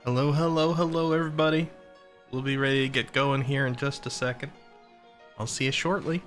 Hello, hello, hello, everybody. We'll be ready to get going here in just a second. I'll see you shortly.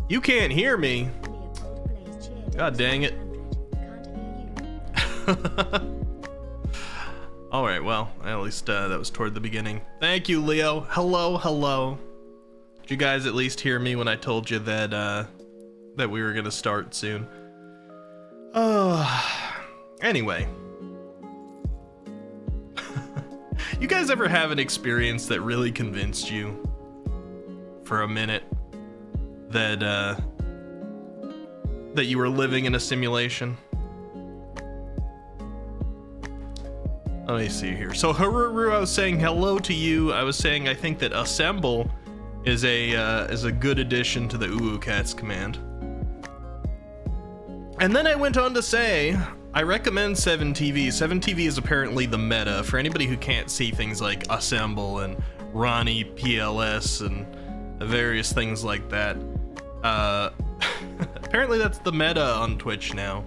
You can't hear me. God dang it. Alright, well, at least that was toward the beginning. Thank you, Leo. Hello, hello. Did you guys at least hear me when I told you that that we were gonna start soon? Anyway. You guys ever have an experience that really convinced you for a minute that that you were living in a simulation? Let me see here. So Haruru, I was saying hello to you. I was saying I think that assemble is a good addition to the UuCats command. And then I went on to say I recommend 7TV. 7TV is apparently the meta for anybody who can't see things like assemble and Ronnie PLS and various things like that. Apparently that's the meta on Twitch now.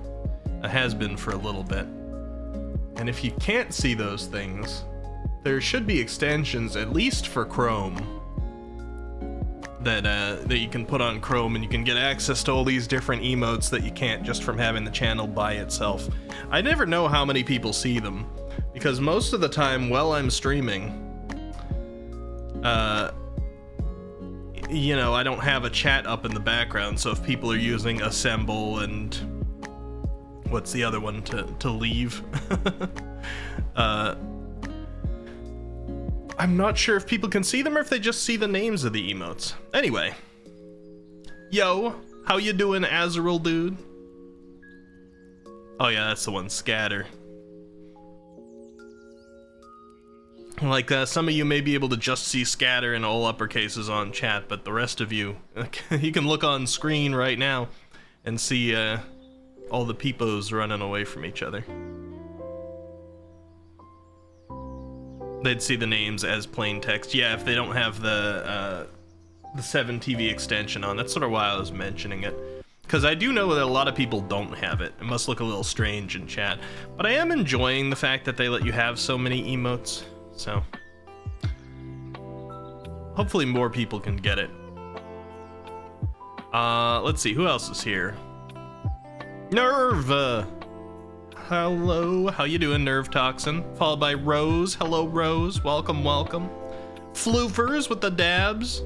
It has been for a little bit. And if you can't see those things, there should be extensions, at least for Chrome, that you can put on Chrome, and you can get access to all these different emotes that you can't just from having the channel by itself. I never know how many people see them, because most of the time while I'm streaming, you know, I don't have a chat up in the background, so if people are using assemble and what's the other one to leave? I'm not sure if people can see them or if they just see the names of the emotes. Anyway. Yo, how you doing, Azrael dude? Oh yeah, that's the one, scatter. Like, some of you may be able to just see scatter in all uppercases on chat, but the rest of you, you can look on screen right now and see all the peepos running away from each other. They'd see the names as plain text. Yeah, if they don't have the 7TV extension on. That's sort of why I was mentioning it. Because I do know that a lot of people don't have it. It must look a little strange in chat. But I am enjoying the fact that they let you have so many emotes. So hopefully more people can get it. Let's see, who else is here? Nerve! Hello, how you doing, Nerve Toxin? Followed by Rose. Hello, Rose. Welcome, welcome. Floofers with the dabs.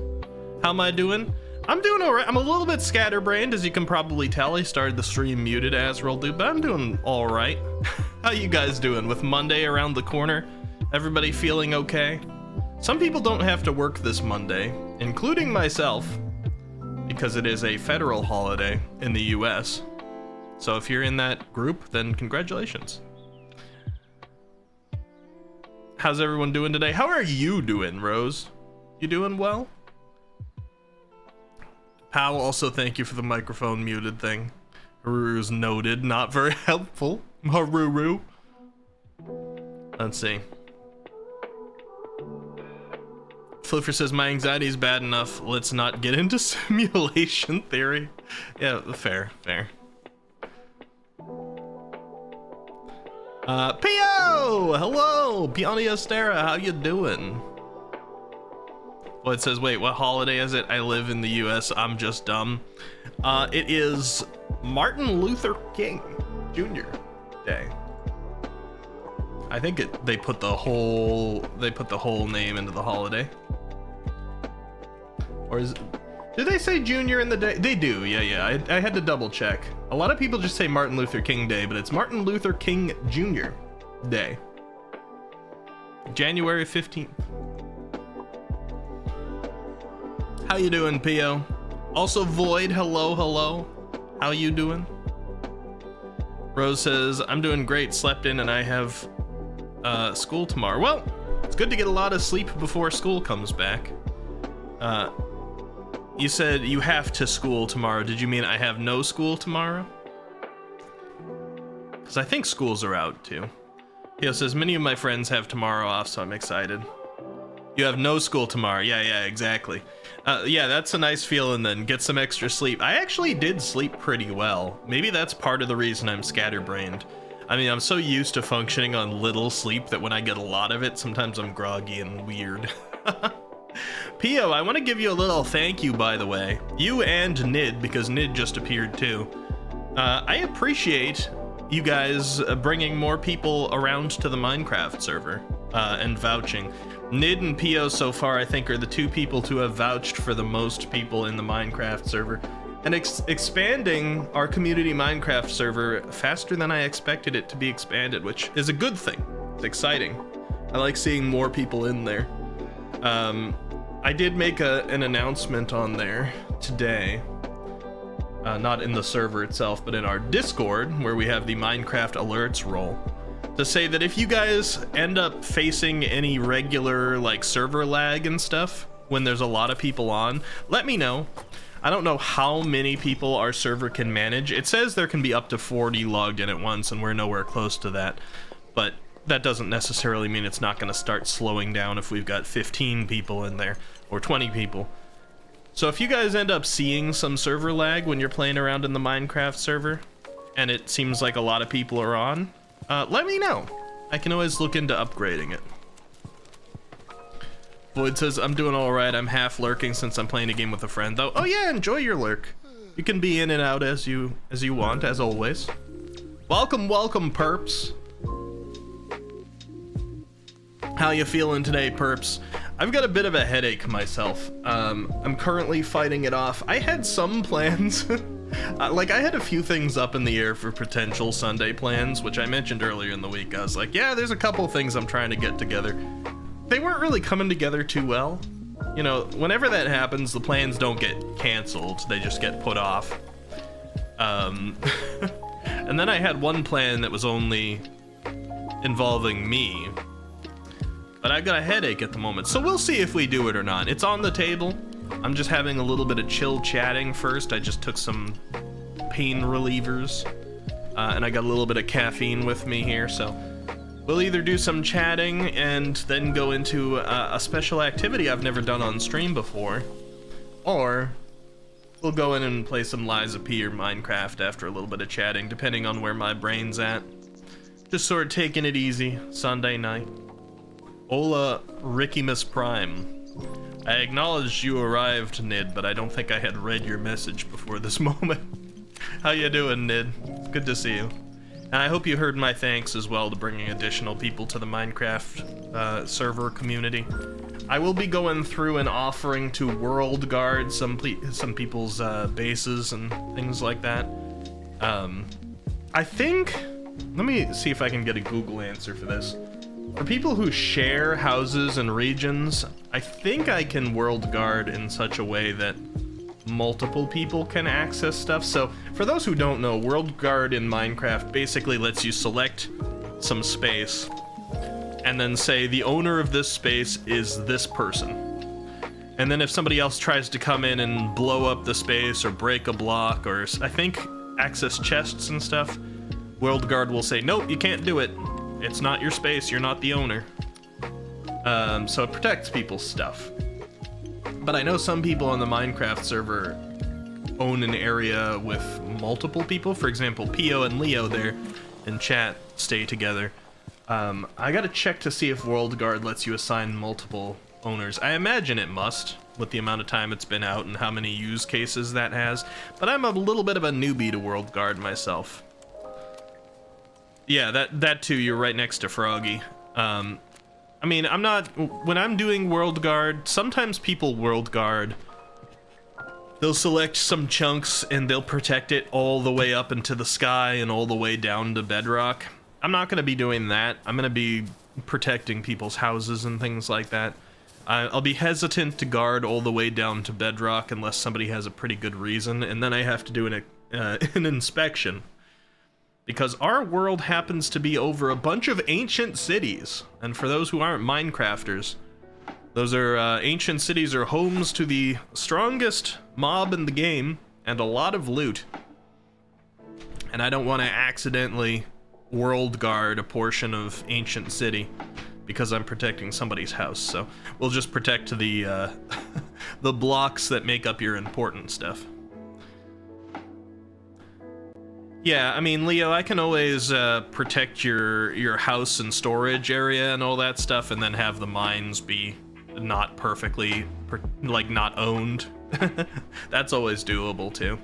How am I doing? I'm doing alright. I'm a little bit scatterbrained, as you can probably tell. I started the stream muted, Azrael dude, but I'm doing alright. How you guys doing with Monday around the corner? Everybody feeling okay? Some people don't have to work this Monday, including myself, because it is a federal holiday in the US. So if you're in that group, then congratulations. How's everyone doing today? How are you doing, Rose? You doing well? Pal, also thank you for the microphone muted thing. Haruru's noted, not very helpful. Haruru. Let's see. Fluffer says, my anxiety is bad enough. Let's not get into simulation theory. Yeah, fair. Pio! Hello! Peonia Stera, how you doing? Well, it says, wait, what holiday is it? I live in the US, I'm just dumb. It is Martin Luther King Jr. Day. I think they put the whole name into the holiday. Or is it, did they say Junior in the day? They do, yeah. I had to double check. A lot of people just say Martin Luther King Day, but it's Martin Luther King Jr. Day. January 15th. How you doing, Pio? Also Void, hello. How you doing? Rose says, I'm doing great, slept in, and I have school tomorrow. Well, it's good to get a lot of sleep before school comes back. You said you have to school tomorrow. Did you mean I have no school tomorrow? Because I think schools are out too. Pio says, many of my friends have tomorrow off, so I'm excited. You have no school tomorrow. Yeah, exactly. Yeah, that's a nice feeling then. Get some extra sleep. I actually did sleep pretty well. Maybe that's part of the reason I'm scatterbrained. I mean, I'm so used to functioning on little sleep that when I get a lot of it, sometimes I'm groggy and weird. Pio, I want to give you a little thank you, by the way. You and Nid, because Nid just appeared too. I appreciate you guys bringing more people around to the Minecraft server and vouching. Nid and Pio so far, I think, are the two people to have vouched for the most people in the Minecraft server. And expanding our community Minecraft server faster than I expected it to be expanded, which is a good thing. It's exciting. I like seeing more people in there. I did make an announcement on there today. Not in the server itself, but in our Discord, where we have the Minecraft alerts role, to say that if you guys end up facing any regular like server lag and stuff when there's a lot of people on, let me know. I don't know how many people our server can manage. It says there can be up to 40 logged in at once, and we're nowhere close to that. But that doesn't necessarily mean it's not going to start slowing down if we've got 15 people in there, or 20 people. So if you guys end up seeing some server lag when you're playing around in the Minecraft server, and it seems like a lot of people are on, let me know. I can always look into upgrading it. Void says, I'm doing alright. I'm half lurking since I'm playing a game with a friend, though. Oh yeah, enjoy your lurk. You can be in and out as you want, as always. Welcome, perps. How you feeling today, perps? I've got a bit of a headache myself. I'm currently fighting it off. I had some plans. Like, I had a few things up in the air for potential Sunday plans, which I mentioned earlier in the week. I was like, yeah, there's a couple things I'm trying to get together. They weren't really coming together too well. You know, whenever that happens, the plans don't get canceled. They just get put off. And then I had one plan that was only involving me. But I've got a headache at the moment, so we'll see if we do it or not. It's on the table. I'm just having a little bit of chill chatting first. I just took some pain relievers, and I got a little bit of caffeine with me here, so we'll either do some chatting and then go into a special activity I've never done on stream before, or we'll go in and play some Liza P or Minecraft after a little bit of chatting, depending on where my brain's at. Just sort of taking it easy Sunday night. Hola, Ricky Miss Prime. I acknowledged you arrived, Nid, but I don't think I had read your message before this moment. How you doing, Nid? It's good to see you. And I hope you heard my thanks as well to bringing additional people to the Minecraft server community. I will be going through and offering to world guard some people's bases and things like that. I think, let me see if I can get a Google answer for this. For people who share houses and regions, I think I can world guard in such a way that multiple people can access stuff. So for those who don't know, world guard in Minecraft basically lets you select some space and then say the owner of this space is this person. And then if somebody else tries to come in and blow up the space or break a block, or I think access chests and stuff, World Guard will say, nope, you can't do it. It's not your space, you're not the owner. So it protects people's stuff. But I know some people on the Minecraft server own an area with multiple people. For example, Pio and Leo there in chat stay together. I gotta check to see if World Guard lets you assign multiple owners. I imagine it must, with the amount of time it's been out and how many use cases that has. But I'm a little bit of a newbie to World Guard myself. Yeah, that too, you're right next to Froggy. I mean, when I'm doing World Guard, sometimes people World Guard, they'll select some chunks and they'll protect it all the way up into the sky and all the way down to bedrock. I'm not going to be doing that. I'm going to be protecting people's houses and things like that. I'll be hesitant to guard all the way down to bedrock unless somebody has a pretty good reason, and then I have to do an inspection. Because our world happens to be over a bunch of ancient cities. And for those who aren't Minecrafters, those are ancient cities are homes to the strongest mob in the game and a lot of loot. And I don't want to accidentally World Guard a portion of ancient city because I'm protecting somebody's house. So we'll just protect the the blocks that make up your important stuff. Yeah, I mean, Leo, I can always protect your house and storage area and all that stuff, and then have the mines be not perfectly, like, not owned. That's always doable, too.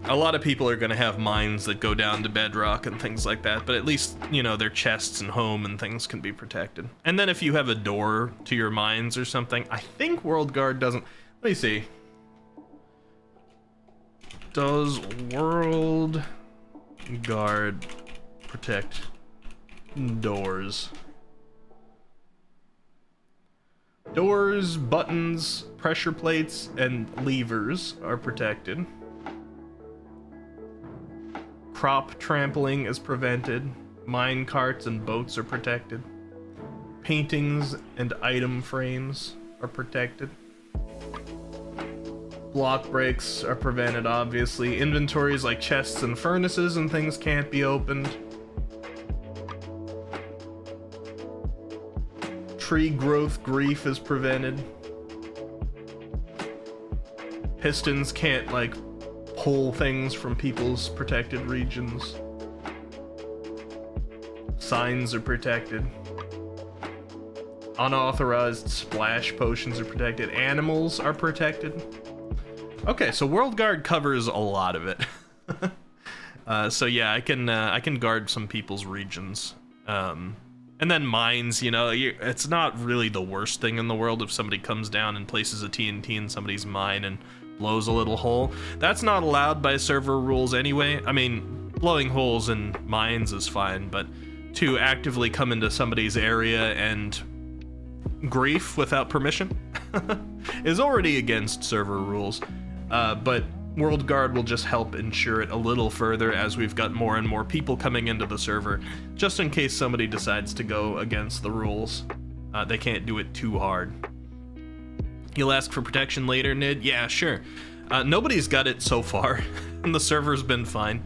A lot of people are going to have mines that go down to bedrock and things like that, but at least, you know, their chests and home and things can be protected. And then if you have a door to your mines or something, I think World Guard doesn't... Let me see. Does World Guard protect doors? Doors, buttons, pressure plates, and levers are protected. Crop trampling is prevented. Mine carts and boats are protected. Paintings and item frames are protected. Block breaks are prevented, obviously. Inventories like chests and furnaces and things can't be opened. Tree growth grief is prevented. Pistons can't, like, pull things from people's protected regions. Signs are protected. Unauthorized splash potions are protected. Animals are protected. Okay, so World Guard covers a lot of it. So yeah, I can guard some people's regions. And then mines, you know, it's not really the worst thing in the world if somebody comes down and places a TNT in somebody's mine and blows a little hole. That's not allowed by server rules anyway. I mean, blowing holes in mines is fine, but to actively come into somebody's area and grief without permission is already against server rules. But World Guard will just help ensure it a little further as we've got more and more people coming into the server, just in case somebody decides to go against the rules. They can't do it too hard. You'll ask for protection later, Nid? Yeah, sure. Nobody's got it so far, and the server's been fine.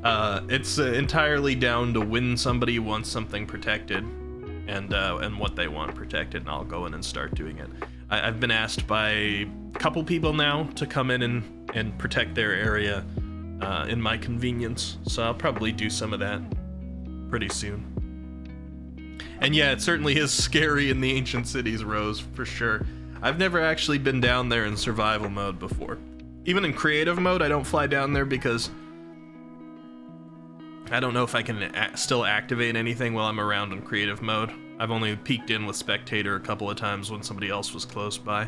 It's entirely down to when somebody wants something protected and what they want protected, and I'll go in and start doing it. I've been asked by a couple people now to come in and protect their area in my convenience, so I'll probably do some of that pretty soon. And yeah, it certainly is scary in the ancient cities, Rose, for sure. I've never actually been down there in survival mode before. Even in creative mode, I don't fly down there because I don't know if I can still activate anything while I'm around in creative mode. I've only peeked in with spectator a couple of times when somebody else was close by.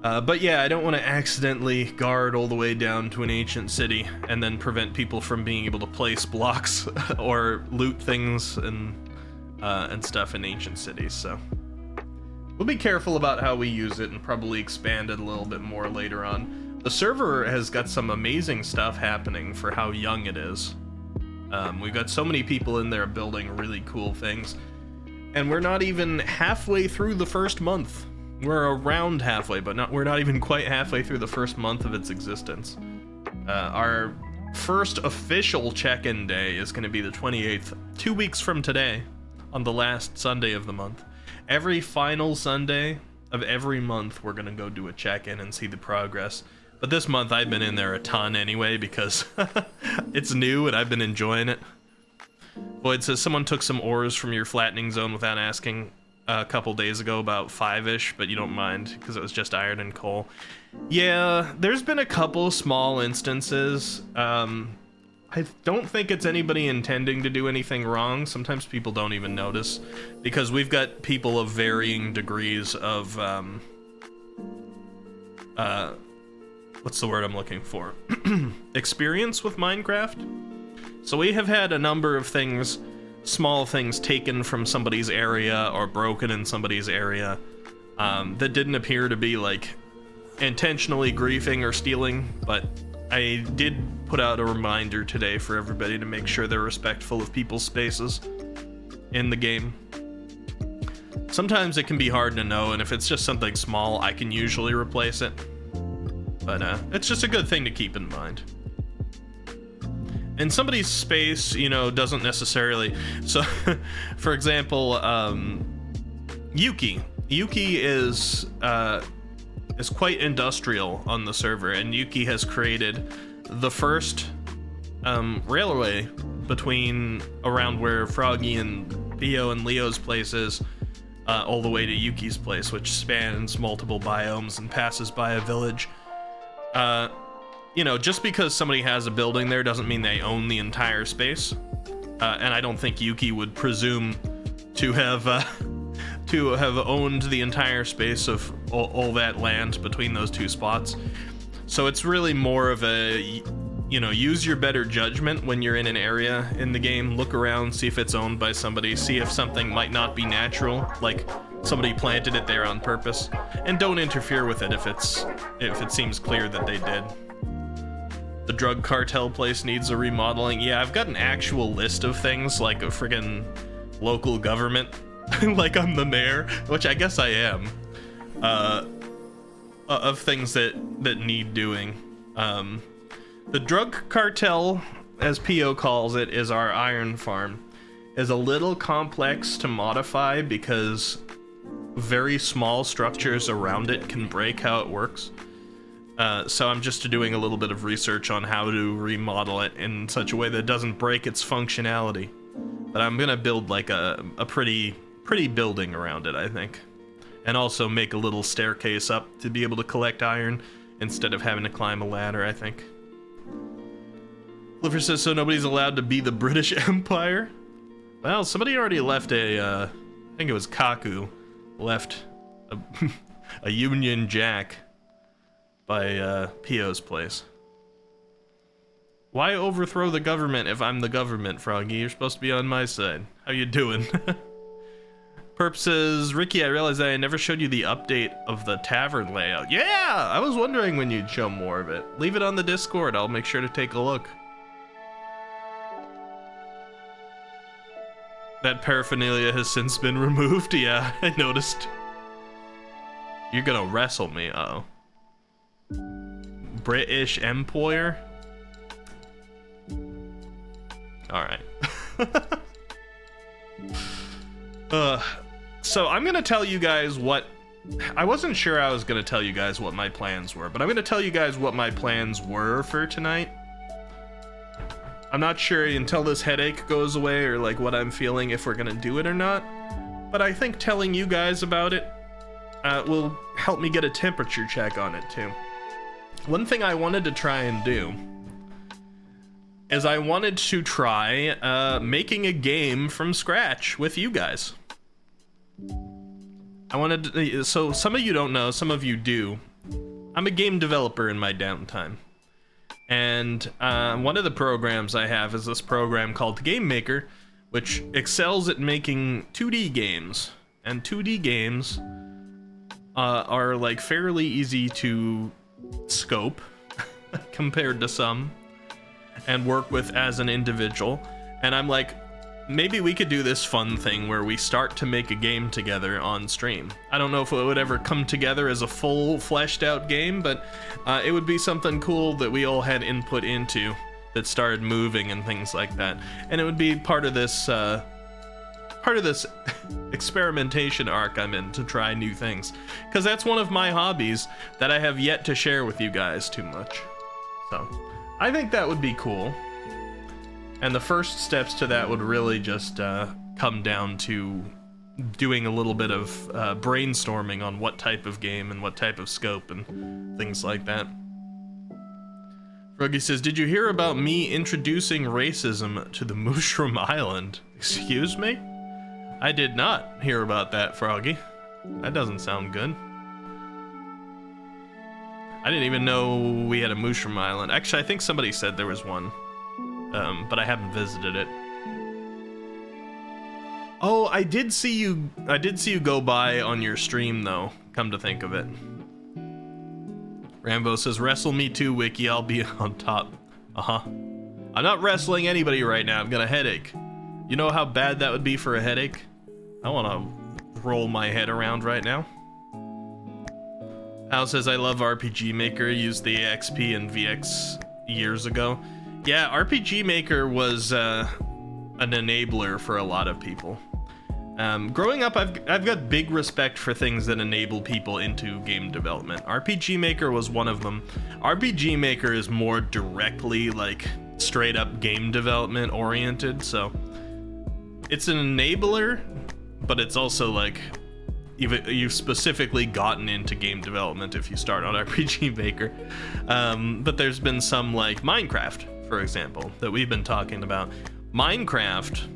But yeah, I don't want to accidentally guard all the way down to an ancient city and then prevent people from being able to place blocks or loot things and stuff in ancient cities, so we'll be careful about how we use it and probably expand it a little bit more later on. The server has got some amazing stuff happening for how young it is. We've got so many people in there building really cool things, and we're not even halfway through the first month. We're around halfway, but we're not even quite halfway through the first month of its existence. Our first official check-in day is going to be the 28th, 2 weeks from today, on the last Sunday of the month. Every final Sunday of every month, we're going to go do a check-in and see the progress. But this month, I've been in there a ton anyway, because it's new and I've been enjoying it. Void says, someone took some ores from your flattening zone without asking a couple days ago, about 5-ish, but you don't mind, because it was just iron and coal. Yeah, there's been a couple small instances. I don't think it's anybody intending to do anything wrong. Sometimes people don't even notice, because we've got people of varying degrees of, what's the word I'm looking for? Experience with Minecraft. So we have had a number of things, small things taken from somebody's area or broken in somebody's area, that didn't appear to be like intentionally griefing or stealing, but I did put out a reminder today for everybody to make sure they're respectful of people's spaces in the game. Sometimes it can be hard to know, and if it's just something small, I can usually replace it. But it's just a good thing to keep in mind. And somebody's space, you know, doesn't necessarily... So, for example, Yuki. Yuki is quite industrial on the server, and Yuki has created the first railway between around where Froggy and Theo and Leo's place is, all the way to Yuki's place, which spans multiple biomes and passes by a village. You know, just because somebody has a building there doesn't mean they own the entire space, and I don't think Yuki would presume to have owned the entire space of all that land between those two spots. So it's really more of a, you know, use your better judgment when you're in an area in the game. Look around, see if it's owned by somebody, see if something might not be natural, like somebody planted it there on purpose, and don't interfere with it if it seems clear that they did. The drug cartel place needs a remodeling. Yeah, I've got an actual list of things, like a friggin' local government, like I'm the mayor, which I guess I am, of things that need doing. The drug cartel, as P.O. calls it, is our iron farm. Is a little complex to modify because very small structures around it can break how it works. So I'm just doing a little bit of research on how to remodel it in such a way that it doesn't break its functionality. But I'm gonna build like a pretty building around it, I think. And also make a little staircase up to be able to collect iron instead of having to climb a ladder, I think. Clifford says, so nobody's allowed to be the British Empire? Well, somebody already left I think it was Kaku, left a Union Jack by P.O.'s place. Why overthrow the government if I'm the government, Froggy? You're supposed to be on my side. How you doing? Perp says, Ricky, I realized that I never showed you the update of the tavern layout. Yeah, I was wondering when you'd show more of it. Leave it on the Discord. I'll make sure to take a look. That paraphernalia has since been removed. Yeah, I noticed. You're gonna wrestle me. Uh-oh. British Empire? Alright. So I'm gonna tell you guys what... I wasn't sure I was gonna tell you guys what my plans were, but I'm gonna tell you guys what my plans were for tonight. I'm not sure until this headache goes away or like what I'm feeling if we're gonna do it or not, but I think telling you guys about it will help me get a temperature check on it too. One thing I wanted to try and do is I wanted to try making a game from scratch with you guys. I wanted to, so some of you don't know, some of you do. I'm a game developer in my downtime. And one of the programs I have is this program called Game Maker, which excels at making 2D games. And 2D games are like fairly easy to scope compared to some and work with as an individual. And I'm like maybe we could do this fun thing where we start to make a game together on stream. I don't know if it would ever come together as a full fleshed out game, but it would be something cool that we all had input into that started moving and things like that. And it would be part of this experimentation arc I'm in to try new things. Because that's one of my hobbies that I have yet to share with you guys too much. So I think that would be cool. And the first steps to that would really just come down to doing a little bit of brainstorming on what type of game and what type of scope and things like that. Froggy says, did you hear about me introducing racism to the Mushroom Island? Excuse me? I did not hear about that, Froggy. That doesn't sound good. I didn't even know we had a Mushroom Island. Actually, I think somebody said there was one. But I haven't visited it. Oh, I did see you go by on your stream though, come to think of it. Rambo says, wrestle me too, Wiki, I'll be on top. I'm not wrestling anybody right now, I've got a headache. You know how bad that would be for a headache? I wanna roll my head around right now. Al says, I love RPG Maker, used the AXP and VX years ago. Yeah, RPG Maker was an enabler for a lot of people. Growing up, I've got big respect for things that enable people into game development. RPG Maker was one of them. RPG Maker is more directly, like, straight up game development oriented, so it's an enabler, but it's also like you've specifically gotten into game development if you start on RPG Maker. But there's been some, like Minecraft, for example, that we've been talking about. Minecraft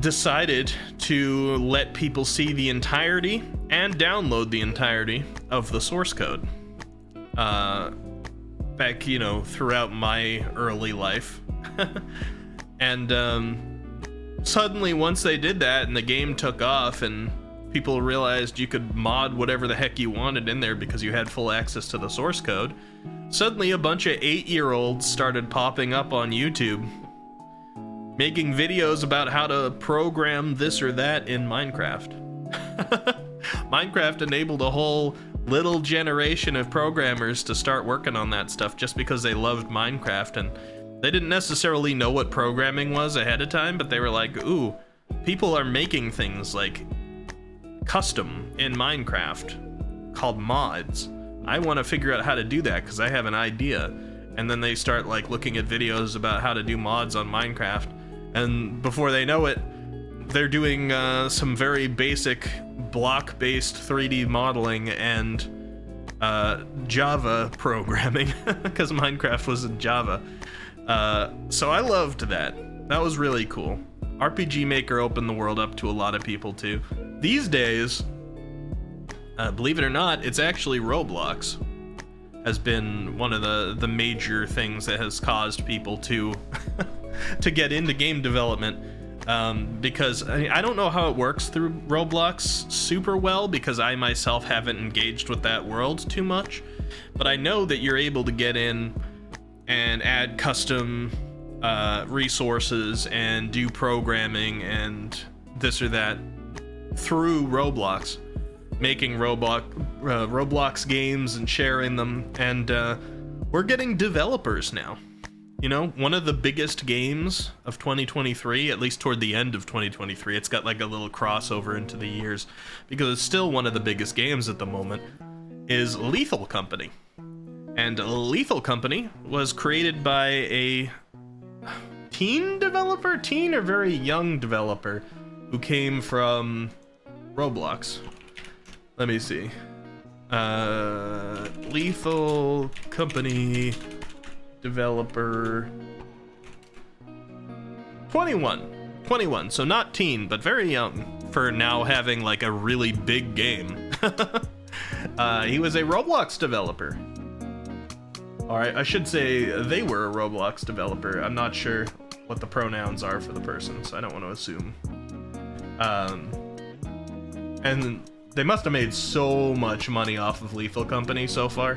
decided to let people see the entirety and download the entirety of the source code. Back, you know, throughout my early life. And suddenly, once they did that and the game took off and people realized you could mod whatever the heck you wanted in there because you had full access to the source code, suddenly a bunch of 8-year-olds started popping up on YouTube making videos about how to program this or that in Minecraft. Minecraft enabled a whole little generation of programmers to start working on that stuff just because they loved Minecraft, and they didn't necessarily know what programming was ahead of time, but they were like, ooh, people are making things like custom in Minecraft called mods. I want to figure out how to do that because I have an idea. And then they start like looking at videos about how to do mods on Minecraft, and before they know it, they're doing some very basic block-based 3D modeling and Java programming because Minecraft was in Java. So I loved that. That was really cool. RPG Maker opened the world up to a lot of people too. These days, believe it or not, it's actually Roblox has been one of the major things that has caused people to to get into game development, because I don't know how it works through Roblox super well because I myself haven't engaged with that world too much, but I know that you're able to get in and add custom resources and do programming and this or that through Roblox, making Roblox games and sharing them, and we're getting developers now. You know, one of the biggest games of 2023, at least toward the end of 2023, it's got like a little crossover into the years because it's still one of the biggest games at the moment, is Lethal Company. And Lethal Company was created by a teen or very young developer who came from Roblox. Let me see. Lethal Company developer 21, so not teen, but very young for now having like a really big game. He was a Roblox developer. All right, I should say they were a Roblox developer. I'm not sure what the pronouns are for the person, so I don't want to assume. And they must have made so much money off of Lethal Company so far.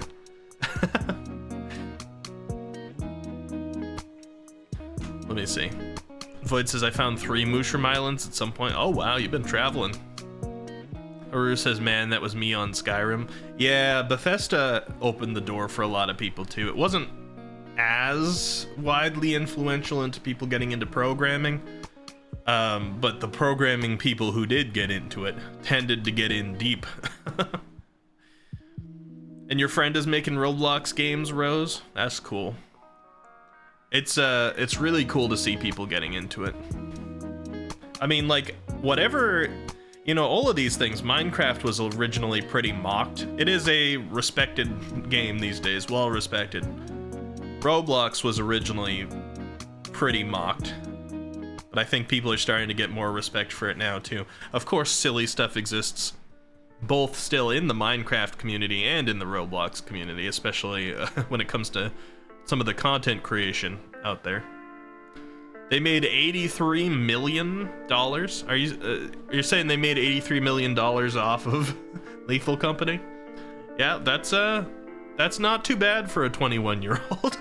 Let me see. Void says, I found 3 Mushroom Islands at some point. Oh, wow, you've been traveling. Haru says, man, that was me on Skyrim. Yeah, Bethesda opened the door for a lot of people, too. It wasn't as widely influential into people getting into programming, but the programming people who did get into it tended to get in deep. And your friend is making Roblox games, Rose? That's cool. It's really cool to see people getting into it. I mean, like, whatever, you know, all of these things, Minecraft was originally pretty mocked. It is a respected game these days, well respected. Roblox was originally pretty mocked, but I think people are starting to get more respect for it now too. Of course, silly stuff exists both still in the Minecraft community and in the Roblox community, especially when it comes to some of the content creation out there. They made $83 million. Are you you're saying they made $83 million off of Lethal Company? Yeah, that's not too bad for a 21-year-old.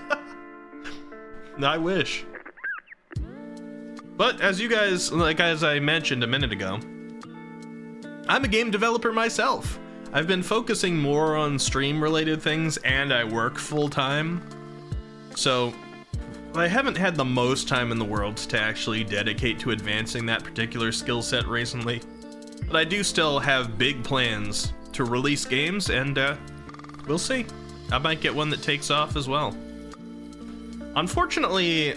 I wish. But as you guys, as I mentioned a minute ago, I'm a game developer myself. I've been focusing more on stream-related things, and I work full-time. So I haven't had the most time in the world to actually dedicate to advancing that particular skill set recently. But I do still have big plans to release games, and we'll see. I might get one that takes off as well. Unfortunately,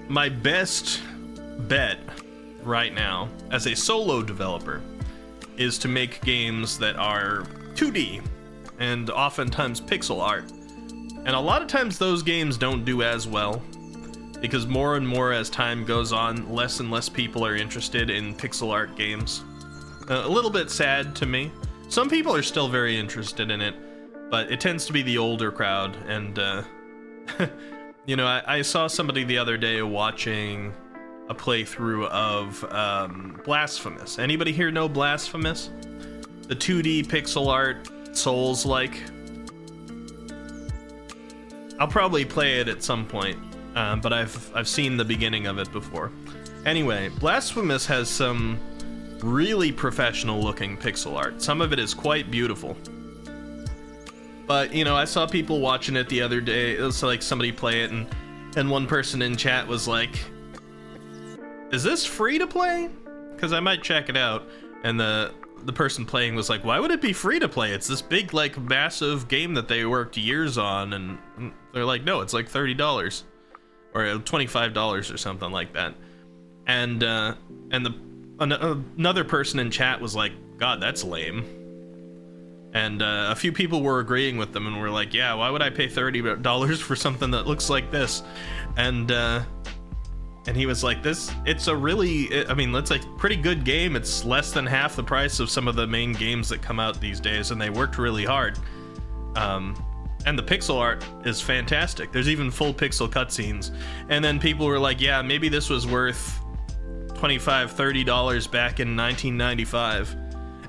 my best bet right now as a solo developer is to make games that are 2D and oftentimes pixel art. And a lot of times those games don't do as well because more and more as time goes on, less and less people are interested in pixel art games. A little bit sad to me. Some people are still very interested in it, but it tends to be the older crowd. And you know, I saw somebody the other day watching a playthrough of Blasphemous. Anybody here know Blasphemous? The 2D pixel art Souls-like. I'll probably play it at some point, but I've seen the beginning of it before. Anyway, Blasphemous has some really professional looking pixel art. Some of it is quite beautiful. But, you know, I saw people watching it the other day. It was like somebody play it, and one person in chat was like, is this free to play? Because I might check it out. And the person playing was like, why would it be free to play? It's this big, like, massive game that they worked years on. And they're like, no, it's like $30 or $25 or something like that. And another person in chat was like, God, that's lame. And a few people were agreeing with them and were like, yeah, why would I pay $30 for something that looks like this? And he was like, it's a really, I mean, that's a pretty good game. It's less than half the price of some of the main games that come out these days, and they worked really hard. And the pixel art is fantastic. There's even full pixel cutscenes. And then people were like, yeah, maybe this was worth $25, $30 back in 1995.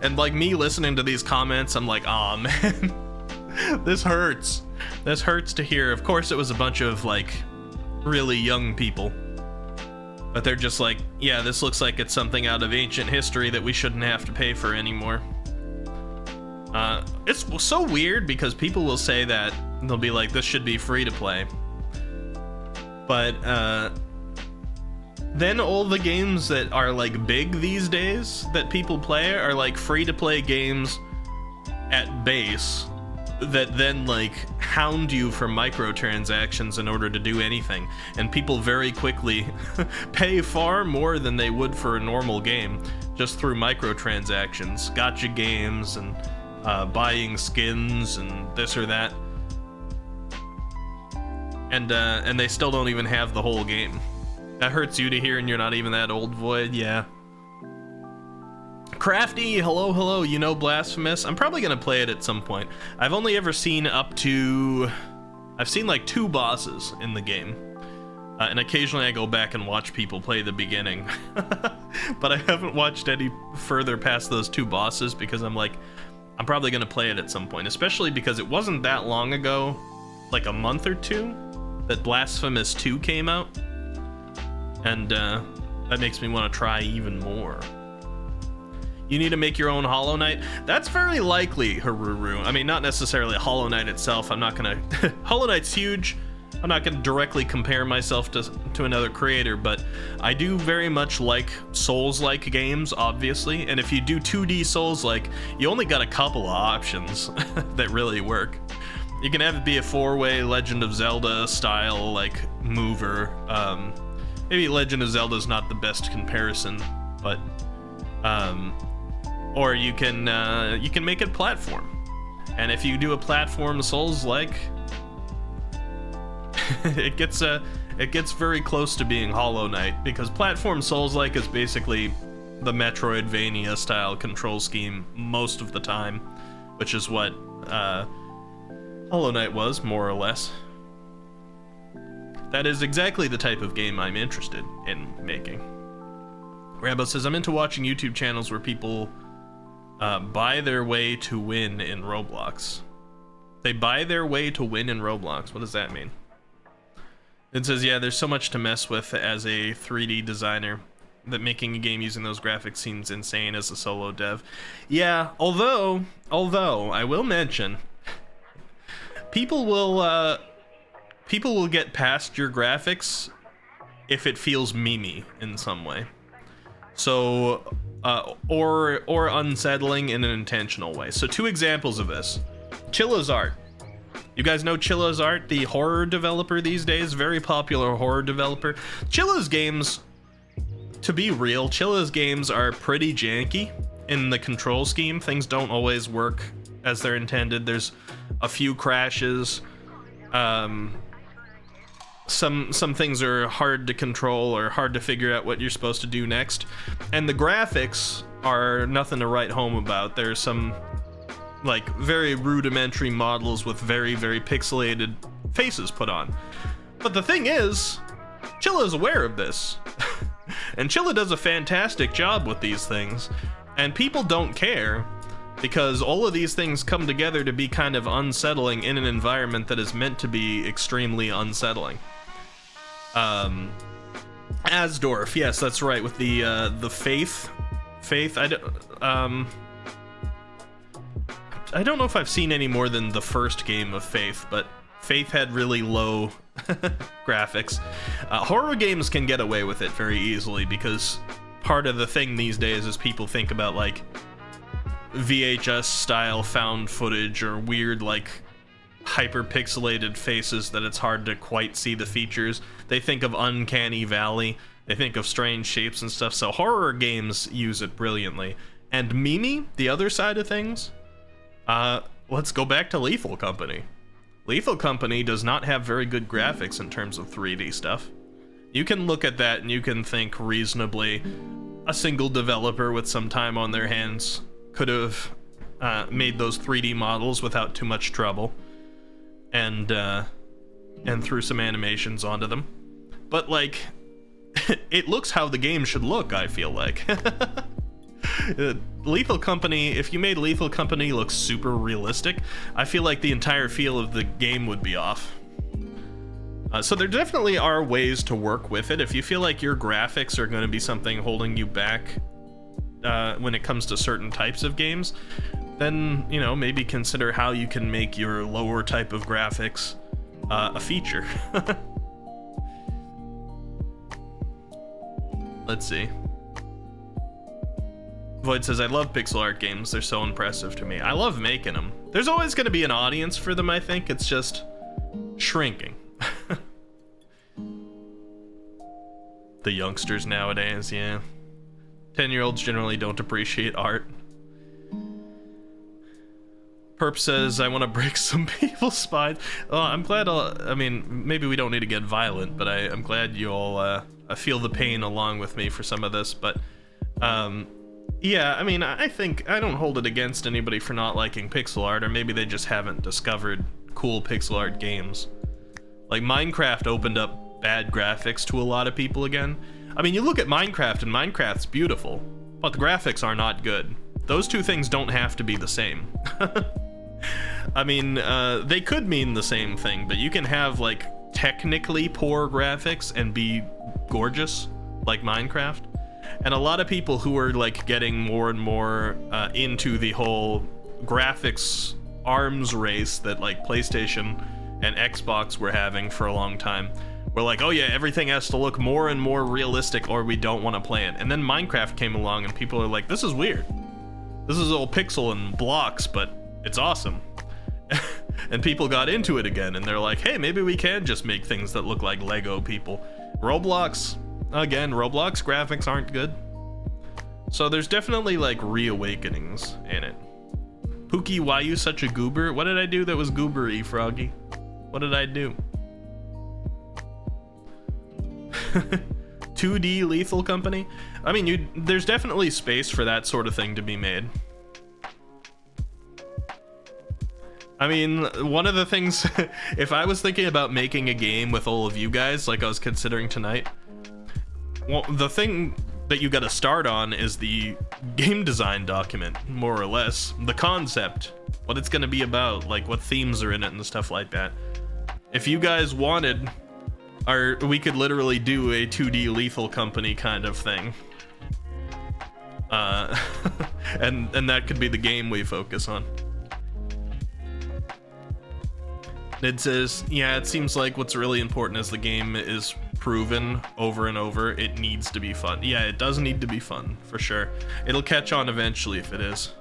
And like me listening to these comments, I'm like, aw, man, this hurts. This hurts to hear. Of course, it was a bunch of like really young people. But they're just like, yeah, this looks like it's something out of ancient history that we shouldn't have to pay for anymore. It's so weird because people will say that, they'll be like, this should be free to play. But then all the games that are like big these days that people play are like free to play games at base that then like hound you for microtransactions in order to do anything, and people very quickly pay far more than they would for a normal game just through microtransactions, gotcha games, and buying skins and this or that, and they still don't even have the whole game. That hurts you to hear, and you're not even that old, Void. Yeah. Crafty, hello, you know Blasphemous? I'm probably gonna play it at some point. I've only ever seen I've seen like 2 bosses in the game. And occasionally I go back and watch people play the beginning. But I haven't watched any further past those 2 bosses because I'm like, I'm probably gonna play it at some point, especially because it wasn't that long ago, like a month or 2, that Blasphemous 2 came out. And That makes me want to try even more. You need to make your own Hollow Knight? That's very likely, Haruru. I mean, not necessarily Hollow Knight itself. I'm not gonna... Hollow Knight's huge. I'm not gonna directly compare myself to another creator, but I do very much like Souls-like games, obviously. And if you do 2D Souls-like, you only got a couple of options that really work. You can have it be a 4-way Legend of Zelda style, like, mover. Maybe Legend of Zelda's not the best comparison, but... or you can make it platform, and if you do a platform Souls-like, it gets very close to being Hollow Knight, because platform Souls-like is basically the Metroidvania style control scheme most of the time, which is what Hollow Knight was, more or less. That is exactly the type of game I'm interested in making. Rambo says, I'm into watching YouTube channels where people buy their way to win in Roblox. They buy their way to win in Roblox. What does that mean? It says, yeah, there's so much to mess with as a 3D designer that making a game using those graphics seems insane as a solo dev. Yeah, although I will mention, people will get past your graphics if it feels memey in some way. So, or unsettling in an intentional way. So 2 examples of this. Chilla's Art. You guys know Chilla's Art, the horror developer these days, very popular horror developer. Chilla's games, to be real, Chilla's games are pretty janky in the control scheme. Things don't always work as they're intended. There's a few crashes. Some things are hard to control or hard to figure out what you're supposed to do next. And the graphics are nothing to write home about. There's some like very rudimentary models with very, very pixelated faces put on. But the thing is, Chilla is aware of this. And Chilla does a fantastic job with these things. And people don't care, because all of these things come together to be kind of unsettling in an environment that is meant to be extremely unsettling. Asdorf, yes, that's right, with the Faith, I don't know if I've seen any more than the first game of Faith, but Faith had really low graphics. Horror games can get away with it very easily, because part of the thing these days is people think about, like, VHS style found footage or weird, like, hyper pixelated faces that it's hard to quite see the features. They think of Uncanny Valley, they think of strange shapes and stuff, so horror games use it brilliantly. And Mimi, the other side of things, let's go back to Lethal Company. Lethal Company does not have very good graphics in terms of 3D stuff. You can look at that and you can think reasonably a single developer with some time on their hands could have made those 3D models without too much trouble, and threw some animations onto them. But, like, it looks how the game should look, I feel like. Lethal Company, if you made Lethal Company look super realistic, I feel like the entire feel of the game would be off. So there definitely are ways to work with it. If you feel like your graphics are going to be something holding you back when it comes to certain types of games, then, you know, maybe consider how you can make your lower type of graphics a feature. Let's see. Void says, I love pixel art games. They're so impressive to me. I love making them. There's always going to be an audience for them, I think. It's just shrinking. The youngsters nowadays, yeah. 10-year-olds generally don't appreciate art. Perp says, I want to break some people's spines. Well, I'm glad, I mean, maybe we don't need to get violent, but I'm glad you all feel the pain along with me for some of this. But, yeah, I mean, I think I don't hold it against anybody for not liking pixel art, or maybe they just haven't discovered cool pixel art games. Like, Minecraft opened up bad graphics to a lot of people again. I mean, you look at Minecraft, and Minecraft's beautiful, but the graphics are not good. Those two things don't have to be the same. I mean, they could mean the same thing, but you can have, like, technically poor graphics and be gorgeous like Minecraft. And a lot of people who are like getting more and more into the whole graphics arms race that like PlayStation and Xbox were having for a long time. We're like, oh yeah, everything has to look more and more realistic or we don't want to play it. And then Minecraft came along and people are like, this is weird. This is all pixel and blocks, but it's awesome. And people got into it again and they're like, hey, maybe we can just make things that look like Lego people. Roblox, again, Roblox graphics aren't good. So there's definitely like reawakenings in it. Pookie, why you such a goober? What did I do that was goobery, Froggy? What did I do? 2D Lethal Company? I mean, there's definitely space for that sort of thing to be made. I mean, one of the things, if I was thinking about making a game with all of you guys, like I was considering tonight, well, the thing that you gotta start on is the game design document, more or less. The concept, what it's gonna be about, like what themes are in it and stuff like that. If you guys wanted, we could literally do a 2D Lethal Company kind of thing. And that could be the game we focus on. Nid says, yeah, it seems like what's really important is the game is proven over and over. It needs to be fun. Yeah, it does need to be fun, for sure. It'll catch on eventually if it is.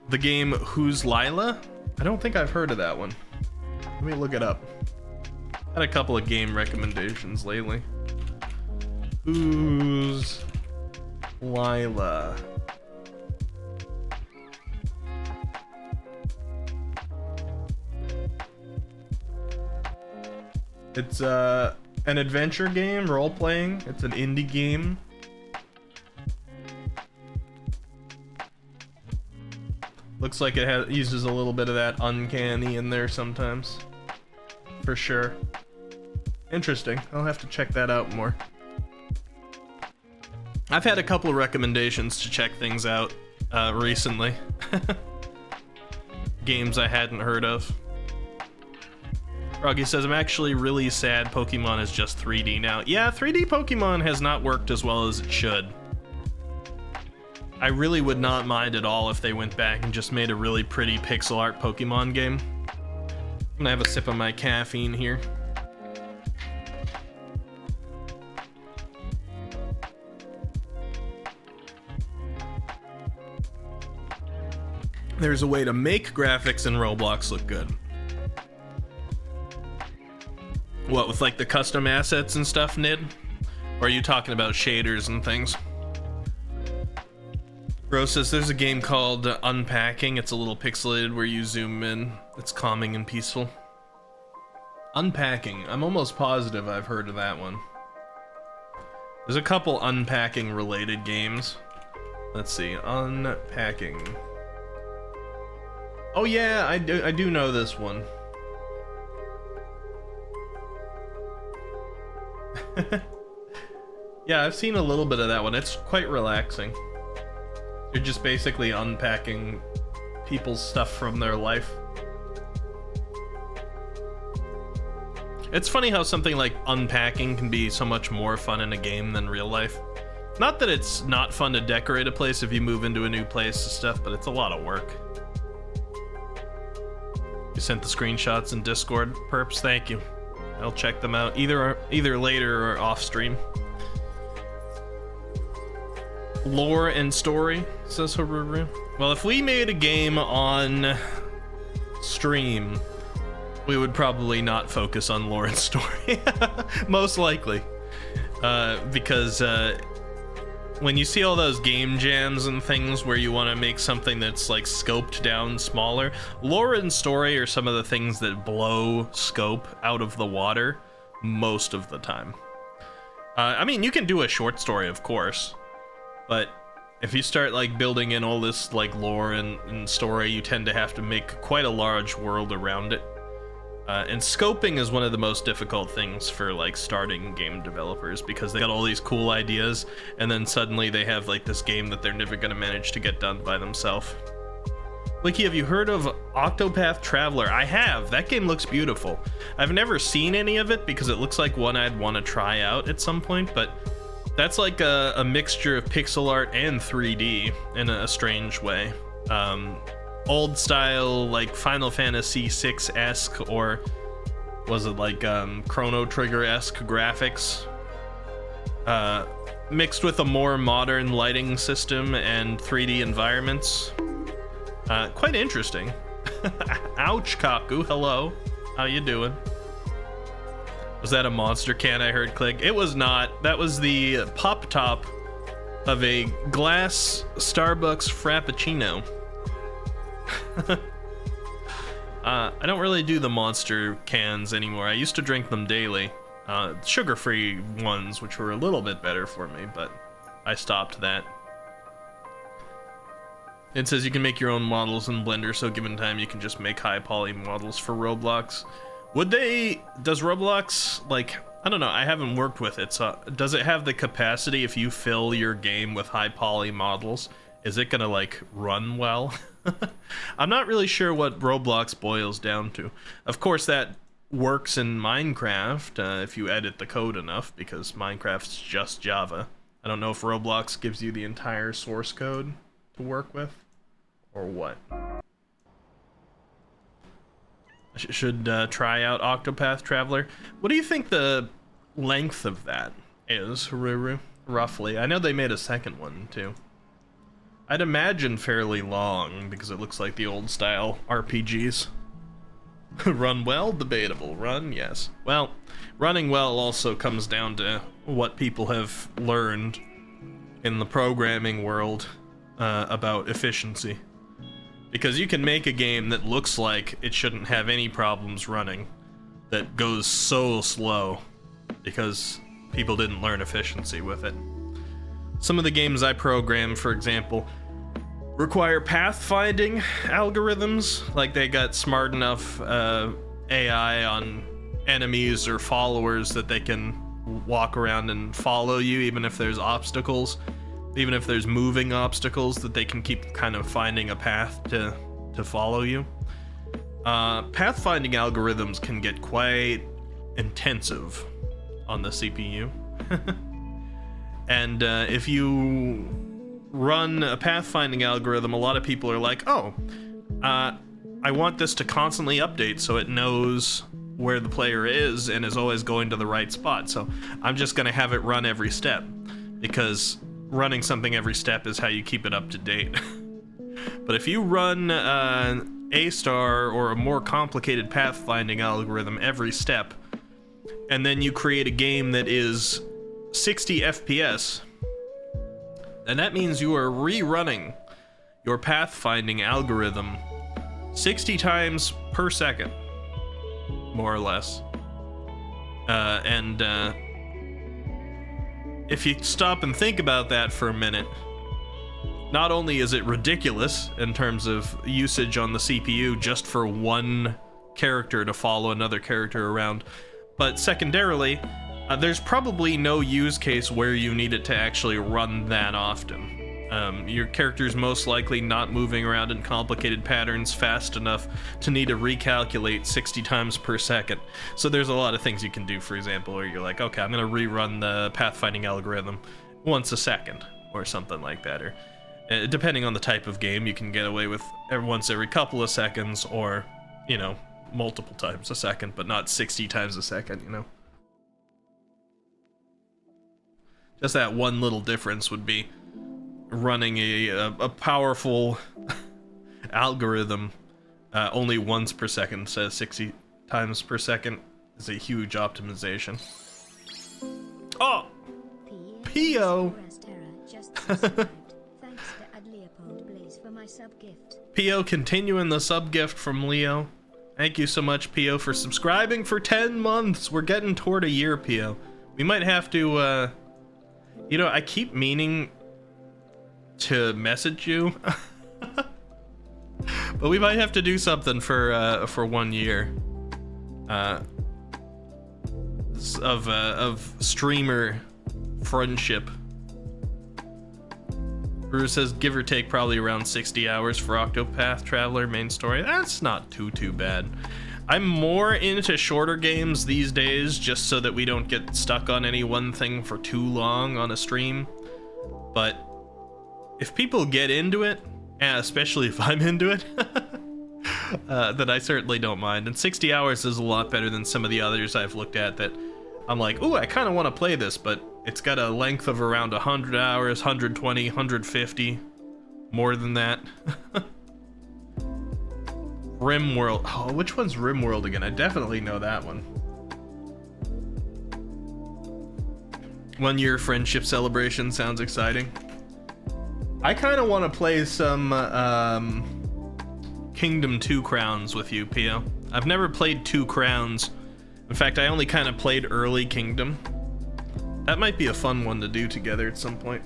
The game Who's Lila? I don't think I've heard of that one. Let me look it up. Had a couple of game recommendations lately. Who's Lila? It's an adventure game, role-playing. It's an indie game. Looks like it uses a little bit of that uncanny in there sometimes. For sure. Interesting. I'll have to check that out more. I've had a couple of recommendations to check things out recently. Games I hadn't heard of. Froggy says, I'm actually really sad Pokemon is just 3D now. Yeah, 3D Pokemon has not worked as well as it should. I really would not mind at all if they went back and just made a really pretty pixel art Pokemon game. I'm gonna have a sip of my caffeine here. There's a way to make graphics in Roblox look good. What, with like the custom assets and stuff, Nid? Or are you talking about shaders and things? Bro says there's a game called Unpacking. It's a little pixelated where you zoom in. It's calming and peaceful. Unpacking. I'm almost positive I've heard of that one. There's a couple unpacking related games. Let's see. Unpacking. Oh yeah, I do know this one. Yeah, I've seen a little bit of that one. It's quite relaxing. You're just basically unpacking people's stuff from their life. It's funny how something like unpacking can be so much more fun in a game than real life. Not that it's not fun to decorate a place if you move into a new place and stuff, but it's a lot of work. You sent the screenshots in Discord, perps, thank you. I'll check them out either later or off stream. Lore and story, says Haru. Well, if we made a game on stream, we would probably not focus on lore and story. Most likely. Because when you see all those game jams and things where you want to make something that's like scoped down smaller, lore and story are some of the things that blow scope out of the water most of the time. I mean, you can do a short story, of course, but if you start like building in all this like lore and story, you tend to have to make quite a large world around it. And scoping is one of the most difficult things for like starting game developers, because they got all these cool ideas and then suddenly they have like this game that they're never going to manage to get done by themselves. Licky, have you heard of Octopath Traveler? I have. That game looks beautiful. I've never seen any of it because it looks like one I'd want to try out at some point, but That's like a mixture of pixel art and 3D in a strange way. Old style, like Final Fantasy VI-esque, or was it like Chrono Trigger-esque graphics, mixed with a more modern lighting system and 3D environments. Quite interesting. Ouch, Kaku, hello. How you doing? Was that a monster can I heard click? It was not. That was the pop top of a glass Starbucks Frappuccino. I don't really do the monster cans anymore. I used to drink them daily. Sugar-free ones, which were a little bit better for me, but I stopped that. It says you can make your own models in Blender, so given time you can just make high poly models for Roblox. Does Roblox, like, I don't know, I haven't worked with it, so does it have the capacity, if you fill your game with high poly models, is it gonna, like, run well? I'm not really sure what Roblox boils down to. Of course, that works in Minecraft, if you edit the code enough, because Minecraft's just Java. I don't know if Roblox gives you the entire source code to work with, or what. Should try out Octopath Traveler. What do you think the length of that is, Haruru? Roughly. I know they made a second one, too. I'd imagine fairly long, because it looks like the old style RPGs. Run well? Debatable. Run? Yes. Well, running well also comes down to what people have learned in the programming world about efficiency. Because you can make a game that looks like it shouldn't have any problems running, that goes so slow because people didn't learn efficiency with it. Some of the games I program, for example, require pathfinding algorithms, like they got smart enough AI on enemies or followers that they can walk around and follow you even if there's obstacles. Even if there's moving obstacles, that they can keep kind of finding a path to follow you. Pathfinding algorithms can get quite intensive on the CPU. And if you run a pathfinding algorithm, a lot of people are like, oh, I want this to constantly update so it knows where the player is and is always going to the right spot. So I'm just going to have it run every step, because running something every step is how you keep it up to date. But if you run A-star or a more complicated pathfinding algorithm every step, and then you create a game that is 60 FPS, then that means you are rerunning your pathfinding algorithm 60 times per second, more or less. If you stop and think about that for a minute, not only is it ridiculous in terms of usage on the CPU just for one character to follow another character around, but secondarily, there's probably no use case where you need it to actually run that often. Your character's most likely not moving around in complicated patterns fast enough to need to recalculate 60 times per second. So there's a lot of things you can do, for example, where you're like, okay, I'm gonna rerun the pathfinding algorithm once a second, or something like that. Or depending on the type of game, you can get away with once every couple of seconds, or, you know, multiple times a second, but not 60 times a second, you know? Just that one little difference would be running a powerful algorithm only once per second instead of 60 times per second is a huge optimization. Oh! Pio! Pio continuing the sub gift from Leo. Thank you so much, Pio, for subscribing for 10 months. We're getting toward a year, Pio. We might have to, you know, I keep meaning to message you, but we might have to do something for 1 year of streamer friendship. Bruce says give or take probably around 60 hours for Octopath Traveler main story. That's not too bad. I'm more into shorter games these days, just so that we don't get stuck on any one thing for too long on a stream. But if people get into it, and especially if I'm into it, then I certainly don't mind. And 60 hours is a lot better than some of the others I've looked at that I'm like, ooh, I kind of want to play this, but it's got a length of around 100 hours, 120, 150, more than that. RimWorld. Oh, which one's RimWorld again? I definitely know that one. 1 year friendship celebration sounds exciting. I kind of want to play some Kingdom 2 Crowns with you, Pio. I've never played 2 Crowns. In fact, I only kind of played early Kingdom. That might be a fun one to do together at some point.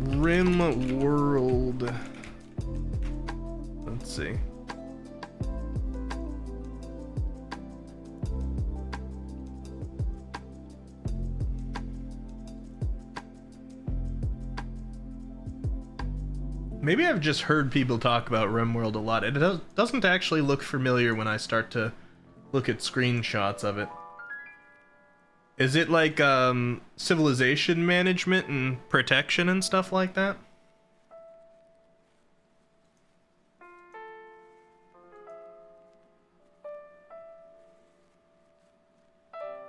RimWorld. Let's see. Maybe I've just heard people talk about RimWorld a lot. It doesn't actually look familiar when I start to look at screenshots of it. Is it like civilization management and protection and stuff like that?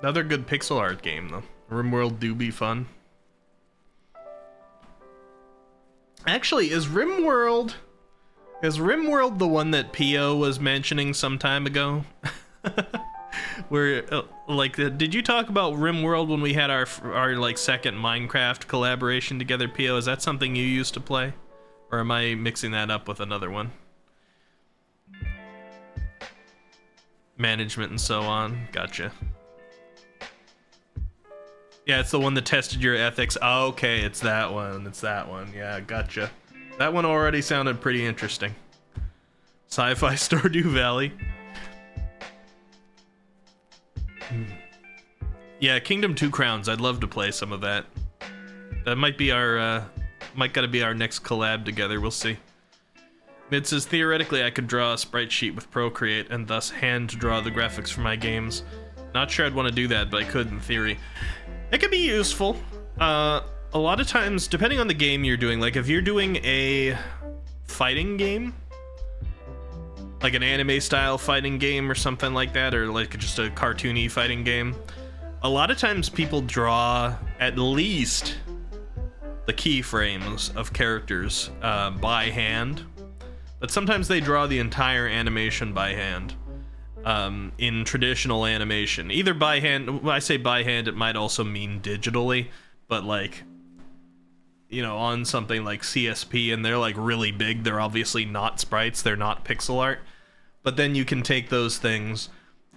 Another good pixel art game though. RimWorld do be fun. Actually, is RimWorld the one that Pio was mentioning some time ago? Where like did you talk about RimWorld when we had our like second Minecraft collaboration together, Pio? Is that something you used to play? Or am I mixing that up with another one? Management and so on. Gotcha. Yeah, it's the one that tested your ethics. Oh, okay, it's that one. It's that one. Yeah, gotcha. That one already sounded pretty interesting. Sci-Fi Stardew Valley. Yeah, Kingdom 2 Crowns. I'd love to play some of that. That might be our, might gotta be our next collab together. We'll see. Mid says, theoretically, I could draw a sprite sheet with Procreate and thus hand draw the graphics for my games. Not sure I'd want to do that, but I could in theory. It could be useful. A lot of times, depending on the game you're doing, like if you're doing a fighting game, like an anime style fighting game or something like that, or like just a cartoony fighting game, a lot of times people draw at least the keyframes of characters by hand, but sometimes they draw the entire animation by hand. In traditional animation, either by hand. When I say by hand, it might also mean digitally, but like, you know, on something like CSP and they're like really big, they're obviously not sprites, they're not pixel art, but then you can take those things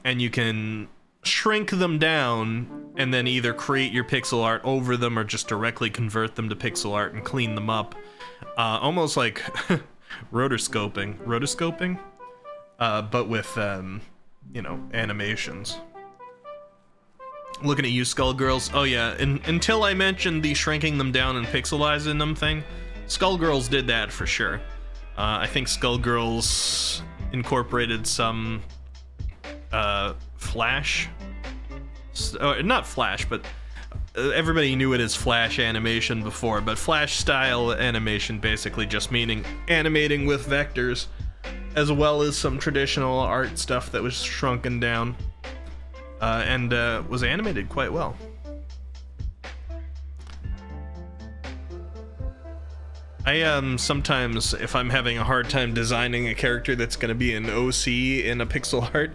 and you can shrink them down and then either create your pixel art over them or just directly convert them to pixel art and clean them up, almost like rotoscoping, but with you know, animations. Looking at you, Skullgirls. Oh yeah, until I mentioned the shrinking them down and pixelizing them thing, Skullgirls did that for sure. I think Skullgirls incorporated some Flash, not Flash, but everybody knew it as Flash animation before, but Flash style animation basically just meaning animating with vectors, as well as some traditional art stuff that was shrunken down and was animated quite well. I sometimes, if I'm having a hard time designing a character that's going to be an OC in a pixel art,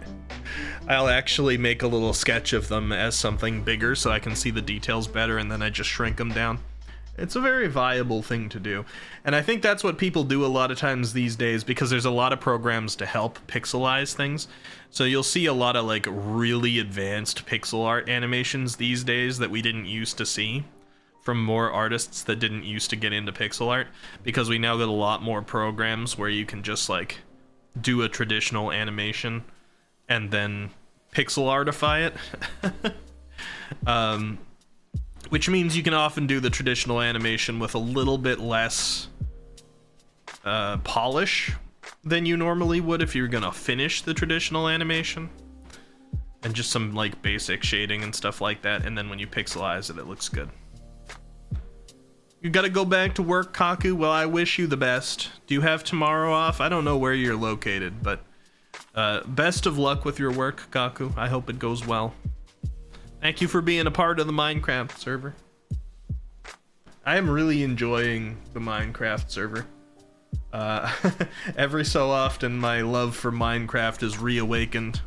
I'll actually make a little sketch of them as something bigger so I can see the details better, and then I just shrink them down. It's a very viable thing to do. And I think that's what people do a lot of times these days, because there's a lot of programs to help pixelize things. So you'll see a lot of like really advanced pixel art animations these days that we didn't used to see from more artists that didn't used to get into pixel art, because we now got a lot more programs where you can just like do a traditional animation and then pixel artify it. Which means you can often do the traditional animation with a little bit less polish than you normally would if you're gonna finish the traditional animation. And just some like basic shading and stuff like that, and then when you pixelize it, it looks good. You gotta go back to work, Kaku. Well, I wish you the best. Do you have tomorrow off? I don't know where you're located, but best of luck with your work, Kaku. I hope it goes well. Thank you for being a part of the Minecraft server. I am really enjoying the Minecraft server. Every so often, my love for Minecraft is reawakened.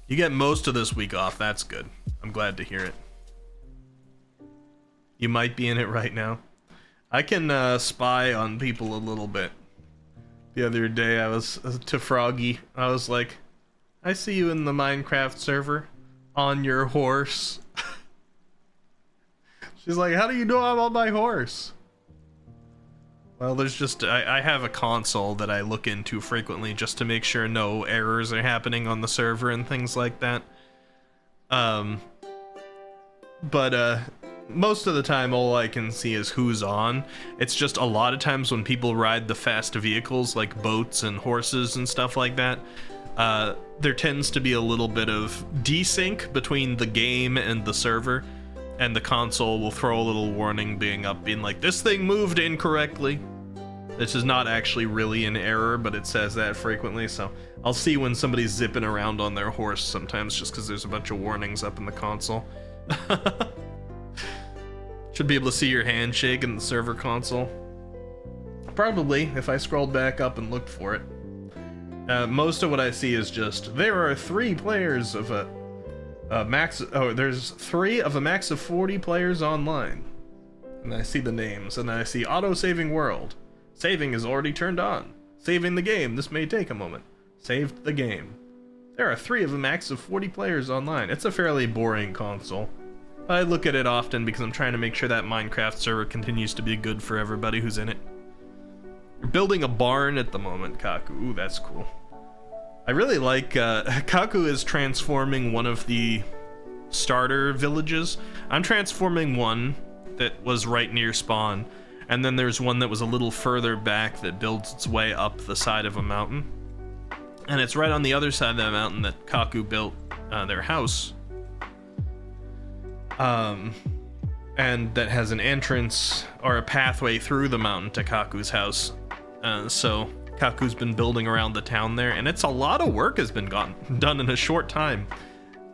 You get most of this week off. That's good. I'm glad to hear it. You might be in it right now. I can spy on people a little bit. The other day I was to Froggy. I was like, I see you in the Minecraft server on your horse. She's like, how do you know I'm on my horse? Well, there's just, I have a console that I look into frequently just to make sure no errors are happening on the server and things like that. Most of the time all I can see is who's on. It's just a lot of times when people ride the fast vehicles like boats and horses and stuff like that, there tends to be a little bit of desync between the game and the server, and the console will throw a little warning being like, this thing moved incorrectly. This is not actually really an error, but it says that frequently, so I'll see when somebody's zipping around on their horse sometimes just because there's a bunch of warnings up in the console. Should be able to see your handshake in the server console. Probably, if I scrolled back up and looked for it. Most of what I see is just, there are 3 players of there's 3 of a max of 40 players online. And I see the names, and then I see auto-saving world. Saving is already turned on. Saving the game, this may take a moment. Saved the game. There are 3 of a max of 40 players online. It's a fairly boring console. I look at it often because I'm trying to make sure that Minecraft server continues to be good for everybody who's in it. You're building a barn at the moment, Kaku. Ooh, that's cool. I really like, Kaku is transforming one of the starter villages. I'm transforming one that was right near spawn, and then there's one that was a little further back that builds its way up the side of a mountain. And it's right on the other side of that mountain that Kaku built their house. And that has an entrance or a pathway through the mountain to Kaku's house. So Kaku's been building around the town there, and it's a lot of work has been done in a short time.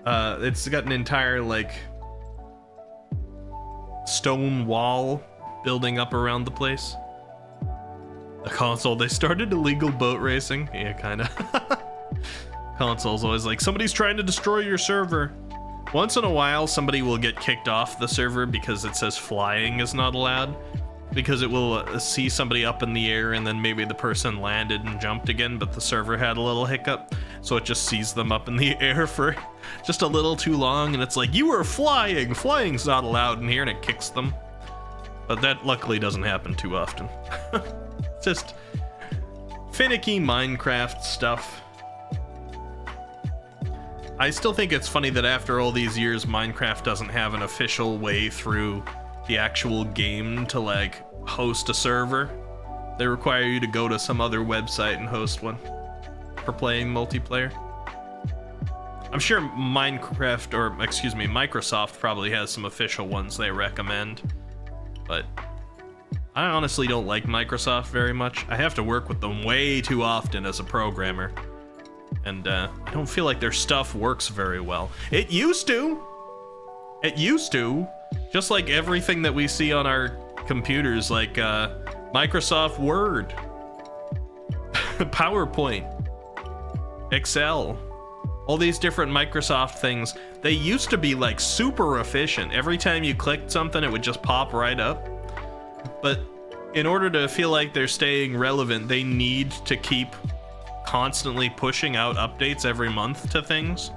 It's got an entire like stone wall building up around the place. The console, they started illegal boat racing. Yeah, kinda. Console's always like, somebody's trying to destroy your server. Once in a while, somebody will get kicked off the server because it says flying is not allowed. Because it will see somebody up in the air and then maybe the person landed and jumped again, but the server had a little hiccup. So it just sees them up in the air for just a little too long, and it's like, you were flying! Flying's not allowed in here, and it kicks them. But that luckily doesn't happen too often. Just finicky Minecraft stuff. I still think it's funny that after all these years, Minecraft doesn't have an official way through the actual game to like host a server. They require you to go to some other website and host one for playing multiplayer. I'm sure Microsoft probably has some official ones they recommend, but I honestly don't like Microsoft very much. I have to work with them way too often as a programmer, and I don't feel like their stuff works very well. It used to, just like everything that we see on our computers, like Microsoft Word, PowerPoint, Excel, all these different Microsoft things, they used to be like super efficient. Every time you clicked something, it would just pop right up. But in order to feel like they're staying relevant, they need to keep constantly pushing out updates every month to things.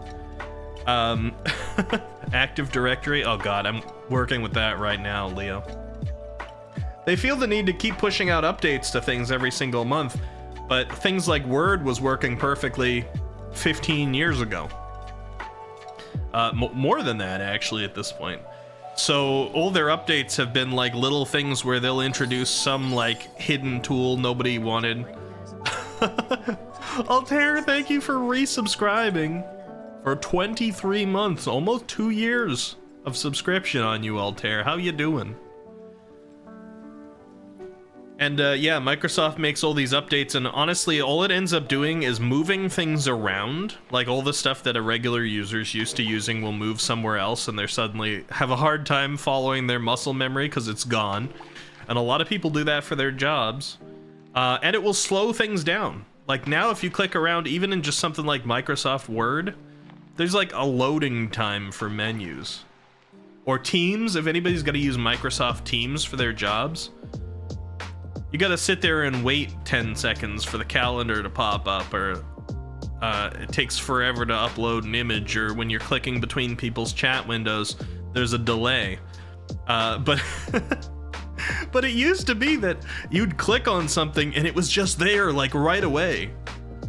Active Directory, oh god, I'm working with that right now, Leo. They feel the need to keep pushing out updates to things every single month, but things like Word was working perfectly 15 years ago. More than that, actually, at this point. So all their updates have been like little things where they'll introduce some like hidden tool nobody wanted. Altair, thank you for resubscribing for 23 months, almost 2 years of subscription on you, Altair. How you doing? And yeah, Microsoft makes all these updates, and honestly, all it ends up doing is moving things around. Like all the stuff that a regular user's used to using will move somewhere else, and they suddenly have a hard time following their muscle memory because it's gone. And a lot of people do that for their jobs. And it will slow things down. Like now, if you click around, even in just something like Microsoft Word, there's like a loading time for menus. Or Teams, if anybody's got to use Microsoft Teams for their jobs, you gotta sit there and wait 10 seconds for the calendar to pop up, or it takes forever to upload an image, or when you're clicking between people's chat windows, there's a delay. But but it used to be that you'd click on something and it was just there like right away.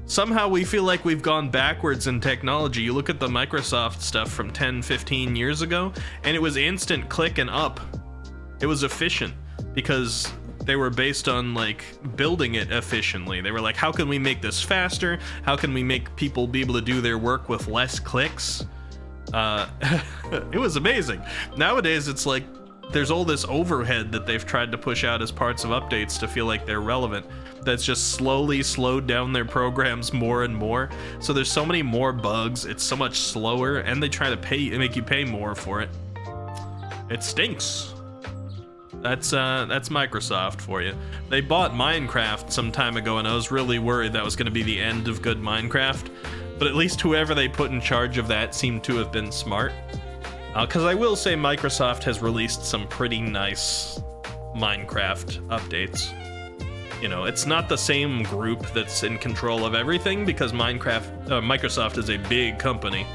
Somehow we feel like we've gone backwards in technology. You look at the Microsoft stuff from 10, 15 years ago, and it was instant click and up. It was efficient because they were based on like building it efficiently. They were like, how can we make this faster? How can we make people be able to do their work with less clicks? It was amazing. Nowadays, it's like there's all this overhead that they've tried to push out as parts of updates to feel like they're relevant. That's just slowly slowed down their programs more and more. So there's so many more bugs. It's so much slower, and they try to make you pay more for it. It stinks. That's Microsoft for you. They bought Minecraft some time ago, and I was really worried that was going to be the end of good Minecraft. But at least whoever they put in charge of that seemed to have been smart. Because I will say Microsoft has released some pretty nice Minecraft updates. You know, it's not the same group that's in control of everything, because Microsoft is a big company.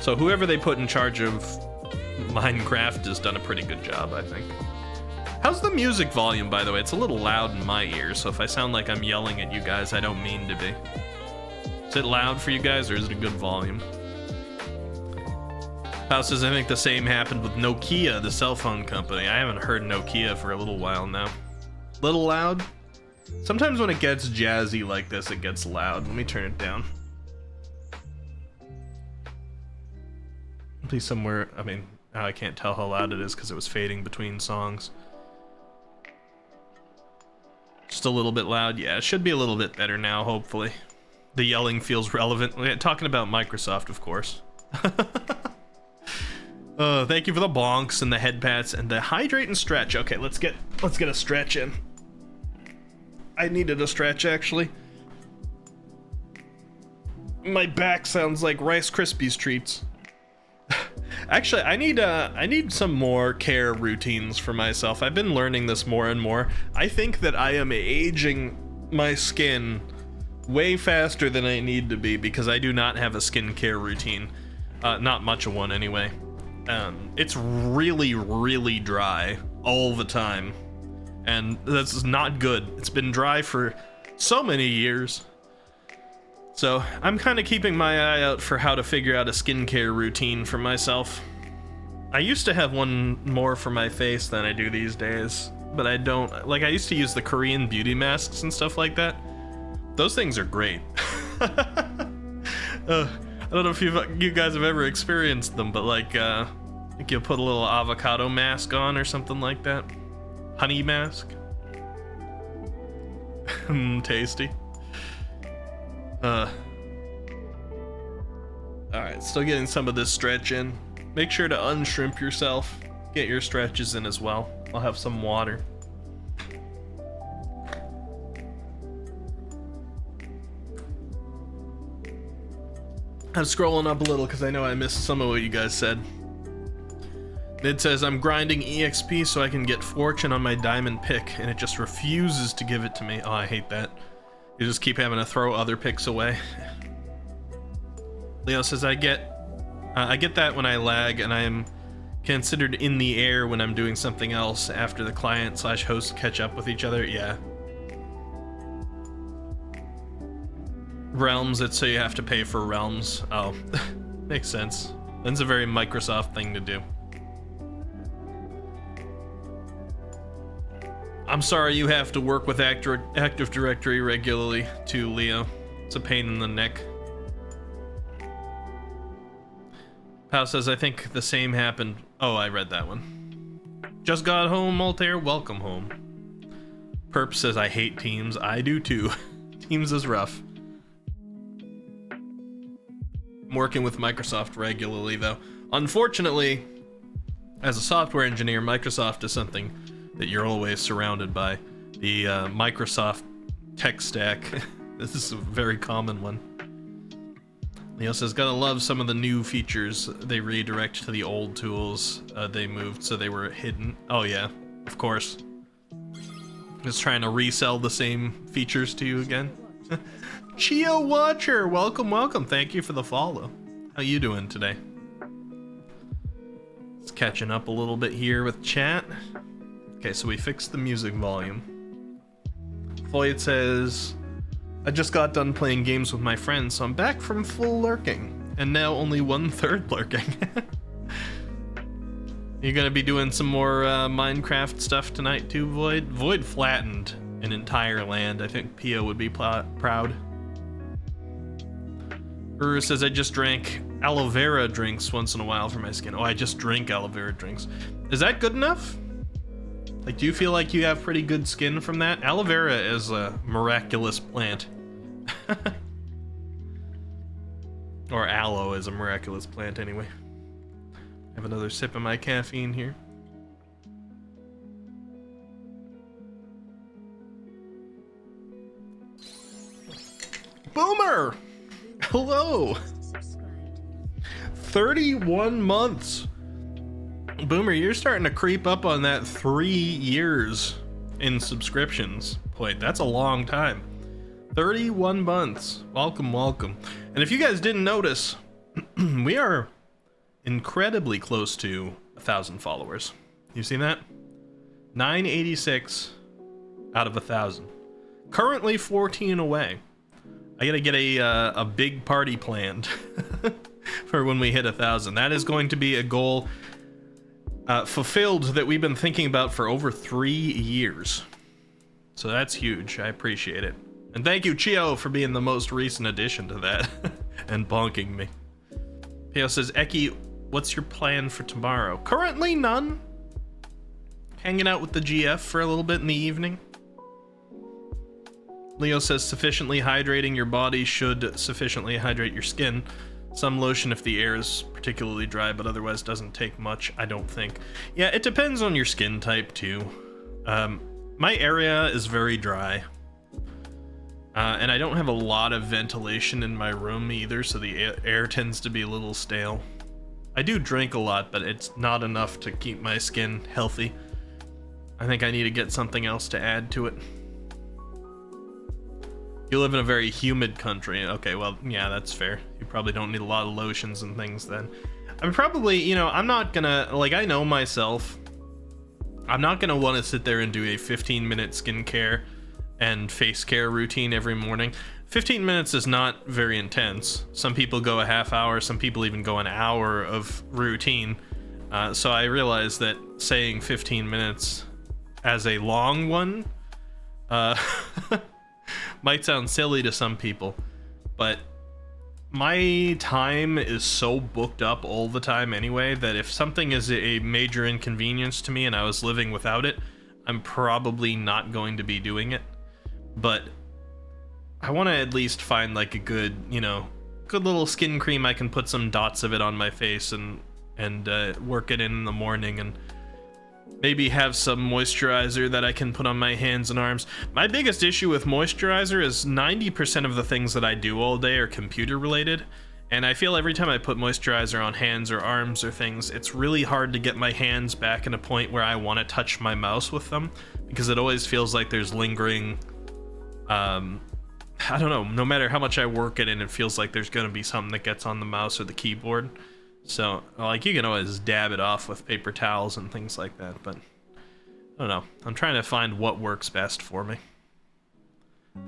So whoever they put in charge of Minecraft has done a pretty good job, I think. How's the music volume, by the way? It's a little loud in my ears, so if I sound like I'm yelling at you guys, I don't mean to be. Is it loud for you guys, or is it a good volume? House says, I think the same happened with Nokia, the cell phone company. I haven't heard Nokia for a little while now. Little loud? Sometimes when it gets jazzy like this, it gets loud. Let me turn it down. Please somewhere, I mean, now I can't tell how loud it is because it was fading between songs. Just a little bit loud. Yeah, it should be a little bit better now, hopefully. The yelling feels relevant. We're talking about Microsoft, of course. Thank you for the bonks and the head pats and the hydrate and stretch. Okay, let's get a stretch in. I needed a stretch, actually. My back sounds like Rice Krispies treats. Actually, I need some more care routines for myself. I've been learning this more and more. I think that I am aging my skin way faster than I need to be because I do not have a skincare routine. Not much of one, anyway. It's really, really dry all the time. And that's not good. It's been dry for so many years. So I'm kind of keeping my eye out for how to figure out a skincare routine for myself. I used to have one more for my face than I do these days, but I don't. Like, I used to use the Korean beauty masks and stuff like that. Those things are great. I don't know if you guys have ever experienced them, but like you'll put a little avocado mask on or something like that. Honey mask. Tasty. Alright, still getting some of this stretch in. Make sure to unshrimp yourself. Get your stretches in as well. I'll have some water. I'm scrolling up a little because I know I missed some of what you guys said. It says, I'm grinding EXP so I can get fortune on my diamond pick, and it just refuses to give it to me. Oh, I hate that. You just keep having to throw other picks away. Leo says, I get that when I lag, and I am considered in the air when I'm doing something else after the client/host catch up with each other. Yeah. Realms, it's so you have to pay for realms. Oh, makes sense. That's a very Microsoft thing to do. I'm sorry you have to work with Active Directory regularly too, Leo. It's a pain in the neck. Pau says, I think the same happened. Oh, I read that one. Just got home, Altair. Welcome home. Perp says, I hate Teams. I do too. Teams is rough. I'm working with Microsoft regularly, though. Unfortunately, as a software engineer, Microsoft is something that you're always surrounded by. The Microsoft tech stack. This is a very common one. Leo says, gotta love some of the new features they redirect to the old tools they moved so they were hidden. Oh yeah, of course. Just trying to resell the same features to you again. Chio Watcher, welcome, welcome. Thank you for the follow. How you doing today? Just catching up a little bit here with chat. Okay, so we fixed the music volume. Floyd says, I just got done playing games with my friends, so I'm back from full lurking, and now only 1/3 lurking. You're gonna be doing some more Minecraft stuff tonight too, Void? Void flattened an entire land. I think Pio would be proud. Uru says, I just drank aloe vera drinks once in a while for my skin. Oh, I just drink aloe vera drinks. Is that good enough? Like, do you feel like you have pretty good skin from that? Aloe vera is a miraculous plant. Or aloe is a miraculous plant anyway. Have another sip of my caffeine here. Boomer! Hello! 31 months. Boomer, you're starting to creep up on that 3 years in subscriptions point. That's a long time. 31 months. Welcome, welcome. And if you guys didn't notice, we are incredibly close to 1,000 followers. You seen that? 986 out of 1,000. Currently 14 away. I gotta get a big party planned for when we hit 1,000. That is going to be a goal fulfilled that we've been thinking about for over 3 years. So that's huge. I appreciate it. And thank you, Chio, for being the most recent addition to that and bonking me. Pio says, Eki, what's your plan for tomorrow? Currently none. Hanging out with the GF for a little bit in the evening. Leo says, sufficiently hydrating your body should sufficiently hydrate your skin. Some lotion if the air is particularly dry, but otherwise doesn't take much, I don't think. Yeah, it depends on your skin type too. My area is very dry. And I don't have a lot of ventilation in my room either, so the air tends to be a little stale. I do drink a lot, but it's not enough to keep my skin healthy. I think I need to get something else to add to it. You live in a very humid country. Okay, well, yeah, that's fair. You probably don't need a lot of lotions and things then. I'm probably, you know, I'm not gonna, like, I know myself. I'm not gonna want to sit there and do a 15-minute skincare and face care routine every morning. 15 minutes is not very intense. Some people go a half hour, some people even go an hour of routine. So I realize that saying 15 minutes as a long one might sound silly to some people, but my time is so booked up all the time anyway that if something is a major inconvenience to me and I was living without it, I'm probably not going to be doing it. But I want to at least find like a good, you know, good little skin cream. I can put some dots of it on my face and work it in the morning, and maybe have some moisturizer that I can put on my hands and arms. My biggest issue with moisturizer is 90% of the things that I do all day are computer related, and I feel every time I put moisturizer on hands or arms or things, it's really hard to get my hands back in a point where I want to touch my mouse with them, because it always feels like there's lingering, I don't know, no matter how much I work it in, it feels like there's gonna be something that gets on the mouse or the keyboard. So, like, you can always dab it off with paper towels and things like that, but I don't know. I'm trying to find what works best for me.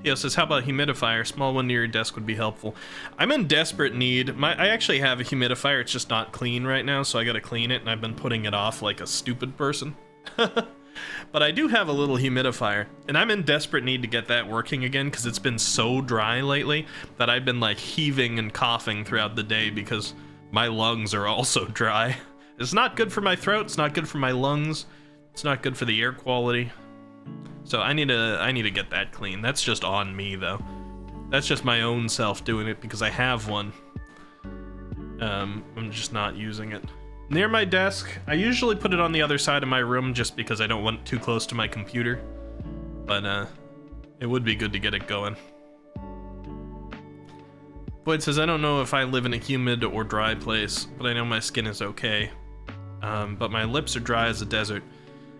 Pio says, how about humidifier? Small one near your desk would be helpful. I'm in desperate need. I actually have a humidifier. It's just not clean right now, so I gotta clean it, and I've been putting it off like a stupid person. But I do have a little humidifier, and I'm in desperate need to get that working again because it's been so dry lately that I've been like heaving and coughing throughout the day because my lungs are also dry. It's not good for my throat, it's not good for my lungs, it's not good for the air quality. So I need to get that clean. That's just on me though. That's just my own self doing it because I have one. I'm just not using it. Near my desk, I usually put it on the other side of my room just because I don't want it too close to my computer. But it would be good to get it going. Boyd says, I don't know if I live in a humid or dry place, but I know my skin is okay. But my lips are dry as a desert,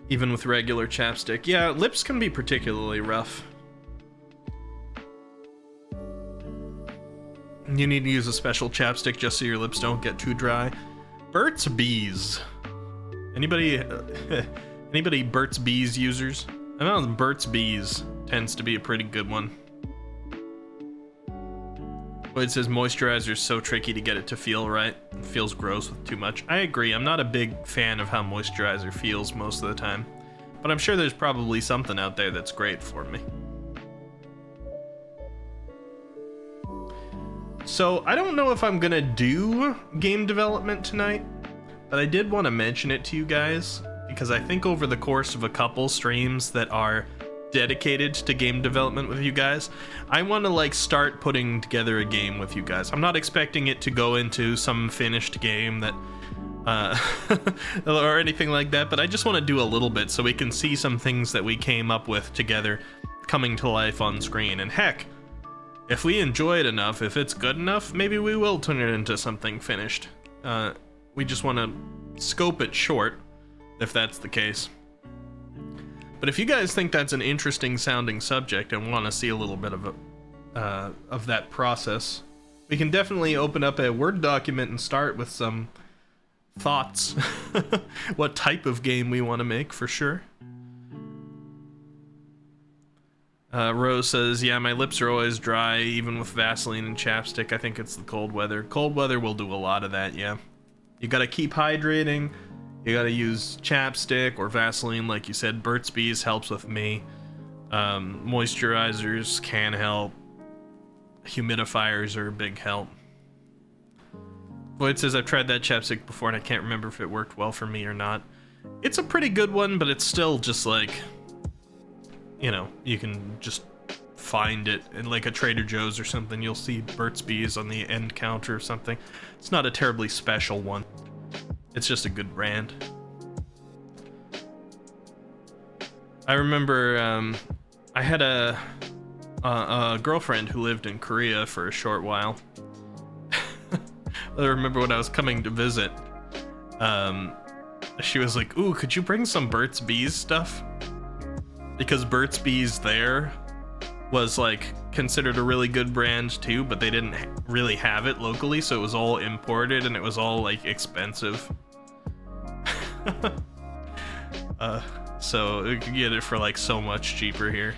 even with regular chapstick. Yeah, lips can be particularly rough. You need to use a special chapstick just so your lips don't get too dry. Burt's Bees. Anybody Burt's Bees users? I know Burt's Bees tends to be a pretty good one. It says moisturizer is so tricky to get it to feel right. It feels gross with too much. I agree. I'm not a big fan of how moisturizer feels most of the time, but I'm sure there's probably something out there that's great for me. So I don't know if I'm gonna do game development tonight, but I did want to mention it to you guys because I think over the course of a couple streams that are dedicated to game development with you guys, I want to like start putting together a game with you guys. I'm not expecting it to go into some finished game that or anything like that, but I just want to do a little bit so we can see some things that we came up with together coming to life on screen. And heck, if we enjoy it enough, if it's good enough, maybe we will turn it into something finished. We just want to scope it short, if that's the case. But if you guys think that's an interesting sounding subject and want to see a little bit of that process, we can definitely open up a Word document and start with some thoughts. What type of game we want to make, for sure. Rose says, yeah, my lips are always dry, even with Vaseline and chapstick. I think it's the cold weather. Cold weather will do a lot of that, yeah. You gotta keep hydrating. You gotta use chapstick or Vaseline, like you said. Burt's Bees helps with me. Moisturizers can help. Humidifiers are a big help. Void says, I've tried that chapstick before and I can't remember if it worked well for me or not. It's a pretty good one, but it's still just like, you know, you can just find it in like a Trader Joe's or something. You'll see Burt's Bees on the end counter or something. It's not a terribly special one. It's just a good brand. I remember I had a girlfriend who lived in Korea for a short while. I remember when I was coming to visit, she was like, ooh, could you bring some Burt's Bees stuff? Because Burt's Bees there was like considered a really good brand too, but they didn't really have it locally, so it was all imported and it was all like expensive. So you could get it for like so much cheaper here.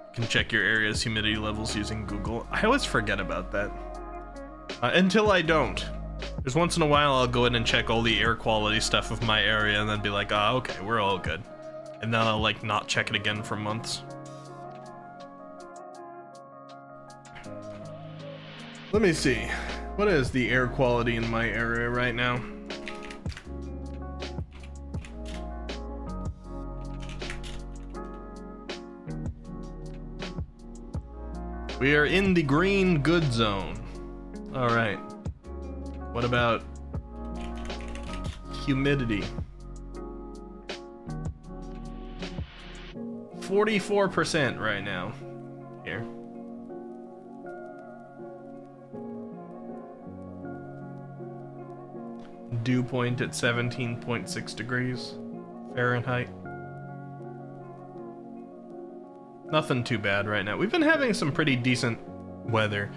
You can check your area's humidity levels using Google. I always forget about that. Until I don't. There's once in a while I'll go in and check all the air quality stuff of my area and then be like, ah, okay, we're all good. And then I'll like not check it again for months. Let me see. What is the air quality in my area right now? We are in the green good zone. All right. What about humidity? 44% right now here. Dew point at 17.6 degrees Fahrenheit. Nothing too bad right now. We've been having some pretty decent weather,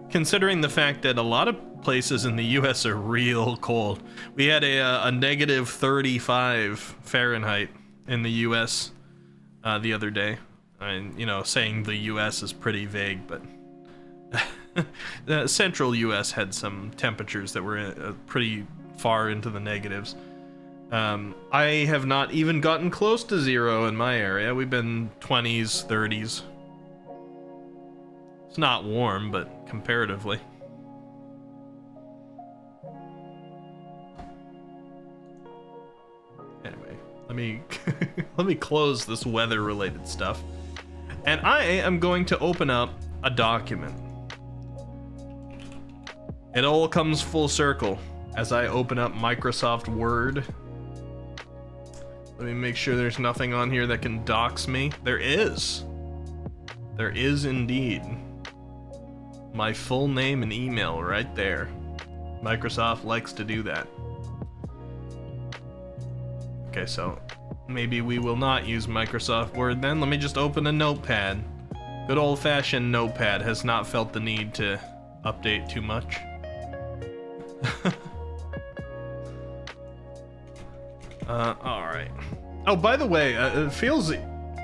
considering the fact that a lot of places in the US are real cold. We had a negative 35 Fahrenheit in the US the other day. And, you know, saying the US is pretty vague, but the central US had some temperatures that were pretty far into the negatives. I have not even gotten close to 0 in my area. We've been 20s, 30s. It's not warm, but comparatively. Anyway, let me close this weather-related stuff. And I am going to open up a document. It all comes full circle as I open up Microsoft Word. Let me make sure there's nothing on here that can dox me. There is. There is indeed. My full name and email right there. Microsoft likes to do that. Okay, so maybe we will not use Microsoft Word then. Let me just open a notepad. Good old-fashioned notepad has not felt the need to update too much. Alright. Oh, by the way, it feels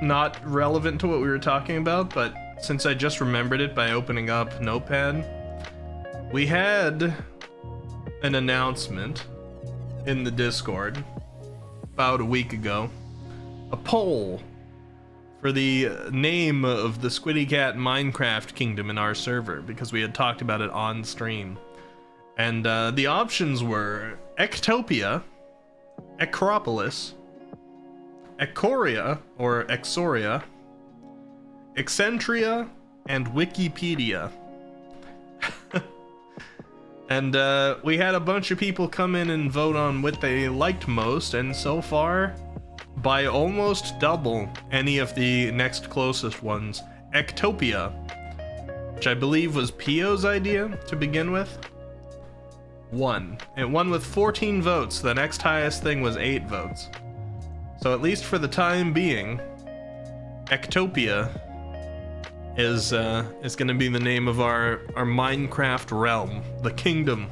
not relevant to what we were talking about, but since I just remembered it by opening up Notepad, we had an announcement in the Discord about a week ago. A poll for the name of the Squiddy Cat Minecraft kingdom in our server, because we had talked about it on stream. And the options were Ectopia, Acropolis, Ecoria, or Exoria, Excentria, and Wikipedia. And we had a bunch of people come in and vote on what they liked most, and so far, by almost double any of the next closest ones, Ectopia, which I believe was Pio's idea to begin with, won. It won with 14 votes. The next highest thing was 8 votes. So at least for the time being, Ectopia is going to be the name of our Minecraft realm, the kingdom.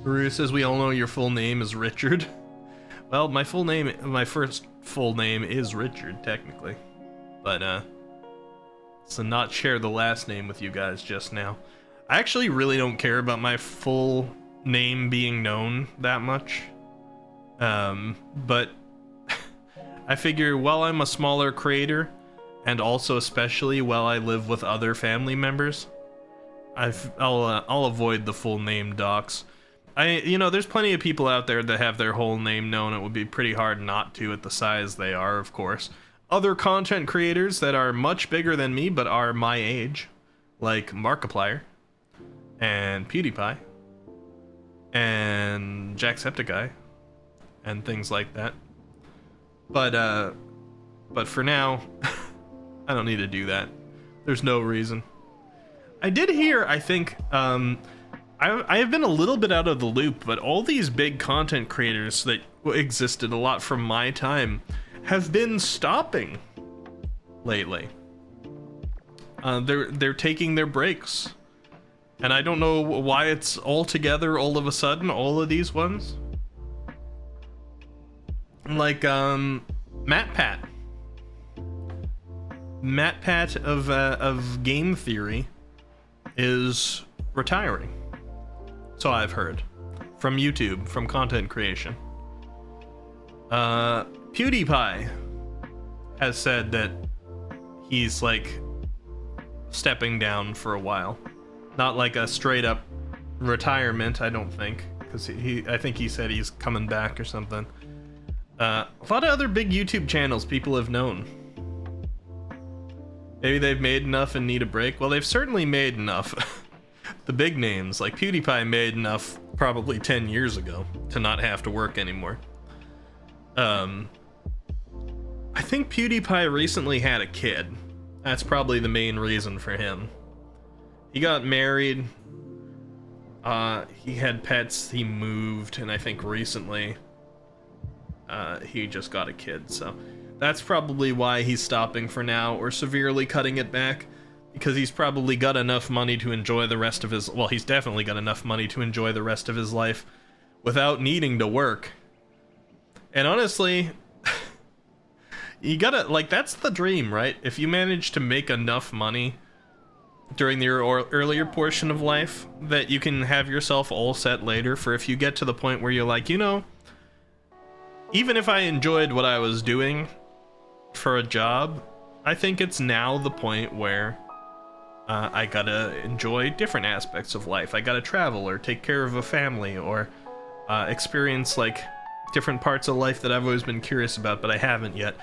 Ruru says we all know your full name is Richard. Well, my first full name is Richard, technically. But, so not share the last name with you guys just now. I actually really don't care about my full name being known that much. But I figure while I'm a smaller creator, and also especially while I live with other family members, I'll avoid the full name docs. There's plenty of people out there that have their whole name known. It would be pretty hard not to at the size they are, of course. Other content creators that are much bigger than me but are my age, like Markiplier, and PewDiePie, and Jacksepticeye, and things like that. But for now, I don't need to do that. There's no reason. I did hear, I think, I have been a little bit out of the loop, but all these big content creators that existed a lot from my time have been stopping lately. They're taking their breaks. And I don't know why it's all together all of a sudden, all of these ones. Like, MatPat. MatPat of Game Theory is retiring. So I've heard. From YouTube, from content creation. PewDiePie has said that he's, like, stepping down for a while. Not like a straight up retirement, I don't think, because I think he said he's coming back or something. A lot of other big YouTube channels people have known. Maybe they've made enough and need a break. Well, they've certainly made enough. The big names, like PewDiePie, made enough probably 10 years ago to not have to work anymore. I think PewDiePie recently had a kid. That's probably the main reason for him. He got married, he had pets, he moved, and I think recently he just got a kid, so that's probably why he's stopping for now, or severely cutting it back, because he's probably got enough money to enjoy the rest of his, well, he's definitely got enough money to enjoy the rest of his life without needing to work. And honestly, you gotta, like, that's the dream, right? If you manage to make enough money during your earlier portion of life that you can have yourself all set later for if you get to the point where you're like, you know, even if I enjoyed what I was doing for a job, I think it's now the point where I gotta enjoy different aspects of life. I gotta travel or take care of a family or experience like different parts of life that I've always been curious about but I haven't yet.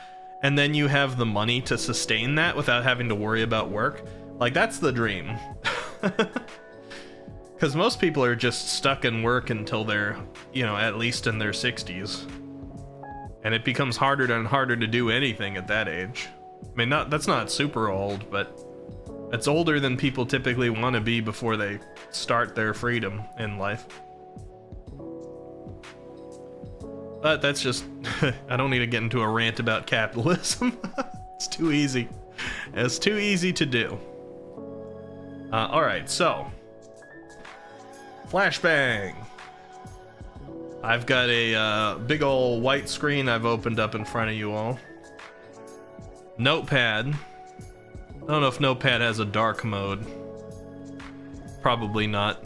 And then you have the money to sustain that without having to worry about work. Like, that's the dream. Because most people are just stuck in work until they're, you know, at least in their 60s. And it becomes harder and harder to do anything at that age. I mean, that's not super old, but it's older than people typically want to be before they start their freedom in life. But that's just, I don't need to get into a rant about capitalism. It's too easy. It's too easy to do. Alright, so. Flashbang. I've got a big ol' white screen I've opened up in front of you all. Notepad. I don't know if Notepad has a dark mode. Probably not.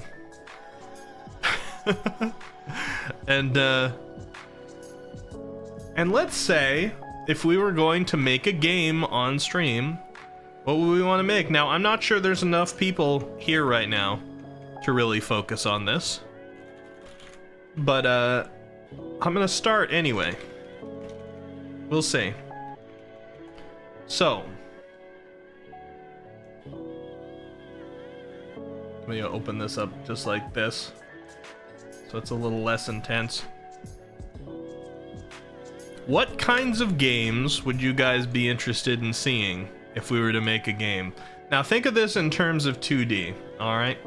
And let's say if we were going to make a game on stream, what would we want to make? Now, I'm not sure there's enough people here right now to really focus on this. But I'm gonna start anyway. We'll see. So, let me open this up just like this, so it's a little less intense. What kinds of games would you guys be interested in seeing if we were to make a game? Now think of this in terms of 2D, alright?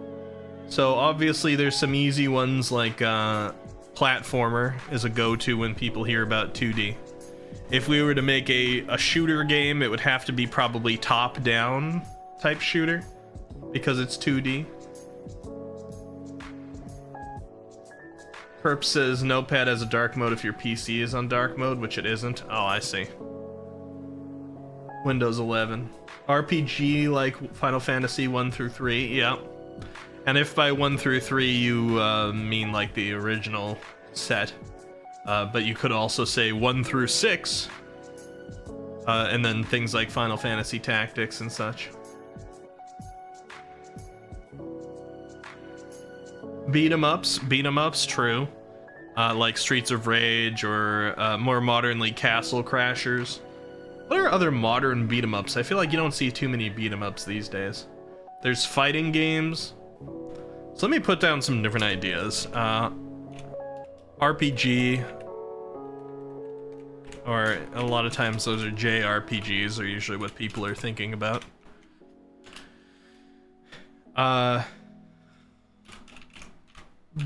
So obviously there's some easy ones like platformer is a go-to when people hear about 2D. If we were to make a shooter game, it would have to be probably top-down type shooter because it's 2D. Perp says Notepad has a dark mode if your PC is on dark mode, which it isn't. Oh, I see. Windows 11. RPG like Final Fantasy 1 through 3, yeah. And if by 1 through 3 you mean like the original set, but you could also say 1 through 6, and then things like Final Fantasy Tactics and such. Beat 'em ups, true. Like Streets of Rage or more modernly Castle Crashers. What are other modern beat 'em ups? I feel like you don't see too many beat 'em ups these days. There's fighting games. So let me put down some different ideas. RPG, or a lot of times those are JRPGs, are usually what people are thinking about.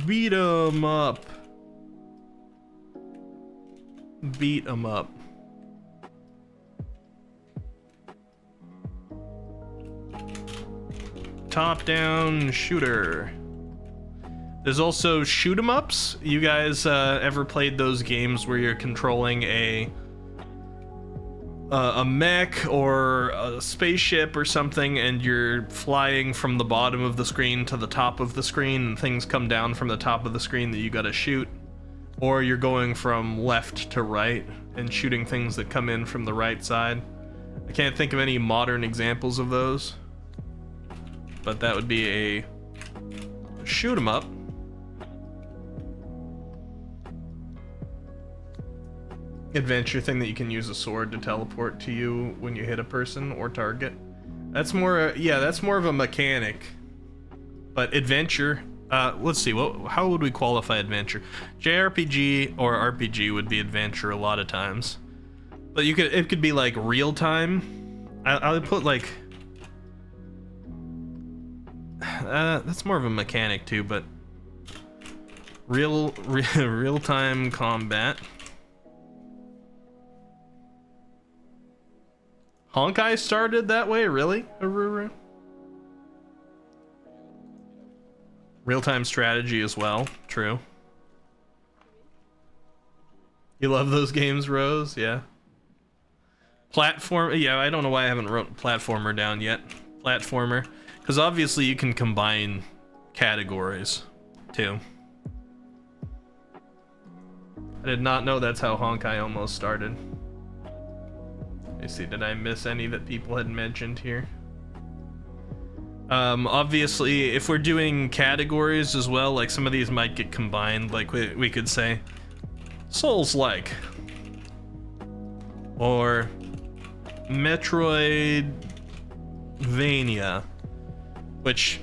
Beat 'em up. Beat 'em up. Top-down shooter. There's also shoot 'em ups. You guys ever played those games where you're controlling a mech or a spaceship or something, and you're flying from the bottom of the screen to the top of the screen, and things come down from the top of the screen that you gotta shoot? Or you're going from left to right and shooting things that come in from the right side? I can't think of any modern examples of those, but that would be a shoot 'em up. Adventure thing that you can use a sword to teleport to you when you hit a person or target. That's more, yeah, that's more of a mechanic. But adventure, let's see, how would we qualify adventure? JRPG or RPG would be adventure a lot of times. But it could be like real time. I would put like, that's more of a mechanic too, but real time combat. Honkai started that way, really? Aruru? Real-time strategy as well, true. You love those games, Rose? Yeah. Platform, yeah, I don't know why I haven't wrote platformer down yet. Platformer. Because obviously you can combine categories too. I did not know that's how Honkai almost started. Let me see, did I miss any that people had mentioned here? Obviously, if we're doing categories as well, like some of these might get combined, like we could say Souls-like, or Metroidvania, which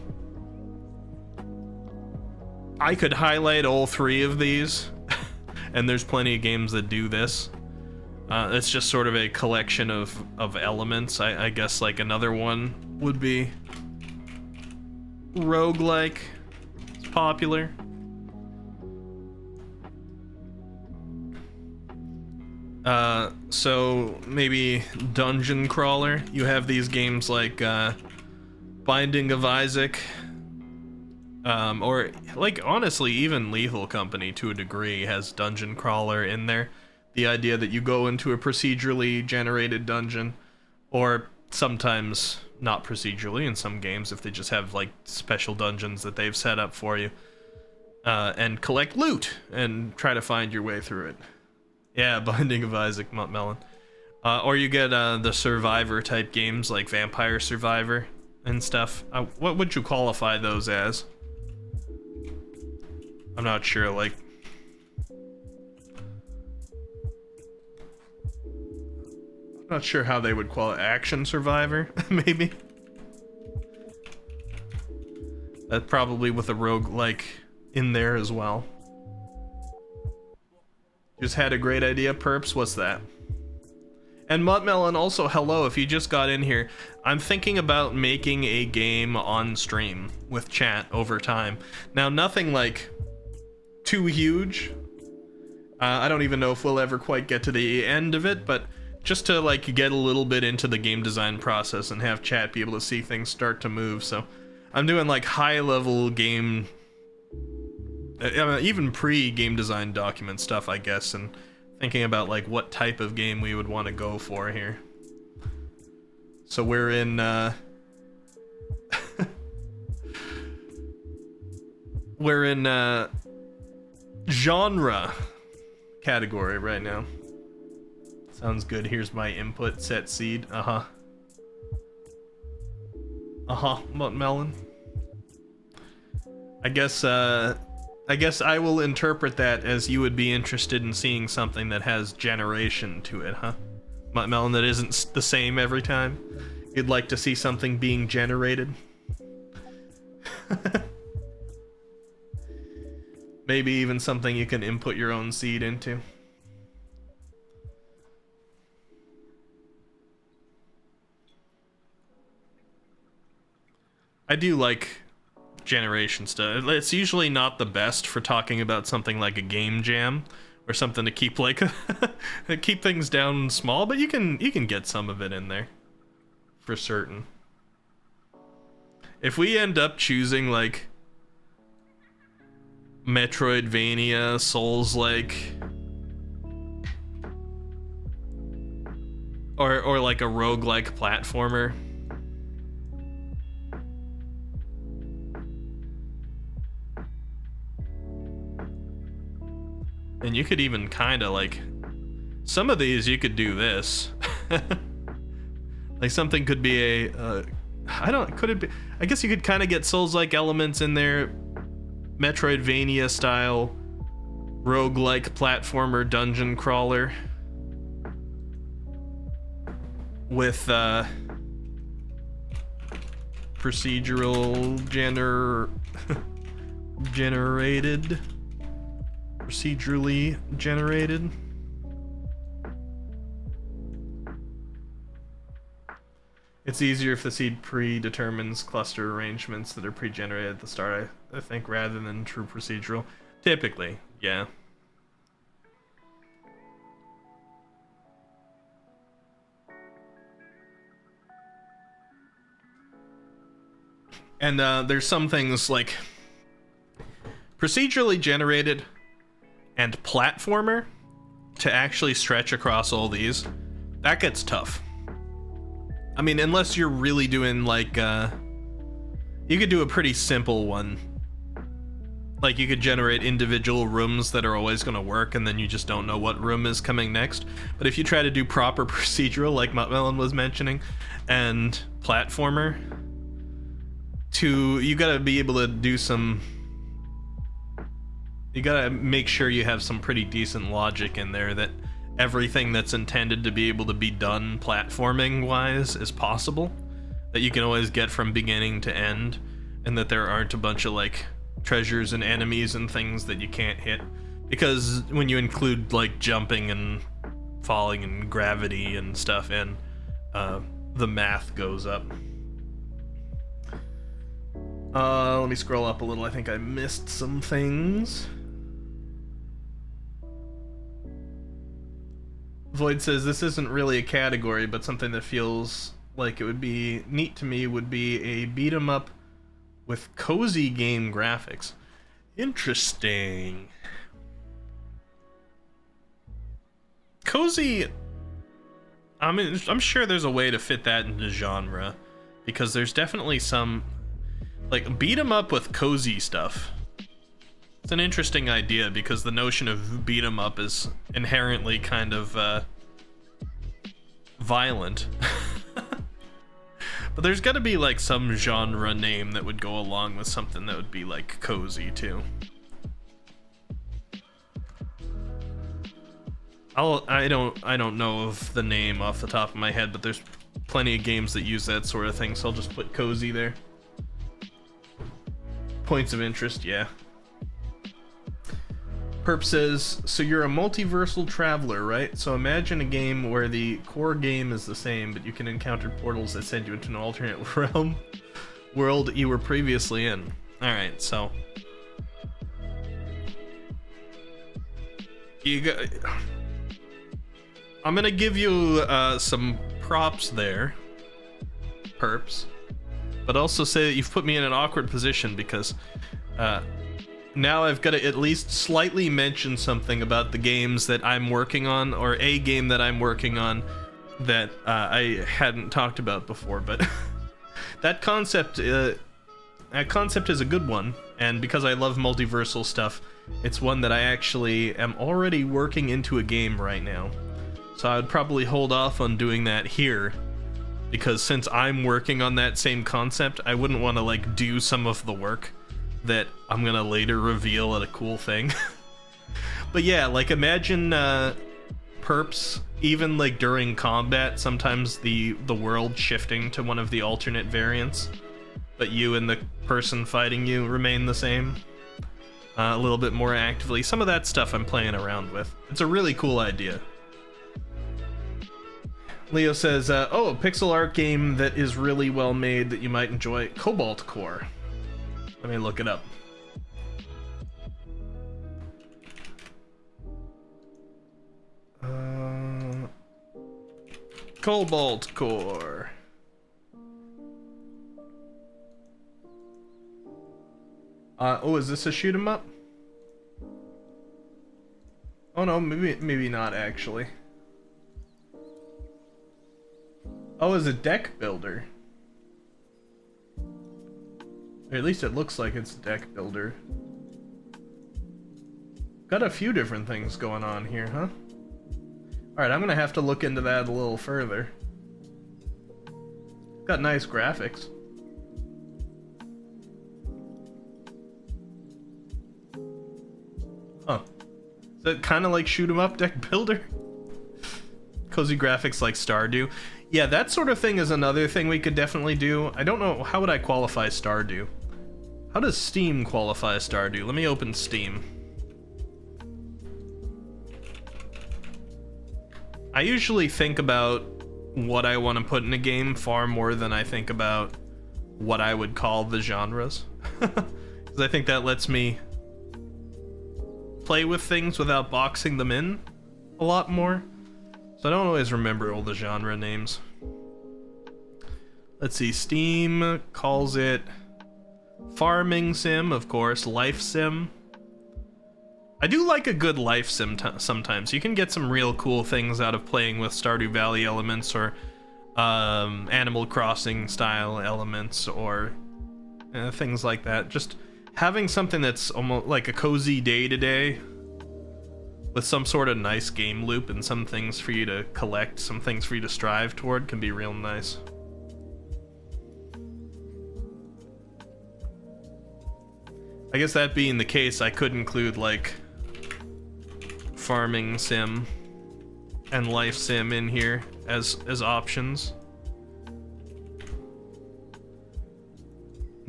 I could highlight all three of these, and there's plenty of games that do this. It's just sort of a collection of elements. I guess like another one would be roguelike. It's popular. So maybe Dungeon Crawler. You have these games like Binding of Isaac, or like honestly even Lethal Company to a degree has Dungeon Crawler in there. The idea that you go into a procedurally generated dungeon, or sometimes not procedurally in some games if they just have like special dungeons that they've set up for you, and collect loot and try to find your way through it. Yeah, Binding of Isaac, Melon. Or you get the Survivor type games like Vampire Survivor and stuff. What would you qualify those as? I'm not sure, like... I'm not sure how they would qualify. Action Survivor, maybe? That probably with a roguelike in there as well. Just had a great idea, Perps. What's that? And Muttmelon, also hello if you just got in here. I'm thinking about making a game on stream with chat over time. Now, nothing like too huge. I don't even know if we'll ever quite get to the end of it, but just to like get a little bit into the game design process and have chat be able to see things start to move. So I'm doing like high level game, even pre-game design document stuff, I guess, and thinking about like what type of game we would want to go for here. So we're in we're in genre category right now. Sounds good. Here's my input, set seed. Melon. I guess I will interpret that as you would be interested in seeing something that has generation to it, huh? Melon, that isn't the same every time. You'd like to see something being generated. Maybe even something you can input your own seed into. I do like generation stuff. It's usually not the best for talking about something like a game jam or something to keep like keep things down small, but you can get some of it in there for certain. If we end up choosing like Metroidvania, Souls-like, or like a roguelike platformer, and you could even kind of like, some of these you could do this. Like something could be a, could it be, I guess you could kind of get Souls-like elements in there, Metroidvania style, roguelike platformer dungeon crawler, with procedural procedurally generated. It's easier if the seed predetermines cluster arrangements that are pre-generated at the start, I think, rather than true procedural. Typically, yeah. And there's some things like procedurally generated and platformer to actually stretch across all these. That gets tough. I mean, unless you're really doing like You could do a pretty simple one. Like, you could generate individual rooms that are always going to work, and then you just don't know what room is coming next. But if you try to do proper procedural, like Muttmelon was mentioning, and platformer, you gotta be able to do some... You gotta make sure you have some pretty decent logic in there, that everything that's intended to be able to be done platforming-wise is possible. That you can always get from beginning to end, and that there aren't a bunch of, like, treasures and enemies and things that you can't hit, because when you include like jumping and falling and gravity and stuff in, the math goes up. Let me scroll up a little. I think I missed some things. Void says this isn't really a category, but something that feels like it would be neat to me would be a beat 'em up with cozy game graphics. Interesting. Cozy, I mean, I'm sure there's a way to fit that into genre, because there's definitely some, like, beat 'em up with cozy stuff. It's an interesting idea, because the notion of beat 'em up is inherently kind of violent. But there's gotta be like some genre name that would go along with something that would be like cozy too. I don't know of the name off the top of my head, but there's plenty of games that use that sort of thing, so I'll just put cozy there. Points of interest, yeah. Perp says, so you're a multiversal traveler, right? So imagine a game where the core game is the same, but you can encounter portals that send you into an alternate world you were previously in. Alright, so... I'm gonna give you some props there, Perps, but also say that you've put me in an awkward position, because now I've got to at least slightly mention something about the games that I'm working on, or a game that I'm working on that I hadn't talked about before. But that concept is a good one, and because I love multiversal stuff, it's one that I actually am already working into a game right now. So I would probably hold off on doing that here, because since I'm working on that same concept, I wouldn't want to like do some of the work that I'm gonna later reveal at a cool thing. But yeah, like imagine Perps, even like during combat, sometimes the world shifting to one of the alternate variants, but you and the person fighting you remain the same a little bit more actively. Some of that stuff I'm playing around with. It's a really cool idea. Leo says, oh, a pixel art game that is really well made that you might enjoy, Cobalt Core. Let me look it up. Cobalt Core. Oh, is this a shoot 'em up? Oh no, maybe not actually. Oh, it's a deck builder. Or at least it looks like it's a deck builder. Got a few different things going on here, huh? Alright, I'm gonna have to look into that a little further. Got nice graphics. Huh. Is that kind of like shoot 'em up deck builder? Cozy graphics like Stardew. Yeah, that sort of thing is another thing we could definitely do. I don't know, how would I qualify Stardew? How does Steam qualify Stardew? Let me open Steam. I usually think about what I want to put in a game far more than I think about what I would call the genres. Because I think that lets me play with things without boxing them in a lot more. So I don't always remember all the genre names. Let's see, Steam calls it Farming Sim, of course, Life Sim. I do like a good life sim sometimes. You can get some real cool things out of playing with Stardew Valley elements, or Animal Crossing style elements, or things like that. Just having something that's almost like a cozy day-to-day with some sort of nice game loop and some things for you to collect, some things for you to strive toward can be real nice. I guess that being the case, I could include like farming sim and life sim in here as options.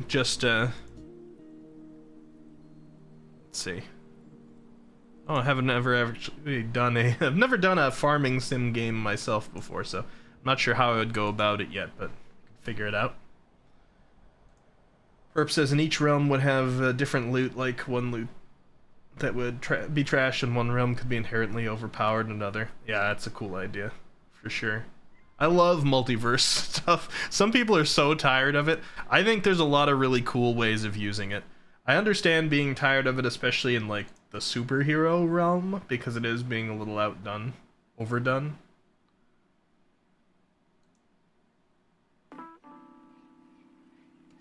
Just let's see. Oh, I haven't ever actually done I've never done a farming sim game myself before, so I'm not sure how I would go about it yet, but figure it out. Herp says in each realm would have different loot, like one loot that would be trash in one realm could be inherently overpowered in another. Yeah, that's a cool idea, for sure. I love multiverse stuff. Some people are so tired of it. I think there's a lot of really cool ways of using it. I understand being tired of it, especially in like the superhero realm, because it is being a little overdone.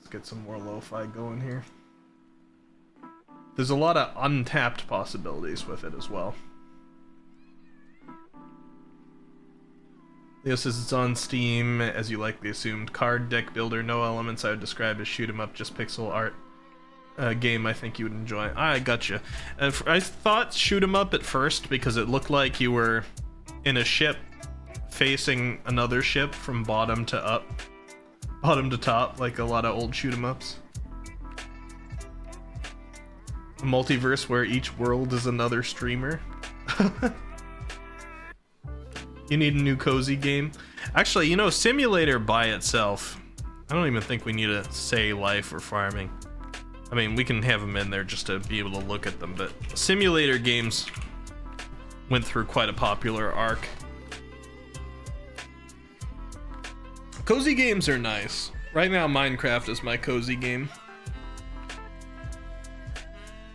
Get some more lo-fi going here. There's a lot of untapped possibilities with it as well. Leo says it's on Steam, as you likely assumed. Card deck builder, no elements I would describe as shoot 'em up, just pixel art. Game I think you would enjoy. I gotcha. I thought shoot 'em up at first because it looked like you were in a ship facing another ship from bottom to up. Bottom to top, like a lot of old shoot 'em ups. A multiverse where each world is another streamer. You need a new cozy game. Actually, you know, simulator by itself, I don't even think we need to say life or farming. I mean, we can have them in there just to be able to look at them, but simulator games went through quite a popular arc. Cozy games are nice. Right now, Minecraft is my cozy game.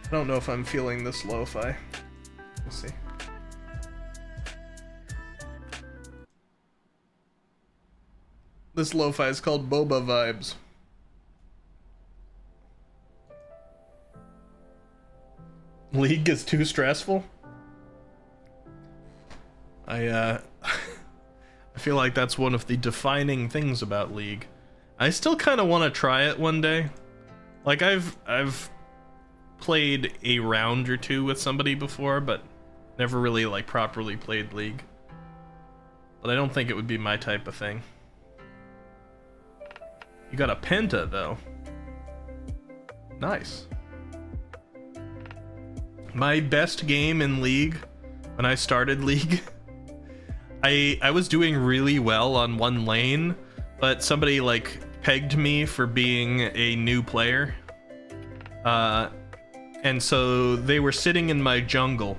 I don't know if I'm feeling this lo-fi. We'll see. This lo-fi is called Boba Vibes. League is too stressful? I feel like that's one of the defining things about League. I still kind of want to try it one day. Like I've played a round or two with somebody before, but never really like properly played League. But I don't think it would be my type of thing. You got a Penta though. Nice. My best game in League, when I started League, I was doing really well on one lane, but somebody like pegged me for being a new player. And so they were sitting in my jungle,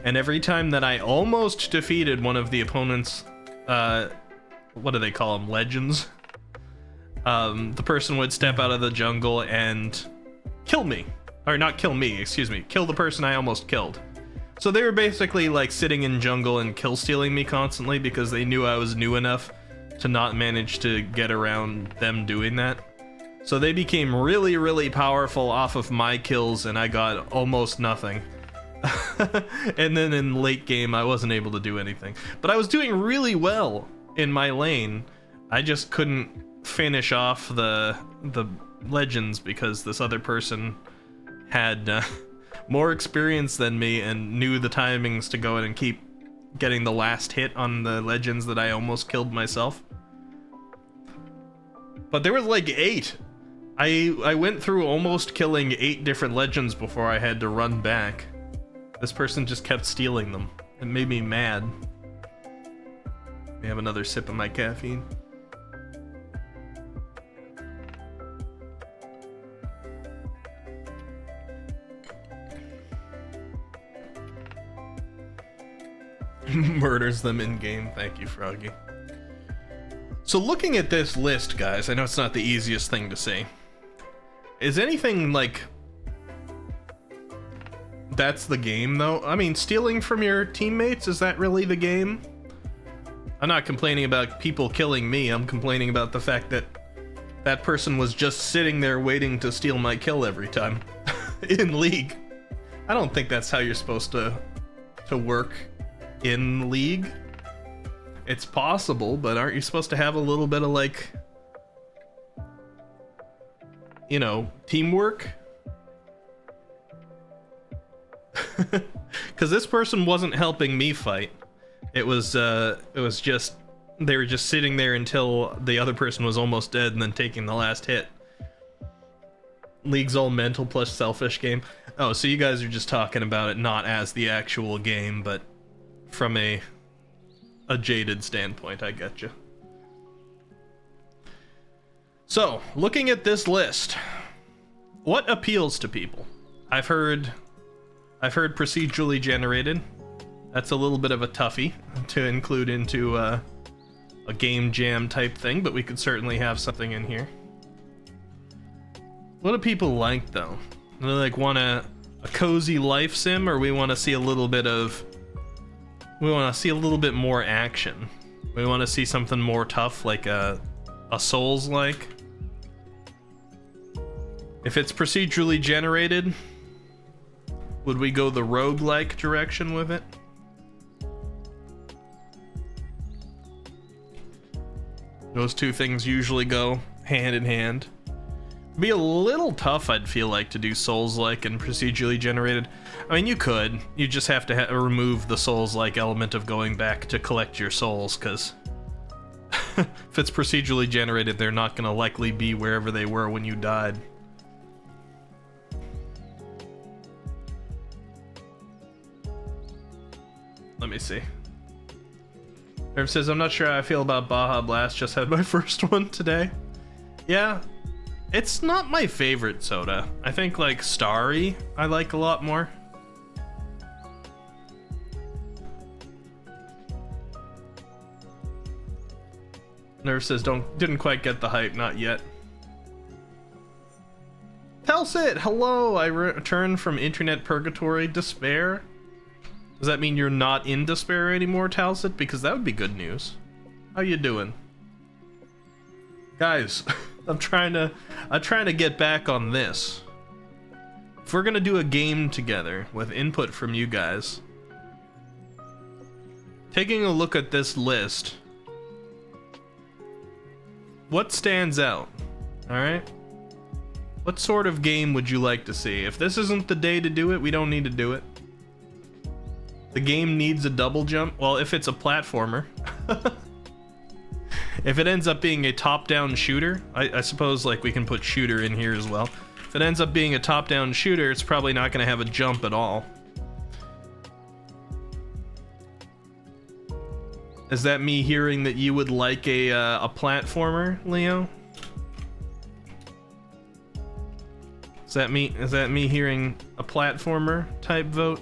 and every time that I almost defeated one of the opponent's, what do they call them, legends? The person would step out of the jungle and kill me. Or not kill me, excuse me, kill the person I almost killed. So they were basically like sitting in jungle and kill stealing me constantly because they knew I was new enough to not manage to get around them doing that. So they became really, really powerful off of my kills, and I got almost nothing. And then in late game, I wasn't able to do anything. But I was doing really well in my lane. I just couldn't finish off the legends because this other person had more experience than me and knew the timings to go in and keep getting the last hit on the legends that I almost killed myself. But there was like 8. I went through almost killing 8 different legends before I had to run back. This person just kept stealing them. It made me mad. Let me have another sip of my caffeine. Murders them in game. Thank you, Froggy. So looking at this list, guys, I know it's not the easiest thing to say. Is anything like that's the game though? I mean, stealing from your teammates, is that really the game? I'm not complaining about people killing me. I'm complaining about the fact that that person was just sitting there waiting to steal my kill every time in League. I don't think that's how you're supposed to work in League. It's possible, but aren't you supposed to have a little bit of, like, you know, teamwork? Because this person wasn't helping me fight. It was just, they were just sitting there until the other person was almost dead and then taking the last hit. League's all mental plus selfish game. Oh, so you guys are just talking about it not as the actual game, but from a jaded standpoint. I get you. So, looking at this list, what appeals to people? I've heard procedurally generated. That's a little bit of a toughie to include into a game jam type thing, but we could certainly have something in here. What do people like, though? Do they like want a cozy life sim, or we want to see a little bit more action? We want to see something more tough, like a Souls-like. If it's procedurally generated, would we go the roguelike direction with it? Those two things usually go hand in hand. Be a little tough, I'd feel like, to do Souls-like and procedurally generated. I mean, you could. You just have to remove the Souls-like element of going back to collect your souls, because if it's procedurally generated, they're not going to likely be wherever they were when you died. Let me see. Irv says, I'm not sure how I feel about Baja Blast, just had my first one today. Yeah, it's not my favorite soda. I think, like, Starry I like a lot more. Nerve says, didn't quite get the hype, not yet. Telsit, hello, I returned from internet purgatory. Despair? Does that mean you're not in despair anymore, Talsit? Because that would be good news. How you doing? Guys, I'm trying to get back on this. If we're gonna do a game together with input from you guys, taking a look at this list, what stands out? Alright? What sort of game would you like to see? If this isn't the day to do it, we don't need to do it. The game needs a double jump. Well, if it's a platformer. If it ends up being a top-down shooter, I suppose, like, we can put shooter in here as well. If it ends up being a top-down shooter, it's probably not going to have a jump at all. Is that me hearing that you would like a platformer, Leo? Is that me hearing a platformer type vote?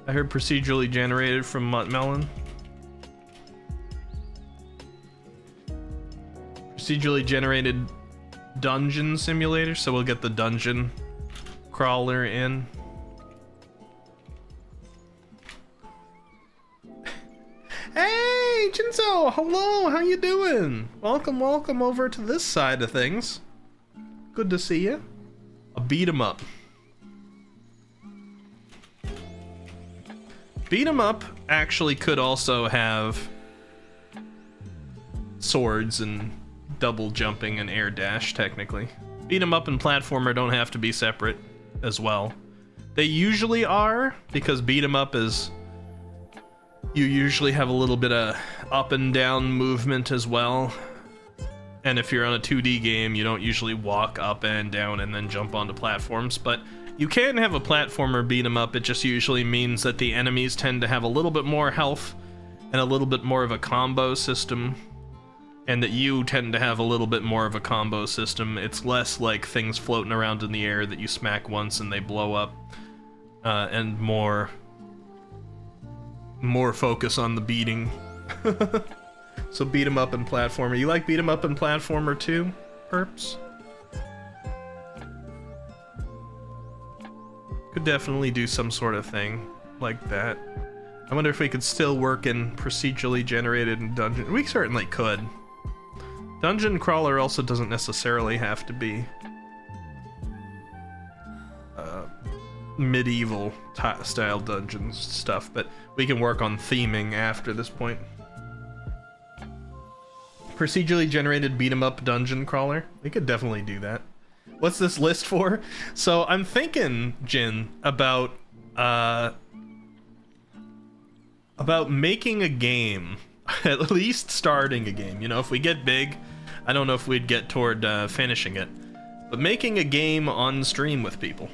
I heard procedurally generated from Muttmelon. Procedurally generated dungeon simulator, so we'll get the dungeon crawler in. Hey, Jinzo! Hello, how you doing? Welcome over to this side of things. Good to see you. A beat 'em up. Beat 'em up actually could also have swords and double jumping and air dash, technically. Beat 'em up and platformer don't have to be separate as well. They usually are, because beat 'em up is... you usually have a little bit of up and down movement as well. And if you're on a 2D game, you don't usually walk up and down and then jump onto platforms, but you can have a platformer beat 'em up. It just usually means that the enemies tend to have a little bit more health and a little bit more of a combo system, and that you tend to have a little bit more of a combo system. It's less like things floating around in the air that you smack once and they blow up, and more focus on the beating. So beat 'em up and platformer. You like beat 'em up and platformer too, Perps? Could definitely do some sort of thing like that. I wonder if we could still work in procedurally generated and dungeon. We certainly could. Dungeon crawler also doesn't necessarily have to be medieval style dungeons stuff, but we can work on theming after this point. Procedurally generated beat 'em up dungeon crawler. We could definitely do that. What's this list for? So I'm thinking, Jin, about making a game, at least starting a game. You know, if we get big, I don't know if we'd get toward finishing it, but making a game on stream with people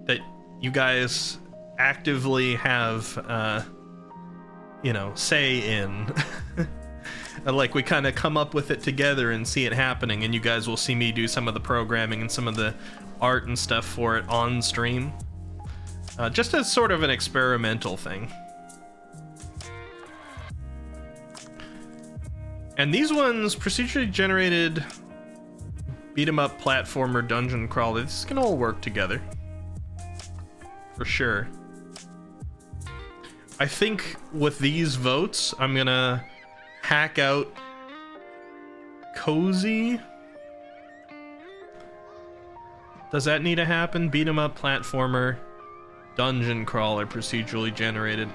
that you guys actively have, you know, say in. Like, we kind of come up with it together and see it happening, and you guys will see me do some of the programming and some of the art and stuff for it on stream. Just as sort of an experimental thing. And these ones, procedurally generated beat 'em up platformer dungeon crawler, this can all work together. For sure. I think with these votes, I'm gonna hack out Cozy. Does that need to happen? Beat 'em up platformer dungeon crawler procedurally generated.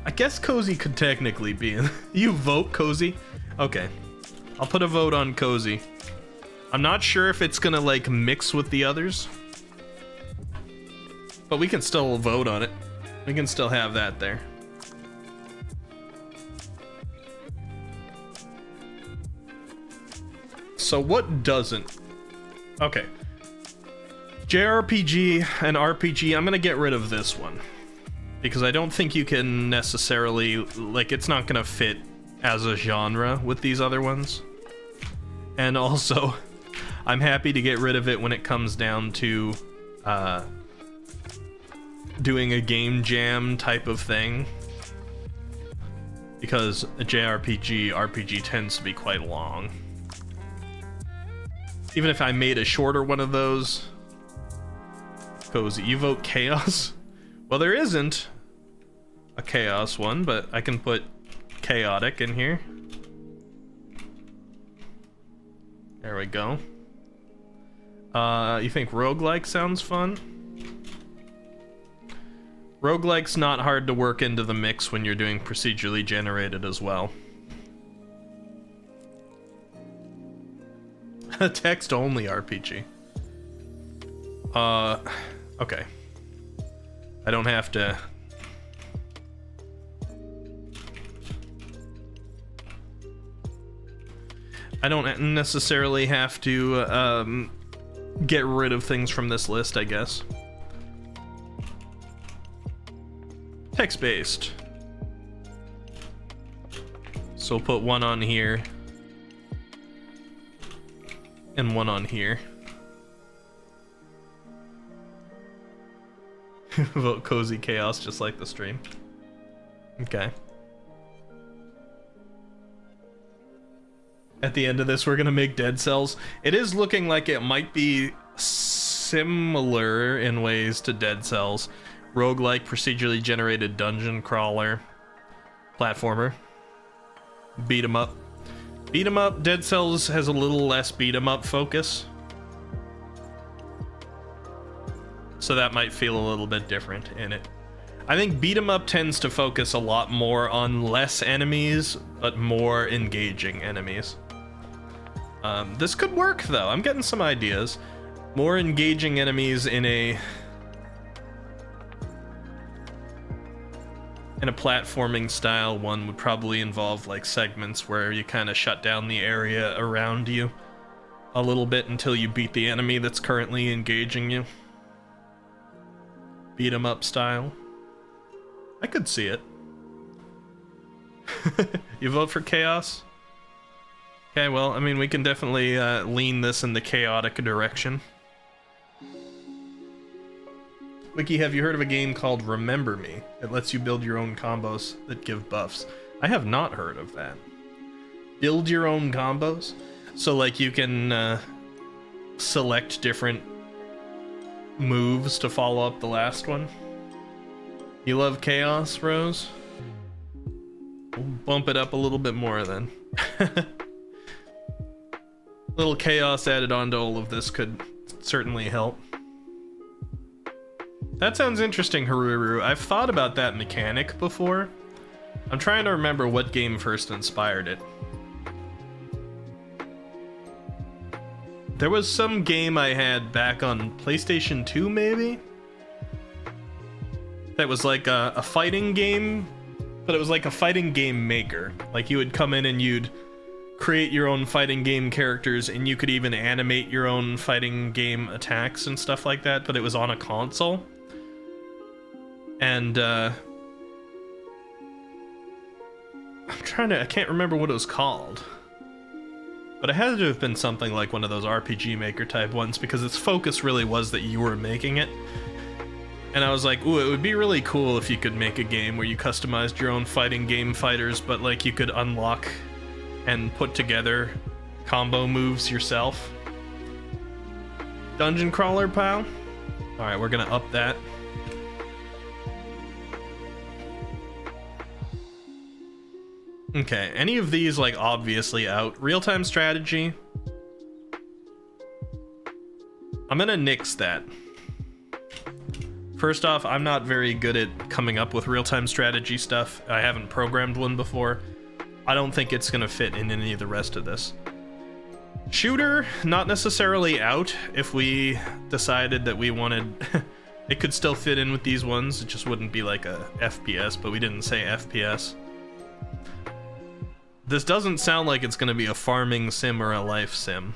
I guess Cozy could technically be in. You vote Cozy? Okay. I'll put a vote on Cozy. I'm not sure if it's gonna like mix with the others, but we can still vote on it. We can still have that there. So what doesn't? Okay. JRPG and RPG, I'm gonna get rid of this one. Because I don't think you can necessarily, like, it's not gonna fit as a genre with these other ones. And also, I'm happy to get rid of it when it comes down to doing a game jam type of thing. Because a JRPG, RPG tends to be quite long. Even if I made a shorter one of those. Cozy, you vote Chaos? Well, there isn't a Chaos one, but I can put Chaotic in here. There we go. You think roguelike sounds fun? Roguelike's not hard to work into the mix when you're doing procedurally generated as well. A text-only RPG. Okay. I don't have to... I don't necessarily have to, get rid of things from this list, I guess. Text-based. So we'll put one on here. And one on here. Vote Cozy Chaos just like the stream. Okay. At the end of this, we're gonna make Dead Cells. It is looking like it might be similar in ways to Dead Cells. Roguelike, procedurally generated dungeon crawler, platformer, beat 'em up. Beat 'em up, Dead Cells has a little less beat 'em up focus. So that might feel a little bit different in it. I think beat 'em up tends to focus a lot more on less enemies, but more engaging enemies. This could work though, I'm getting some ideas. More engaging enemies in a platforming style one would probably involve like segments where you kind of shut down the area around you a little bit until you beat the enemy that's currently engaging you. Beat 'em up style. I could see it. You vote for Chaos? Okay, well, I mean, we can definitely lean this in the chaotic direction. Wiki, have you heard of a game called Remember Me? It lets you build your own combos that give buffs. I have not heard of that. Build your own combos? So, like, you can select different moves to follow up the last one? You love Chaos, Rose? We'll bump it up a little bit more then. Little chaos added onto all of this could certainly help. That sounds interesting, Haruru. I've thought about that mechanic before. I'm trying to remember what game first inspired it. There was some game I had back on PlayStation 2, maybe? That was like a fighting game, but it was like a fighting game maker. Like, you would come in and you'd create your own fighting game characters, and you could even animate your own fighting game attacks and stuff like that, but it was on a console. And I can't remember what it was called, but it had to have been something like one of those RPG Maker type ones, because its focus really was that you were making it. And I was like, ooh, it would be really cool if you could make a game where you customized your own fighting game fighters, but like you could unlock and put together combo moves yourself. Dungeon crawler, pal. All right, we're gonna up that. Okay, any of these like obviously out. Real-time strategy. I'm gonna nix that. First off, I'm not very good at coming up with real-time strategy stuff. I haven't programmed one before. I don't think it's gonna fit in any of the rest of this. Shooter, not necessarily out. If we decided that we wanted, it could still fit in with these ones. It just wouldn't be like a FPS, but we didn't say FPS. This doesn't sound like it's gonna be a farming sim or a life sim.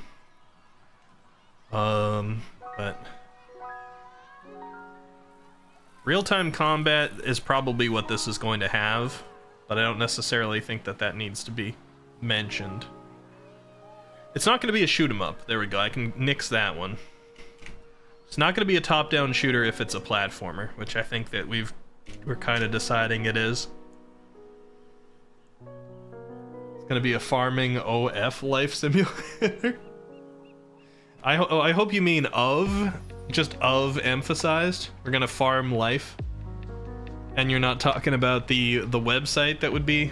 But real-time combat is probably what this is going to have, but I don't necessarily think that that needs to be mentioned. It's not going to be a shoot 'em up. There we go. I can nix that one. It's not going to be a top-down shooter if it's a platformer, which I think that we're kind of deciding it is. It's going to be a farming OF life simulator. I hope you mean just emphasized. We're gonna farm life, and you're not talking about the website that would be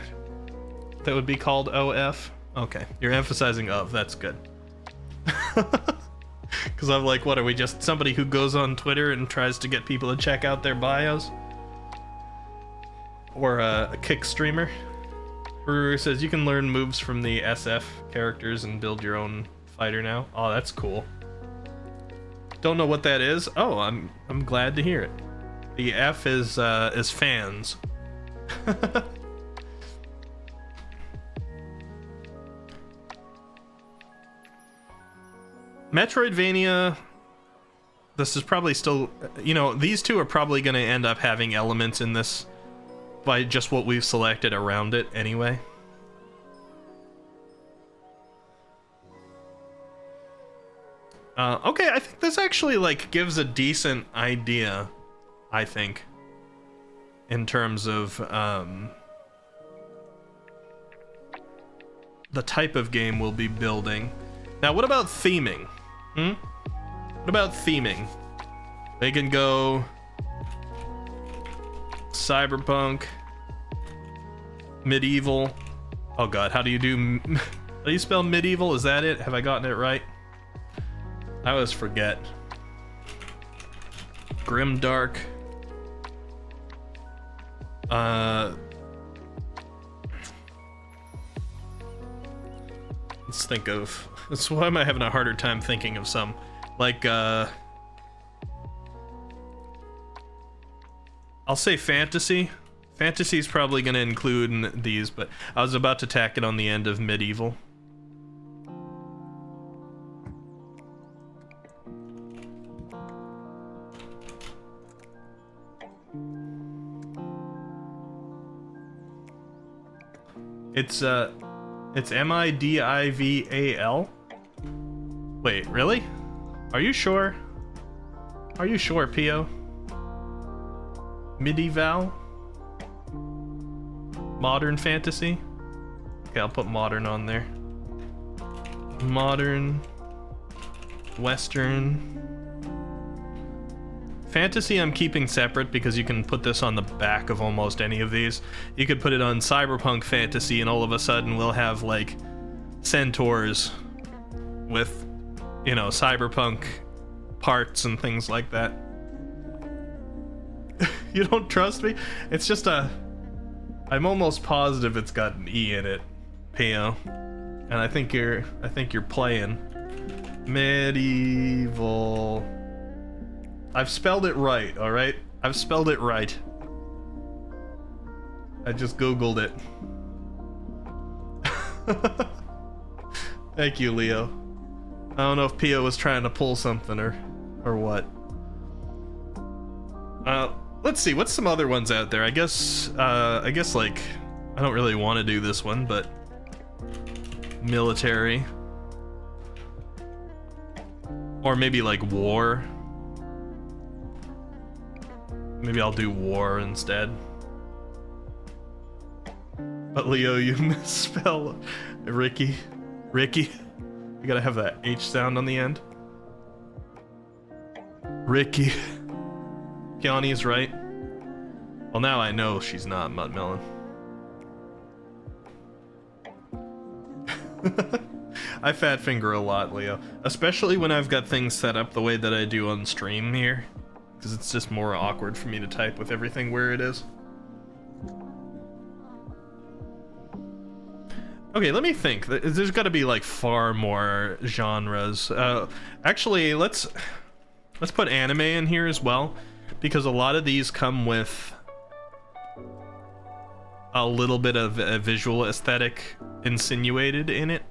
called OF. Okay, you're emphasizing of. That's good. Because I'm like, what are we, just somebody who goes on Twitter and tries to get people to check out their bios, or a kick streamer? Ruru says you can learn moves from the SF characters and build your own fighter now. Oh, that's cool. Don't know what that is. Oh, I'm glad to hear it. The F is fans. Metroidvania. This is probably still, you know, these two are probably going to end up having elements in this by just what we've selected around it anyway. Okay, I think this actually like gives a decent idea, I think, in terms of the type of game we'll be building. Now, what about theming? What about theming? They can go cyberpunk, medieval. Oh god, how do you spell medieval? Is that it? Have I gotten it right? I always forget. Grimdark. Let's think of. That's why am I having a harder time thinking of some. Like, I'll say fantasy. Fantasy's probably gonna include these, but I was about to tack it on the end of medieval. It's M-I-D-I-V-A-L? Wait, really? Are you sure? Are you sure, Pio? Medieval? Modern fantasy? Okay, I'll put modern on there. Modern. Western. Fantasy I'm keeping separate because you can put this on the back of almost any of these. You could put it on cyberpunk fantasy and all of a sudden we'll have like centaurs with, you know, cyberpunk parts and things like that. You don't trust me? It's just I'm almost positive it's got an E in it, Pio. And I think you're playing medieval. I've spelled it right, all right? I've spelled it right. I just Googled it. Thank you, Leo. I don't know if Pio was trying to pull something or what. Let's see, what's some other ones out there? I guess like, I don't really want to do this one, but military. Or maybe like war. Maybe I'll do war instead. But Leo, you misspell Ricky. Ricky. You gotta have that H sound on the end. Ricky. Keani's right. Well, now I know she's not Mudmelon. I fat finger a lot, Leo. Especially when I've got things set up the way that I do on stream here. Because it's just more awkward for me to type with everything where it is. Okay, let me think. There's got to be like far more genres. Actually, let's put anime in here as well, because a lot of these come with a little bit of a visual aesthetic insinuated in it.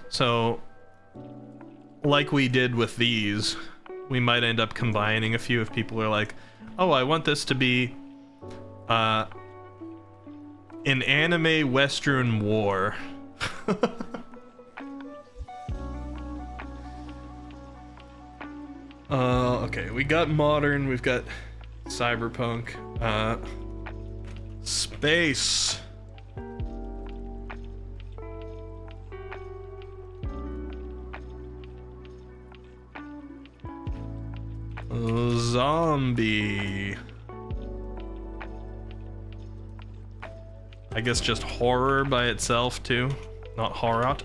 So, like we did with these, we might end up combining a few if people are like, oh, I want this to be an anime Western war. Okay, we got modern, we've got cyberpunk, space. Zombie. I guess just horror by itself too, not horror.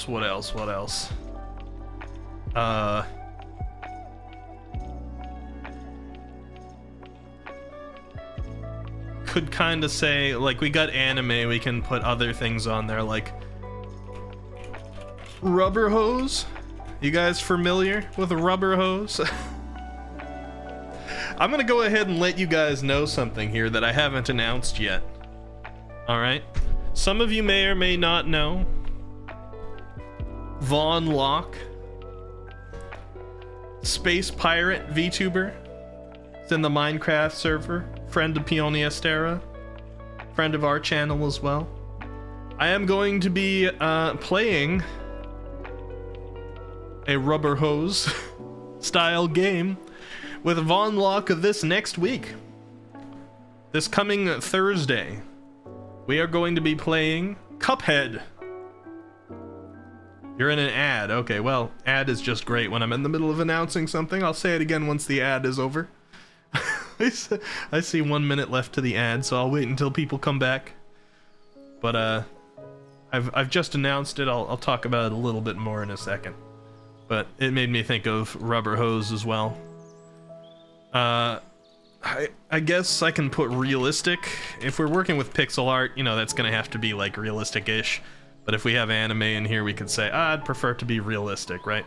What else? Could kind of say, like, we got anime, we can put other things on there, like Rubber Hose. You guys familiar with Rubber Hose? I'm gonna go ahead and let you guys know something here that I haven't announced yet. Alright? Some of you may or may not know Vaughn Locke, Space Pirate VTuber. It's in the Minecraft server. Friend of Peonia Stera. Friend of our channel as well. I am going to be playing a Rubber Hose style game with Vaughn Locke this next week. This coming Thursday, we are going to be playing Cuphead. You're in an ad. Okay, well, ad is just great when I'm in the middle of announcing something. I'll say it again once the ad is over. I see 1 minute left to the ad, so I'll wait until people come back. But I've just announced it. I'll talk about it a little bit more in a second. But it made me think of Rubber Hose as well. I guess I can put realistic. If we're working with pixel art, you know, that's gonna have to be like realistic-ish. But if we have anime in here, we could say, I'd prefer to be realistic, right?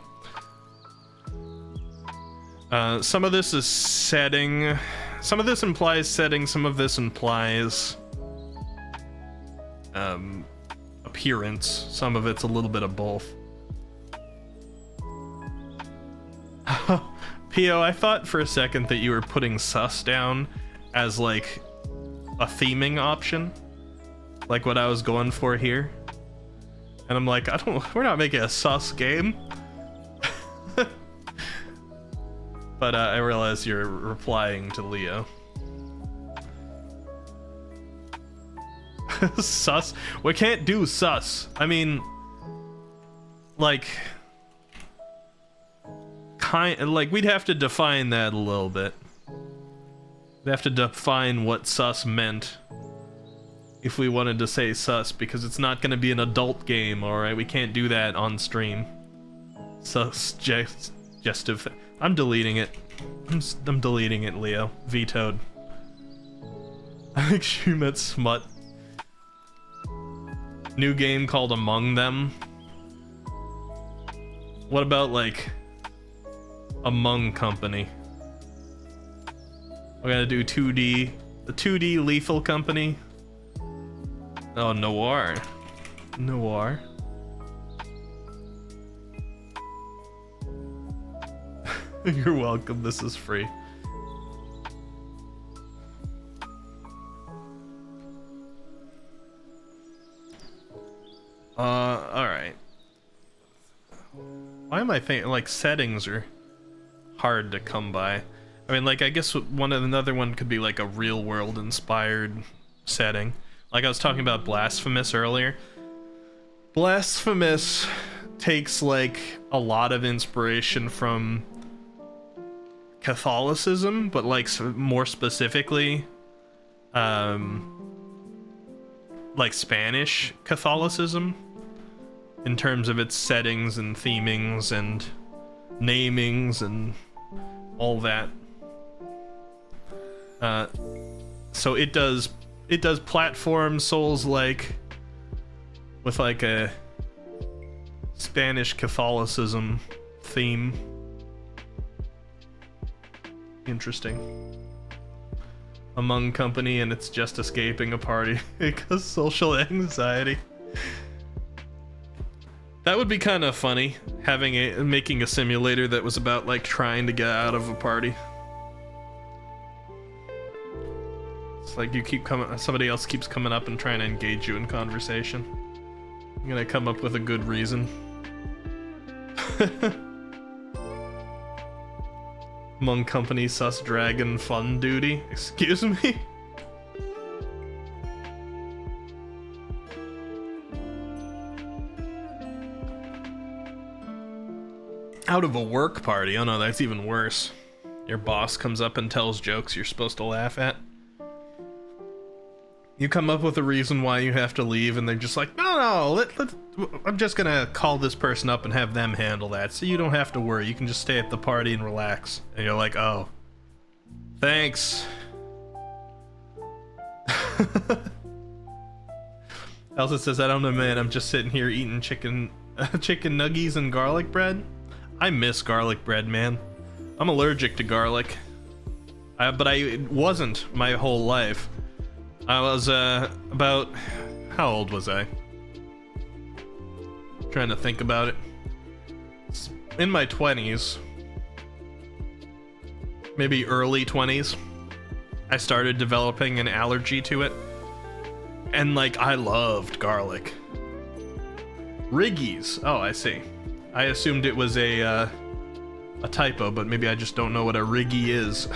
Some of this is setting. Some of this implies setting, some of this implies appearance. Some of it's a little bit of both. Pio, I thought for a second that you were putting sus down as like a theming option, like what I was going for here. And I'm like, we're not making a sus game. But I realize you're replying to Leo. Sus? We can't do sus. I mean, like, like we'd have to define that a little bit. We'd have to define what sus meant if we wanted to say sus, because it's not going to be an adult game, alright? We can't do that on stream. Suggestive. I'm deleting it. I'm deleting it, Leo. Vetoed. I think you met Smut. New game called Among Them. What about, like, Among Company? We're gonna do 2D. The 2D Lethal Company. Oh, Noir. Noir. You're welcome, this is free. Alright. Why am I thinking, like, settings are hard to come by? I mean, like, I guess another one could be, like, a real-world inspired setting. Like I was talking about Blasphemous earlier. Blasphemous takes, like, a lot of inspiration from Catholicism, but, like, more specifically, like, Spanish Catholicism, in terms of its settings and themings and namings and all that. So it does platform Souls-like with, like, a Spanish Catholicism theme. Interesting. Among Company, and it's just escaping a party because social anxiety. That would be kind of funny, making a simulator that was about, like, trying to get out of a party. It's like you keep somebody else keeps coming up and trying to engage you in conversation. I'm gonna come up with a good reason. Among Company sus dragon fun duty. Excuse me? Out of a work party. Oh no, that's even worse. Your boss comes up and tells jokes you're supposed to laugh at. You come up with a reason why you have to leave, and they're just like, no, I'm just gonna call this person up and have them handle that, so you don't have to worry. You can just stay at the party and relax. And you're like, oh, thanks. Elsa says, I don't know, man. I'm just sitting here eating chicken nuggies and garlic bread. I miss garlic bread, man. I'm allergic to garlic. But I wasn't my whole life. I was, about... How old was I? Trying to think about it. In my 20s. Maybe early 20s. I started developing an allergy to it. And, like, I loved garlic. Riggies. Oh, I see. I assumed it was a typo, but maybe I just don't know what a Riggy is.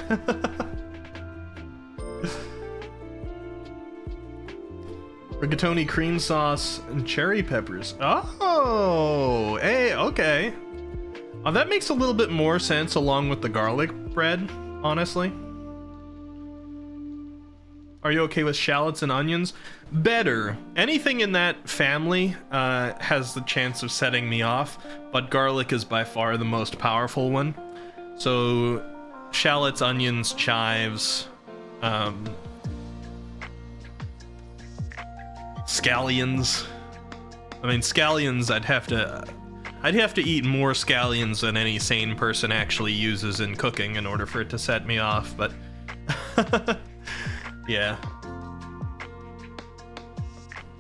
Rigatoni, cream sauce, and cherry peppers. Oh, hey, okay. That makes a little bit more sense along with the garlic bread, honestly. Are you okay with shallots and onions? Better. Anything in that family has the chance of setting me off, but garlic is by far the most powerful one. So, shallots, onions, chives, scallions. I mean, scallions, I'd have to eat more scallions than any sane person actually uses in cooking in order for it to set me off, but yeah.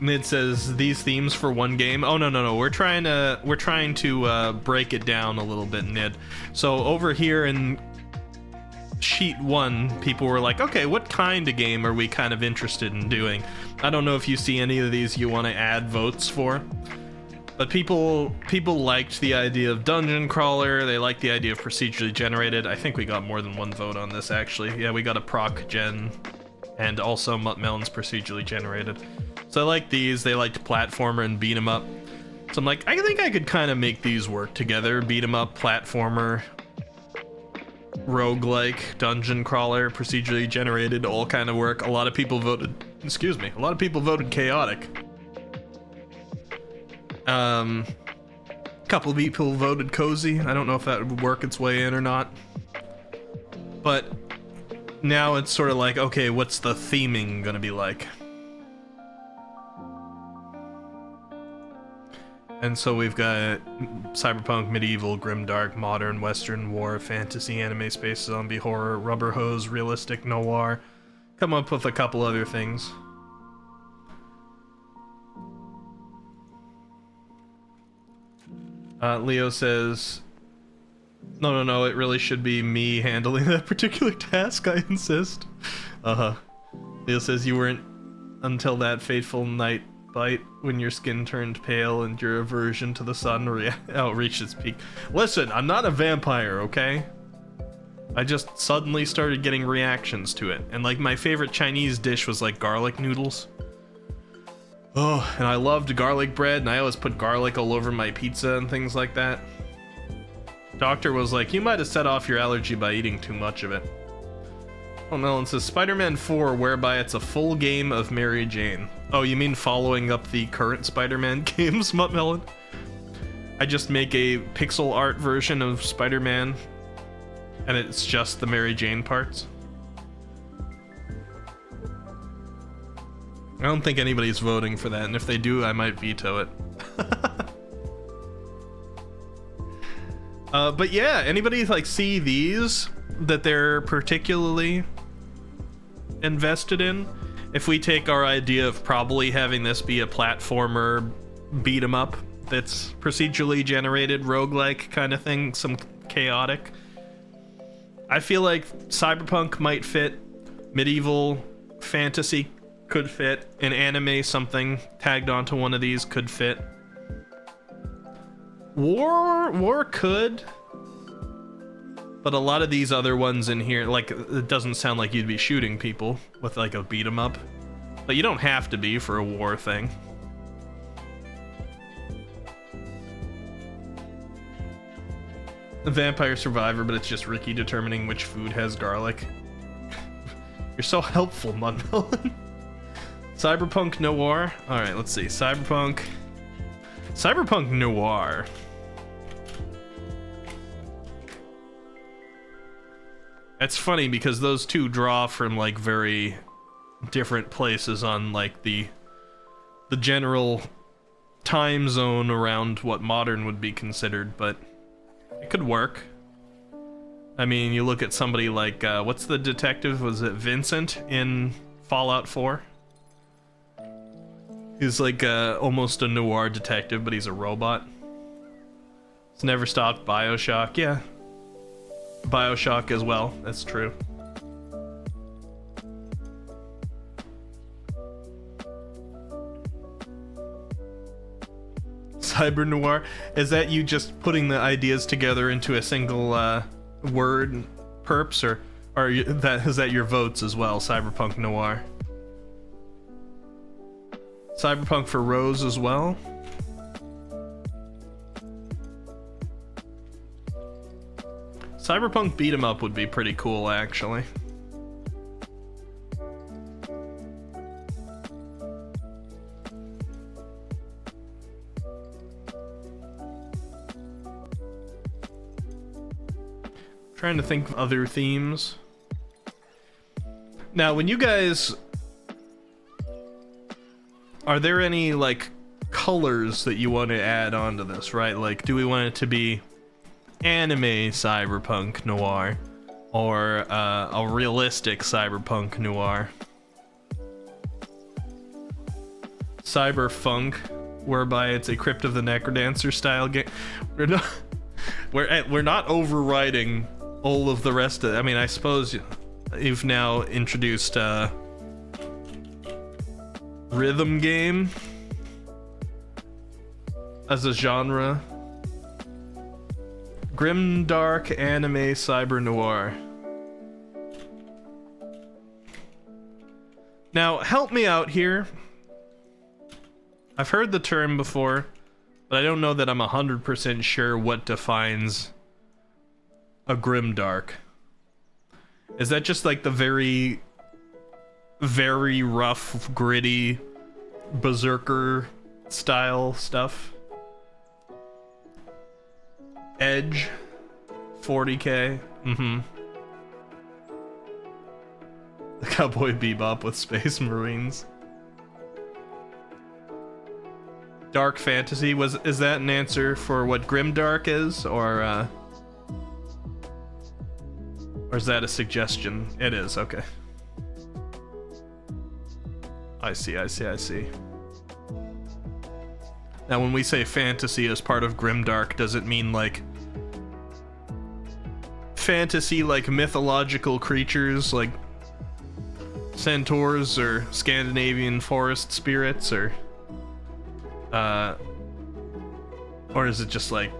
Mid says these themes for one game. Oh no, we're trying to break it down a little bit, Nid. So over here in sheet 1, people were like, okay, what kind of game are we kind of interested in doing? I don't know if you see any of these you want to add votes for, but people liked the idea of dungeon crawler. They liked the idea of procedurally generated. I think we got more than one vote on this, actually. Yeah, we got a proc gen and also Muttmelon's procedurally generated. So I like these. They liked platformer and beat 'em up. So I'm like, I think I could kind of make these work together. Beat 'em up, platformer. roguelike, dungeon crawler, procedurally generated, all kind of work. A lot of people voted, excuse me, a lot of people voted chaotic. Couple of people voted cozy. I don't know if that would work its way in or not. But now it's sort of like, okay, what's the theming gonna be like? And so we've got cyberpunk, medieval, grimdark, modern, western, war, fantasy, anime, space, zombie, horror, rubber hose, realistic, noir. Come up with a couple other things. Leo says, no, it really should be me handling that particular task, I insist. Leo says, you weren't until that fateful night bite when your skin turned pale and your aversion to the sun reached its peak. Listen, I'm not a vampire, okay? I just suddenly started getting reactions to it. And like my favorite Chinese dish was like garlic noodles. Oh, and I loved garlic bread, and I always put garlic all over my pizza and things like that. Doctor was like, you might have set off your allergy by eating too much of it. Oh, Melon says, Spider-Man 4, whereby it's a full game of Mary Jane. Oh, you mean following up the current Spider-Man games, Mutt Melon? I just make a pixel art version of Spider-Man, and it's just the Mary Jane parts. I don't think anybody's voting for that, and if they do, I might veto it. But yeah, anybody like see these that they're particularly invested in? If we take our idea of probably having this be a platformer beat 'em up that's procedurally generated, roguelike kind of thing, some chaotic, I feel like cyberpunk might fit, medieval fantasy could fit, an anime something tagged onto one of these could fit. War could, but a lot of these other ones in here, like, it doesn't sound like you'd be shooting people with like a beat 'em up, but you don't have to be for a war thing. A Vampire Survivor, but it's just Ricky determining which food has garlic. You're so helpful, Mudmelon. Cyberpunk Noir. Alright, let's see. Cyberpunk Noir. It's funny because those two draw from like very different places on like the general time zone around what modern would be considered, but it could work. I mean, you look at somebody like what's the detective? Was it Vincent in Fallout 4? He's like almost a noir detective, but he's a robot. It's never stopped. BioShock, yeah. BioShock as well, that's true. Cyber noir, is that you just putting the ideas together into a single word, perps, or is that your votes as well? Cyberpunk noir. Cyberpunk for Rose as well. Cyberpunk beat 'em up would be pretty cool, actually. Trying to think of other themes. Now, when you guys... Are there any, like, colors that you want to add onto this, right? Like, do we want it to be anime cyberpunk noir? Or a realistic cyberpunk noir? Cyberfunk, whereby it's a Crypt of the Necrodancer style game. We're not overriding all of the rest of it. I mean, I suppose you've now introduced rhythm game as a genre. Grimdark anime cyber noir. Now, help me out here. I've heard the term before, but I don't know that I'm 100% sure what defines a grimdark. Is that just like the very, very rough, gritty, berserker style stuff? Edge, 40k. The Cowboy Bebop with Space Marines. Dark fantasy, is that an answer for what Grimdark is, or is that a suggestion? It is, okay. I see. Now when we say fantasy as part of Grimdark, does it mean like fantasy, like mythological creatures like centaurs or Scandinavian forest spirits, or is it just like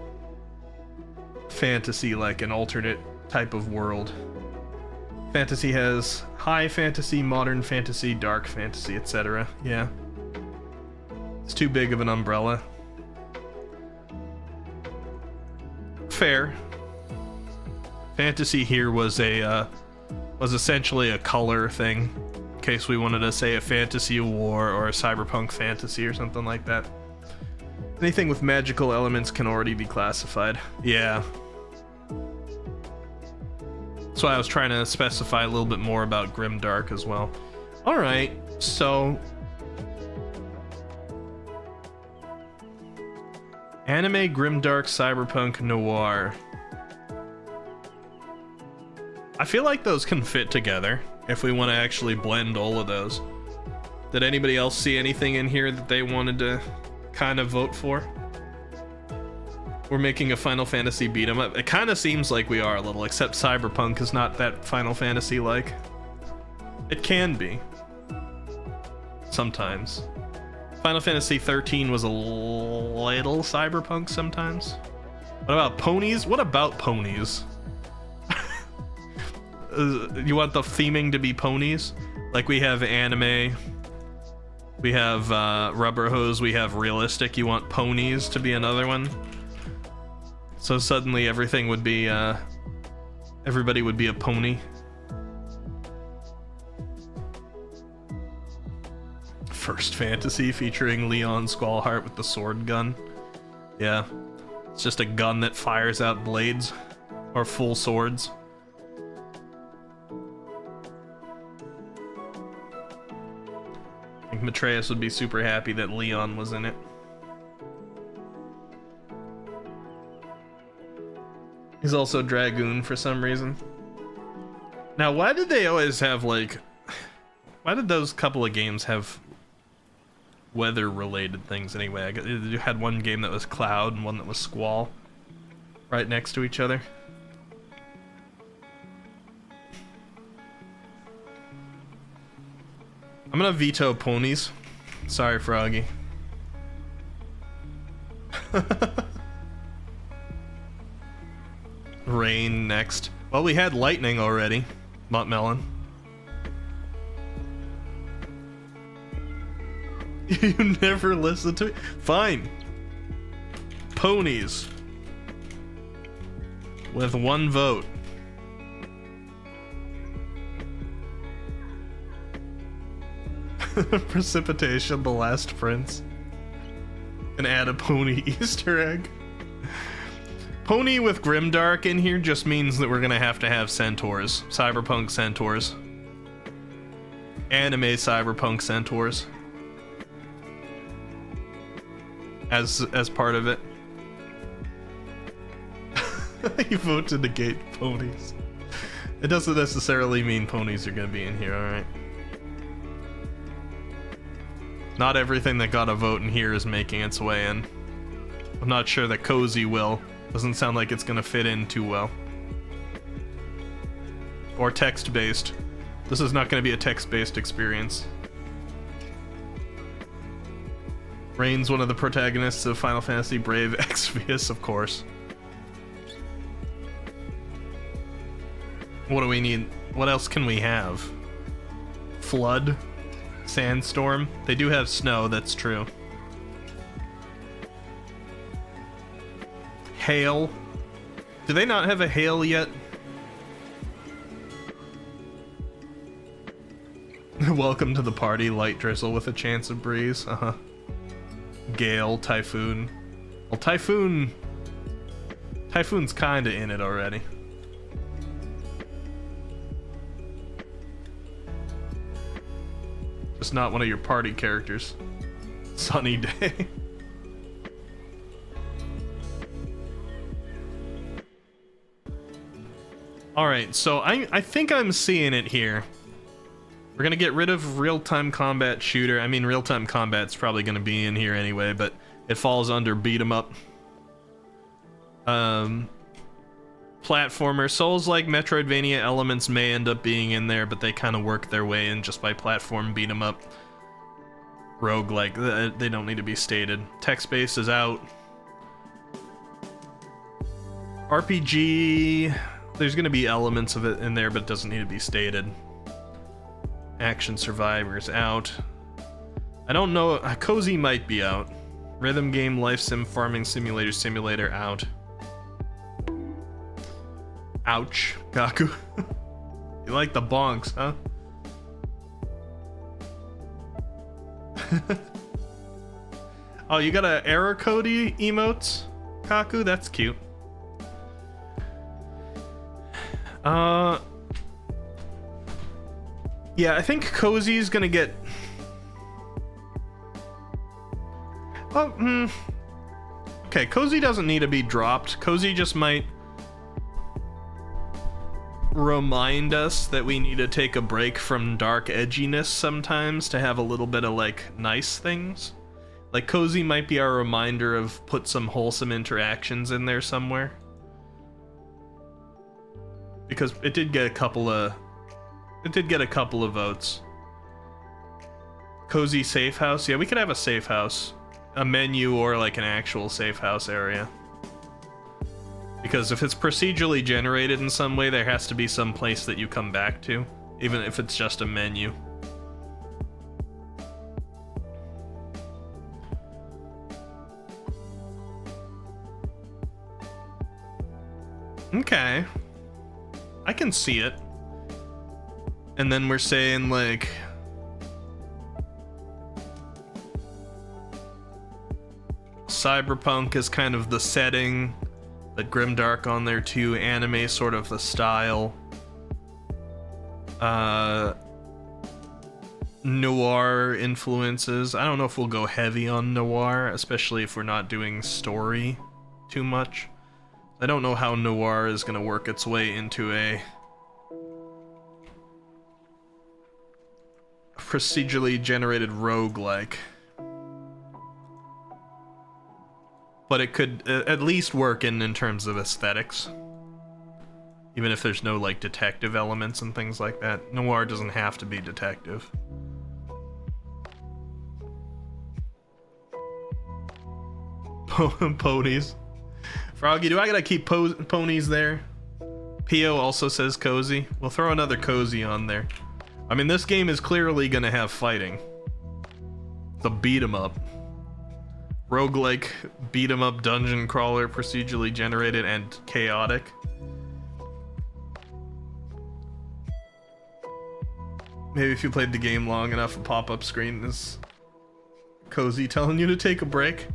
fantasy, like an alternate type of world? Fantasy has high fantasy, modern fantasy, dark fantasy, etc. Yeah. It's too big of an umbrella. Fair. Fantasy here was essentially a color thing, in case we wanted to say a fantasy war or a cyberpunk fantasy or something like that. Anything with magical elements can already be classified. Yeah. That's why I was trying to specify a little bit more about Grimdark as well. Alright, so anime, Grimdark, cyberpunk, noir. I feel like those can fit together if we want to actually blend all of those. Did anybody else see anything in here that they wanted to kind of vote for? We're making a Final Fantasy beat 'em up. It kind of seems like we are a little, except cyberpunk is not that Final Fantasy like. It can be. Sometimes. Final Fantasy 13 was a little cyberpunk sometimes. What about ponies? What about ponies? You want the theming to be ponies? Like we have anime, we have rubber hose, we have realistic. You want ponies to be another one? So suddenly everything would be, everybody would be a pony. First Fantasy featuring Leon Squallheart with the sword gun. Yeah, it's just a gun that fires out blades, or full swords. I think Matreus would be super happy that Leon was in it. He's also Dragoon for some reason. Now, why did they always have, like... Why did those couple of games have weather-related things anyway? You had one game that was Cloud and one that was Squall right next to each other. I'm gonna veto ponies. Sorry, Froggy. Rain next. Well, we had lightning already. Mutt Melon. You never listen to me? Fine. Ponies. With one vote. Precipitation, the Last Prince. And add a pony Easter egg. Pony with Grimdark in here just means that we're gonna have to have centaurs. Cyberpunk centaurs. Anime cyberpunk centaurs. As part of it. You vote to negate ponies. It doesn't necessarily mean ponies are gonna be in here, alright? Not everything that got a vote in here is making its way in. I'm not sure that Cozy will. Doesn't sound like it's gonna fit in too well. Or text-based. This is not gonna be a text-based experience. Rain's one of the protagonists of Final Fantasy Brave Exvius, of course. What do we need? What else can we have? Flood? Sandstorm? They do have snow, that's true. Hail? Do they not have a hail yet? Welcome to the party, light drizzle with a chance of breeze. Gale, typhoon. Well, typhoon's kinda in it already. Just not one of your party characters. Sunny day. Alright, so I think I'm seeing it here. We're gonna get rid of real-time combat shooter. I mean, real-time combat's probably gonna be in here anyway, but it falls under beat 'em up. Platformer. Souls-like Metroidvania elements may end up being in there, but they kind of work their way in just by platform beat 'em up. Roguelike, they don't need to be stated. Text-based is out. RPG, there's gonna be elements of it in there, but it doesn't need to be stated. Action Survivors out. I don't know, Cozy might be out. Rhythm game, life sim, farming simulator out. Ouch, Gaku. You like the bonks, huh? Oh, you got a error code emotes, Kaku? That's cute. Yeah, I think Cozy's gonna get... Oh, okay, Cozy doesn't need to be dropped. Cozy just might remind us that we need to take a break from dark edginess sometimes to have a little bit of, like, nice things. Like, Cozy might be our reminder of put some wholesome interactions in there somewhere. Because it did get a couple of... It did get a couple of votes. Cozy safe house? Yeah, we could have a safe house. A menu or like an actual safe house area. Because if it's procedurally generated in some way, there has to be some place that you come back to. Even if it's just a menu. Okay. I can see it. And then we're saying, like... Cyberpunk is kind of the setting, but grimdark on there too, anime sort of the style. Noir influences. I don't know if we'll go heavy on noir, especially if we're not doing story too much. I don't know how noir is going to work its way into a procedurally generated roguelike. But it could at least work in terms of aesthetics. Even if there's no, like, detective elements and things like that. Noir doesn't have to be detective. Ponies. Froggy, do I gotta keep ponies there? Pio also says cozy. We'll throw another cozy on there. I mean, this game is clearly gonna have fighting. It's a beat 'em up. Roguelike, beat 'em up, dungeon crawler, procedurally generated, and chaotic. Maybe if you played the game long enough, a pop-up screen is cozy telling you to take a break.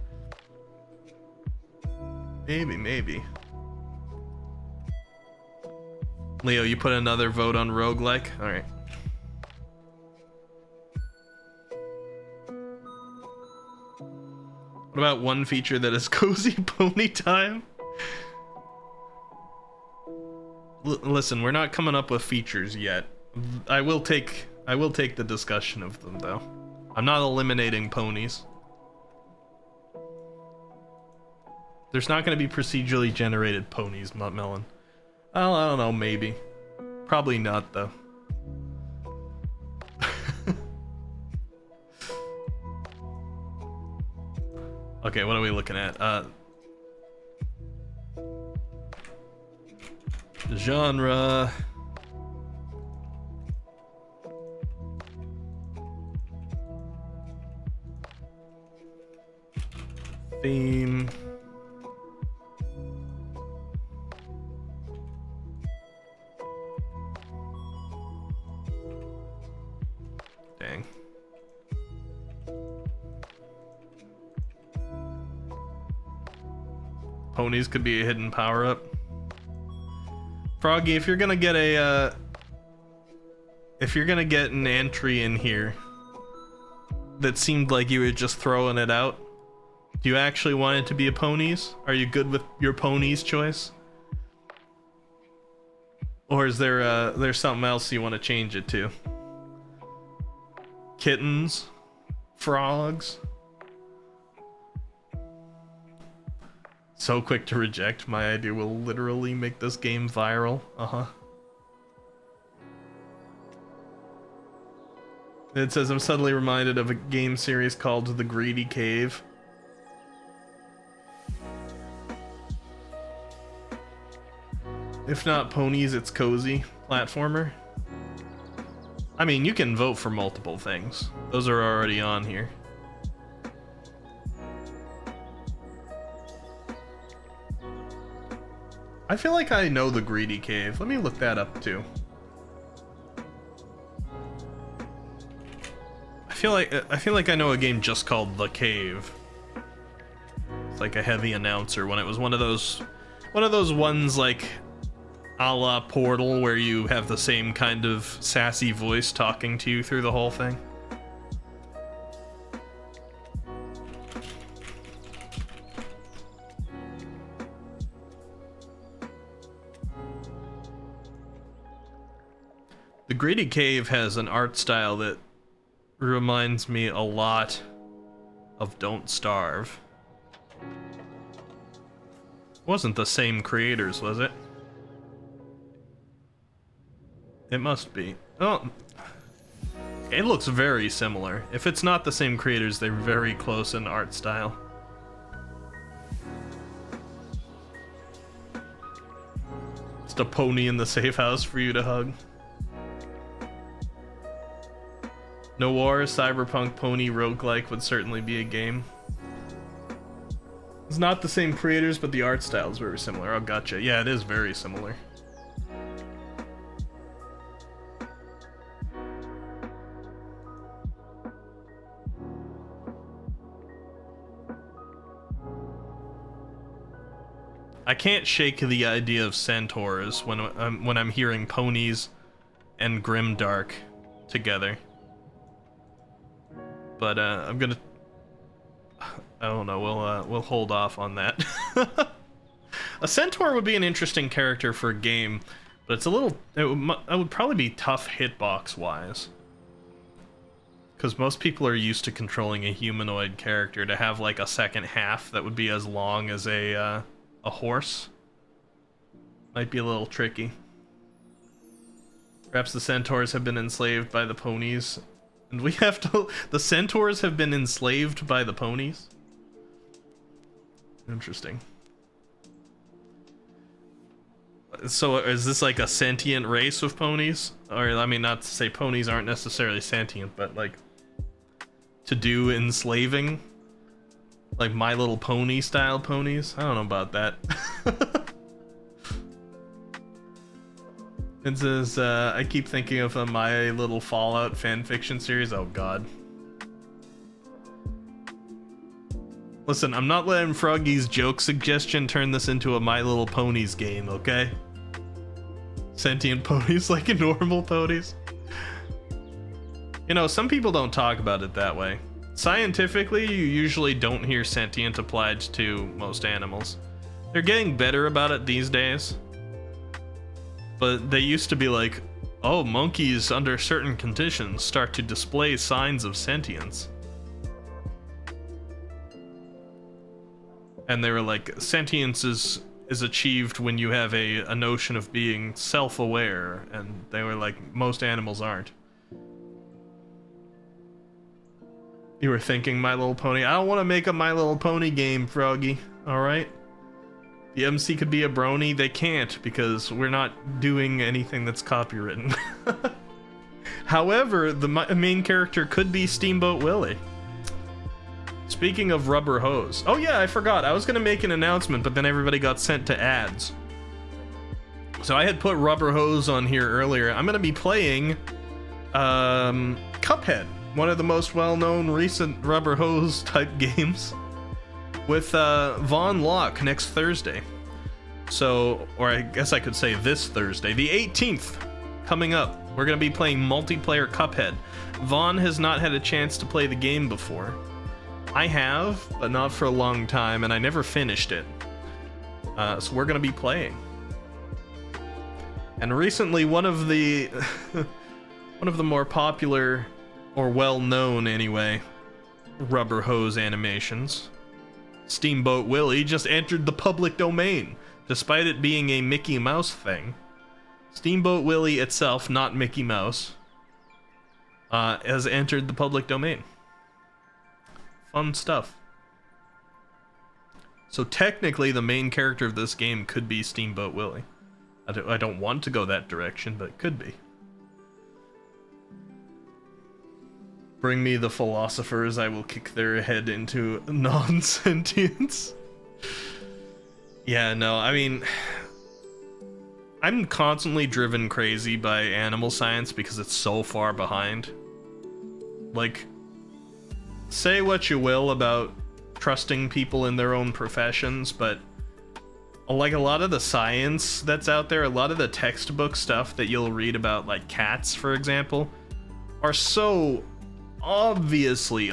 Maybe. Leo, you put another vote on roguelike? Alright. What about one feature that is cozy pony time? Listen, we're not coming up with features yet. I will take the discussion of them though. I'm not eliminating ponies. There's not going to be procedurally generated ponies, Melon. Well, I don't know, maybe. Probably not, though. Okay, what are we looking at? Genre. Theme. Ponies could be a hidden power-up. Froggy, if you're gonna get a if you're gonna get an entry in here that seemed like you were just throwing it out, do you actually want it to be a ponies? Are you good with your ponies choice? Or is there's something else you want to change it to? Kittens? Frogs? So quick to reject. My idea will literally make this game viral. It says, I'm suddenly reminded of a game series called The Greedy Cave. If not ponies, it's cozy platformer. I mean, you can vote for multiple things. Those are already on here. I feel like I know The Greedy Cave. Let me look that up too. I feel like I know a game just called The Cave. It's like a heavy announcer when it was one of those ones like a la Portal where you have the same kind of sassy voice talking to you through the whole thing. The Greedy Cave has an art style that reminds me a lot of Don't Starve. Wasn't the same creators, was it? It must be. Oh, it looks very similar. If it's not the same creators, they're very close in art style. Just a pony in the safe house for you to hug. Noir, Cyberpunk, Pony, Roguelike would certainly be a game. It's not the same creators, but the art style is very similar. Oh, gotcha. Yeah, it is very similar. I can't shake the idea of centaurs when I'm hearing ponies and grimdark together. But I'm gonna. I don't know. We'll hold off on that. A centaur would be an interesting character for a game, but it's a little. It would probably be tough hitbox wise, because most people are used to controlling a humanoid character. To have like a second half that would be as long as a horse might be a little tricky. Perhaps the centaurs have been enslaved by the ponies. And we have to... The centaurs have been enslaved by the ponies? Interesting. So is this like a sentient race of ponies? Or, I mean, not to say ponies aren't necessarily sentient, but like... to do enslaving? Like My Little Pony style ponies? I don't know about that. It says, I keep thinking of a My Little Fallout fanfiction series. Oh god. Listen, I'm not letting Froggy's joke suggestion turn this into a My Little Ponies game, okay? Sentient ponies like normal ponies. You know, some people don't talk about it that way. Scientifically, you usually don't hear sentient applied to most animals. They're getting better about it these days. But they used to be like, oh, monkeys under certain conditions start to display signs of sentience. And they were like, sentience is achieved when you have a notion of being self-aware, and they were like, most animals aren't. You were thinking My Little Pony. I don't want to make a My Little Pony game, Froggy, alright? The MC could be a brony. They can't, because we're not doing anything that's copywritten. However, the main character could be Steamboat Willie. Speaking of Rubber Hose. Oh yeah, I forgot. I was going to make an announcement, but then everybody got sent to ads. So I had put Rubber Hose on here earlier. I'm going to be playing Cuphead, one of the most well-known recent Rubber Hose type games. with Von Locke next Thursday. So, or I guess I could say this Thursday, the 18th, coming up. We're going to be playing multiplayer Cuphead. Vaughn has not had a chance to play the game before. I have, but not for a long time, and I never finished it. So we're going to be playing. And recently, one of the one of the more popular, or well-known anyway, rubber hose animations, Steamboat Willie, just entered the public domain, despite it being a Mickey Mouse thing. Steamboat Willie itself, not Mickey Mouse, has entered the public domain. Fun stuff. So technically, the main character of this game could be Steamboat Willie. I don't want to go that direction, but it could be. Bring me the philosophers, I will kick their head into non-sentience. Yeah, no, I mean, I'm constantly driven crazy by animal science because it's so far behind. Like, say what you will about trusting people in their own professions, but like a lot of the science that's out there, a lot of the textbook stuff that you'll read about, like cats, for example, are so obviously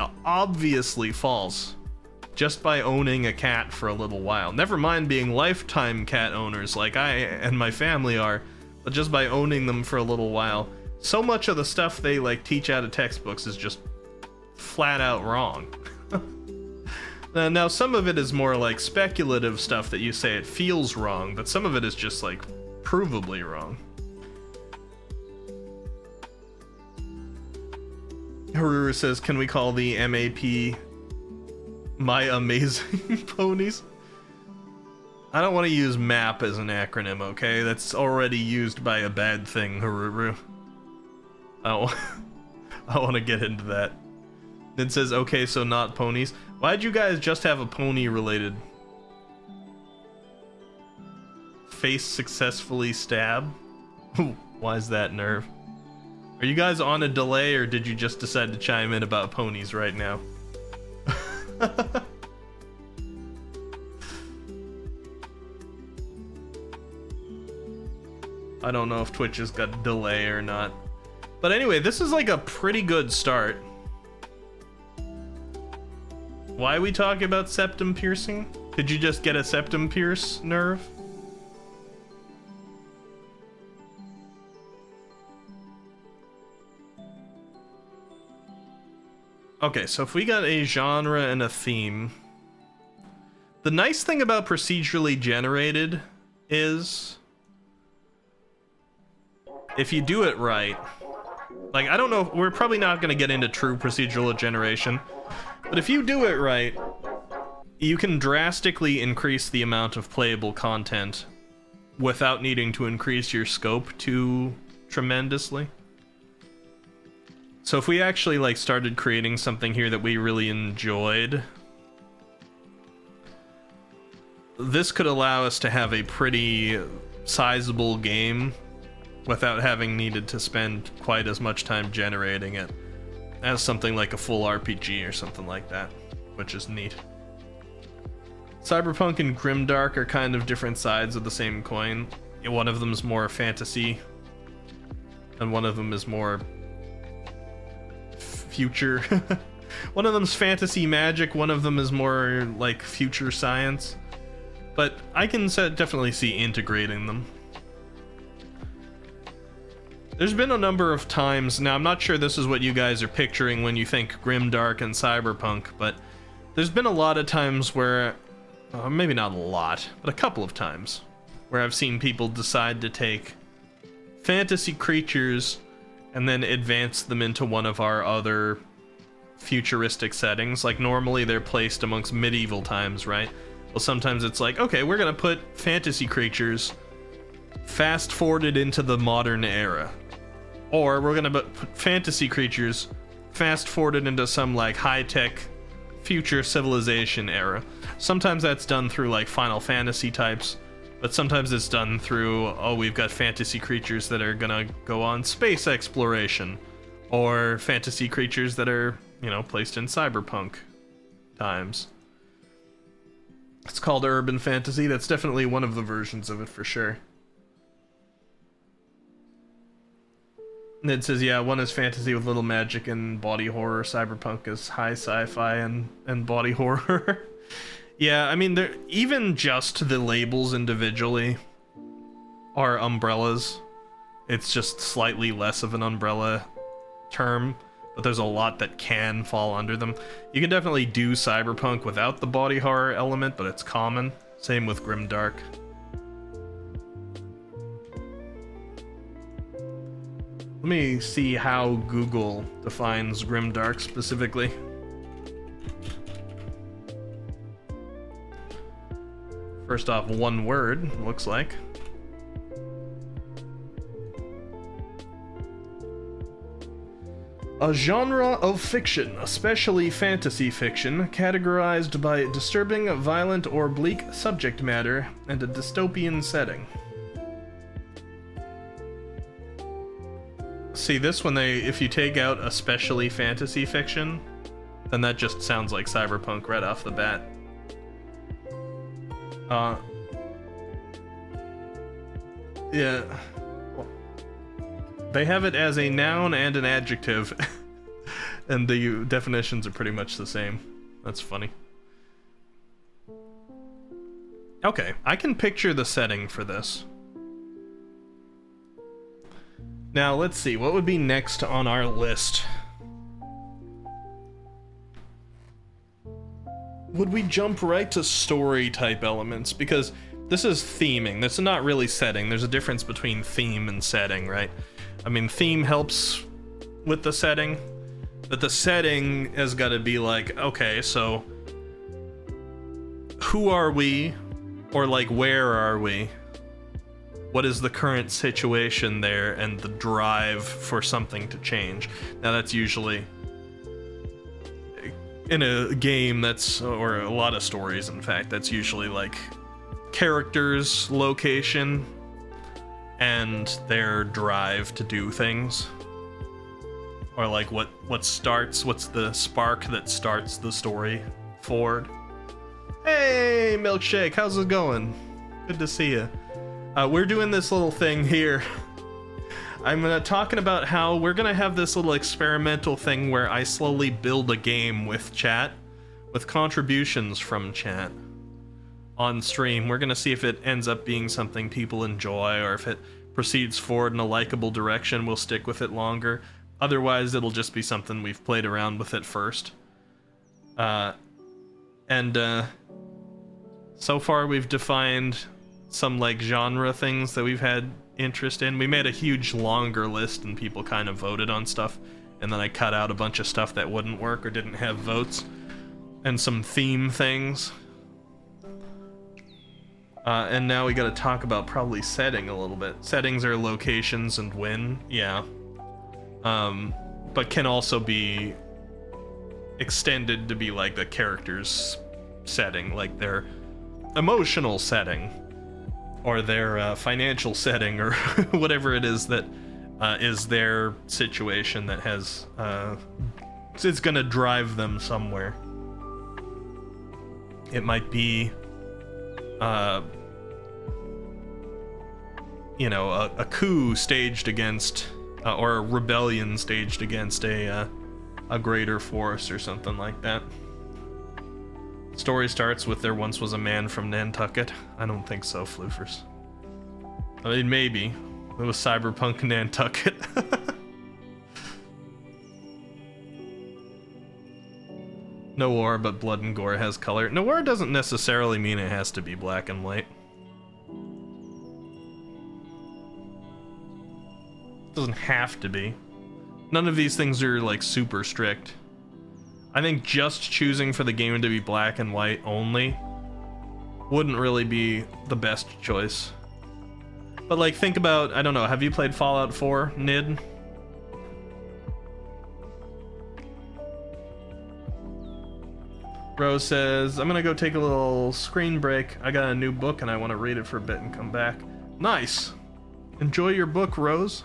false just by owning a cat for a little while. Never mind being lifetime cat owners like I and my family are, but just by owning them for a little while. So much of the stuff they like teach out of textbooks is just flat out wrong. Now, some of it is more like speculative stuff that you say it feels wrong, but some of it is just like provably wrong. Haruru says, can we call the MAP My Amazing Ponies? I don't want to use MAP as an acronym, okay? That's already used by a bad thing, Haruru. I want to get into that. It says, okay, so not ponies. Why'd you guys just have a pony related? Face successfully stab? Why is that, Nerve? Are you guys on a delay, or did you just decide to chime in about ponies right now? I don't know if Twitch has got a delay or not. But anyway, this is like a pretty good start. Why are we talking about septum piercing? Did you just get a septum pierce, Nerve? Okay, so if we got a genre and a theme, the nice thing about procedurally generated is if you do it right, like, I don't know, we're probably not going to get into true procedural generation, but if you do it right, you can drastically increase the amount of playable content without needing to increase your scope too tremendously. So if we actually like started creating something here that we really enjoyed, this could allow us to have a pretty sizable game without having needed to spend quite as much time generating it as something like a full RPG or something like that, which is neat. Cyberpunk and Grimdark are kind of different sides of the same coin. One of them's more fantasy, and one of them is more future. One of them's fantasy magic, one of them is more like future science. But I can definitely see integrating them. There's been a number of times, now I'm not sure this is what you guys are picturing when you think Grimdark and Cyberpunk, but there's been a lot of times where, maybe not a lot, but a couple of times, where I've seen people decide to take fantasy creatures and then advance them into one of our other futuristic settings. Like normally they're placed amongst medieval times, right? Well, sometimes it's like, okay, we're gonna put fantasy creatures fast forwarded into the modern era. Or we're gonna put fantasy creatures fast forwarded into some like high-tech future civilization era. Sometimes that's done through like Final Fantasy types, but sometimes it's done through, oh, we've got fantasy creatures that are gonna go on space exploration, or fantasy creatures that are, you know, placed in cyberpunk times. It's called urban fantasy. That's definitely one of the versions of it for sure. Ned says, yeah, one is fantasy with little magic and body horror. Cyberpunk is high sci-fi and body horror. Yeah, I mean, even just the labels individually are umbrellas. It's just slightly less of an umbrella term, but there's a lot that can fall under them. You can definitely do cyberpunk without the body horror element, but it's common. Same with grimdark. Let me see how Google defines grimdark specifically. First off, one word, looks like. A genre of fiction, especially fantasy fiction, categorized by disturbing, violent, or bleak subject matter and a dystopian setting. See, this one, if you take out especially fantasy fiction, then that just sounds like cyberpunk right off the bat. Yeah. They have it as a noun and an adjective, and the definitions are pretty much the same. That's funny. Okay, I can picture the setting for this. Now, let's see, what would be next on our list? Would we jump right to story type elements? Because this is theming, this is not really setting. There's a difference between theme and setting, right? I mean, theme helps with the setting, but the setting has got to be like, okay, so who are we? Or like, where are we? What is the current situation there and the drive for something to change? Now that's usually in a game that's, or a lot of stories in fact, that's usually like characters, location, and their drive to do things. Or like what's the spark that starts the story forward. Hey, Milkshake, how's it going? Good to see you. We're doing this little thing here. I'm talking about how we're gonna have this little experimental thing where I slowly build a game with chat, with contributions from chat on stream. We're gonna see if it ends up being something people enjoy, or if it proceeds forward in a likable direction, we'll stick with it longer. Otherwise, it'll just be something we've played around with it first. So far we've defined some like genre things that we've had interest in. We made a huge longer list and people kind of voted on stuff, and then I cut out a bunch of stuff that wouldn't work or didn't have votes, and some theme things. And now we gotta talk about probably setting a little bit. Settings are locations and when, yeah. But can also be extended to be like the character's setting, like their emotional setting, or their financial setting, or whatever it is that is their situation that has, it's gonna drive them somewhere. It might be, you know, a coup staged against, or a rebellion staged against a greater force or something like that. Story starts with there once was a man from Nantucket. I don't think so, Floofers. I mean, maybe. It was Cyberpunk Nantucket. Noir, but blood and gore has color. Noir doesn't necessarily mean it has to be black and white. It doesn't have to be. None of these things are like super strict. I think just choosing for the game to be black and white only wouldn't really be the best choice. But like, think about, I don't know, have you played Fallout 4, Nid? Rose says, I'm gonna go take a little screen break. I got a new book and I want to read it for a bit and come back. Nice! Enjoy your book, Rose.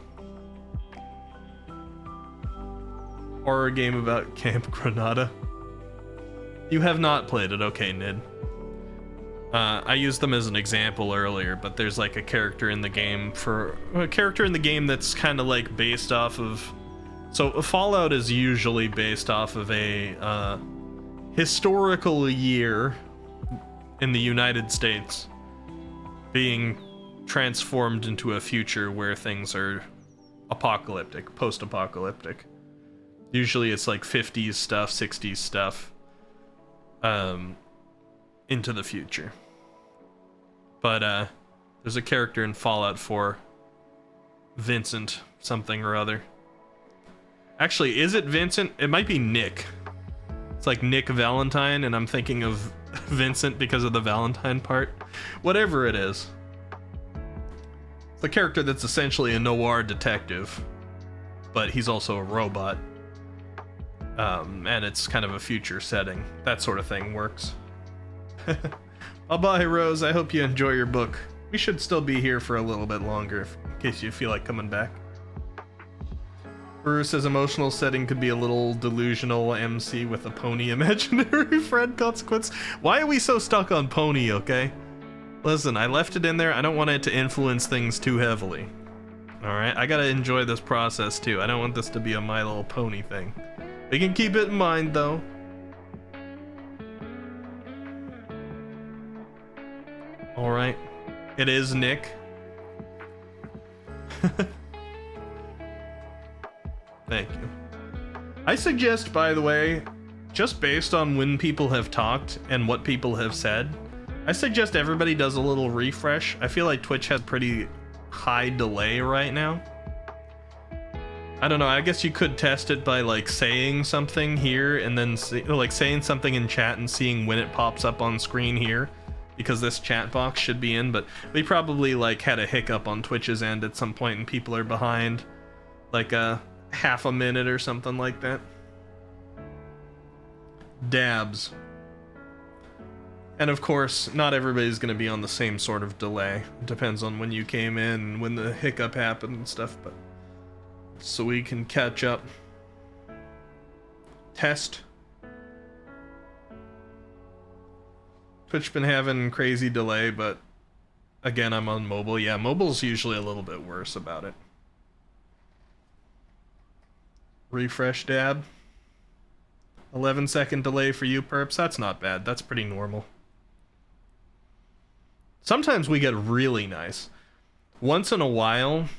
Horror game about Camp Granada. You have not played it, okay, Nid. I used them as an example earlier, but there's like a character in the game that's kind of like based off of. So Fallout is usually based off of a historical year in the United States being transformed into a future where things are apocalyptic, post-apocalyptic. Usually it's like 50s stuff, 60s stuff, into the future. But there's a character in Fallout 4, Vincent something or other. Actually, is it Vincent? It might be Nick. It's like Nick Valentine, and I'm thinking of Vincent because of the Valentine part. Whatever it is. It's a character that's essentially a noir detective, but he's also a robot. And it's kind of a future setting. That sort of thing works. Bye-bye, Rose. I hope you enjoy your book. We should still be here for a little bit longer, in case you feel like coming back. Brewer says emotional setting could be a little delusional MC with a pony imaginary friend consequence. Why are we so stuck on pony, okay? Listen, I left it in there. I don't want it to influence things too heavily. Alright, I gotta enjoy this process too. I don't want this to be a My Little Pony thing. We can keep it in mind though. Alright. It is Nick. Thank you. I suggest, by the way, just based on when people have talked and what people have said, I suggest everybody does a little refresh. I feel like Twitch has pretty high delay right now. I don't know, I guess you could test it by like saying something here and then like saying something in chat and seeing when it pops up on screen here, because this chat box should be in, but we probably like had a hiccup on Twitch's end at some point and people are behind like a half a minute or something like that. Dabs. And of course, not everybody's going to be on the same sort of delay. It depends on when you came in and when the hiccup happened and stuff, but so we can catch up. Test. Twitch been having crazy delay, but again, I'm on mobile. Yeah, mobile's usually a little bit worse about it. Refresh dab. 11-second delay for you, perps. That's not bad. That's pretty normal. Sometimes we get really nice. Once in a while,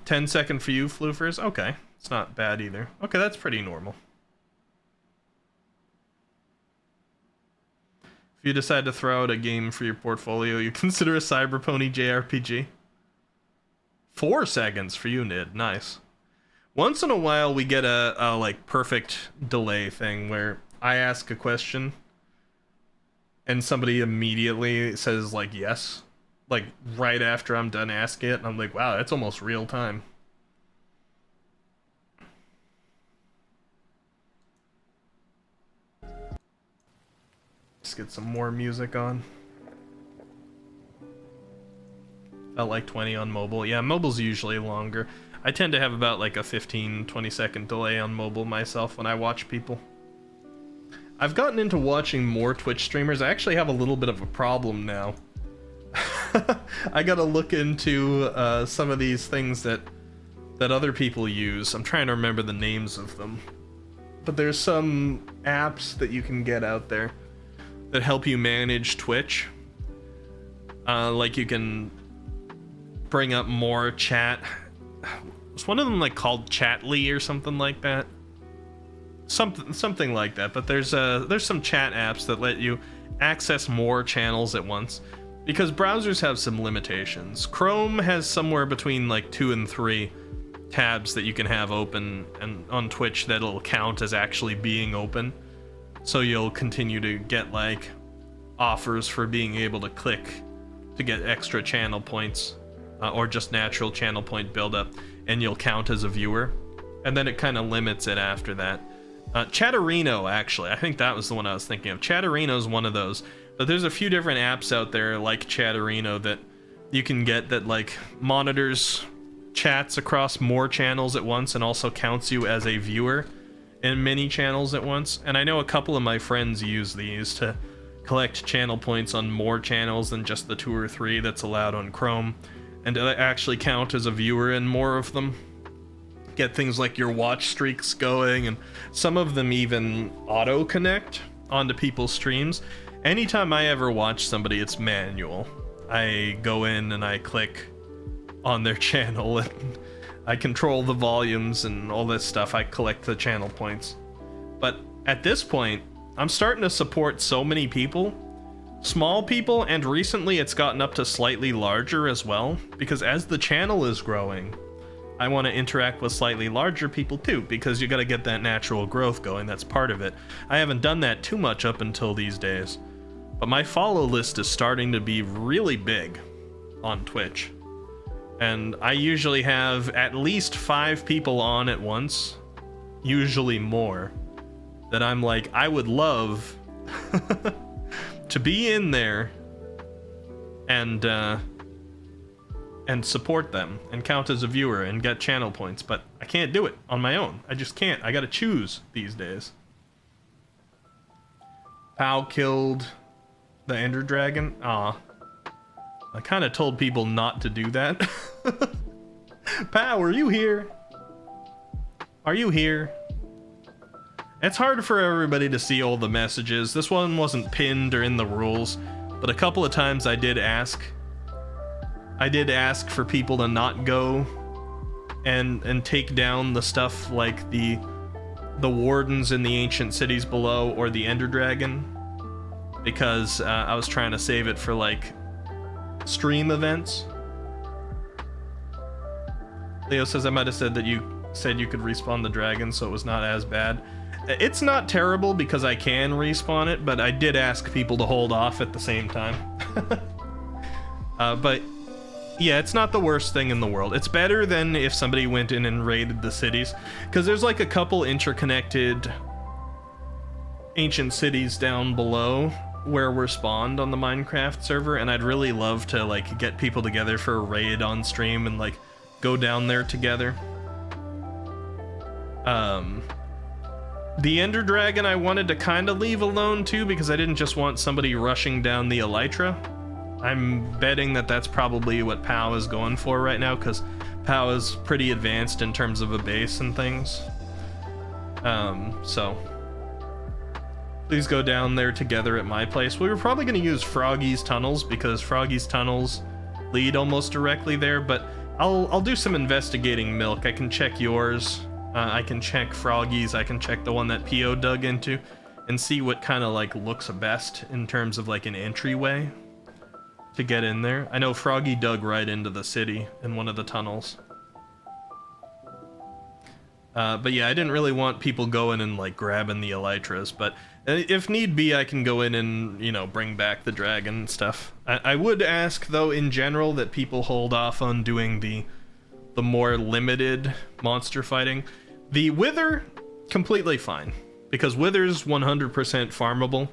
10-second for you, floofers. Okay, it's not bad either. Okay, that's pretty normal. If you decide to throw out a game for your portfolio, you consider a Cyberpony JRPG. 4 seconds for you, Nid. Nice. Once in a while, we get a like perfect delay thing where I ask a question and somebody immediately says like yes, like right after I'm done asking it, and I'm like, wow, that's almost real time. Let's get some more music on. Felt like 20 on mobile. Yeah, mobile's usually longer. I tend to have about like a 15-20 second delay on mobile myself when I watch people. I've gotten into watching more Twitch streamers. I actually have a little bit of a problem now. I gotta look into some of these things that other people use. I'm trying to remember the names of them. But there's some apps that you can get out there that help you manage Twitch. Like you can bring up more chat. Was one of them like called Chatly or something like that? Something like that. But there's some chat apps that let you access more channels at once, because browsers have some limitations. Chrome has somewhere between like 2 and 3 tabs that you can have open and on Twitch that'll count as actually being open. So you'll continue to get like offers for being able to click to get extra channel points, or just natural channel point buildup, and you'll count as a viewer. And then it kind of limits it after that. Chatterino, actually, I think that was the one I was thinking of. Chatterino is one of those, but there's a few different apps out there like Chatterino that you can get that like monitors chats across more channels at once and also counts you as a viewer in many channels at once. And I know a couple of my friends use these to collect channel points on more channels than just the 2 or 3 that's allowed on Chrome, and actually count as a viewer in more of them. Get things like your watch streaks going, and some of them even auto-connect onto people's streams. Anytime I ever watch somebody, it's manual. I go in and I click on their channel and I control the volumes and all this stuff. I collect the channel points. But at this point, I'm starting to support so many people, small people, and recently it's gotten up to slightly larger as well, because as the channel is growing, I want to interact with slightly larger people too, because you got to get that natural growth going. That's part of it. I haven't done that too much up until these days, but my follow list is starting to be really big on Twitch, and I usually have at least 5 people on at once, usually more, that I'm like, I would love to be in there and support them and count as a viewer and get channel points, but I can't do it on my own. I just can't. I gotta choose these days. Pow killed the Ender Dragon. Aw. I kind of told people not to do that. Pow, are you here? Are you here? It's hard for everybody to see all the messages. This one wasn't pinned or in the rules, but a couple of times I did ask for people to not go and take down the stuff like the wardens in the ancient cities below or the Ender Dragon, because I was trying to save it for like stream events. Leo says I might have said that you said you could respawn the dragon, so it was not as bad. It's not terrible because I can respawn it, but I did ask people to hold off at the same time. But yeah, it's not the worst thing in the world. It's better than if somebody went in and raided the cities, because there's like a couple interconnected ancient cities down below where we're spawned on the Minecraft server, and I'd really love to like get people together for a raid on stream and like go down there together. The Ender Dragon I wanted to kind of leave alone too, because I didn't just want somebody rushing down the Elytra. I'm betting that that's probably what POW is going for right now, because POW is pretty advanced in terms of a base and things. So please go down there together at my place. We were probably going to use Froggy's tunnels, because Froggy's tunnels lead almost directly there, but I'll do some investigating, Milk. I can check yours. I can check Froggy's. I can check the one that PO dug into and see what kind of like looks best in terms of like an entryway to get in there. I know Froggy dug right into the city in one of the tunnels. But yeah, I didn't really want people going and like grabbing the Elytras, but if need be, I can go in and, you know, bring back the dragon and stuff. I would ask though in general that people hold off on doing the more limited monster fighting. The Wither, completely fine, because Wither's 100% farmable,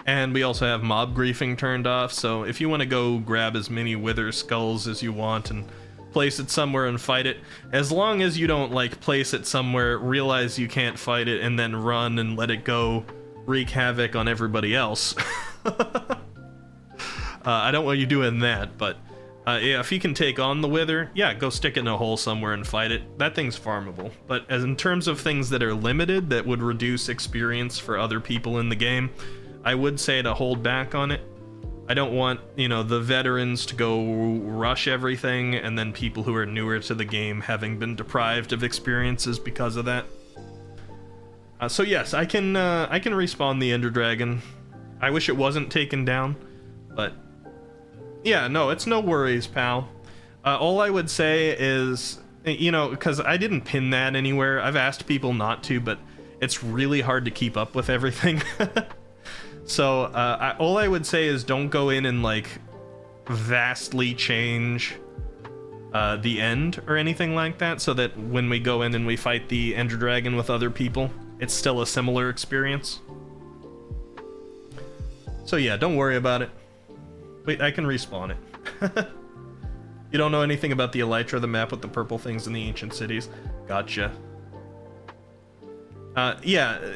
and we also have mob griefing turned off, so if you want to go grab as many Wither skulls as you want and place it somewhere and fight it, as long as you don't like place it somewhere, realize you can't fight it, and then run and let it go wreak havoc on everybody else. I don't want you doing that, but yeah, if you can take on the Wither, yeah, go stick it in a hole somewhere and fight it. That thing's farmable. But as in terms of things that are limited that would reduce experience for other people in the game, I would say to hold back on it. I don't want, you know, the veterans to go rush everything and then people who are newer to the game having been deprived of experiences because of that. So yes, I can respawn the Ender Dragon. I wish it wasn't taken down, but yeah, no, it's no worries, pal. All I would say is, you know, because I didn't pin that anywhere. I've asked people not to, but it's really hard to keep up with everything. So all I would say is don't go in and like vastly change the end or anything like that, so that when we go in and we fight the Ender Dragon with other people, it's still a similar experience. So yeah, don't worry about it. Wait, I can respawn it. You don't know anything about the Elytra, the map with the purple things in the ancient cities? Gotcha. Yeah,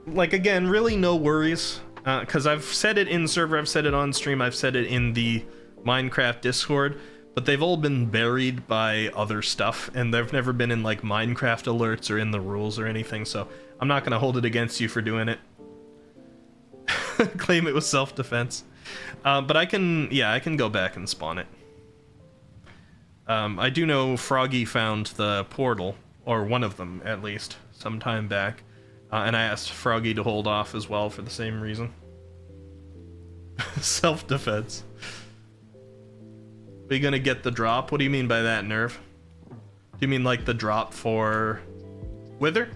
like again, really no worries. because I've said it in server, I've said it on stream, I've said it in the Minecraft Discord, but they've all been buried by other stuff, and they've never been in like Minecraft alerts or in the rules or anything, so I'm not gonna hold it against you for doing it. Claim it was self-defense. But I can go back and spawn it. I do know Froggy found the portal, or one of them at least, some time back, and I asked Froggy to hold off as well for the same reason. Self-defense. Are you gonna get the drop? What do you mean by that, Nerve? Do you mean like the drop for Wither?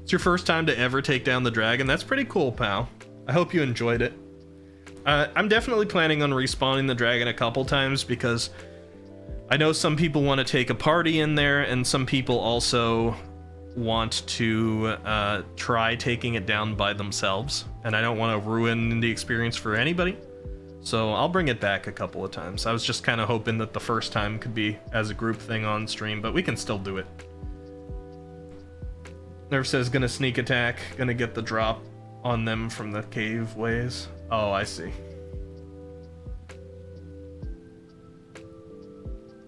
It's your first time to ever take down the dragon. That's pretty cool, pal. I hope you enjoyed it. I'm definitely planning on respawning the dragon a couple times because I know some people want to take a party in there, and some people also want to try taking it down by themselves, and I don't want to ruin the experience for anybody. So I'll bring it back a couple of times. I was just kind of hoping that the first time could be as a group thing on stream, but we can still do it. Nerf says gonna sneak attack, gonna get the drop on them from the cave ways. Oh, I see.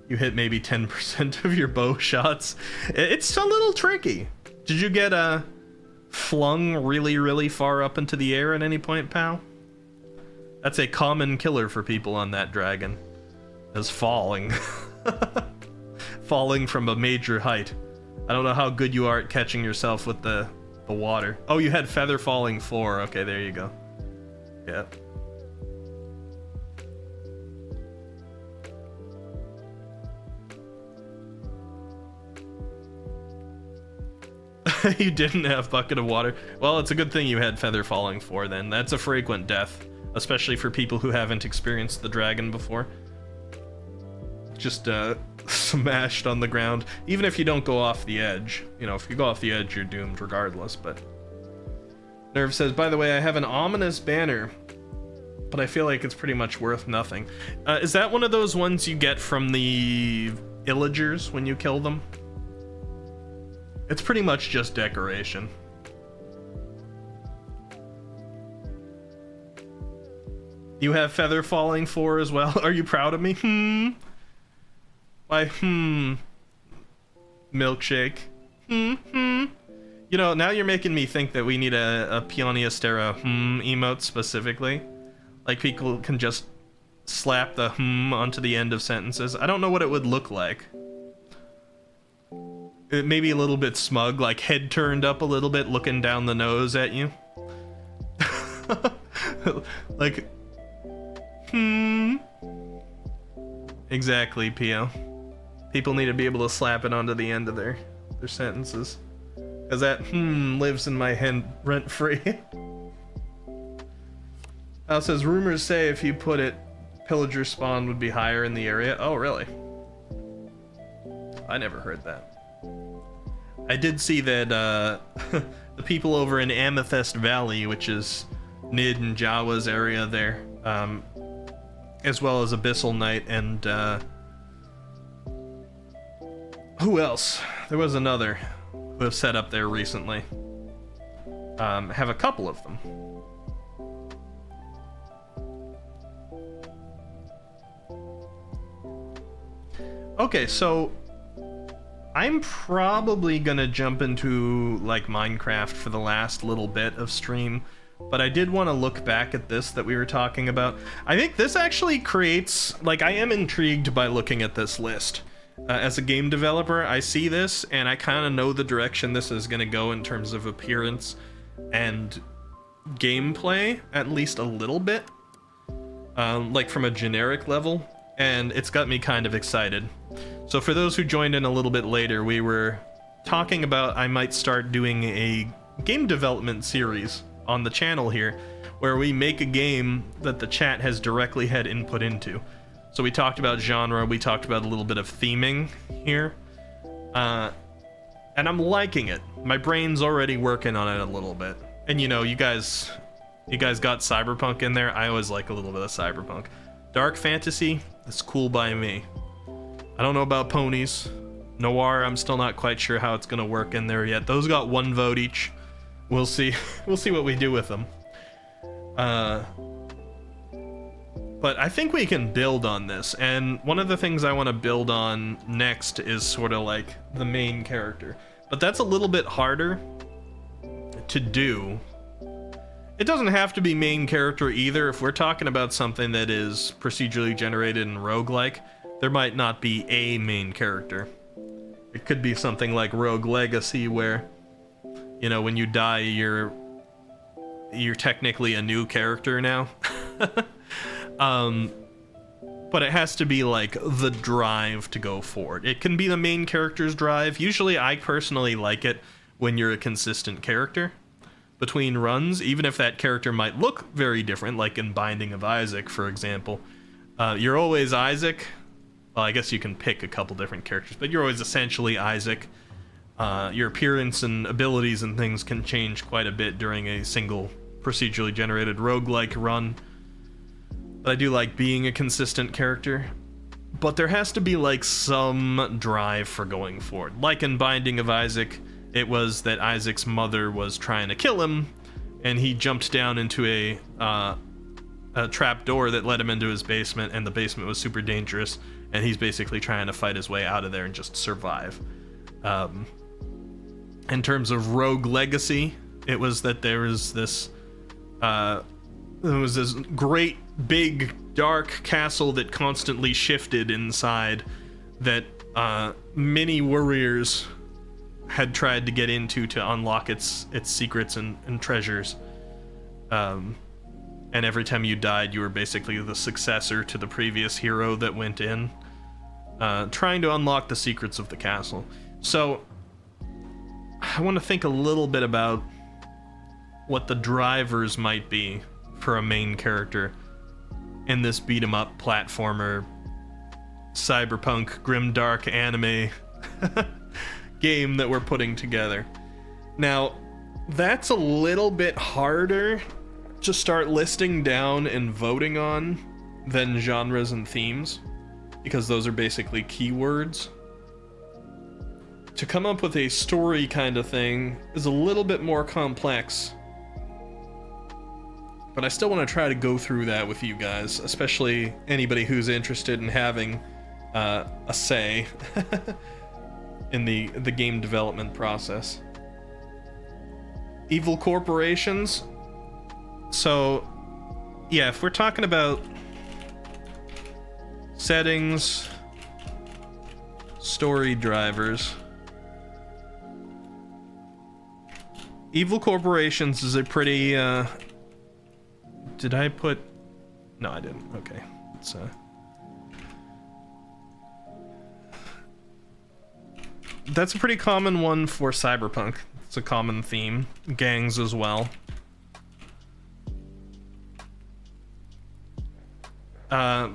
You hit maybe 10% of your bow shots. It's a little tricky. Did you get flung really, really far up into the air at any point, pal? That's a common killer for people on that dragon. Is falling. Falling from a major height. I don't know how good you are at catching yourself with the water. Oh, you had feather falling 4. Okay, there you go. Yeah. You didn't have bucket of water. Well, it's a good thing you had feather falling 4 then. That's a frequent death, especially for people who haven't experienced the dragon before. Just smashed on the ground. Even if you don't go off the edge. You know, if you go off the edge, you're doomed regardless, but... Nerve says, by the way, I have an ominous banner, but I feel like it's pretty much worth nothing. Is that one of those ones you get from the villagers when you kill them? It's pretty much just decoration. You have feather falling 4 as well. Are you proud of me? Why, milkshake. You know, now you're making me think that we need a Pionniestera emote specifically. Like people can just slap the onto the end of sentences. I don't know what it would look like. It may be a little bit smug, like head turned up a little bit, looking down the nose at you. Like, Exactly, Pio. People need to be able to slap it onto the end of their sentences. Because that lives in my head rent-free. Al says, rumors say if you put it, pillager spawn would be higher in the area. Oh, really? I never heard that. I did see that the people over in Amethyst Valley, which is Nid and Jawa's area there, as well as Abyssal Knight and who else? There was another who have set up there recently. Have a couple of them. Okay, so I'm probably gonna jump into like Minecraft for the last little bit of stream, but I did want to look back at this that we were talking about. I think this actually creates, like, I am intrigued by looking at this list. As a game developer, I see this and I kind of know the direction this is gonna go in terms of appearance and gameplay, at least a little bit, like from a generic level, and it's got me kind of excited. So for those who joined in a little bit later, we were talking about I might start doing a game development series on the channel here, where we make a game that the chat has directly had input into. So we talked about genre, we talked about a little bit of theming here, and I'm liking it. My brain's already working on it a little bit. And you know, you guys got cyberpunk in there. I always like a little bit of cyberpunk. Dark fantasy, it's cool by me. I don't know about ponies, Noir, I'm still not quite sure how it's gonna work in there yet. Those got 1 vote each. We'll see. We'll see what we do with them. But I think we can build on this, and one of the things I want to build on next is sort of like the main character. But that's a little bit harder to do. It doesn't have to be main character either. If we're talking about something that is procedurally generated and roguelike, there might not be a main character. It could be something like Rogue Legacy, where, you know, when you die, you're technically a new character now. But it has to be like the drive to go forward. It can be the main character's drive. Usually I personally like it when you're a consistent character between runs, even if that character might look very different, like in Binding of Isaac, for example. You're always Isaac. Well, I guess you can pick a couple different characters, but you're always essentially Isaac. Your appearance and abilities and things can change quite a bit during a single procedurally generated roguelike run. But I do like being a consistent character. But there has to be like some drive for going forward. Like in Binding of Isaac, it was that Isaac's mother was trying to kill him, and he jumped down into a trap door that led him into his basement, and the basement was super dangerous, and he's basically trying to fight his way out of there and just survive. In terms of Rogue Legacy, it was that there was this great big dark castle that constantly shifted inside, that many warriors had tried to get into to unlock its secrets and treasures. And every time you died, you were basically the successor to the previous hero that went in, trying to unlock the secrets of the castle. So I want to think a little bit about what the drivers might be for a main character in this beat-em-up platformer cyberpunk grimdark anime game that we're putting together. Now, that's a little bit harder to start listing down and voting on than genres and themes, because those are basically keywords. To come up with a story kind of thing is a little bit more complex. But I still want to try to go through that with you guys, especially anybody who's interested in having a say in the game development process. Evil corporations. So, yeah, if we're talking about settings, story drivers, evil corporations is a pretty did I put... No, I didn't. Okay. It's that's a pretty common one for cyberpunk. It's a common theme. Gangs as well. But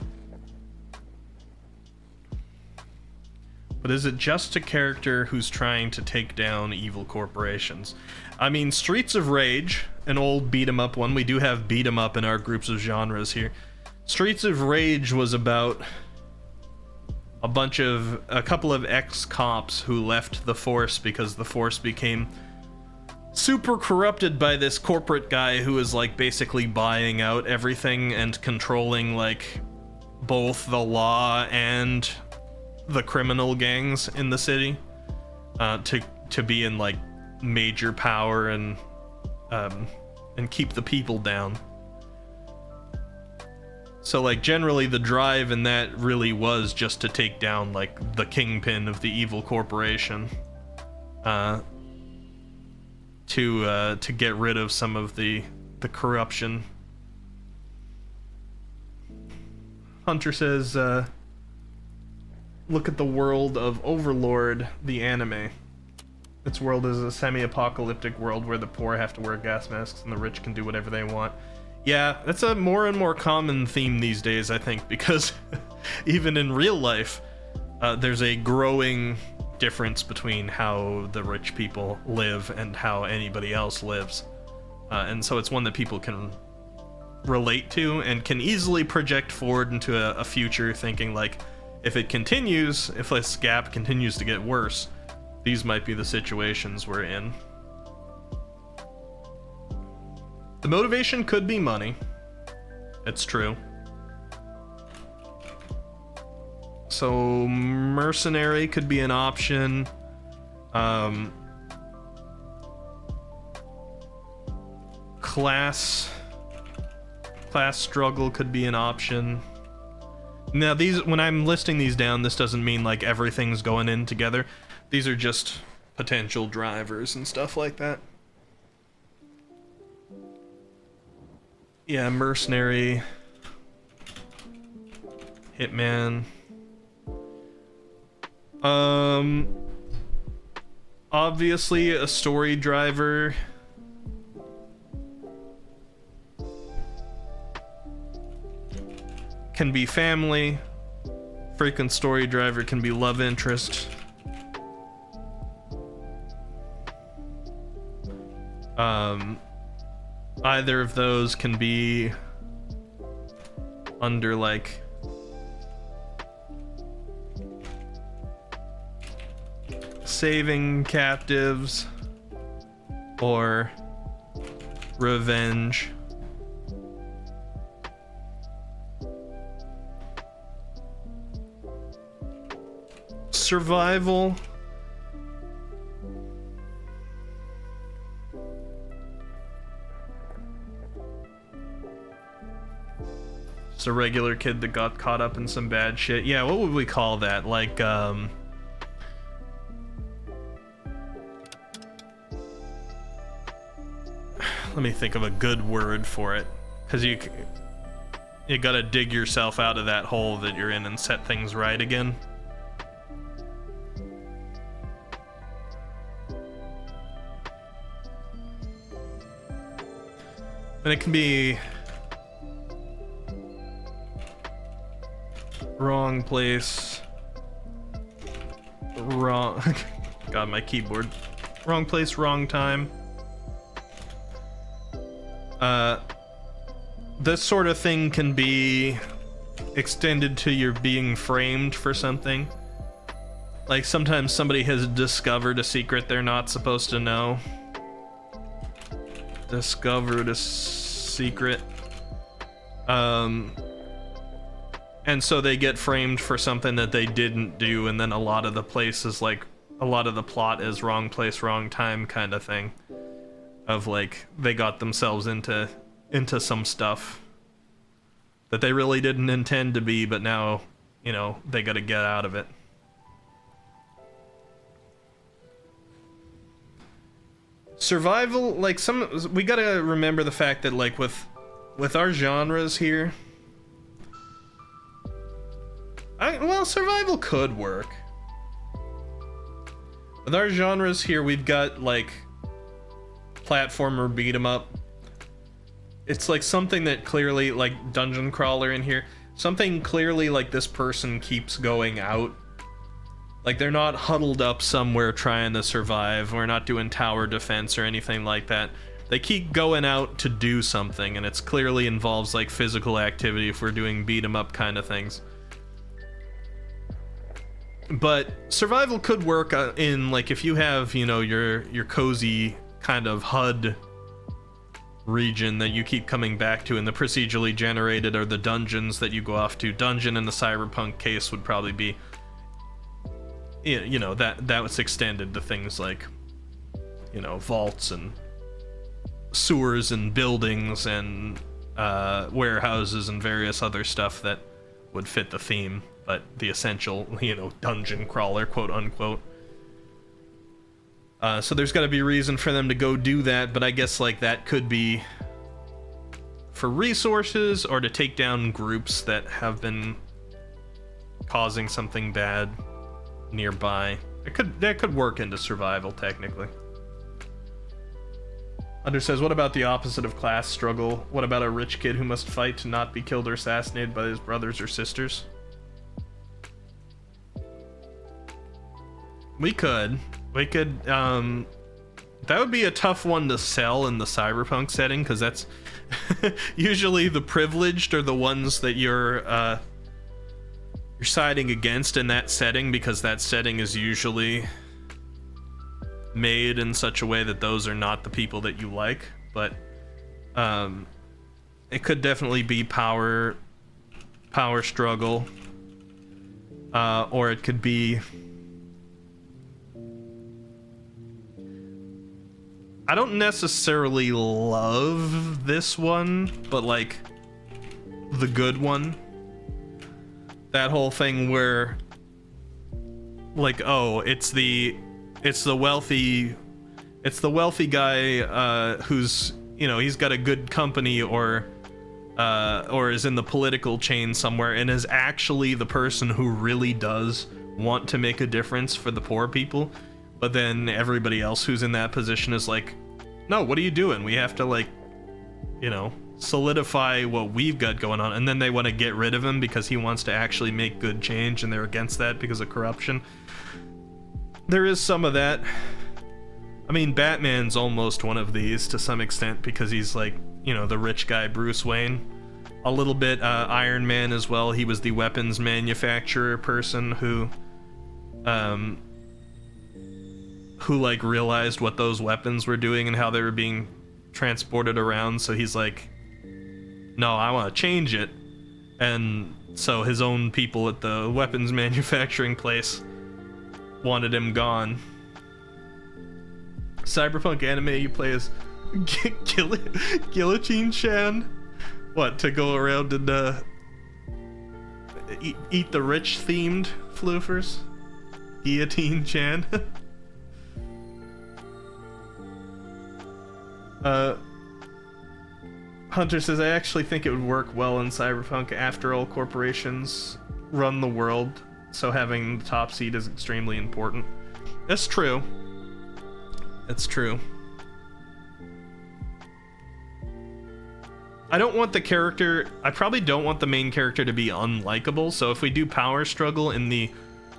is it just a character who's trying to take down evil corporations? I mean, Streets of Rage, an old beat-em-up one. We do have beat-em-up in our groups of genres here. Streets of Rage was about a couple of ex-cops who left the force because the force became super corrupted by this corporate guy who is like basically buying out everything and controlling like both the law and the criminal gangs in the city, to be in like major power and keep the people down. So like generally the drive in that really was just to take down like the kingpin of the evil corporation, to get rid of some of the corruption. Hunter says, look at the world of Overlord, the anime. Its world is a semi-apocalyptic world where the poor have to wear gas masks and the rich can do whatever they want. Yeah, that's a more and more common theme these days, I think, because even in real life, there's a growing difference between how the rich people live and how anybody else lives. And so it's one that people can relate to and can easily project forward into a future, thinking like, if it continues, if this gap continues to get worse, these might be the situations we're in. The motivation could be money. It's true. So mercenary could be an option. Class struggle could be an option. Now these, when I'm listing these down, this doesn't mean like everything's going in together. These are just potential drivers and stuff like that. Yeah, mercenary, hitman. Obviously a story driver. Can be family. Frequent story driver can be love interest. Either of those can be under like saving captives or revenge. Survival. Just a regular kid that got caught up in some bad shit. Yeah, what would we call that? Like, let me think of a good word for it, because you gotta dig yourself out of that hole that you're in and set things right again. And it can be wrong place, wrong, God, my keyboard, wrong place, wrong time. This sort of thing can be extended to your being framed for something. Like sometimes somebody has discovered a secret they're not supposed to know. Discovered a secret. And so they get framed for something that they didn't do, and then a lot of the places, like a lot of the plot is wrong place, wrong time kind of thing. Of like they got themselves into some stuff that they really didn't intend to be, but now, you know, they gotta get out of it. Survival, like we gotta remember the fact that like with our genres here, well, survival could work. With our genres here, we've got like platformer beat 'em up. It's like something that clearly, like dungeon crawler in here, something clearly like this person keeps going out. Like they're not huddled up somewhere trying to survive. We're not doing tower defense or anything like that. They keep going out to do something, and it's clearly involves like physical activity if we're doing beat 'em up kind of things. But survival could work in like if you have, you know, your cozy kind of HUD region that you keep coming back to, and the procedurally generated or the dungeons that you go off to. Dungeon in the cyberpunk case would probably be, you know, that was extended to things like, you know, vaults and sewers and buildings and warehouses and various other stuff that would fit the theme, but the essential, you know, dungeon crawler, quote unquote. So there's got to be a reason for them to go do that, but I guess like that could be for resources or to take down groups that have been causing something bad nearby. That could work into survival technically. Under says, what about the opposite of class struggle? What about a rich kid who must fight to not be killed or assassinated by his brothers or sisters? We could, that would be a tough one to sell in the cyberpunk setting, because that's usually the privileged are the ones that you're you're siding against in that setting, because that setting is usually made in such a way that those are not the people that you like. But it could definitely be power struggle, or it could be, I don't necessarily love this one, but like the good one. That whole thing where like, oh, it's the wealthy guy who's, you know, he's got a good company or is in the political chain somewhere and is actually the person who really does want to make a difference for the poor people, but then everybody else who's in that position is like, no, what are you doing? We have to, like, you know, solidify what we've got going on. And then they want to get rid of him because he wants to actually make good change, and they're against that because of corruption. There is some of that. I mean, Batman's almost one of these to some extent, because he's like, you know, the rich guy Bruce Wayne. A little bit Iron Man as well. He was the weapons manufacturer person who like realized what those weapons were doing and how they were being transported around. So he's like, no, I want to change it. And so his own people at the weapons manufacturing place wanted him gone. Cyberpunk anime, you play as Guillotine Shan. What, to go around and eat the rich themed floofers? Guillotine Chan. Hunter says, I actually think it would work well in Cyberpunk. After all, corporations run the world, so having the top seat is extremely important. That's true. It's true. I don't want the character, I probably don't want the main character to be unlikable, so if we do power struggle in the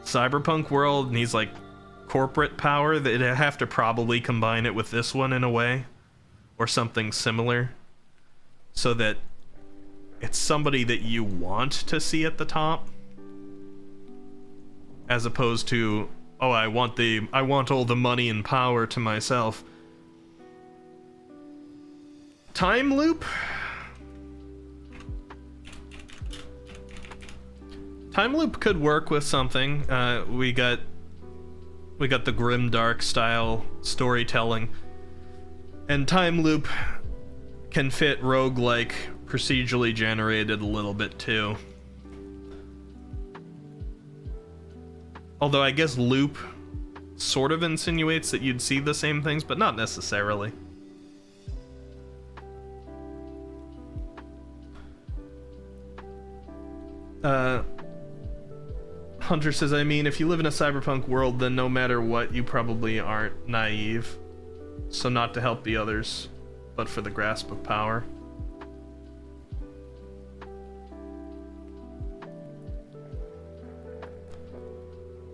Cyberpunk world and he's like corporate power, they'd have to probably combine it with this one in a way, or something similar, so that it's somebody that you want to see at the top, as opposed to, oh, I want all the money and power to myself. Time loop? Time loop could work with something. We got the grimdark style storytelling, and time loop can fit roguelike procedurally generated a little bit too. Although I guess loop sort of insinuates that you'd see the same things, but not necessarily. Hunter says, I mean, if you live in a cyberpunk world, then no matter what, you probably aren't naive. So not to help the others, but for the grasp of power.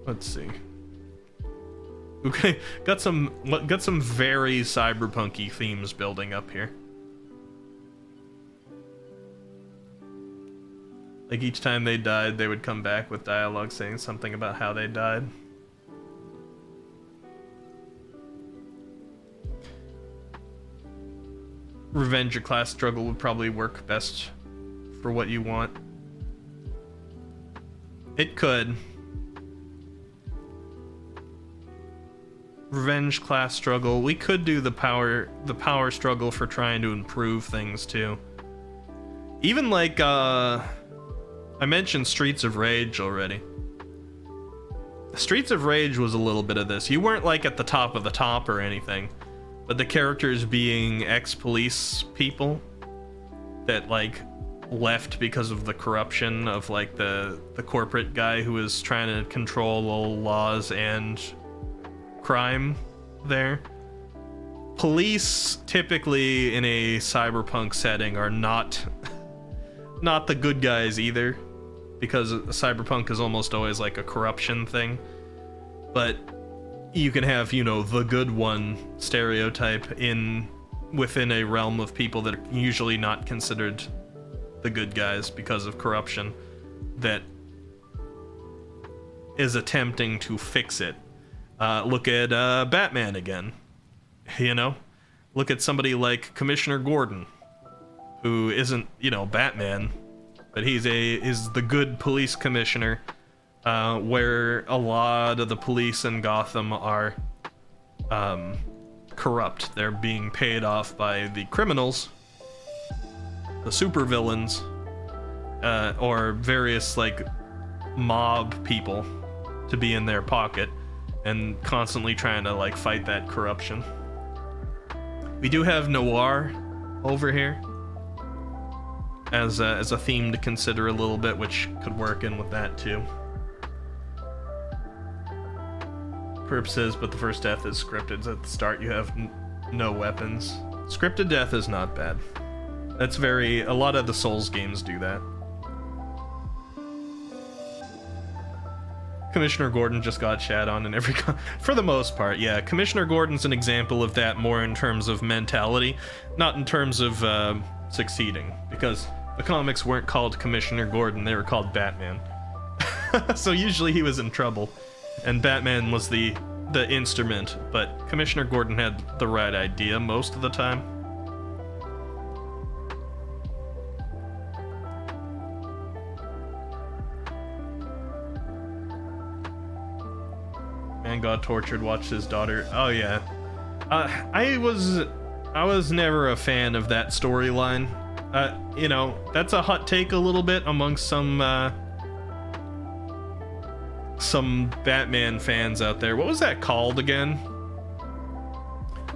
Let's see. Okay, got some very cyberpunky themes building up here. Like each time they died, they would come back with dialogue saying something about how they died. Revenge or class struggle would probably work best for what you want. It could. Revenge, class struggle. We could do the power struggle for trying to improve things too. Even like I mentioned Streets of Rage already. Streets of Rage was a little bit of this. You weren't like at the top of the top or anything, but the characters being ex-police people that like left because of the corruption of like the corporate guy who was trying to control all laws and crime there. Police typically in a cyberpunk setting are not the good guys either, because cyberpunk is almost always like a corruption thing. But you can have, you know, the good one stereotype within a realm of people that are usually not considered the good guys because of corruption, that is attempting to fix it. Look at Batman again. You know, look at somebody like Commissioner Gordon, who isn't, you know, Batman, but is the good police commissioner, where a lot of the police in Gotham are corrupt. They're being paid off by the criminals, the supervillains, or various like mob people to be in their pocket and constantly trying to like fight that corruption. We do have noir over here as a theme to consider a little bit, which could work in with that too. Perp says, but the first death is scripted. At the start you have no weapons. Scripted death is not bad. That's a lot of the Souls games do that. Commissioner Gordon just got shat on in every for the most part, yeah. Commissioner Gordon's an example of that more in terms of mentality, not in terms of succeeding, because the comics weren't called Commissioner Gordon, they were called Batman. So usually he was in trouble, and Batman was the instrument, but Commissioner Gordon had the right idea most of the time. Man got tortured, watched his daughter. Oh yeah. I was never a fan of that storyline. You know, that's a hot take a little bit amongst some Batman fans out there. What was that called again?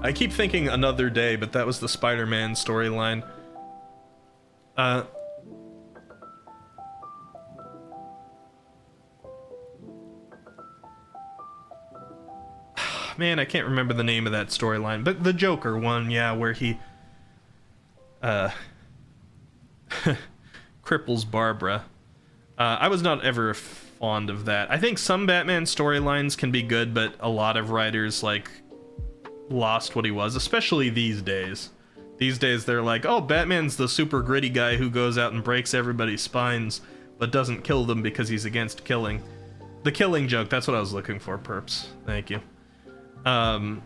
I keep thinking Another Day, but that was the Spider-Man storyline. Man, I can't remember the name of that storyline, but the Joker one, yeah, where he cripples Barbara. I was not ever fond of that. I think some Batman storylines can be good, but a lot of writers like lost what he was, especially these days. These days they're like, oh, Batman's the super gritty guy who goes out and breaks everybody's spines but doesn't kill them because he's against killing. The Killing Joke, that's what I was looking for, Perps. Thank you. I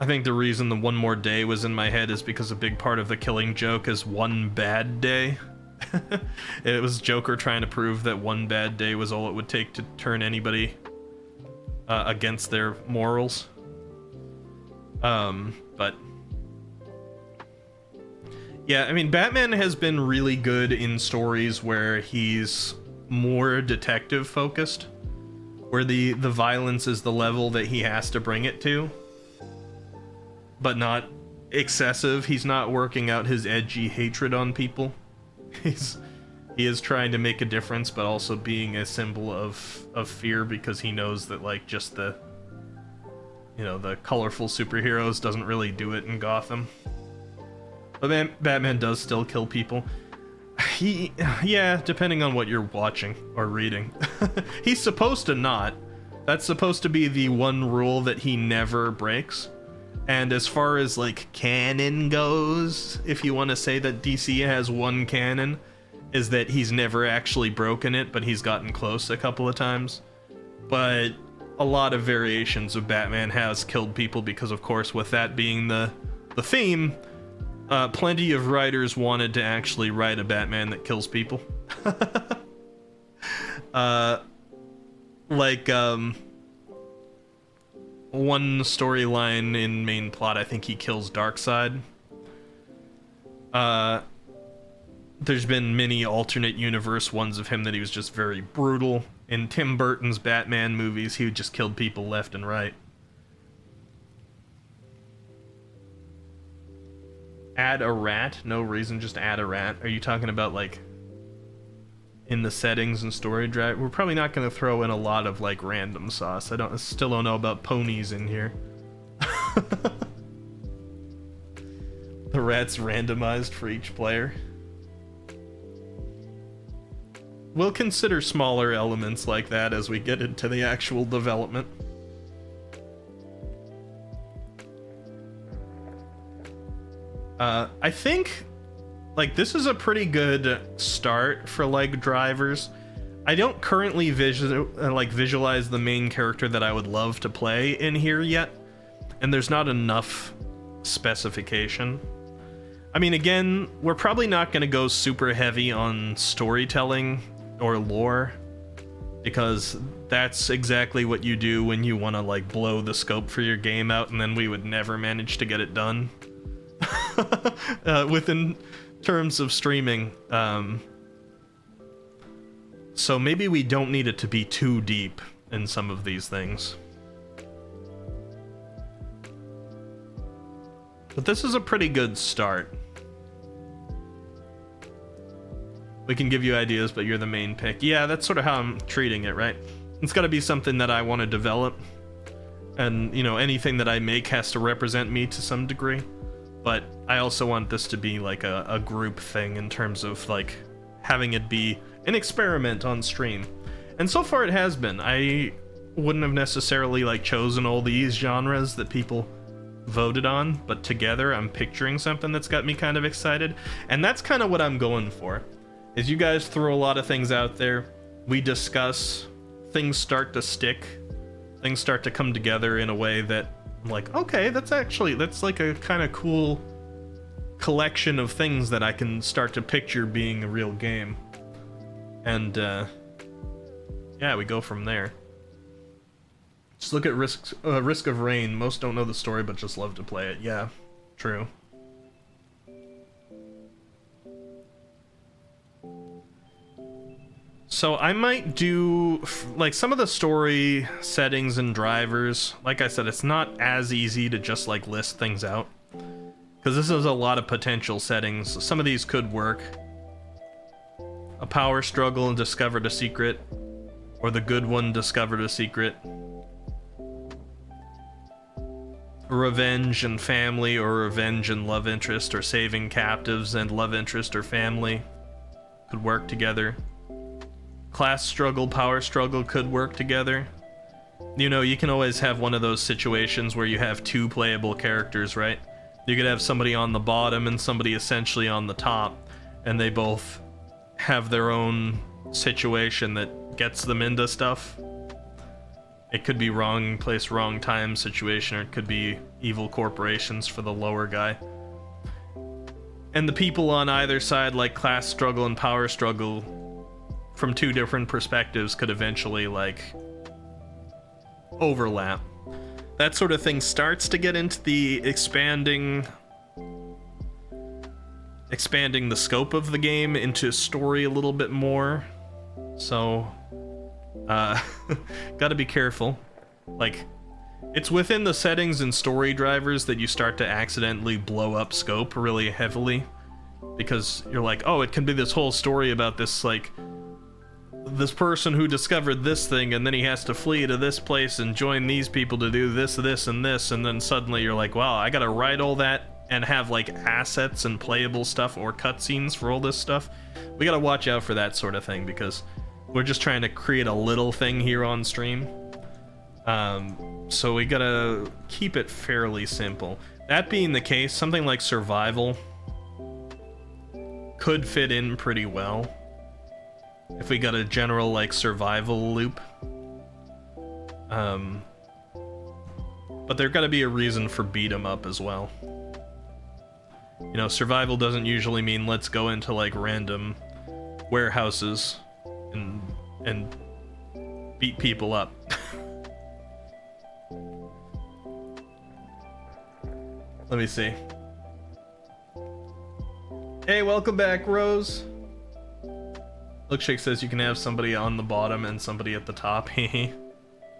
think the reason the One More Day was in my head is because a big part of The Killing Joke is one bad day. It was Joker trying to prove that one bad day was all it would take to turn anybody against their morals. But yeah, I mean, Batman has been really good in stories where he's more detective focused, where the violence is the level that he has to bring it to, but not excessive. He's not working out his edgy hatred on people. He is trying to make a difference, but also being a symbol of fear, because he knows that like just the, you know, the colorful superheroes doesn't really do it in Gotham. But Batman does still kill people. Yeah, depending on what you're watching or reading. He's supposed to not. That's supposed to be the one rule that he never breaks. And as far as like canon goes, if you want to say that DC has one canon, is that he's never actually broken it, but he's gotten close a couple of times. But a lot of variations of Batman has killed people because, of course, with that being the theme, plenty of writers wanted to actually write a Batman that kills people. One storyline in main plot, I think he kills Darkseid. There's been many alternate universe ones of him that he was just very brutal. In Tim Burton's Batman movies, he just killed people left and right. Add a rat? No reason, just add a rat. Are you talking about like in the settings and story drive? We're probably not going to throw in a lot of like random sauce. I still don't know about ponies in here. The rat's randomized for each player. We'll consider smaller elements like that as we get into the actual development. I think like this is a pretty good start for like drivers. I don't currently visualize the main character that I would love to play in here yet, and there's not enough specification. I mean, again, we're probably not going to go super heavy on storytelling or lore, because that's exactly what you do when you want to like blow the scope for your game out, and then we would never manage to get it done within terms of streaming. So maybe we don't need it to be too deep in some of these things. But this is a pretty good start. We can give you ideas, but you're the main pick. Yeah, that's sort of how I'm treating it, right? It's got to be something that I want to develop. And, you know, anything that I make has to represent me to some degree. But I also want this to be like a group thing in terms of like having it be an experiment on stream. And so far it has been. I wouldn't have necessarily like chosen all these genres that people voted on, but together I'm picturing something that's got me kind of excited. And that's kind of what I'm going for. Is you guys throw a lot of things out there, we discuss, things start to stick, things start to come together in a way that I'm like, okay, that's like a kind of cool collection of things that I can start to picture being a real game. And yeah, we go from there. Just look at Risk of Rain. Most don't know the story, but just love to play it. Yeah, true. So I might do like some of the story settings and drivers. Like I said, it's not as easy to just like list things out, because this is a lot of potential settings. Some of these could work. A power struggle and discovered a secret, or the good one discovered a secret. Revenge and family, or revenge and love interest, or saving captives and love interest or family could work together. Class struggle, power struggle could work together. You know, you can always have one of those situations where you have two playable characters, right? You could have somebody on the bottom and somebody essentially on the top, and they both have their own situation that gets them into stuff. It could be wrong place, wrong time situation, or it could be evil corporations for the lower guy. And the people on either side, like class struggle and power struggle, from two different perspectives could eventually like overlap. That sort of thing starts to get into the expanding the scope of the game into story a little bit more. So gotta be careful. Like, it's within the settings and story drivers that you start to accidentally blow up scope really heavily, because you're like, oh, it can be this whole story about this like this person who discovered this thing, and then he has to flee to this place and join these people to do this, and this, and then suddenly you're like, wow, I gotta write all that and have like assets and playable stuff or cutscenes for all this stuff. We gotta watch out for that sort of thing, because we're just trying to create a little thing here on stream. So we gotta keep it fairly simple. That being the case, something like survival could fit in pretty well. If we got a general like survival loop. But there gotta be a reason for beat 'em up as well. You know, survival doesn't usually mean let's go into like random warehouses and beat people up. Let me see. Hey, welcome back, Rose. Milkshake says you can have somebody on the bottom and somebody at the top. Hehe.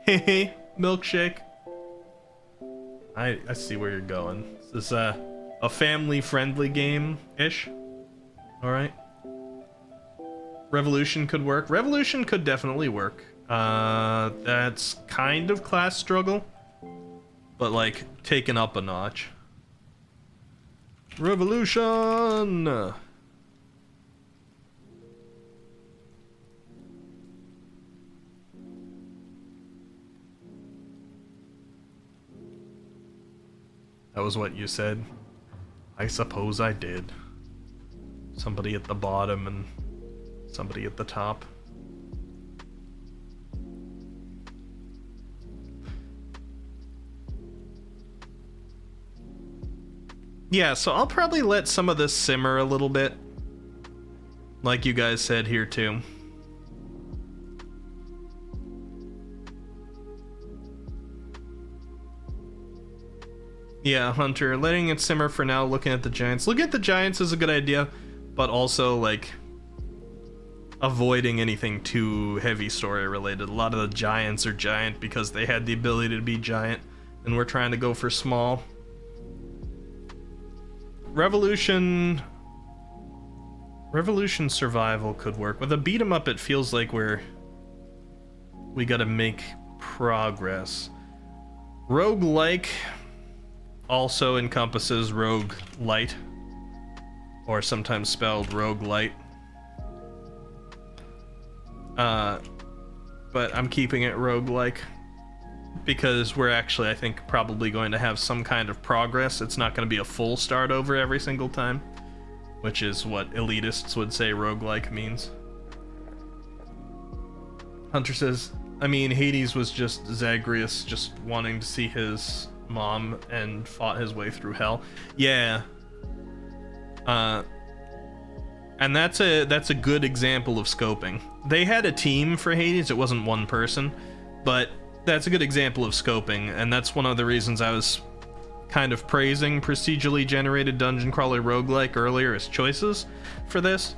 Hehe. Milkshake. I see where you're going. This is a family-friendly game-ish. Alright. Revolution could work. Revolution could definitely work. That's kind of class struggle, but like taken up a notch. Revolution! That was what you said? I suppose I did. Somebody at the bottom and somebody at the top. Yeah, so I'll probably let some of this simmer a little bit, like you guys said here too. Yeah, Hunter, letting it simmer for now, looking at the Giants. Looking at the Giants is a good idea, but also, like, avoiding anything too heavy story related. A lot of the Giants are giant because they had the ability to be giant, and we're trying to go for small. Revolution survival could work. With a beat 'em up, it feels like we gotta make progress. Roguelike also encompasses rogue light, or sometimes spelled roguelite. But I'm keeping it roguelike because we're actually, I think, probably going to have some kind of progress. It's not going to be a full start over every single time, which is what elitists would say roguelike means. Hunter says, I mean, Hades was just Zagreus just wanting to see his mom and fought his way through hell. Yeah. And that's a good example of scoping. They had a team for Hades, it wasn't one person, but that's a good example of scoping, and that's one of the reasons I was kind of praising procedurally generated dungeon crawler roguelike earlier as choices for this,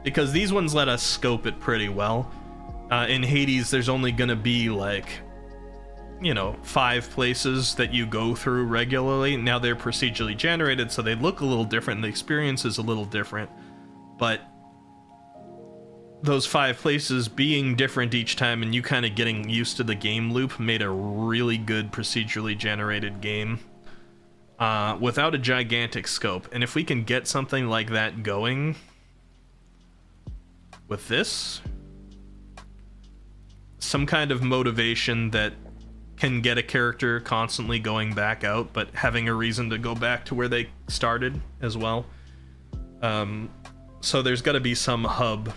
because these ones let us scope it pretty well. In Hades, there's only gonna be, like, you know, 5 places that you go through regularly. Now they're procedurally generated, so they look a little different, and the experience is a little different. But those 5 places being different each time and you kind of getting used to the game loop made a really good procedurally generated game without a gigantic scope. And if we can get something like that going with this, some kind of motivation that can get a character constantly going back out, but having a reason to go back to where they started as well. So there's got to be some hub.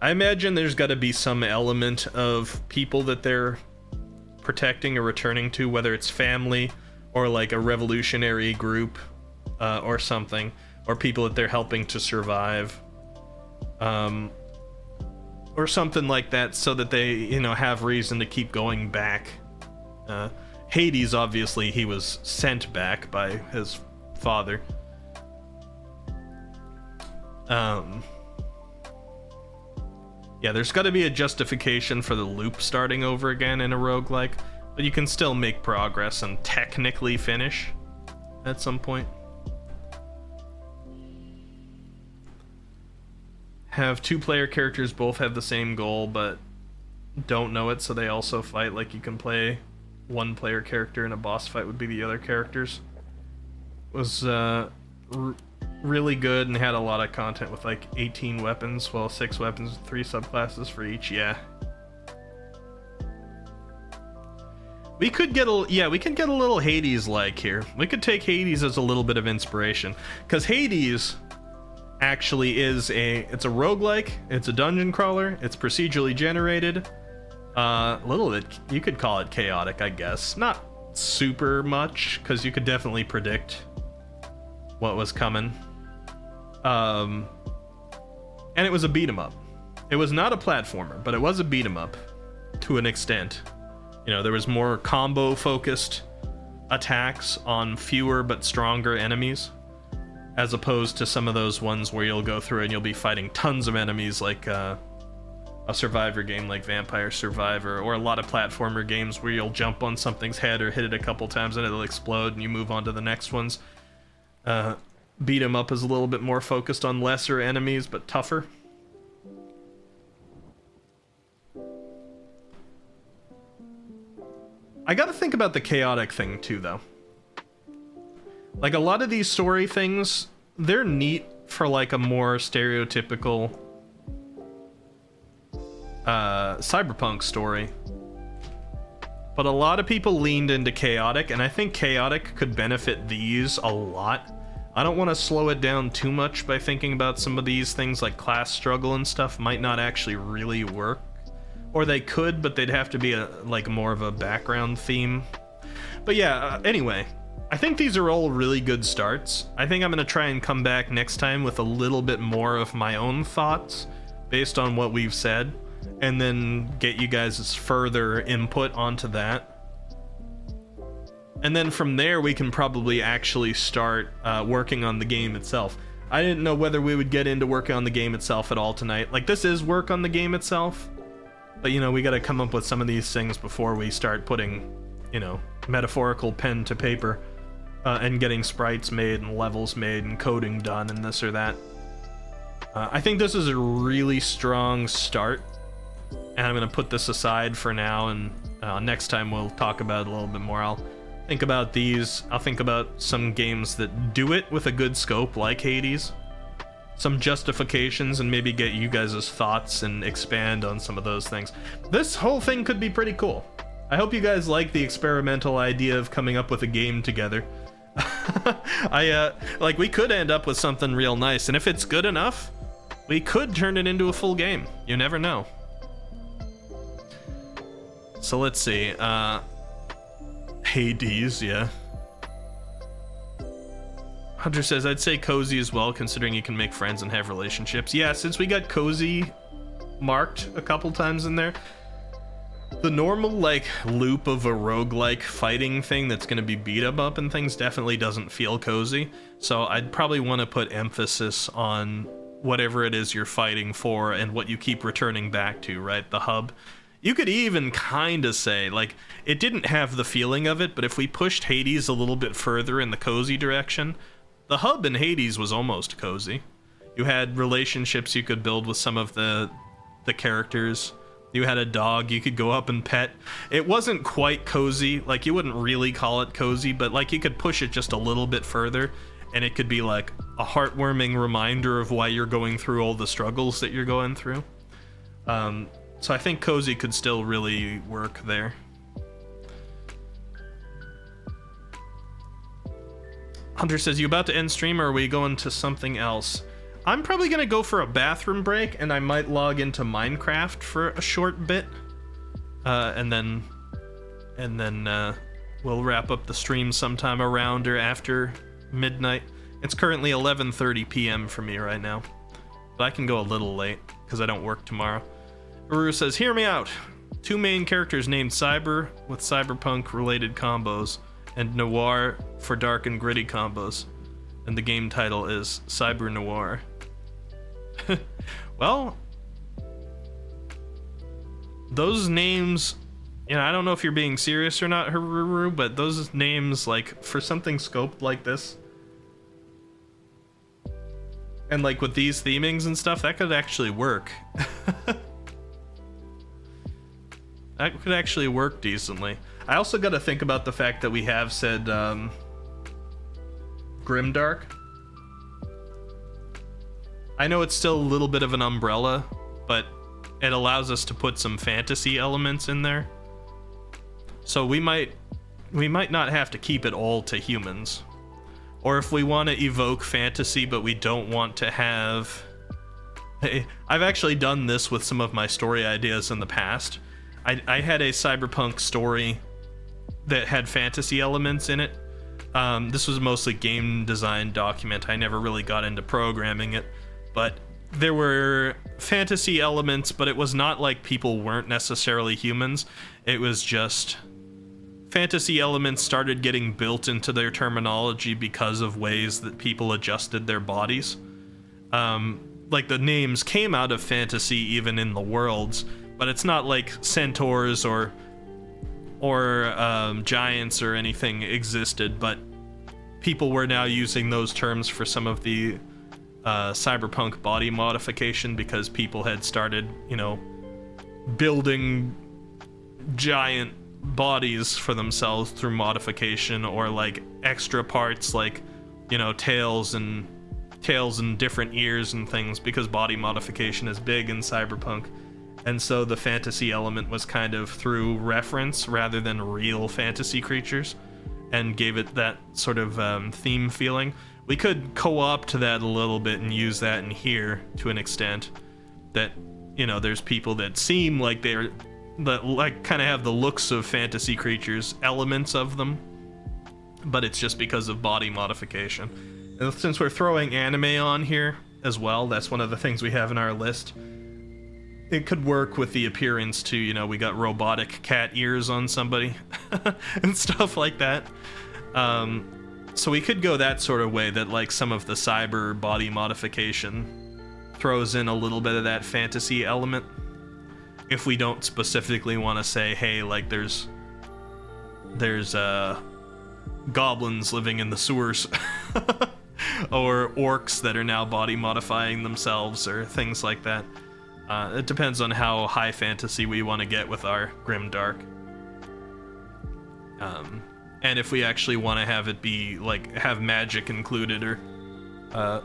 I imagine there's got to be some element of people that they're protecting or returning to, whether it's family or like a revolutionary group or something, or people that they're helping to survive, or something like that, so that they, you know, have reason to keep going back. Hades, obviously, he was sent back by his father. Yeah, there's got to be a justification for the loop starting over again in a roguelike, but you can still make progress and technically finish at some point. Have 2-player characters both have the same goal, but don't know it, so they also fight. Like, you can play 1-player character and a boss fight would be the other characters. Was really good and had a lot of content with like 18 weapons, well, 6 weapons, 3 subclasses for each. Yeah, we could get a little Hades like here. We could take Hades as a little bit of inspiration, because Hades actually is it's a roguelike, it's a dungeon crawler, it's procedurally generated, a little bit, you could call it chaotic, I guess. Not super much, because you could definitely predict what was coming. And it was a beat 'em up. It was not a platformer, but it was a beat 'em up to an extent. You know, there was more combo focused attacks on fewer but stronger enemies, as opposed to some of those ones where you'll go through and you'll be fighting tons of enemies, like a Survivor game like Vampire Survivor, or a lot of platformer games where you'll jump on something's head or hit it a couple times and it'll explode and you move on to the next ones. Beat 'em up is a little bit more focused on lesser enemies but tougher. I gotta think about the chaotic thing too, though. Like, a lot of these story things, they're neat for like a more stereotypical cyberpunk story, but a lot of people leaned into chaotic, and I think chaotic could benefit these a lot. I don't want to slow it down too much by thinking about some of these things like class struggle and stuff might not actually really work, or they could, but they'd have to be like more of a background theme. But yeah, anyway, I think these are all really good starts. I think I'm going to try and come back next time with a little bit more of my own thoughts based on what we've said, and then get you guys' further input onto that. And then from there, we can probably actually start working on the game itself. I didn't know whether we would get into working on the game itself at all tonight. Like, this is work on the game itself, but, you know, we got to come up with some of these things before we start putting, you know, metaphorical pen to paper. And getting sprites made and levels made and coding done and this or that. I think this is a really strong start, and I'm going to put this aside for now, and next time we'll talk about it a little bit more. I'll think about these. I'll think about some games that do it with a good scope, like Hades, some justifications, and maybe get you guys' thoughts and expand on some of those things. This whole thing could be pretty cool. I hope you guys like the experimental idea of coming up with a game together. Like, we could end up with something real nice, and if it's good enough, we could turn it into a full game. You never know. So let's see. Hades, yeah. Hunter says, I'd say cozy as well, considering you can make friends and have relationships. Yeah, since we got cozy marked a couple times in there, the normal, like, loop of a roguelike fighting thing that's going to be beat 'em up and things definitely doesn't feel cozy. So I'd probably want to put emphasis on whatever it is you're fighting for and what you keep returning back to, right? The hub. You could even kind of say, like, it didn't have the feeling of it, but if we pushed Hades a little bit further in the cozy direction, the hub in Hades was almost cozy. You had relationships you could build with some of the characters. You had a dog you could go up and pet. It wasn't quite cozy, like, you wouldn't really call it cozy, but, like, you could push it just a little bit further, and it could be, like, a heartwarming reminder of why you're going through all the struggles that you're going through. So I think cozy could still really work there. Hunter says, you about to end stream, or are we going to something else? I'm probably gonna go for a bathroom break, and I might log into Minecraft for a short bit, and then we'll wrap up the stream sometime around or after midnight. It's currently 11:30 p.m. for me right now, but I can go a little late because I don't work tomorrow. Uru says, hear me out. 2 main characters named Cyber with cyberpunk related combos, and Noir for dark and gritty combos, and the game title is Cyber Noir. Well, those names, you know, I don't know if you're being serious or not, Haruru, but those names, like, for something scoped like this, and, like, with these themings and stuff, that could actually work. That could actually work decently. I also got to think about the fact that we have said Grimdark. I know it's still a little bit of an umbrella, but it allows us to put some fantasy elements in there. So we might not have to keep it all to humans. Or if we want to evoke fantasy, but we don't want to have... I've actually done this with some of my story ideas in the past. I had a cyberpunk story that had fantasy elements in it. This was mostly game design document. I never really got into programming it, but there were fantasy elements, but it was not like people weren't necessarily humans. It was just fantasy elements started getting built into their terminology because of ways that people adjusted their bodies. Like, the names came out of fantasy even in the worlds, but it's not like centaurs or giants or anything existed, but people were now using those terms for some of the cyberpunk body modification because people had started, you know, building giant bodies for themselves through modification, or like extra parts, like, you know, tails and different ears and things, because body modification is big in cyberpunk. And so the fantasy element was kind of through reference rather than real fantasy creatures, and gave it that sort of theme feeling. We could co-opt that a little bit and use that in here to an extent, that, you know, there's people that seem like that like kind of have the looks of fantasy creatures, elements of them, but it's just because of body modification. And since we're throwing anime on here as well, that's one of the things we have in our list. It could work with the appearance too, you know, we got robotic cat ears on somebody and stuff like that. So we could go that sort of way, that like some of the cyber body modification throws in a little bit of that fantasy element. If we don't specifically want to say, hey, like there's goblins living in the sewers or orcs that are now body modifying themselves or things like that. It depends on how high fantasy we want to get with our grimdark. And if we actually want to have it be like have magic included, or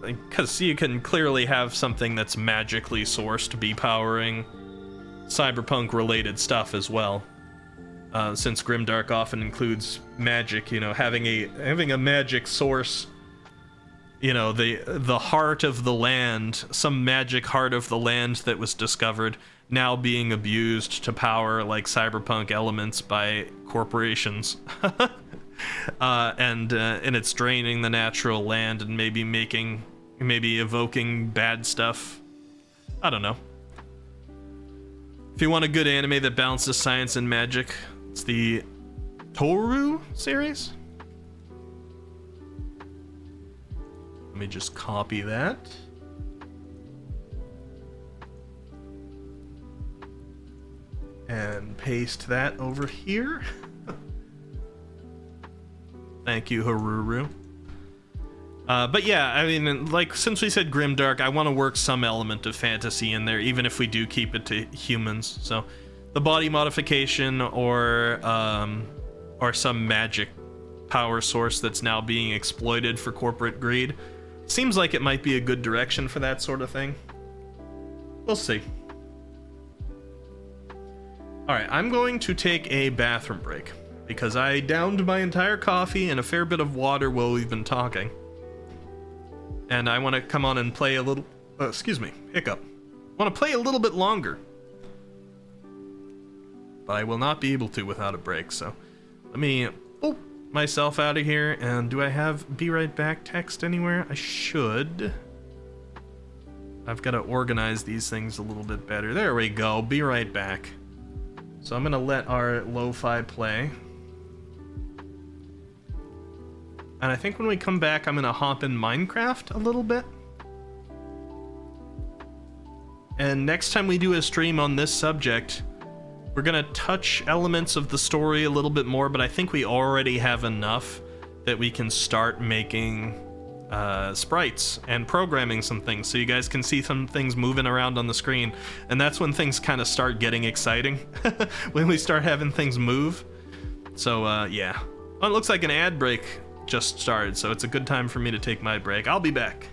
because you can clearly have something that's magically sourced to be powering cyberpunk related stuff as well. Since grimdark often includes magic, you know, having a magic source, you know, the heart of the land, some magic heart of the land that was discovered, now being abused to power like cyberpunk elements by corporations. And it's draining the natural land and maybe evoking bad stuff. I don't know. If you want a good anime that balances science and magic, it's the Toru series. Let me just copy that. And paste that over here. Thank you, Haruru. But yeah, I mean, like, since we said grimdark, I want to work some element of fantasy in there, even if we do keep it to humans. So the body modification or some magic power source that's now being exploited for corporate greed seems like it might be a good direction for that sort of thing. We'll see. Alright, I'm going to take a bathroom break because I downed my entire coffee and a fair bit of water while we've been talking. And I want to come on and play a little... hiccup. I want to play a little bit longer. But I will not be able to without a break, so... Let me boop myself out of here, and do I have be right back text anywhere? I should. I've got to organize these things a little bit better. There we go, be right back. So I'm gonna let our lo-fi play. And I think when we come back, I'm gonna hop in Minecraft a little bit. And next time we do a stream on this subject, we're gonna touch elements of the story a little bit more, but I think we already have enough that we can start making sprites and programming some things so you guys can see some things moving around on the screen. And that's when things kind of start getting exciting, when we start having things move. So yeah. Oh, it looks like an ad break just started, so it's a good time for me to take my break. I'll be back.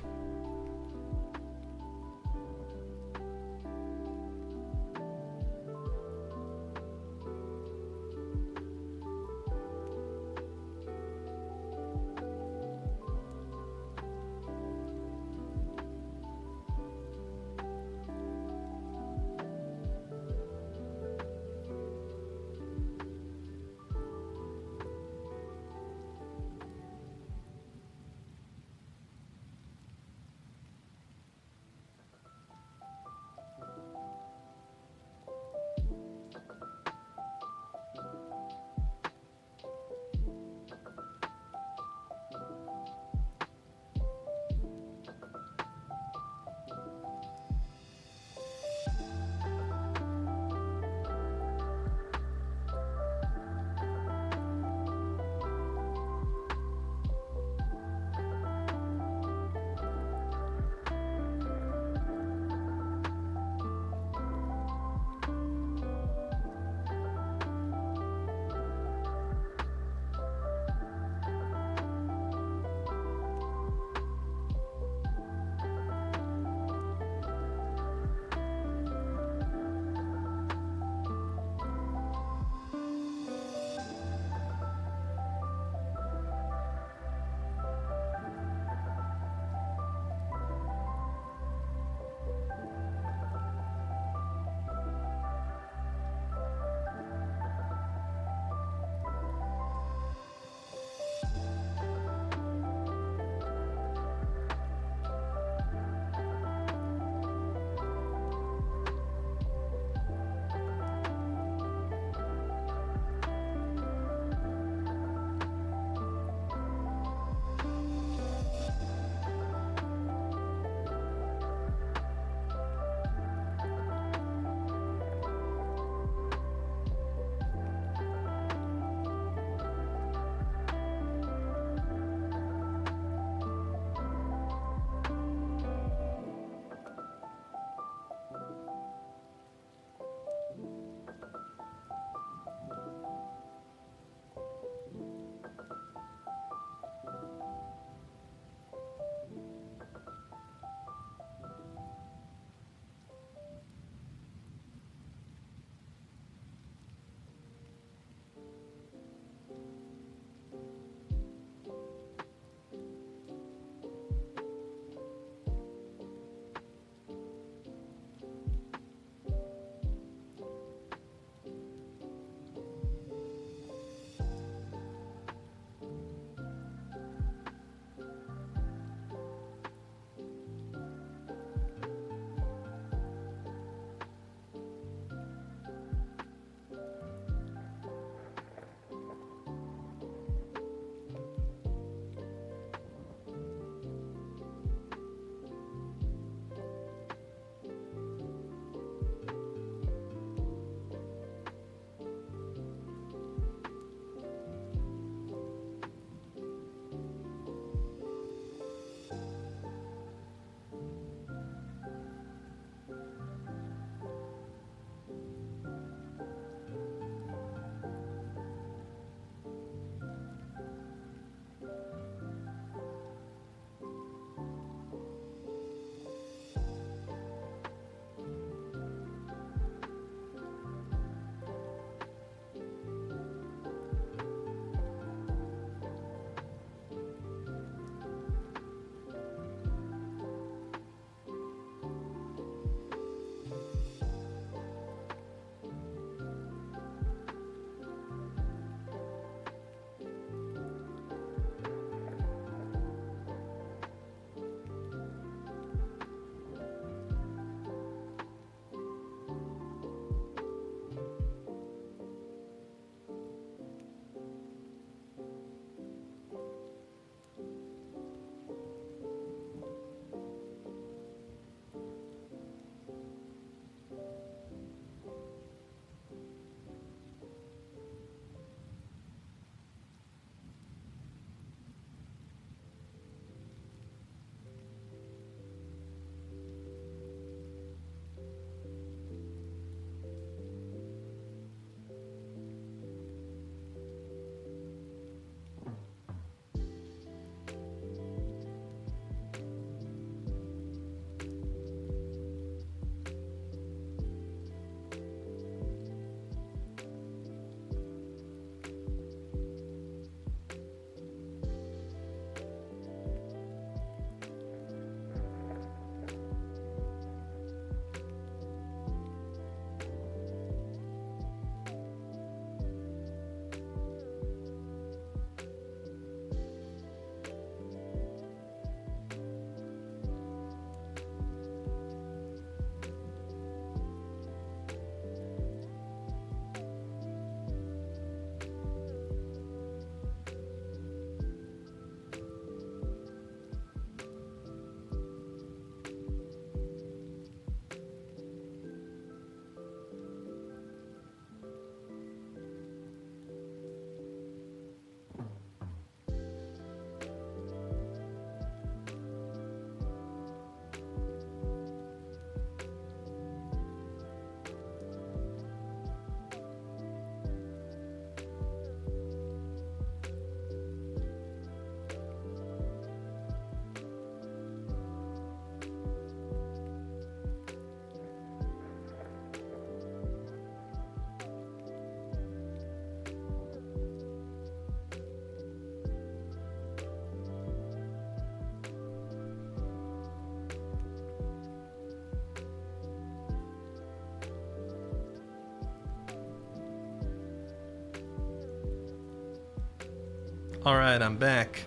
Alright, I'm back.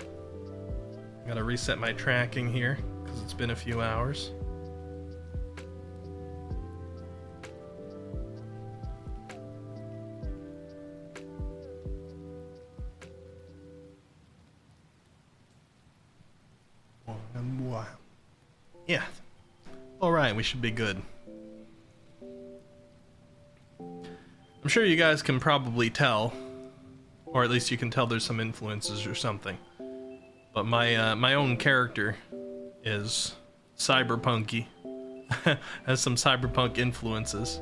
Gotta reset my tracking here, because it's been a few hours. Yeah. Alright, we should be good. I'm sure you guys can probably tell, or at least you can tell there's some influences or something. But my own character is cyberpunky, has some cyberpunk influences,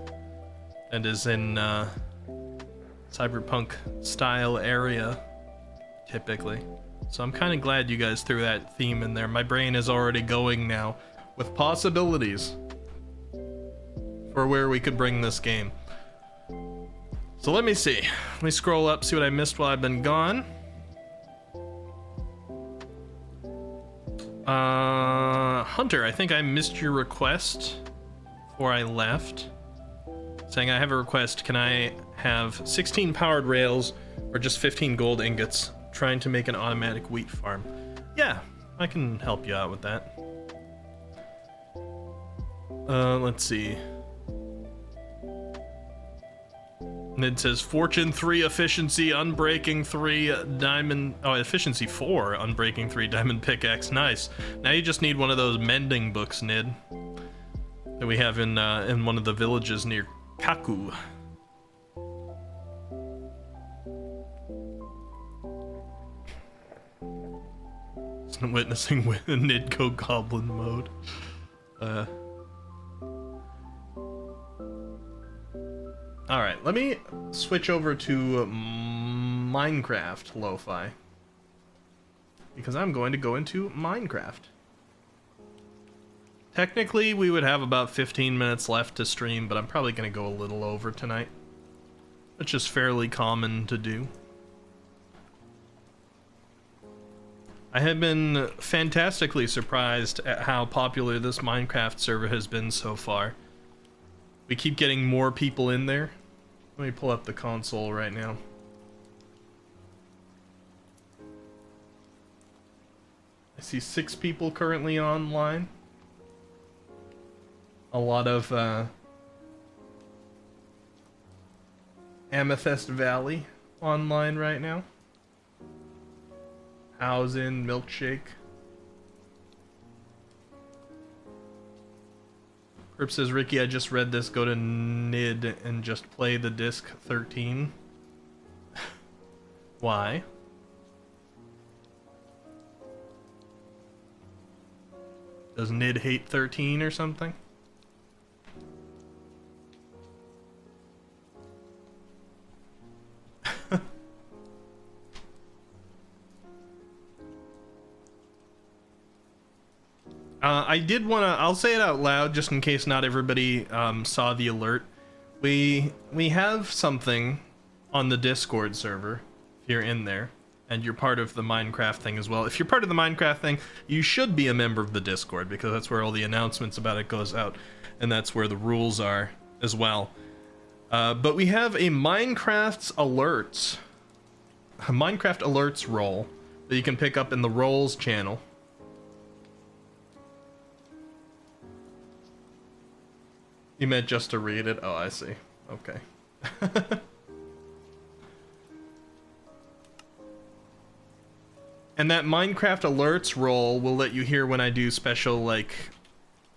and is in cyberpunk style area typically. So I'm kind of glad you guys threw that theme in there. My brain is already going now with possibilities for where we could bring this game. So let me see. Let me scroll up, see what I missed while I've been gone. Hunter, I think I missed your request before I left. Saying I have a request, can I have 16 powered rails or just 15 gold ingots? Trying to make an automatic wheat farm. Yeah, I can help you out with that. Let's see. Nid says Fortune 3 efficiency, unbreaking 3 diamond. Oh, efficiency 4, unbreaking 3 diamond pickaxe. Nice. Now you just need one of those mending books, Nid, that we have in one of the villages near Kaku. Witnessing with Nidco goblin mode. Alright, let me switch over to Minecraft Lo-Fi, because I'm going to go into Minecraft. Technically, we would have about 15 minutes left to stream, but I'm probably going to go a little over tonight, which is fairly common to do. I have been fantastically surprised at how popular this Minecraft server has been so far. We keep getting more people in there. Let me pull up the console right now. I see 6 people currently online. A lot of Amethyst Valley online right now. Housin, Milkshake. Crip says, Ricky, I just read this. Go to Nid and just play the disc 13. Why? Does Nid hate 13 or something? I did want to, I'll say it out loud just in case not everybody saw the alert. We have something on the Discord server, if you're in there, and you're part of the Minecraft thing as well. If you're part of the Minecraft thing, you should be a member of the Discord, because that's where all the announcements about it goes out, and that's where the rules are as well. But we have a Minecraft alerts role that you can pick up in the roles channel. You meant just to read it? Oh, I see. Okay. And that Minecraft alerts role will let you hear when I do special, like,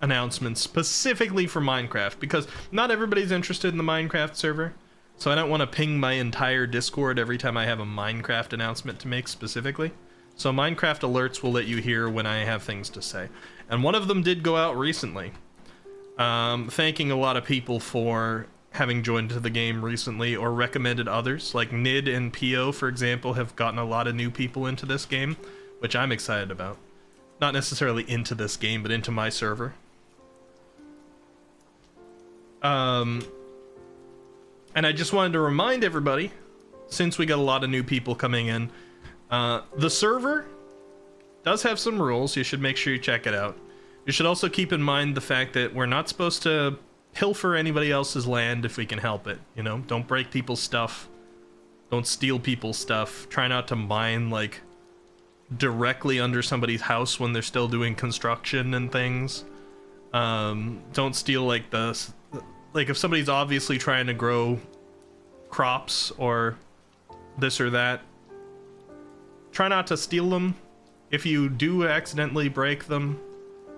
announcements specifically for Minecraft, because not everybody's interested in the Minecraft server, so I don't want to ping my entire Discord every time I have a Minecraft announcement to make specifically. So Minecraft alerts will let you hear when I have things to say. And one of them did go out recently. Thanking a lot of people for having joined the game recently or recommended others, like Nid and Pio, for example, have gotten a lot of new people into this game, which I'm excited about. Not necessarily into this game, but into my server. And I just wanted to remind everybody, since we got a lot of new people coming in, the server does have some rules. You should make sure you check it out. You should also keep in mind the fact that we're not supposed to pilfer anybody else's land if we can help it, you know? Don't break people's stuff. Don't steal people's stuff. Try not to mine, like, directly under somebody's house when they're still doing construction and things. Don't steal like if somebody's obviously trying to grow crops or this or that, try not to steal them. If you do accidentally break them,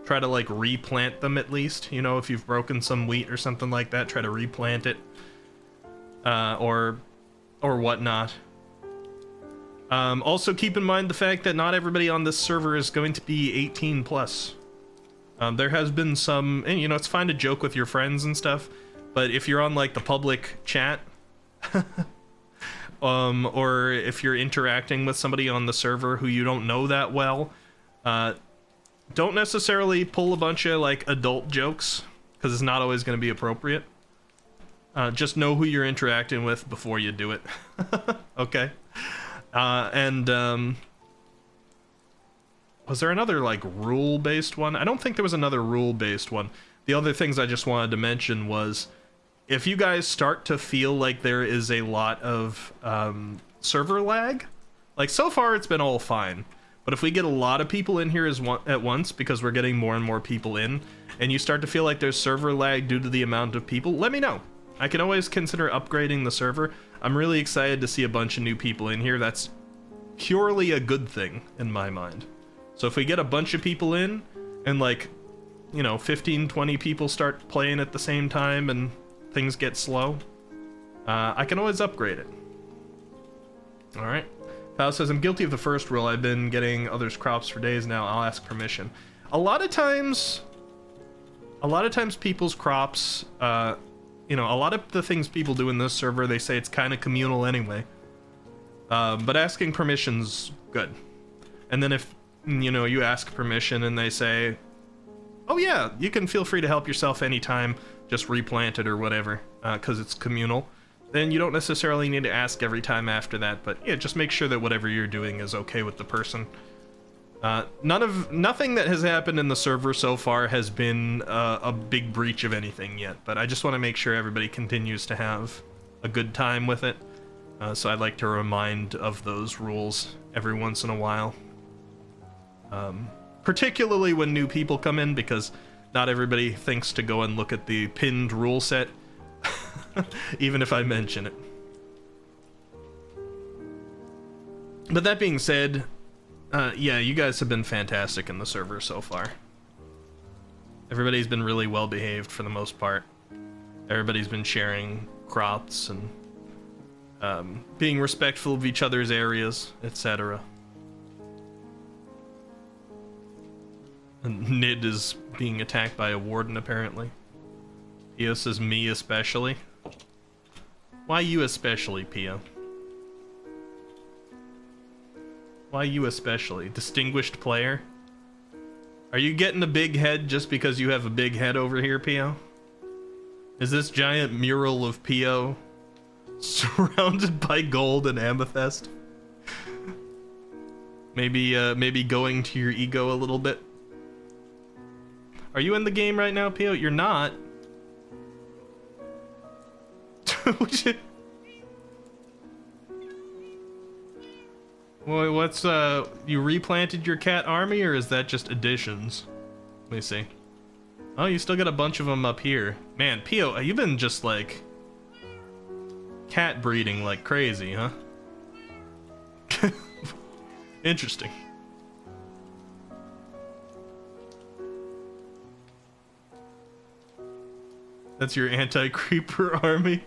try to like replant them at least. You know, if you've broken some wheat or something like that, try to replant it, or whatnot. Also keep in mind the fact that not everybody on this server is going to be 18 plus. There has been some, and you know, it's fine to joke with your friends and stuff, but if you're on like the public chat, or if you're interacting with somebody on the server who you don't know that well, don't necessarily pull a bunch of like adult jokes, because it's not always going to be appropriate. Just know who you're interacting with before you do it. Okay. Was there another like rule-based one? I don't think there was another rule-based one. The other things I just wanted to mention was, if you guys start to feel like there is a lot of server lag, like so far it's been all fine, but if we get a lot of people in here at once, because we're getting more and more people in, and you start to feel like there's server lag due to the amount of people, let me know. I can always consider upgrading the server. I'm really excited to see a bunch of new people in here. That's purely a good thing in my mind. So if we get a bunch of people in, and like, you know, 15, 20 people start playing at the same time and things get slow, I can always upgrade it. Alright. Pal says, I'm guilty of the first rule. I've been getting others' crops for days now. I'll ask permission. A lot of times people's crops, you know, a lot of the things people do in this server, they say it's kind of communal anyway. But asking permission's good. And then if, you know, you ask permission and they say, oh yeah, you can feel free to help yourself anytime, just replant it or whatever, because it's communal, then you don't necessarily need to ask every time after that, but yeah, just make sure that whatever you're doing is okay with the person. Nothing that has happened in the server so far has been a big breach of anything yet, but I just want to make sure everybody continues to have a good time with it. So I'd like to remind of those rules every once in a while. Particularly when new people come in, because not everybody thinks to go and look at the pinned rule set, even if I mention it. But that being said, yeah, you guys have been fantastic in the server so far. Everybody's been really well behaved for the most part. Everybody's been sharing crops and being respectful of each other's areas, etc. And Nid is being attacked by a warden, apparently. Pio says, me especially. Why you especially, Pio? Why you especially? Distinguished player? Are you getting a big head just because you have a big head over here, Pio? Is this giant mural of Pio surrounded by gold and amethyst? Maybe going to your ego a little bit? Are you in the game right now, Pio? You're not. Well, what's you replanted your cat army, or is that just additions? Let me see. Oh, you still got a bunch of them up here. Man, Pio, you've been just like cat breeding like crazy, huh? Interesting. That's your anti-creeper army?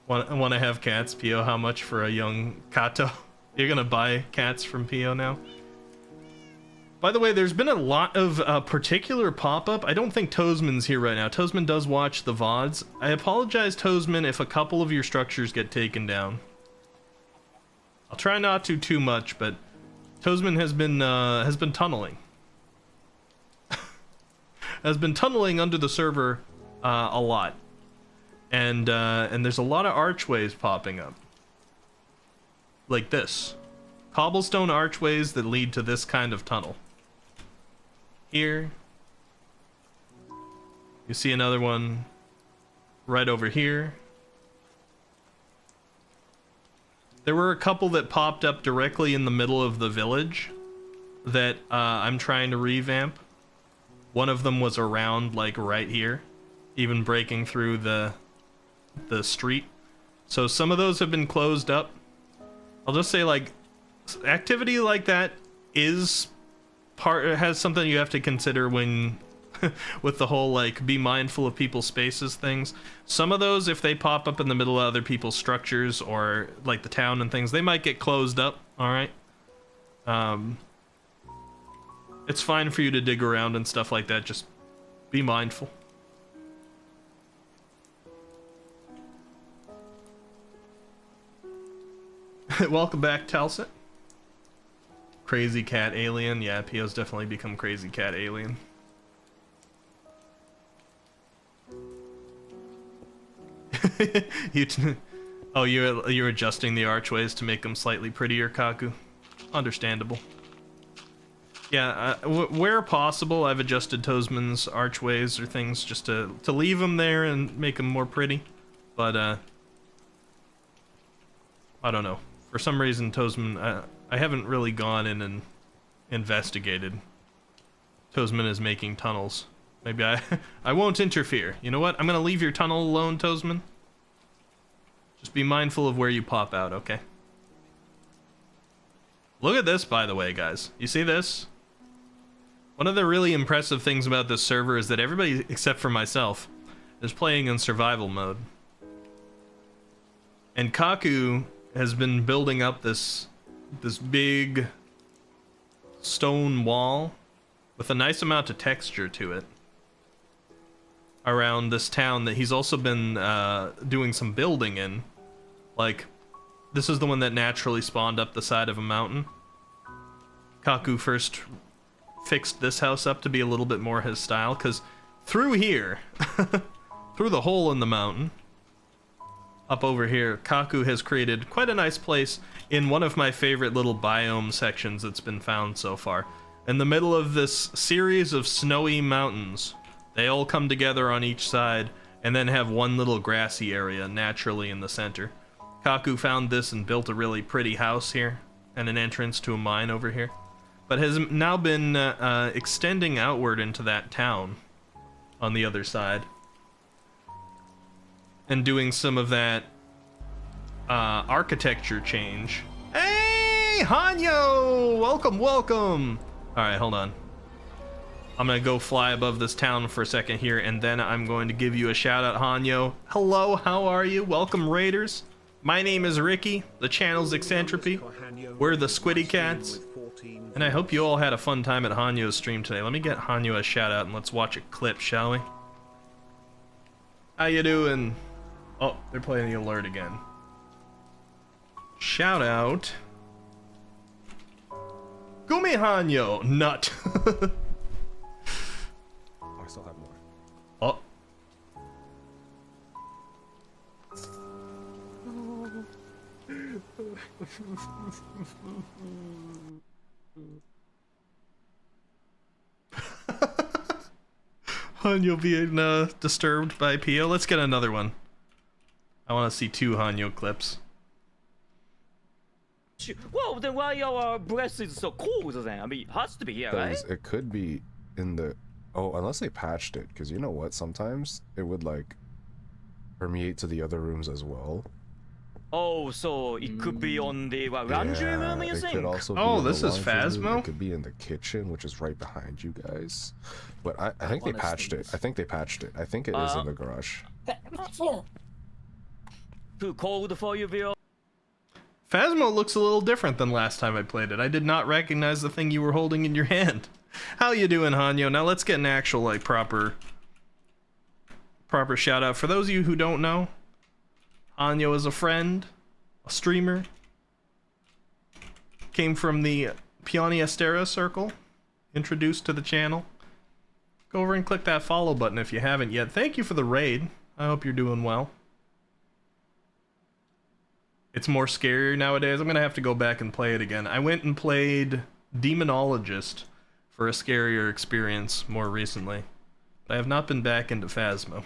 Want to have cats, Pio? How much for a young Kato? You're gonna buy cats from Pio now? By the way, there's been a lot of particular pop-up. I don't think Toesman's here right now. Toesman does watch the VODs. I apologize, Toesman, if a couple of your structures get taken down. I'll try not to too much, but Toesman has been tunneling. Has been tunneling under the server a lot. And there's a lot of archways popping up. Like this. Cobblestone archways that lead to this kind of tunnel. Here. You see another one right over here. There were a couple that popped up directly in the middle of the village that I'm trying to revamp. One of them was around like right here, even breaking through the street. So some of those have been closed up. I'll just say, like, activity like that is has something you have to consider when with the whole like be mindful of people's spaces things. Some of those, if they pop up in the middle of other people's structures or like the town and things, they might get closed up. All right. It's fine for you to dig around and stuff like that. Just be mindful. Welcome back, Talsit. Crazy cat alien. Yeah, Pio's definitely become crazy cat alien. You're adjusting the archways to make them slightly prettier, Kaku. Understandable. Yeah, where possible, I've adjusted Tozeman's archways or things just to leave them there and make them more pretty. But I don't know. For some reason, Tozeman, I haven't really gone in and investigated. Tozeman is making tunnels. Maybe I won't interfere. You know what? I'm gonna leave your tunnel alone, Tozeman. Just be mindful of where you pop out, okay? Look at this, by the way, guys. You see this? One of the really impressive things about this server is that everybody, except for myself, is playing in survival mode. And Kaku has been building up this big stone wall with a nice amount of texture to it around this town that he's also been doing some building in. Like, this is the one that naturally spawned up the side of a mountain. Kaku first fixed this house up to be a little bit more his style, because through here, through the hole in the mountain, up over here, Kaku has created quite a nice place in one of my favorite little biome sections that's been found so far. In the middle of this series of snowy mountains, they all come together on each side and then have one little grassy area naturally in the center. Kaku found this and built a really pretty house here and an entrance to a mine over here, but has now been extending outward into that town on the other side and doing some of that architecture change. Hey, Hanyo! Welcome, welcome! Alright, hold on. I'm gonna go fly above this town for a second here, and then I'm going to give you a shout out, Hanyo. Hello, how are you? Welcome, Raiders. My name is Ricky, the channel's Eccentripy. We're the Squiddy Cats. And I hope you all had a fun time at Hanyo's stream today. Let me get Hanyo a shout out and let's watch a clip, shall we? How you doing? Oh, they're playing the alert again. Shout out. Gumi Hanyo, nut. I still have more. Oh. Hanyo being disturbed by Pio. Let's get another one. I want to see 2 Hanyo clips. Well, then why your breath is so cold then? I mean, it has to be here, right? It could be in the... Oh, unless they patched it, because you know what? Sometimes it would, like, permeate to the other rooms as well. Oh, so it could be on the laundry room, you think? Could also Oh, be in this the is laundry room. Phasmo? It could be in the kitchen, which is right behind you guys. But I think they patched it. I think they patched it. I think it is in the garage. Too cold for you, Bill? Phasmo looks a little different than last time I played it. I did not recognize the thing you were holding in your hand. How you doing, Hanyo? Now let's get an actual, like, proper shout out. For those of you who don't know, Hanyo is a friend, a streamer, came from the Peony Estera circle, introduced to the channel. Go over and click that follow button if you haven't yet. Thank you for the raid. I hope you're doing well. It's more scary nowadays. I'm gonna have to go back and play it again. I went and played Demonologist for a scarier experience more recently, but I have not been back into Phasmo.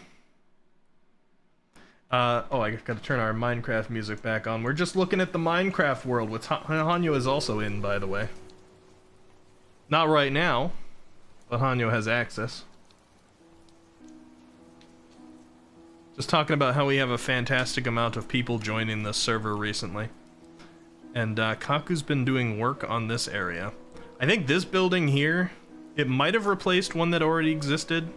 Oh, I gotta turn our Minecraft music back on. We're just looking at the Minecraft world, which Hanyo is also in, by the way. Not right now, but Hanyo has access. Just talking about how we have a fantastic amount of people joining this server recently. And Kaku's been doing work on this area. I think this building here, it might have replaced one that already existed,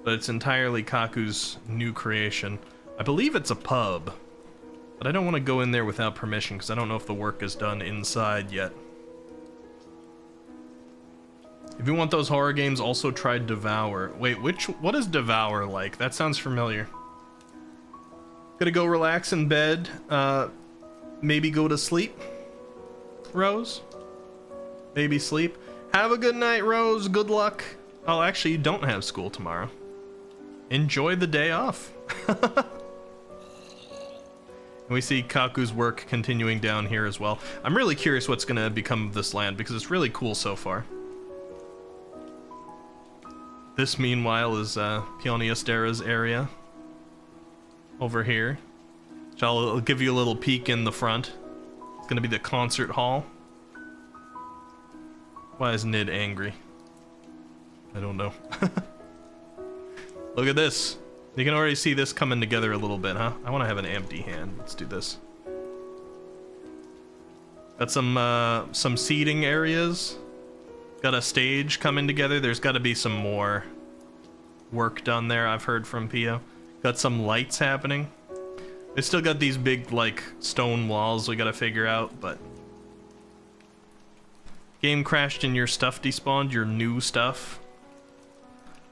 but it's entirely Kaku's new creation. I believe it's a pub, but I don't want to go in there without permission because I don't know if the work is done inside yet. If you want those horror games, also try Devour. Wait, what is Devour like? That sounds familiar. Gonna go relax in bed, maybe go to sleep, Rose? Maybe sleep. Have a good night, Rose. Good luck. Oh, actually, you don't have school tomorrow. Enjoy the day off. And we see Kaku's work continuing down here as well. I'm really curious what's gonna become of this land because it's really cool so far. This, meanwhile, is Pioniestera's area over here. So I'll give you a little peek in the front. It's gonna be the concert hall. Why is Nid angry? I don't know. Look at this. You can already see this coming together a little bit, huh? I want to have an empty hand. Let's do this. Got some seating areas. Got a stage coming together. There's got to be some more work done there, I've heard from Pio. Got some lights happening. They still got these big, like, stone walls we gotta figure out, but... Game crashed and your stuff despawned, your new stuff.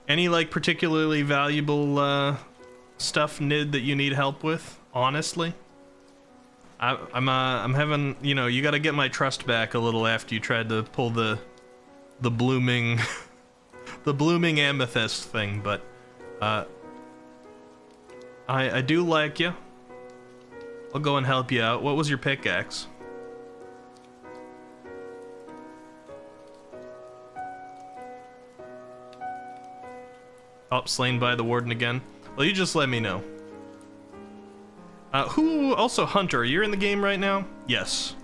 Any, like, particularly valuable, stuff, Nid, that you need help with? Honestly? I'm having, you know, you gotta get my trust back a little after you tried to pull the blooming... the blooming amethyst thing, but, I do like you. I'll go and help you out. What was your pickaxe? Oh, slain by the warden again. Well, you just let me know. Also, Hunter, you're in the game right now? Yes.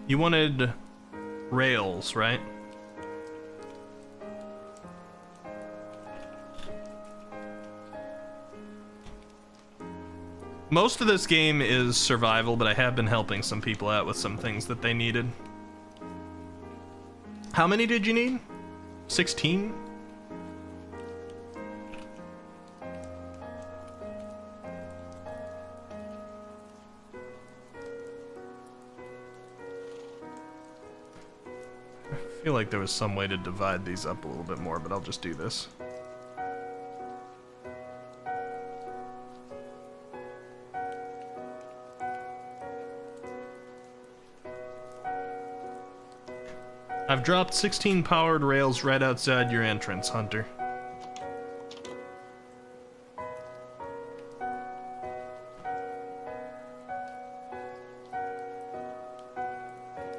You wanted rails, right? Most of this game is survival, but I have been helping some people out with some things that they needed. How many did you need? 16? I feel like there was some way to divide these up a little bit more, but I'll just do this. I've dropped 16 powered rails right outside your entrance, Hunter.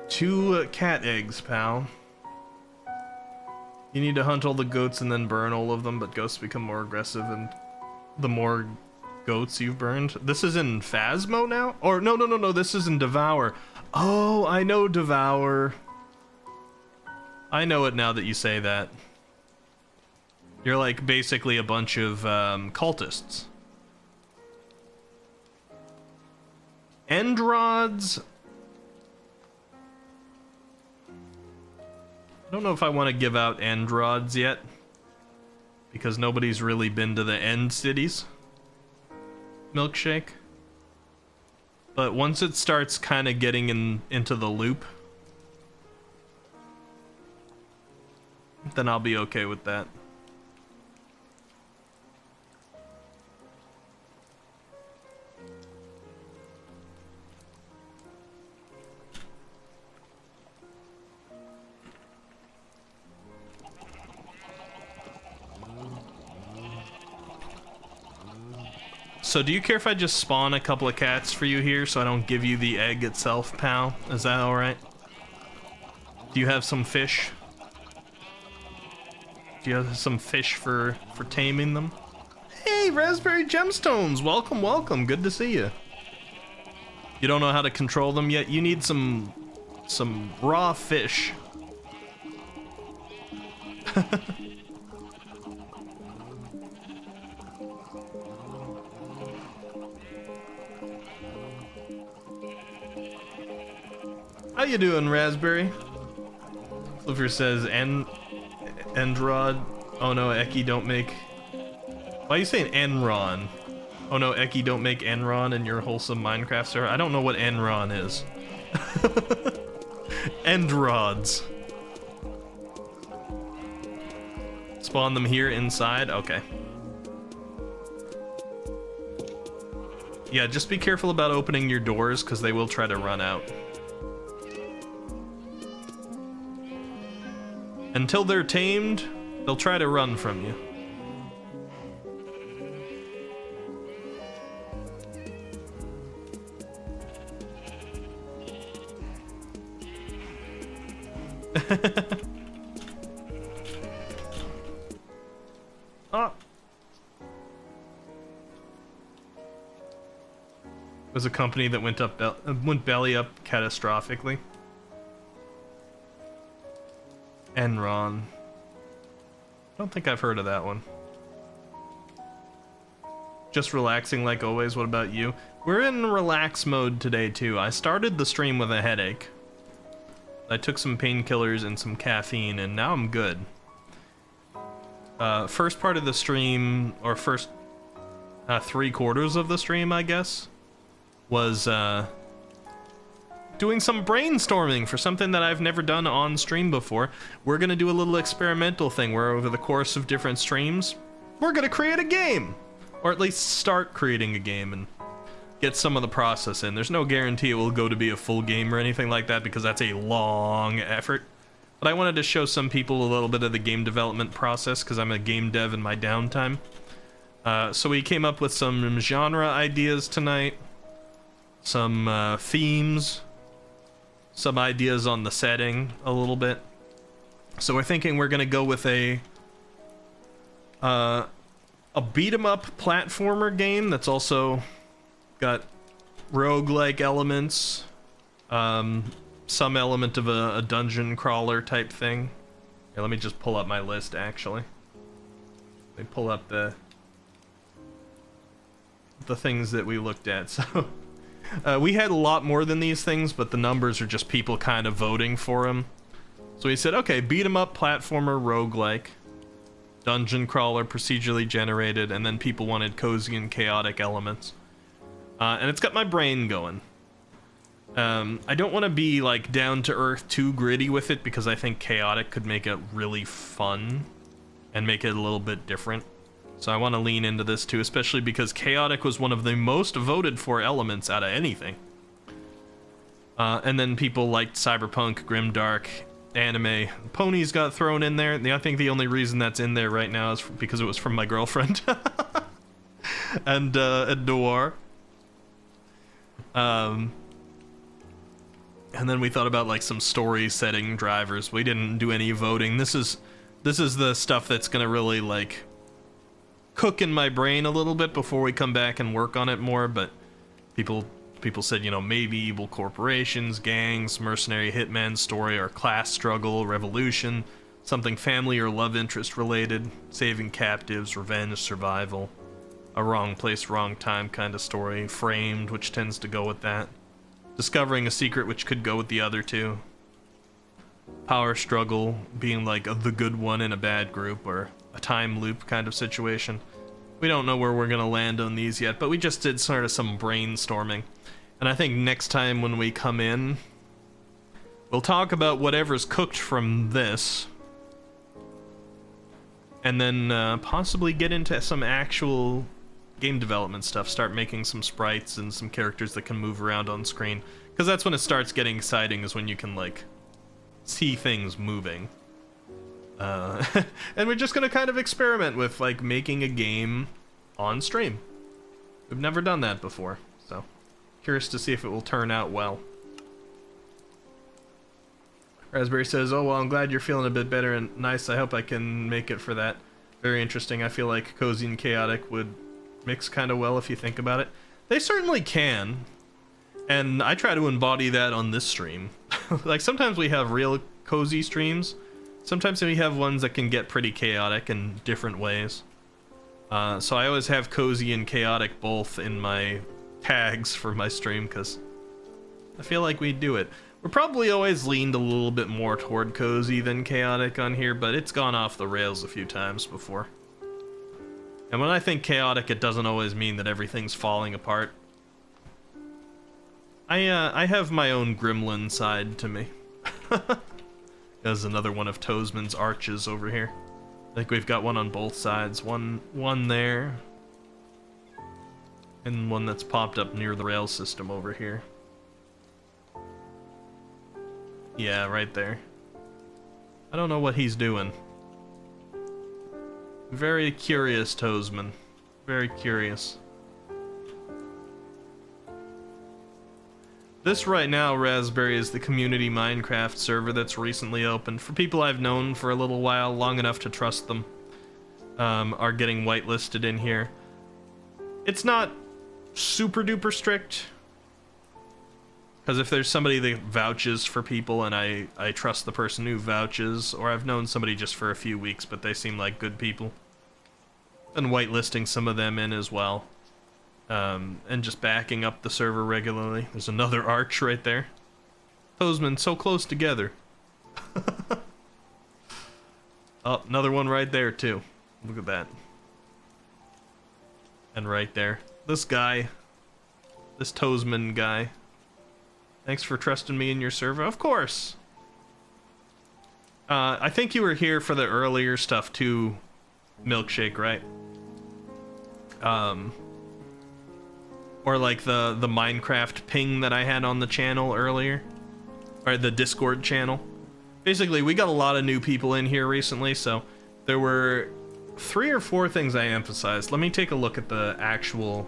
Two cat eggs, pal. You need to hunt all the goats and then burn all of them, but ghosts become more aggressive and the more goats you've burned. This is in Phasmo now? Or no, this is in Devour. Oh, I know Devour. I know it now that you say that. You're like basically a bunch of cultists. End rods. I don't know if I want to give out end rods yet, because nobody's really been to the end cities. Milkshake. But once it starts kind of getting into the loop, then I'll be okay with that. So do you care if I just spawn a couple of cats for you here so I don't give you the egg itself, pal? Is that alright? Do you have some fish? Do you have some fish for taming them? Hey, Hey, Raspberry Gemstones! Welcome, welcome. Good to see you. You don't know how to control them yet? You need some raw fish. How you doing, Raspberry? Clifford says, Endrod. Oh no, Eki don't make... Why are you saying Enron? Oh no, Eki don't make Enron in your wholesome Minecraft server. I don't know what Enron is. Endrods. Spawn them here inside? Okay. Yeah, just be careful about opening your doors, because they will try to run out. Until they're tamed, they'll try to run from you. Oh. It was a company that went belly up catastrophically. Enron. I don't think I've heard of that one. Just relaxing like always. What about you? We're in relax mode today too. I started the stream with a headache. I took some painkillers and some caffeine, and now I'm good. First part of the stream, or first 3/4 of the stream, I guess, was doing some brainstorming for something that I've never done on stream before. We're gonna do a little experimental thing where over the course of different streams, we're gonna create a game, or at least start creating a game and get some of the process in. There's no guarantee it will go to be a full game or anything like that, because that's a long effort. But I wanted to show some people a little bit of the game development process, because I'm a game dev in my downtime. So we came up with some genre ideas tonight, some themes, some ideas on the setting a little bit. So we're thinking we're gonna go with a beat-em-up platformer game that's also got roguelike elements, some element of a dungeon crawler type thing. Here, let me just pull up my list, actually. Let me pull up the things that we looked at. So we had a lot more than these things, but the numbers are just people kind of voting for them. So we said, okay, beat 'em up, platformer, roguelike, dungeon crawler, procedurally generated, and then people wanted cozy and chaotic elements. And it's got my brain going. I don't want to be like down to earth, too gritty with it, because I think chaotic could make it really fun and make it a little bit different. So I want to lean into this too, especially because chaotic was one of the most voted for elements out of anything. And then people liked cyberpunk, grimdark, anime. Ponies got thrown in there. I think the only reason that's in there right now is because it was from my girlfriend. And Noir. And then we thought about like some story setting drivers. We didn't do any voting. This is the stuff that's gonna really like cook in my brain a little bit before we come back and work on it more. But people said, you know, maybe evil corporations, gangs, mercenary hitman story, or class struggle, revolution, something family or love interest related, saving captives, revenge, survival, a wrong place, wrong time kind of story, framed, which tends to go with that. Discovering a secret, which could go with the other two. Power struggle, being like the good one in a bad group, or a time loop kind of situation. We don't know where we're gonna land on these yet, but we just did sort of some brainstorming. And I think next time when we come in, we'll talk about whatever's cooked from this. And then possibly get into some actual game development stuff, start making some sprites and some characters that can move around on screen, because that's when it starts getting exciting, is when you can like see things moving. And we're just gonna kind of experiment with like making a game on stream. We've never done that before, so curious to see if it will turn out well. Raspberry says, oh well, I'm glad you're feeling a bit better and nice. I hope I can make it for that. Very interesting. I feel like cozy and chaotic would mix kind of well if you think about it. They certainly can. And I try to embody that on this stream. Like, sometimes we have real cozy streams. Sometimes we have ones that can get pretty chaotic in different ways. So I always have cozy and chaotic both in my tags for my stream, because I feel like we do it. We're probably always leaned a little bit more toward cozy than chaotic on here, but it's gone off the rails a few times before. And when I think chaotic, it doesn't always mean that everything's falling apart. I have my own gremlin side to me. There's another one of Toesman's arches over here. I think we've got one on both sides. One there. And one that's popped up near the rail system over here. Yeah, right there. I don't know what he's doing. Very curious, Toesman. Very curious. This right now, Raspberry, is the community Minecraft server that's recently opened. For people I've known for a little while, long enough to trust them, are getting whitelisted in here. It's not super duper strict, because if there's somebody that vouches for people and I trust the person who vouches, or I've known somebody just for a few weeks but they seem like good people, and whitelisting some of them in as well. And just backing up the server regularly. There's another arch right there. Toesman so close together. Oh, another one right there too. Look at that. And right there. This guy. This Toesman guy. Thanks for trusting me in your server. Of course. I think you were here for the earlier stuff too, Milkshake, right? Or like the Minecraft ping that I had on the channel earlier, or the Discord channel. Basically, we got a lot of new people in here recently, so there were 3 or 4 things I emphasized. Let me take a look at the actual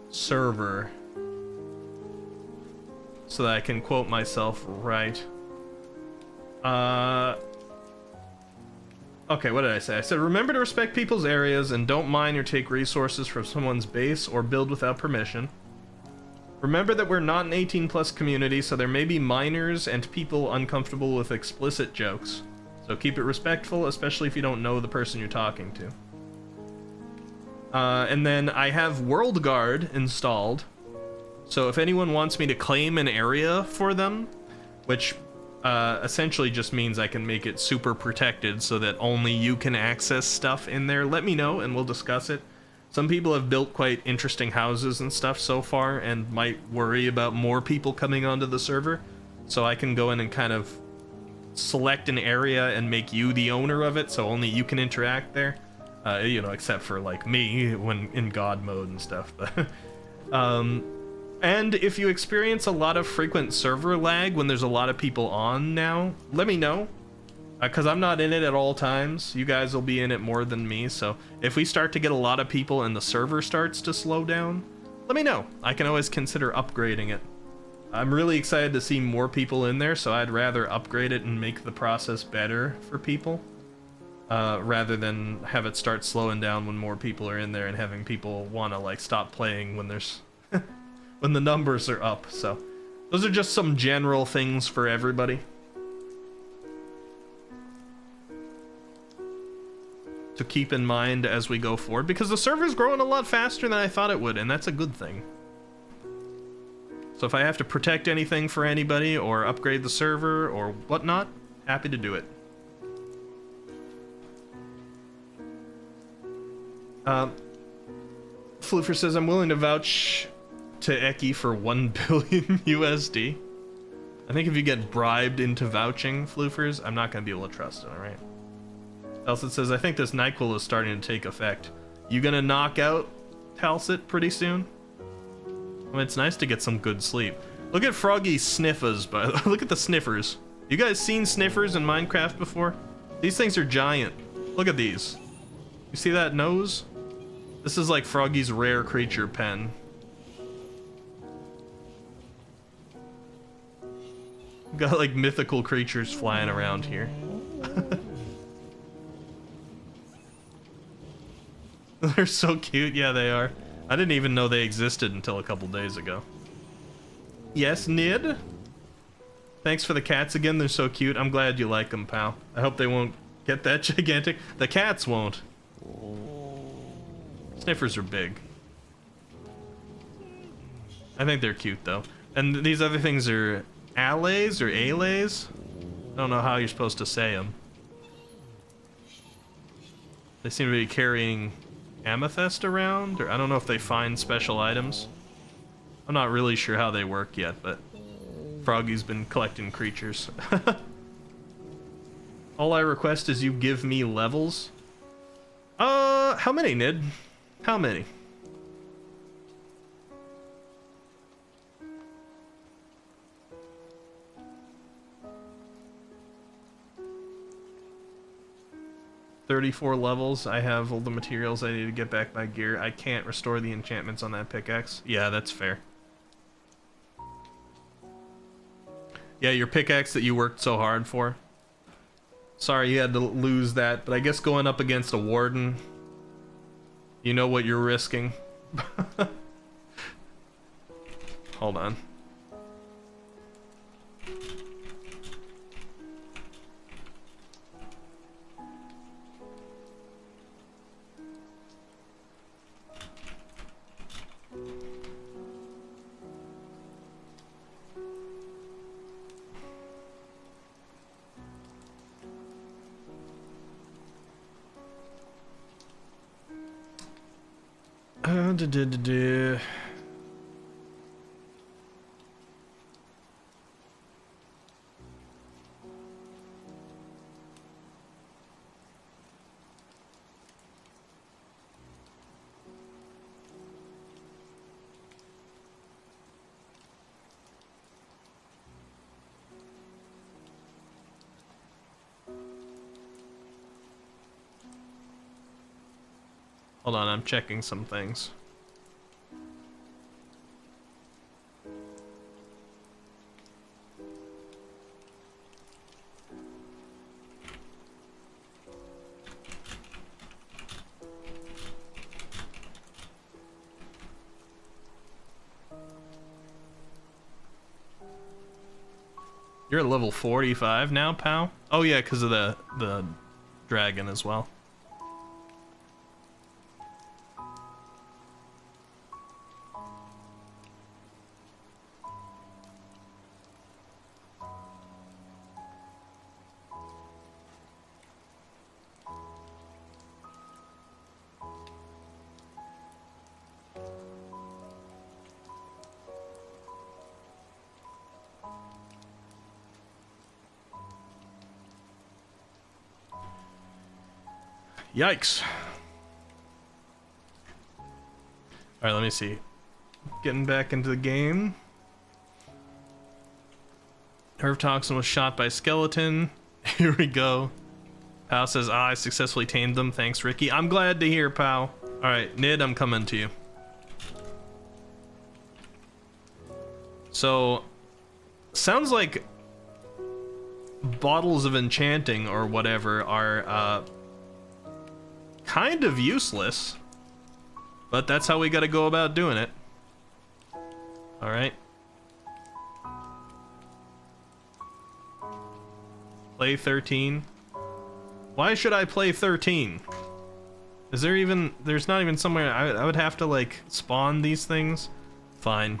server so that I can quote myself right. Okay, what did I say? I said, remember to respect people's areas and don't mine or take resources from someone's base or build without permission. Remember that we're not an 18+ community, so there may be minors and people uncomfortable with explicit jokes. So keep it respectful, especially if you don't know the person you're talking to. And then I have World Guard installed. So if anyone wants me to claim an area for them, which essentially just means I can make it super protected so that only you can access stuff in there, let me know and we'll discuss it. Some people have built quite interesting houses and stuff so far and might worry about more people coming onto the server. So I can go in and kind of select an area and make you the owner of it so only you can interact there. You know, except for like me when in God mode and stuff. But and if you experience a lot of frequent server lag when there's a lot of people on now, let me know. Because I'm not in it at all times. You guys will be in it more than me. So if we start to get a lot of people and the server starts to slow down, let me know. I can always consider upgrading it. I'm really excited to see more people in there, so I'd rather upgrade it and make the process better for people. Rather than have it start slowing down when more people are in there and having people want to like stop playing when there's... when the numbers are up. So those are just some general things for everybody to keep in mind as we go forward, because the server's growing a lot faster than I thought it would, and that's a good thing. So if I have to protect anything for anybody or upgrade the server or whatnot, happy to do it. Floofer says, I'm willing to vouch to Eki for 1 billion USD. I think if you get bribed into vouching, Floofers, I'm not going to be able to trust it, alright? Talsit says, I think this NyQuil is starting to take effect. You gonna knock out Talsit pretty soon? I mean, it's nice to get some good sleep. Look at Froggy's sniffers, but look at the sniffers. You guys seen sniffers in Minecraft before? These things are giant. Look at these. You see that nose? This is like Froggy's rare creature pen. Got like mythical creatures flying around here. They're so cute. Yeah, they are. I didn't even know they existed until a couple days ago. Yes, Nid? Thanks for the cats again. They're so cute. I'm glad you like them, pal. I hope they won't get that gigantic. The cats won't. Sniffers are big. I think they're cute, though. And these other things are allays or alays? I don't know how you're supposed to say them. They seem to be carrying amethyst around, or I don't know if they find special items. I'm not really sure how they work yet, but Froggy's been collecting creatures. All I request is you give me levels. How many, Nid? How many? "34 levels. I have all the materials I need to get back my gear. I can't restore the enchantments on that pickaxe." Yeah, that's fair. Yeah, your pickaxe that you worked so hard for. Sorry you had to lose that, but I guess going up against a warden, you know what you're risking. Hold on. Da. Hold on, I'm checking some things. You're at level 45 now, pal? Oh yeah, because of the dragon as well. Yikes. Alright, let me see. Getting back into the game. Nerve Toxin was shot by skeleton. Here we go. Pal says, I successfully tamed them. Thanks, Ricky. I'm glad to hear, pal. Alright, Nid, I'm coming to you. So, sounds like bottles of enchanting or whatever are, kind of useless, but that's how we gotta go about doing it. Alright. Play 13. Why should I play 13? Is there even... There's not even somewhere... I would have to, like, spawn these things? Fine.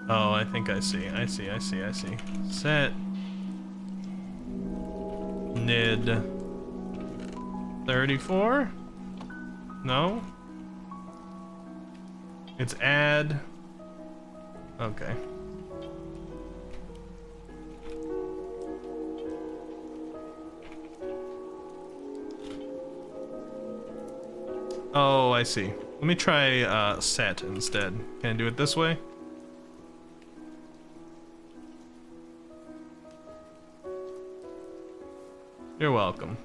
Oh, I think I see. Set. Nid. 34? No? It's add. Okay. Oh, I see. Let me try set instead. Can I do it this way? You're welcome.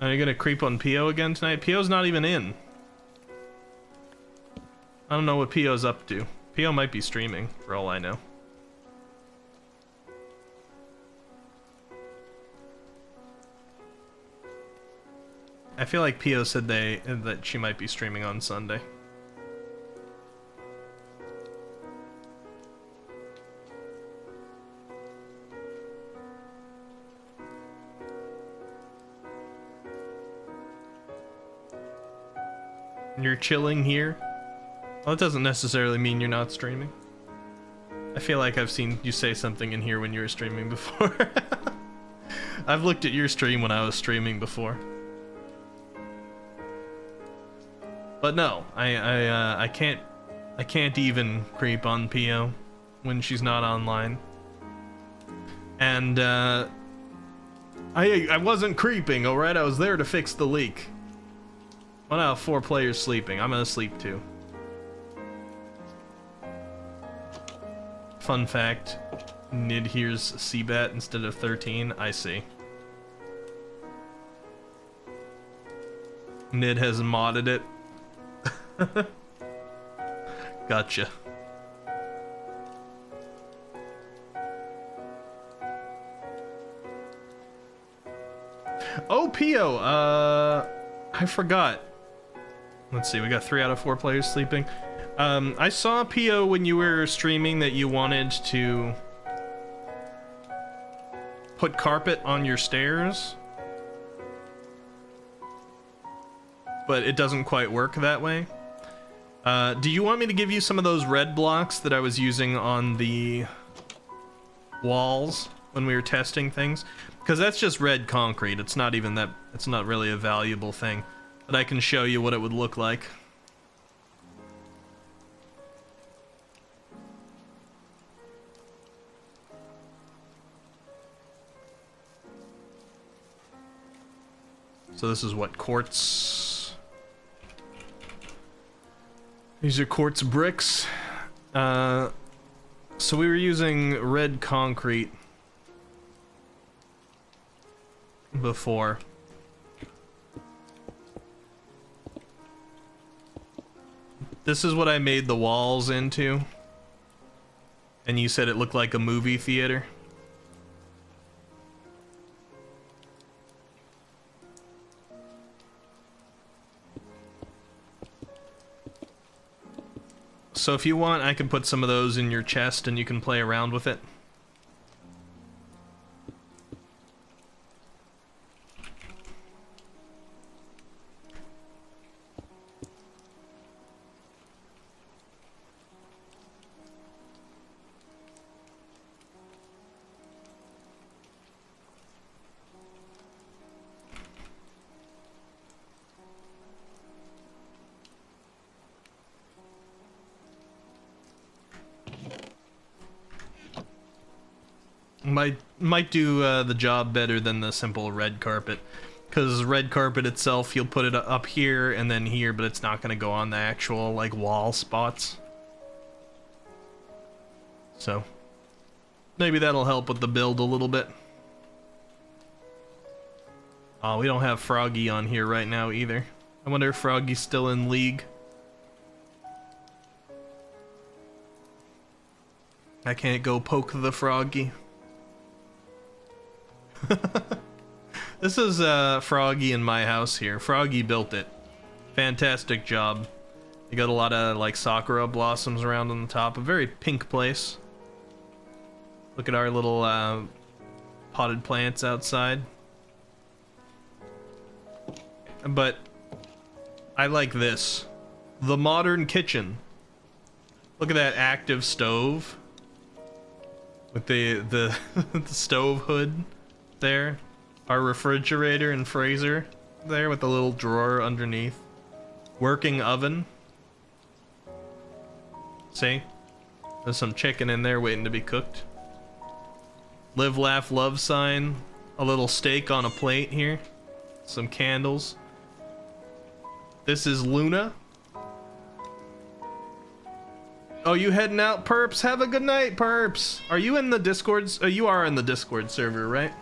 Are you gonna creep on Pio again tonight? Pio's not even in. I don't know what Pio's up to. Pio might be streaming, for all I know. I feel like Pio said that she might be streaming on Sunday. You're chilling here? Well, that doesn't necessarily mean you're not streaming. I feel like I've seen you say something in here when you were streaming before. I've looked at your stream when I was streaming before. But no, I can't even creep on Pio when she's not online. And I wasn't creeping, alright? I was there to fix the leak. Well, now 4 players sleeping. I'm gonna sleep too. Fun fact, Nid hears CBAT instead of 13. I see. Nid has modded it. Gotcha. Oh, Pio, I forgot. Let's see, we got 3 out of 4 players sleeping. I saw, Pio, when you were streaming that you wanted to put carpet on your stairs, but it doesn't quite work that way. Do you want me to give you some of those red blocks that I was using on the walls when we were testing things? Because that's just red concrete. It's not even that, it's not really a valuable thing. But I can show you what it would look like. So this is what, quartz. These are quartz bricks. So we were using red concrete before. This is what I made the walls into. And you said it looked like a movie theater. So if you want, I can put some of those in your chest and you can play around with it. Might do the job better than the simple red carpet, because red carpet itself, you'll put it up here and then here, but it's not going to go on the actual like wall spots. So maybe that'll help with the build a little bit. Oh, we don't have Froggy on here right now either. I wonder if Froggy's still in League. I can't go poke the Froggy. This is Froggy in my house here. Froggy built it. Fantastic job. You got a lot of like sakura blossoms around on the top. A very pink place. Look at our little potted plants outside. But I like this. The modern kitchen. Look at that active stove with the the stove hood there. Our refrigerator and freezer there with the little drawer underneath. Working oven. See? There's some chicken in there waiting to be cooked. Live, laugh, love sign. A little steak on a plate here. Some candles. This is Luna. Oh, you heading out, Perps? Have a good night, Perps. Are you in the Discord? Oh, you are in the Discord server, right?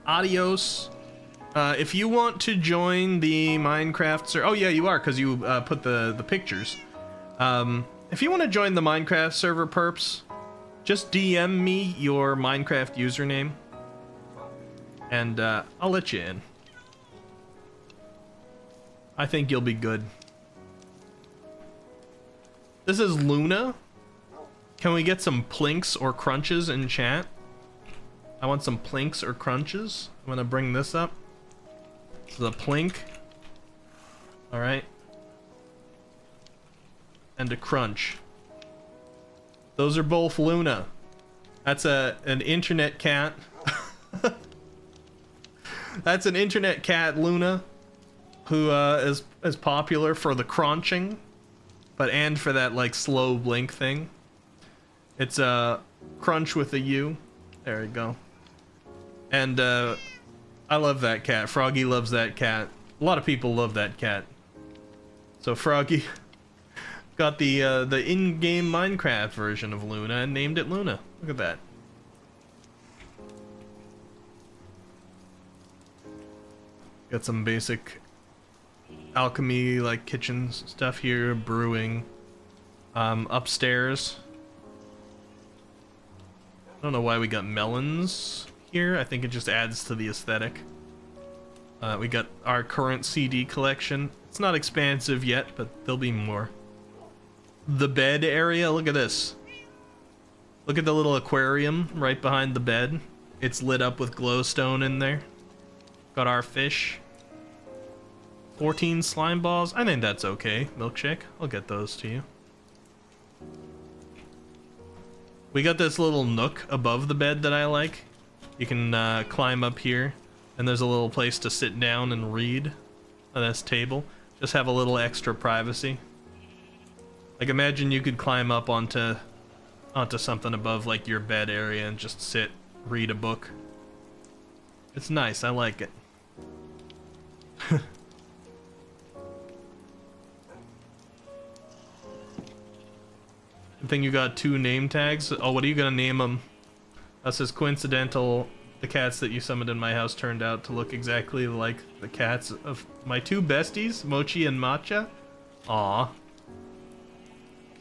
Adios. If you want to join the Minecraft server, oh yeah, you are, because you put the pictures. If you want to join the Minecraft server, Perps, just DM me your Minecraft username, and I'll let you in. I think you'll be good. This is Luna. Can we get some plinks or crunches in chat? I want some plinks or crunches. I'm gonna bring this up. This is a plink. Alright. And a crunch. Those are both Luna. That's an internet cat. That's an internet cat, Luna, who is popular for the crunching, but and for that like slow blink thing. It's a crunch with a U. There we go. And I love that cat. Froggy loves that cat. A lot of people love that cat. So Froggy got the in-game Minecraft version of Luna and named it Luna. Look at that. Got some basic alchemy, like kitchen stuff here, brewing. Upstairs. I don't know why we got melons here. I think it just adds to the aesthetic. We got our current CD collection. It's not expansive yet, but there'll be more. The bed area, look at this. Look at the little aquarium right behind the bed. It's lit up with glowstone in there. Got our fish. 14 slime balls. I think that's okay, Milkshake. I'll get those to you. We got this little nook above the bed that I like. You can climb up here, and there's a little place to sit down and read on this table. Just have a little extra privacy. Like imagine you could climb up onto something above like your bed area and just sit, read a book. It's nice, I like it. Good thing you got 2 name tags. Oh, what are you gonna name them? That says coincidental. The cats that you summoned in my house turned out to look exactly like the cats of my 2 besties, Mochi and Matcha. Aw.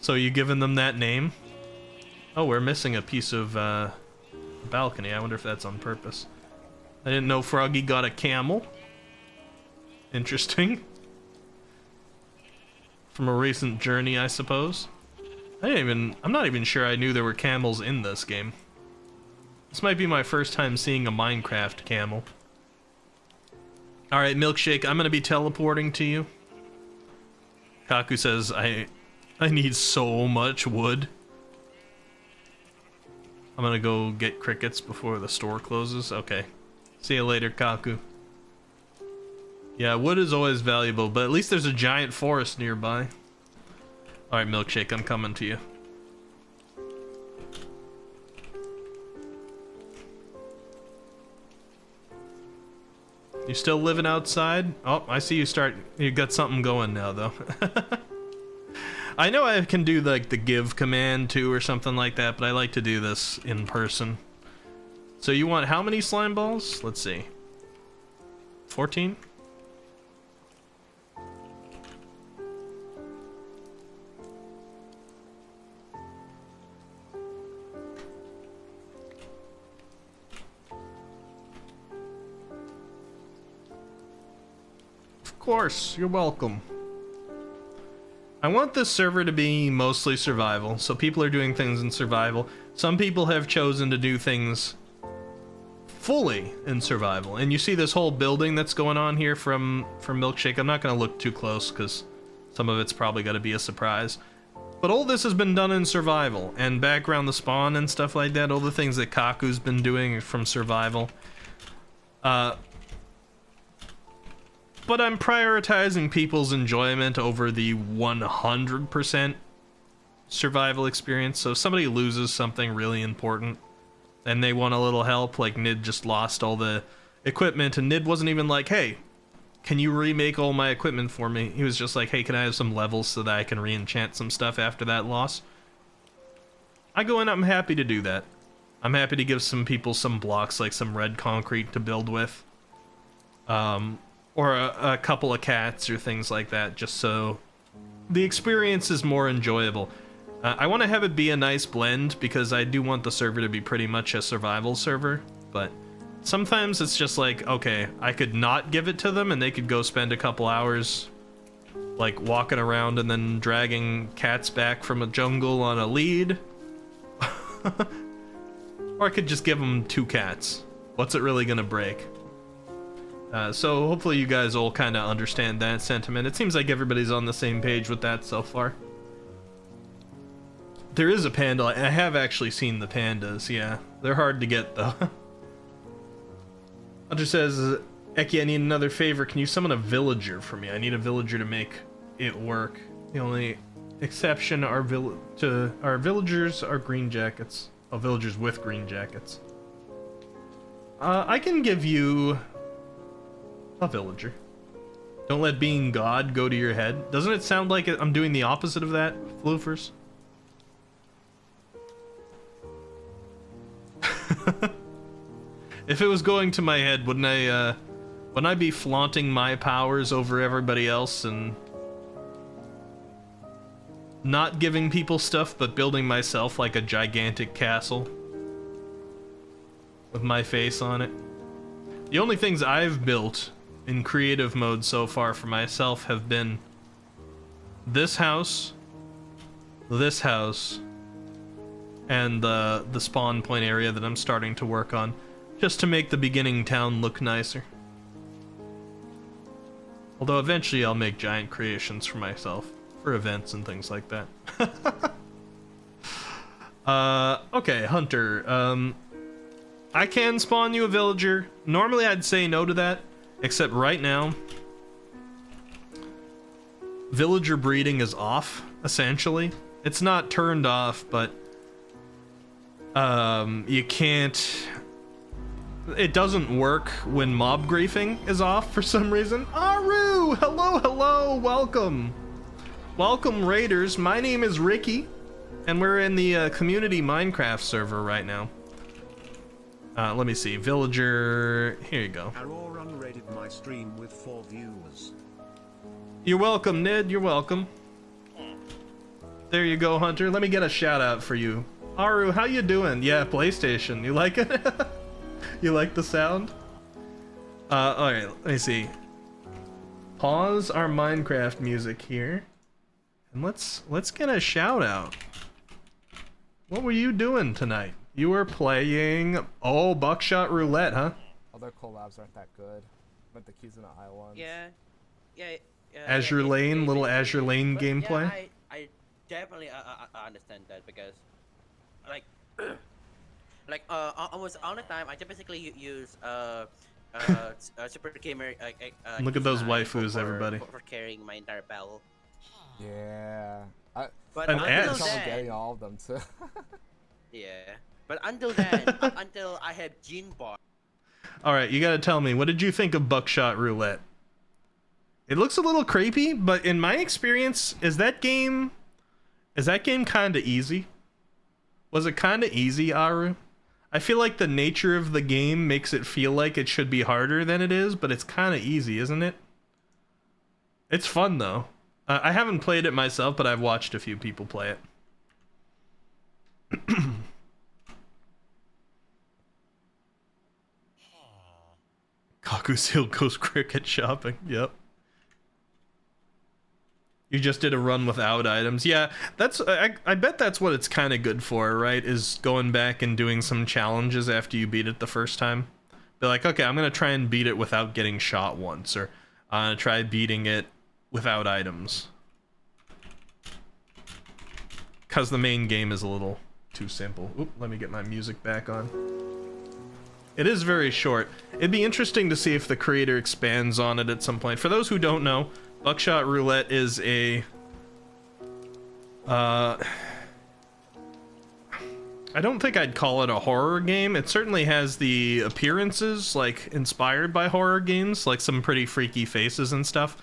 So you giving them that name? Oh, we're missing a piece of balcony. I wonder if that's on purpose. I didn't know Froggy got a camel. Interesting. From a recent journey, I suppose. I'm not even sure I knew there were camels in this game. This might be my first time seeing a Minecraft camel. Alright, Milkshake, I'm gonna be teleporting to you. Kaku says, I need so much wood. I'm gonna go get crickets before the store closes. Okay. See you later, Kaku. Yeah, wood is always valuable, but at least there's a giant forest nearby. Alright, Milkshake, I'm coming to you. You still living outside? Oh, I see you got something going now, though. I know I can do like the give command too or something like that, but I like to do this in person. So you want how many slime balls? Let's see. 14? Of course, you're welcome. I want this server to be mostly survival, so people are doing things in survival. Some people have chosen to do things fully in survival, and you see this whole building that's going on here from Milkshake. I'm not going to look too close because some of it's probably going to be a surprise. But all this has been done in survival, and background the spawn and stuff like that, all the things that Kaku's been doing from survival. But I'm prioritizing people's enjoyment over the 100% survival experience. So if somebody loses something really important and they want a little help, like Nid just lost all the equipment, and Nid wasn't even like, hey, can you remake all my equipment for me? He was just like, hey, can I have some levels so that I can re-enchant some stuff after that loss? I go in, I'm happy to do that. I'm happy to give some people some blocks, like some red concrete to build with. Or a couple of cats or things like that, just so the experience is more enjoyable. I want to have it be a nice blend, because I do want the server to be pretty much a survival server, but sometimes it's just like, okay, I could not give it to them and they could go spend a couple hours like walking around and then dragging cats back from a jungle on a lead. Or I could just give them 2 cats. What's it really gonna break? So hopefully you guys all kind of understand that sentiment. It seems like everybody's on the same page with that so far. There is a panda. I have actually seen the pandas, yeah. They're hard to get though. Hunter says, Eki, I need another favor. Can you summon a villager for me? I need a villager to make it work. The only exception to our villagers are green jackets. Oh, villagers with green jackets. I can give you a villager. Don't let being God go to your head. Doesn't it sound like I'm doing the opposite of that, Floofers? If it was going to my head, wouldn't I be flaunting my powers over everybody else and not giving people stuff, but building myself like a gigantic castle with my face on it? The only things I've built in creative mode so far for myself have been this house, and the spawn point area that I'm starting to work on, just to make the beginning town look nicer. Although eventually I'll make giant creations for myself, for events and things like that. Okay, Hunter, I can spawn you a villager. Normally I'd say no to that, except right now, villager breeding is off, essentially. It's not turned off, but you can't... It doesn't work when mob griefing is off for some reason. Aru! Hello, welcome. Welcome, Raiders. My name is Ricky, and we're in the community Minecraft server right now. Let me see. Villager... Here you go. Aurora rated my stream with 4 viewers. You're welcome, Ned. You're welcome. There you go, Hunter. Let me get a shout out for you. Aru, how you doing? Yeah, PlayStation. You like it? You like the sound? Alright, let me see. Pause our Minecraft music here. And let's get a shout out. What were you doing tonight? You were playing... Oh, Buckshot Roulette, huh? Other collabs aren't that good. But the Keys in the Eye ones. Yeah. Azure Lane, little Azure Lane gameplay. Yeah, I definitely understand that, because almost all the time I just basically use Super Gamer. Look at those Keys waifus, for, everybody. For carrying my entire battle. Yeah. But An until ass. I'm then, getting all of them too. yeah. But until then, until I have Gene Bar. Alright, you gotta tell me, what did you think of Buckshot Roulette? It looks a little creepy, but in my experience, is that game kinda easy? Was it kinda easy, Aru? I feel like the nature of the game makes it feel like it should be harder than it is, but it's kinda easy, isn't it? It's fun though. I haven't played it myself, but I've watched a few people play it. Kakusil goes cricket shopping. Yep. You just did a run without items. Yeah, that's I bet that's what it's kind of good for, right? Is going back and doing some challenges after you beat it the first time. Be like, okay, I'm gonna try and beat it without getting shot once, or try beating it without items. because the main game is a little too simple. Oop, let me get my music back on. It is very short. It'd be interesting to see if the creator expands on it at some point. For those who don't know, Buckshot Roulette is a... I don't think I'd call it a horror game. It certainly has the appearances, like, inspired by horror games, like some pretty freaky faces and stuff.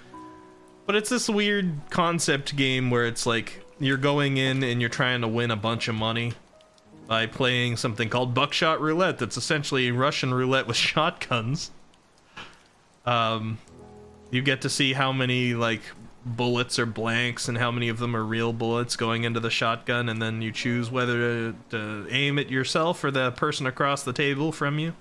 But it's this weird concept game where it's like, you're going in and you're trying to win a bunch of money by playing something called Buckshot Roulette. That's essentially Russian roulette with shotguns. You get to see how many, like, bullets are blanks and how many of them are real bullets going into the shotgun, and then you choose whether to aim at yourself or the person across the table from you.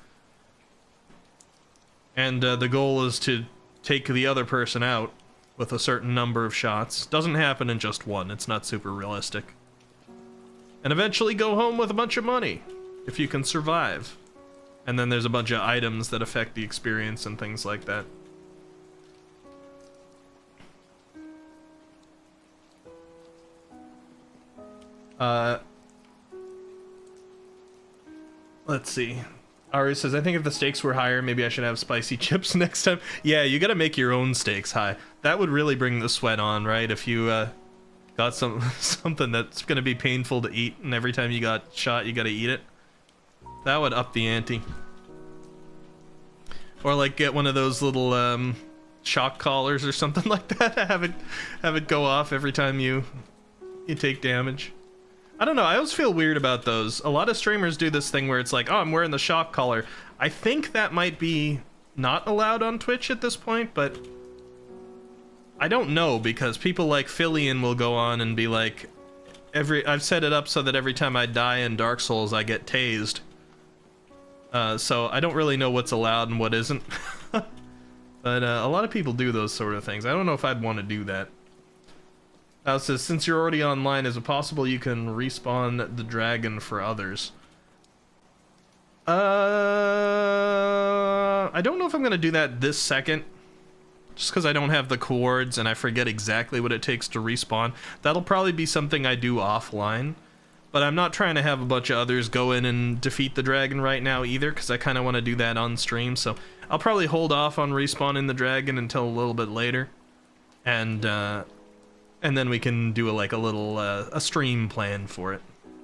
And the goal is to take the other person out with a certain number of shots. Doesn't happen in just one, it's not super realistic. And eventually go home with a bunch of money, if you can survive. And then there's a bunch of items that affect the experience and things like that. Let's see. Ari says, I think if the stakes were higher, maybe I should have spicy chips next time. Yeah, you gotta make your own stakes high. That would really bring the sweat on, right? If you got something that's gonna be painful to eat, and every time you got shot, you gotta eat it. That would up the ante. Or like get one of those little shock collars or something like that. have it go off every time you take damage. I don't know, I always feel weird about those. A lot of streamers do this thing where it's like, oh, I'm wearing the shock collar. I think that might be not allowed on Twitch at this point, but I don't know, because people like Fillion will go on and be like, I've set it up so that every time I die in Dark Souls, I get tased. So I don't really know what's allowed and what isn't. But a lot of people do those sort of things. I don't know if I'd want to do that. It says, since you're already online, is it possible you can respawn the dragon for others? I don't know if I'm going to do that this second. Just because I don't have the coords and I forget exactly what it takes to respawn. That'll probably be something I do offline. But I'm not trying to have a bunch of others go in and defeat the dragon right now either, because I kind of want to do that on stream. So I'll probably hold off on respawning the dragon until a little bit later. And then we can do a stream plan for it.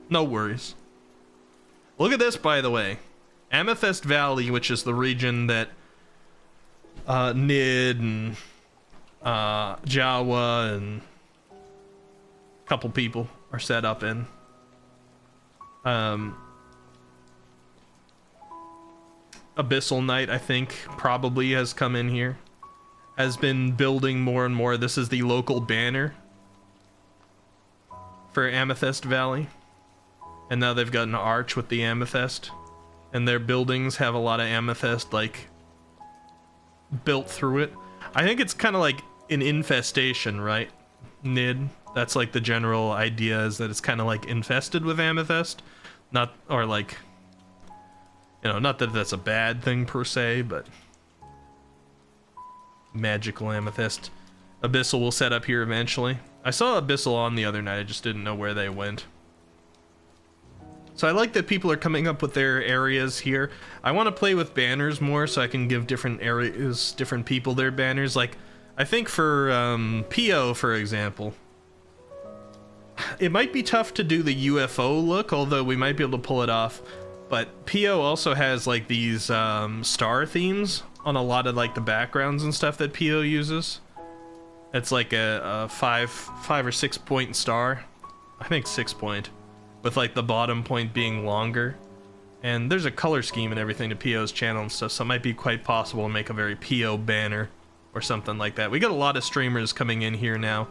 No worries. Look at this, by the way. Amethyst Valley, which is the region that Nid and Jawa and a couple people are set up in. Abyssal Knight, I think, probably has come in here. Has been building more and more. This is the local banner for Amethyst Valley. And now they've got an arch with the amethyst. And their buildings have a lot of amethyst, like, built through it. I think it's kind of like an infestation, right? Nid. That's like the general idea, is that it's kind of like infested with amethyst. Not, or like, you know, not that that's a bad thing per se, but magical amethyst. Abyssal will set up here eventually. I saw Abyssal on the other night, I just didn't know where they went. So I like that people are coming up with their areas here. I want to play with banners more so I can give different areas, different people their banners. Like, I think for PO, for example, it might be tough to do the UFO look, although we might be able to pull it off. But PO also has like these star themes on a lot of like the backgrounds and stuff that PO uses. It's like a 5 or 6 point star. I think 6 point. With like the bottom point being longer. And there's a color scheme and everything to PO's channel and stuff, so it might be quite possible to make a very PO banner or something like that. We got a lot of streamers coming in here now.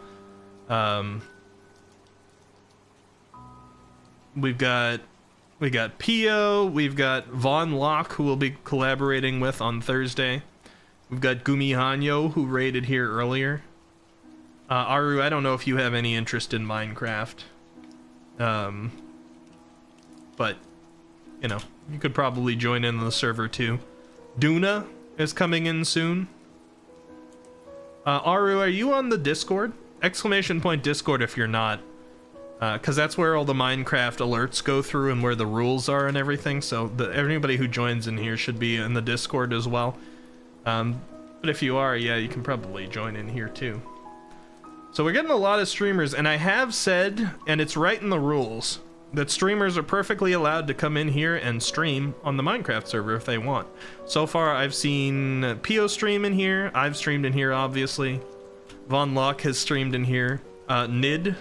We got PO, we've got Von Locke, who we'll be collaborating with on Thursday. We've got Gumi Hanyo, who raided here earlier. Aru, I don't know if you have any interest in Minecraft. But, you know, you could probably join in on the server too. Duna is coming in soon. Aru, are you on the Discord? Exclamation point Discord if you're not. because that's where all the Minecraft alerts go through and where the rules are and everything. So anybody who joins in here should be in the Discord as well. But if you are, yeah, you can probably join in here too. So we're getting a lot of streamers, and I have said, and it's right in the rules, that streamers are perfectly allowed to come in here and stream on the Minecraft server if they want. So far, I've seen Pio stream in here. I've streamed in here, obviously. Von Locke has streamed in here. Nid,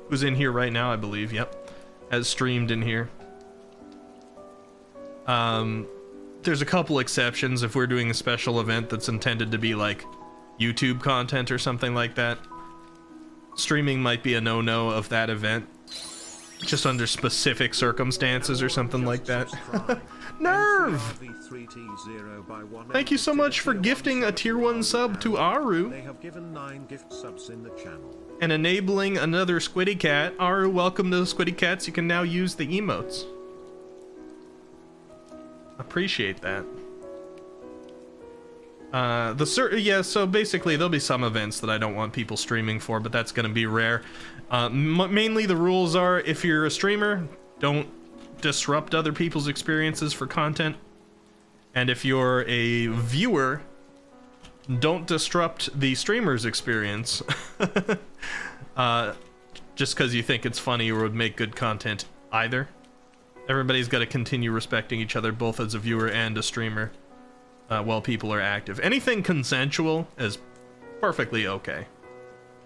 who's in here right now, I believe, yep, has streamed in here. There's a couple exceptions if we're doing a special event that's intended to be like YouTube content or something like that. Streaming might be a no-no of that event, just under specific circumstances or something like that. Nerve! Thank you so much for gifting a tier 1 sub to Aru. They have given 9 gift subs in the channel. And enabling another Squiddy Cat. Aru, welcome to the Squiddy Cats. You can now use the emotes. Appreciate that. Yeah, so basically there'll be some events that I don't want people streaming for, but that's going to be rare. Mainly the rules are, if you're a streamer, don't disrupt other people's experiences for content. And if you're a viewer, don't disrupt the streamer's experience. Just because you think it's funny or would make good content either. Everybody's got to continue respecting each other, both as a viewer and a streamer, while people are active. Anything consensual is perfectly okay,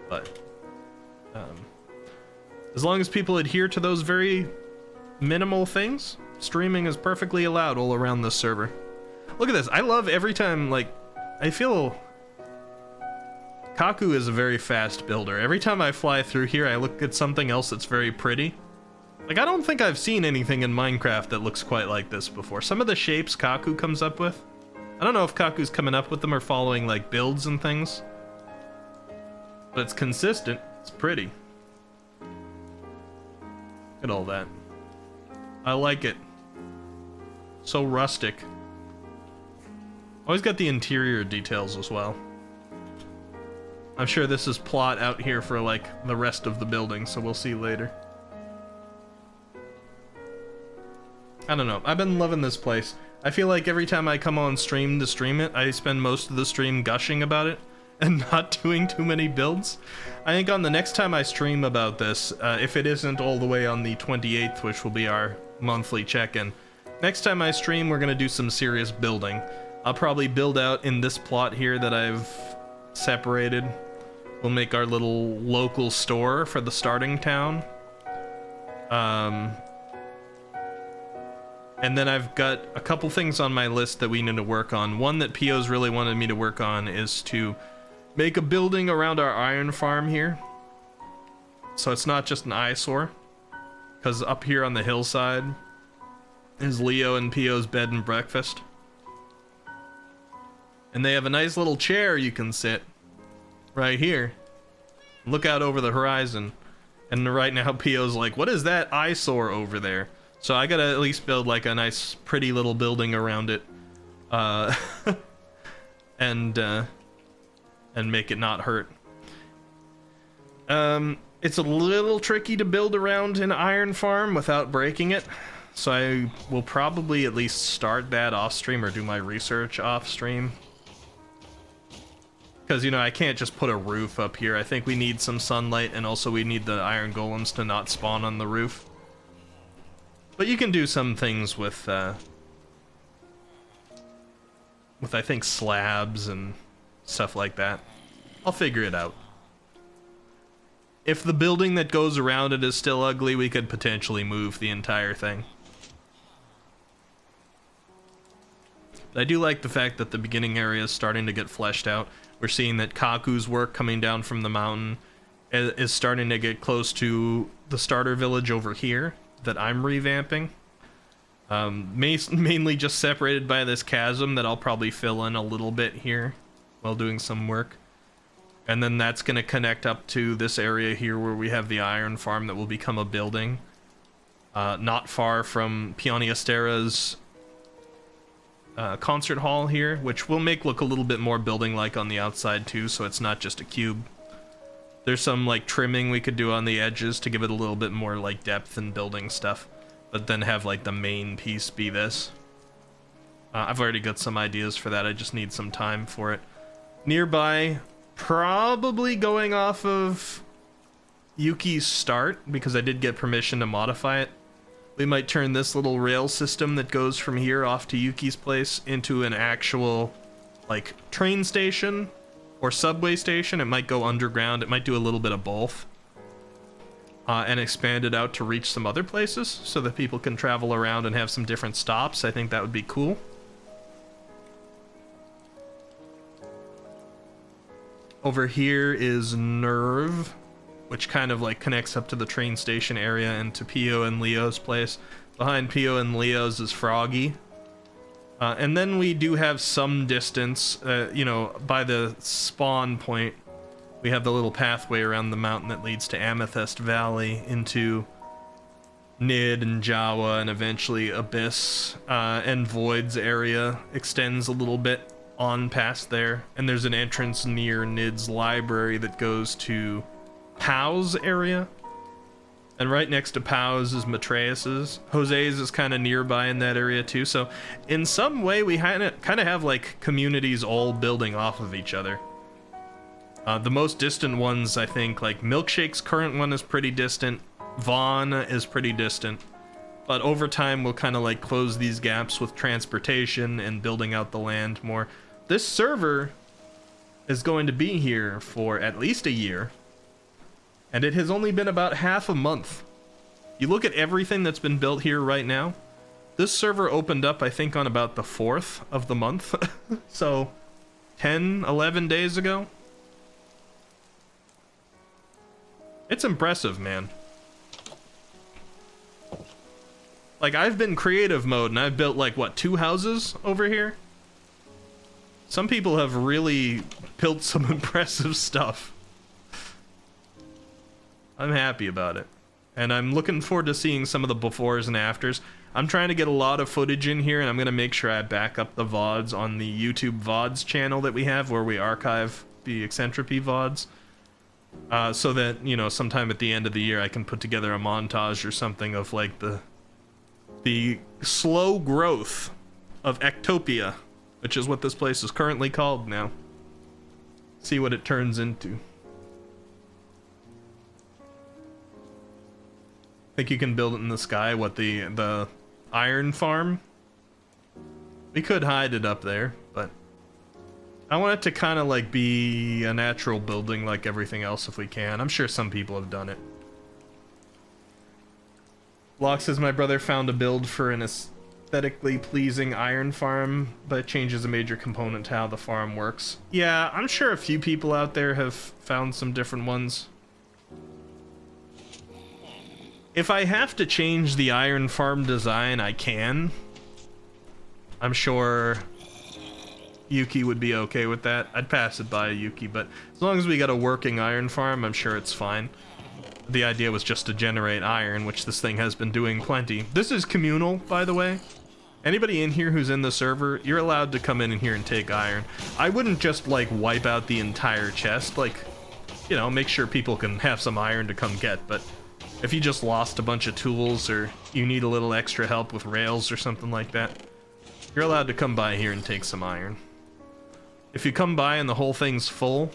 but as long as people adhere to those very minimal things, streaming is perfectly allowed all around this server. Look at this. I love every time, like, I feel Kaku is a very fast builder. Every time I fly through here, I look at something else that's very pretty. Like, I don't think I've seen anything in Minecraft that looks quite like this before. Some of the shapes Kaku comes up with, I don't know if Kaku's coming up with them or following, like, builds and things. But it's consistent. It's pretty. Look at all that. I like it. So rustic. Always got the interior details as well. I'm sure this is plot out here for, like, the rest of the building, so we'll see later. I don't know. I've been loving this place. I feel like every time I come on stream to stream it, I spend most of the stream gushing about it and not doing too many builds. I think on the next time I stream about this, if it isn't all the way on the 28th, which will be our monthly check-in, next time I stream, we're going to do some serious building. I'll probably build out in this plot here that I've separated. We'll make our little local store for the starting town. And then I've got a couple things on my list that we need to work on. One that Pio's really wanted me to work on is to make a building around our iron farm here. So it's not just an eyesore. Because up here on the hillside is Leo and Pio's bed and breakfast. And they have a nice little chair you can sit right here. Look out over the horizon. And right now Pio's like, what is that eyesore over there? So I gotta at least build like a nice pretty little building around it. And make it not hurt. It's a little tricky to build around an iron farm without breaking it. So I will probably at least start that off stream or do my research off stream. Because, you know, I can't just put a roof up here. I think we need some sunlight, and also we need the iron golems to not spawn on the roof. But you can do some things with I think slabs and stuff like that. I'll figure it out. If the building that goes around it is still ugly, we could potentially move the entire thing. But I do like the fact that the beginning area is starting to get fleshed out. We're seeing that Kaku's work coming down from the mountain is starting to get close to the starter village over here that I'm revamping. Mainly just separated by this chasm that I'll probably fill in a little bit here while doing some work. And then that's going to connect up to this area here where we have the iron farm that will become a building. Not far from Peony Estera's concert hall here, which will make look a little bit more building-like on the outside too, so it's not just a cube. There's some like trimming we could do on the edges to give it a little bit more like depth and building stuff, but then have like the main piece be this. I've already got some ideas for that. I just need some time for it. Nearby, probably going off of Yuki's start, because I did get permission to modify it. We might turn this little rail system that goes from here off to Yuki's place into an actual like train station or subway station. It might go underground. It might do a little bit of both. And expand it out to reach some other places so that people can travel around and have some different stops. I think that would be cool. Over here is Nerve, which kind of like connects up to the train station area and to Pio and Leo's place. Behind Pio and Leo's is Froggy. And then we do have some distance, you know, by the spawn point. We have the little pathway around the mountain that leads to Amethyst Valley into Nid and Jawa and eventually Abyss. And Void's area extends a little bit on past there. And there's an entrance near Nid's library that goes to Pow's area. And right next to Pow's is Matreus's. Jose's is kind of nearby in that area too. So in some way we kind of have like communities all building off of each other. The most distant ones, I think, like Milkshake's current one is pretty distant. Vaughn is pretty distant. But over time we'll kind of like close these gaps with transportation and building out the land more. This server is going to be here for at least a year. And it has only been about half a month. You look at everything that's been built here right now. This server opened up, I think, on about the 4th of the month. So 10, 11 days ago. It's impressive, man. Like, I've been creative mode and I've built like, what, 2 houses over here? Some people have really built some impressive stuff. I'm happy about it. And I'm looking forward to seeing some of the befores and afters. I'm trying to get a lot of footage in here, and I'm going to make sure I back up the VODs on the YouTube VODs channel that we have, where we archive the Eccentripy VODs. So that, you know, sometime at the end of the year I can put together a montage or something of like the slow growth of Ectopia, which is what this place is currently called now. See what it turns into. Think you can build it in the sky? What, the iron farm? We could hide it up there, but I want it to kind of like be a natural building like everything else if we can. I'm sure some people have done it. Locke says my brother found a build for an aesthetically pleasing iron farm, but it changes a major component to how the farm works. Yeah, I'm sure a few people out there have found some different ones. If I have to change the iron farm design, I can. I'm sure Yuki would be okay with that. I'd pass it by Yuki, but as long as we got a working iron farm, I'm sure it's fine. The idea was just to generate iron, which this thing has been doing plenty. This is communal, by the way. Anybody in here who's in the server, you're allowed to come in here and take iron. I wouldn't just like wipe out the entire chest, like, you know, make sure people can have some iron to come get, but if you just lost a bunch of tools or you need a little extra help with rails or something like that, you're allowed to come by here and take some iron. If you come by and the whole thing's full,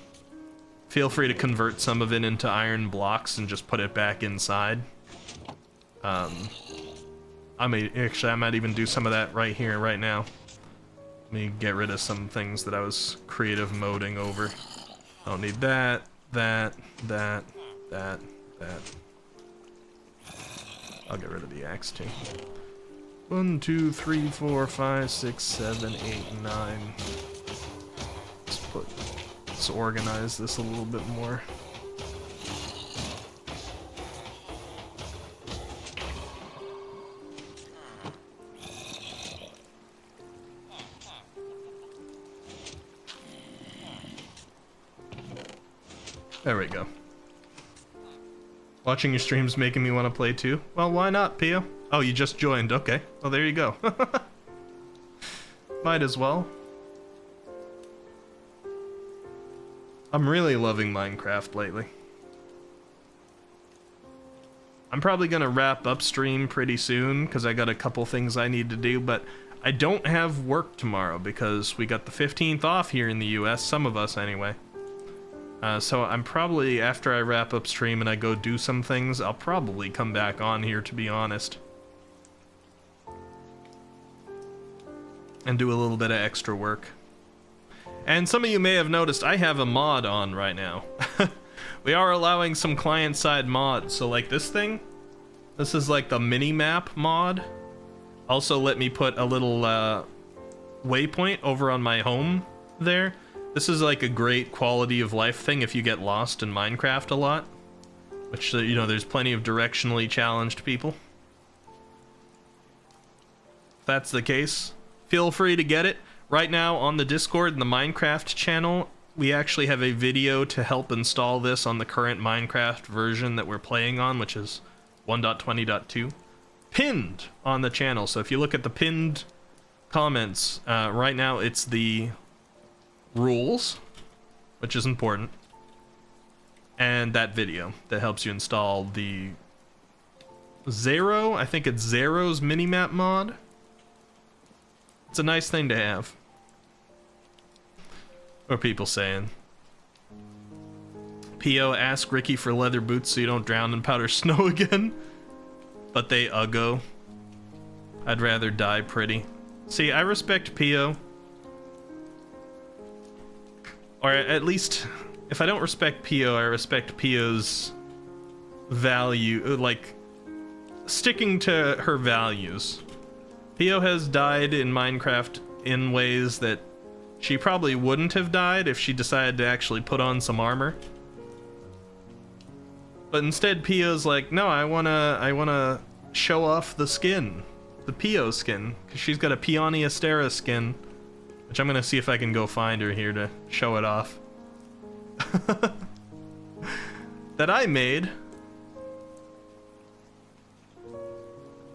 feel free to convert some of it into iron blocks and just put it back inside. I might even do some of that right here, right now. Let me get rid of some things that I was creative moding over. I don't need that, that. I'll get rid of the axe too. 1, 2, 3, 4, 5, 6, 7, 8, 9. Let's organize this a little bit more. There we go. Watching your streams making me want to play too. Well, why not, Pio? Oh, you just joined. Okay. Well, there you go. Might as well. I'm really loving Minecraft lately. I'm probably gonna wrap up stream pretty soon because I got a couple things I need to do, but I don't have work tomorrow because we got the 15th off here in the US, some of us anyway. So I'm probably, after I wrap up stream and I go do some things, I'll probably come back on here, to be honest. And do a little bit of extra work. And some of you may have noticed I have a mod on right now. We are allowing some client-side mods, so like this thing, this is like the mini-map mod. Also let me put a little waypoint over on my home there. This is like a great quality of life thing if you get lost in Minecraft a lot. Which, you know, there's plenty of directionally challenged people. If that's the case, feel free to get it. Right now on the Discord and the Minecraft channel, we actually have a video to help install this on the current Minecraft version that we're playing on, which is 1.20.2. Pinned on the channel. So if you look at the pinned comments, right now it's the rules, which is important, and that video that helps you install the Zero, I think it's Zero's minimap mod. It's a nice thing to have. What are people saying? P.O. ask Ricky for leather boots so you don't drown in powder snow again. But they uggo. I'd rather die pretty. See, I respect P.O. Or at least, if I don't respect P.O., I respect P.O.'s value, like, sticking to her values. P.O. has died in Minecraft in ways that she probably wouldn't have died if she decided to actually put on some armor. But instead, P.O.'s like, no, I wanna show off the skin, the P.O. skin, because she's got a Peony Astera skin, which I'm gonna see if I can go find her here to show it off. That I made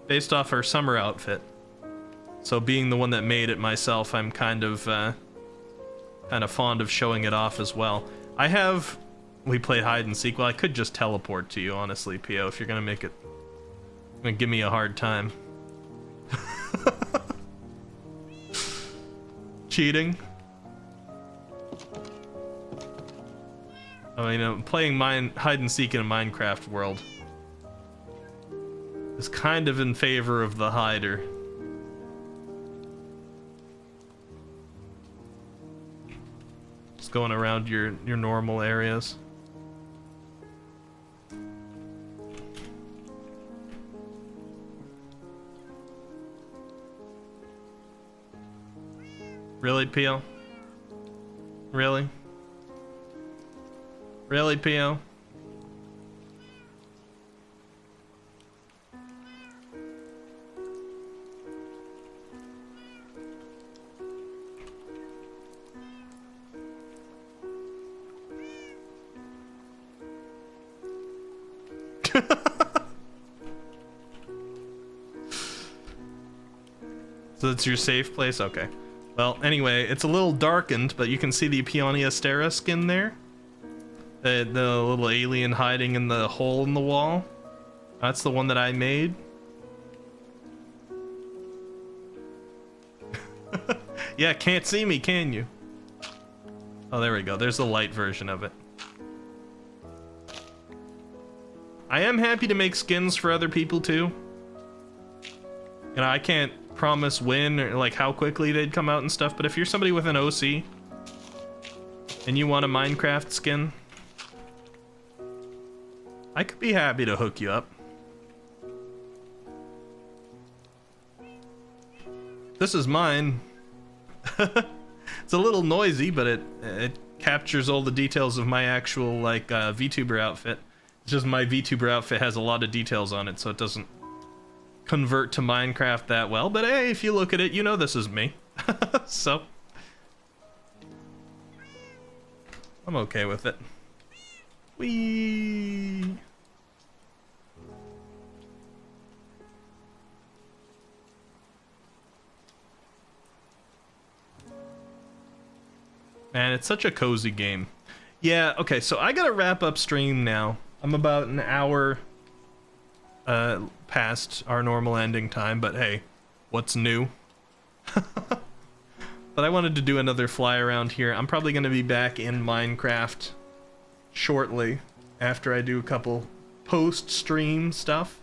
based off her summer outfit. So being the one that made it myself, I'm kind of fond of showing it off as well. We played hide and seek. Well, I could just teleport to you, honestly, P.O., if you're gonna make it, gonna give me a hard time. Cheating. I mean, playing hide and seek in a Minecraft world is kind of in favor of the hider. Just going around your normal areas. Really, P.O.? Really? Really, P.O.? So it's your safe place? Okay. Well, anyway, it's a little darkened, but you can see the Peony Astera skin there. The little alien hiding in the hole in the wall. That's the one that I made. Yeah, can't see me, can you? Oh, there we go. There's the light version of it. I am happy to make skins for other people, too. You know, I can't promise when or like how quickly they'd come out and stuff, but if you're somebody with an OC and you want a Minecraft skin, I could be happy to hook you up. This is mine. It's a little noisy, but it captures all the details of my actual like VTuber outfit. It's just my VTuber outfit has a lot of details on it, so it doesn't convert to Minecraft that well, but hey, if you look at it, you know this is me. So I'm okay with it. Whee! Man, it's such a cozy game. Yeah, okay, so I gotta wrap up stream now. I'm about an hour past our normal ending time, but hey, what's new? But I wanted to do another fly around here. I'm probably going to be back in Minecraft shortly after I do a couple post-stream stuff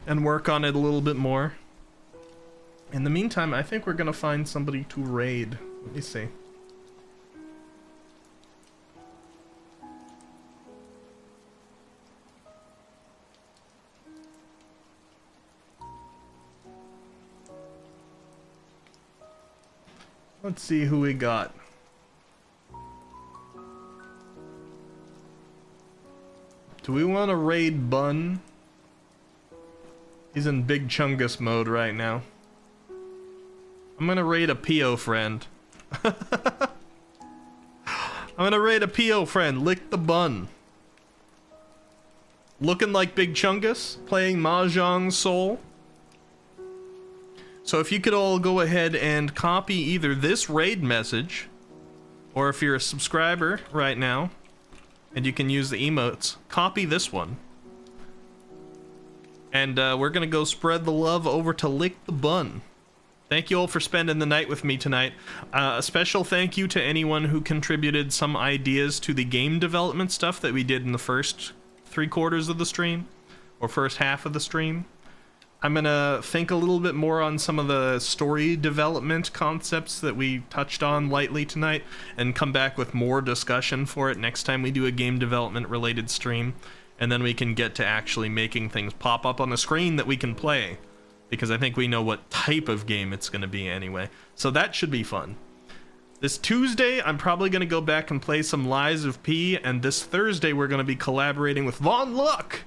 and work on it a little bit more. In the meantime, I think we're going to find somebody to raid. Let me see. Let's see who we got. Do we want to raid Bun? He's in Big Chungus mode right now. I'm gonna raid a PO friend. I'm gonna raid a PO friend. Lick the Bun. Looking like Big Chungus, playing Mahjong Soul. So if you could all go ahead and copy either this raid message, or if you're a subscriber right now, and you can use the emotes, copy this one. And we're gonna go spread the love over to Lick the Bun. Thank you all for spending the night with me tonight. A special thank you to anyone who contributed some ideas to the game development stuff that we did in the first 3/4 of the stream, or first half of the stream. I'm gonna think a little bit more on some of the story development concepts that we touched on lightly tonight, and come back with more discussion for it next time we do a game development related stream, and then we can get to actually making things pop up on the screen that we can play, because I think we know what type of game it's gonna be anyway. So that should be fun. This Tuesday, I'm probably gonna go back and play some Lies of P, and this Thursday we're gonna be collaborating with Von Luck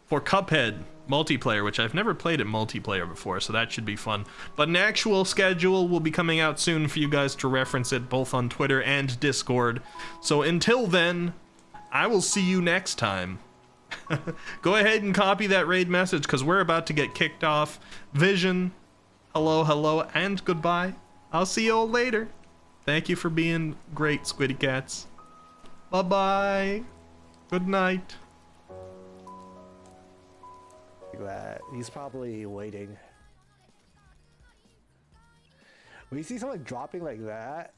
for Cuphead multiplayer, which I've never played it multiplayer before, so that should be fun. But an actual schedule will be coming out soon for you guys to reference it both on Twitter and Discord. So until then, I will see you next time. Go ahead and copy that raid message, because we're about to get kicked off. Vision, hello, hello, and goodbye. I'll see you all later. Thank you for being great, Squiddy Cats. Bye-bye. Good night. That he's probably waiting. When you see someone dropping like that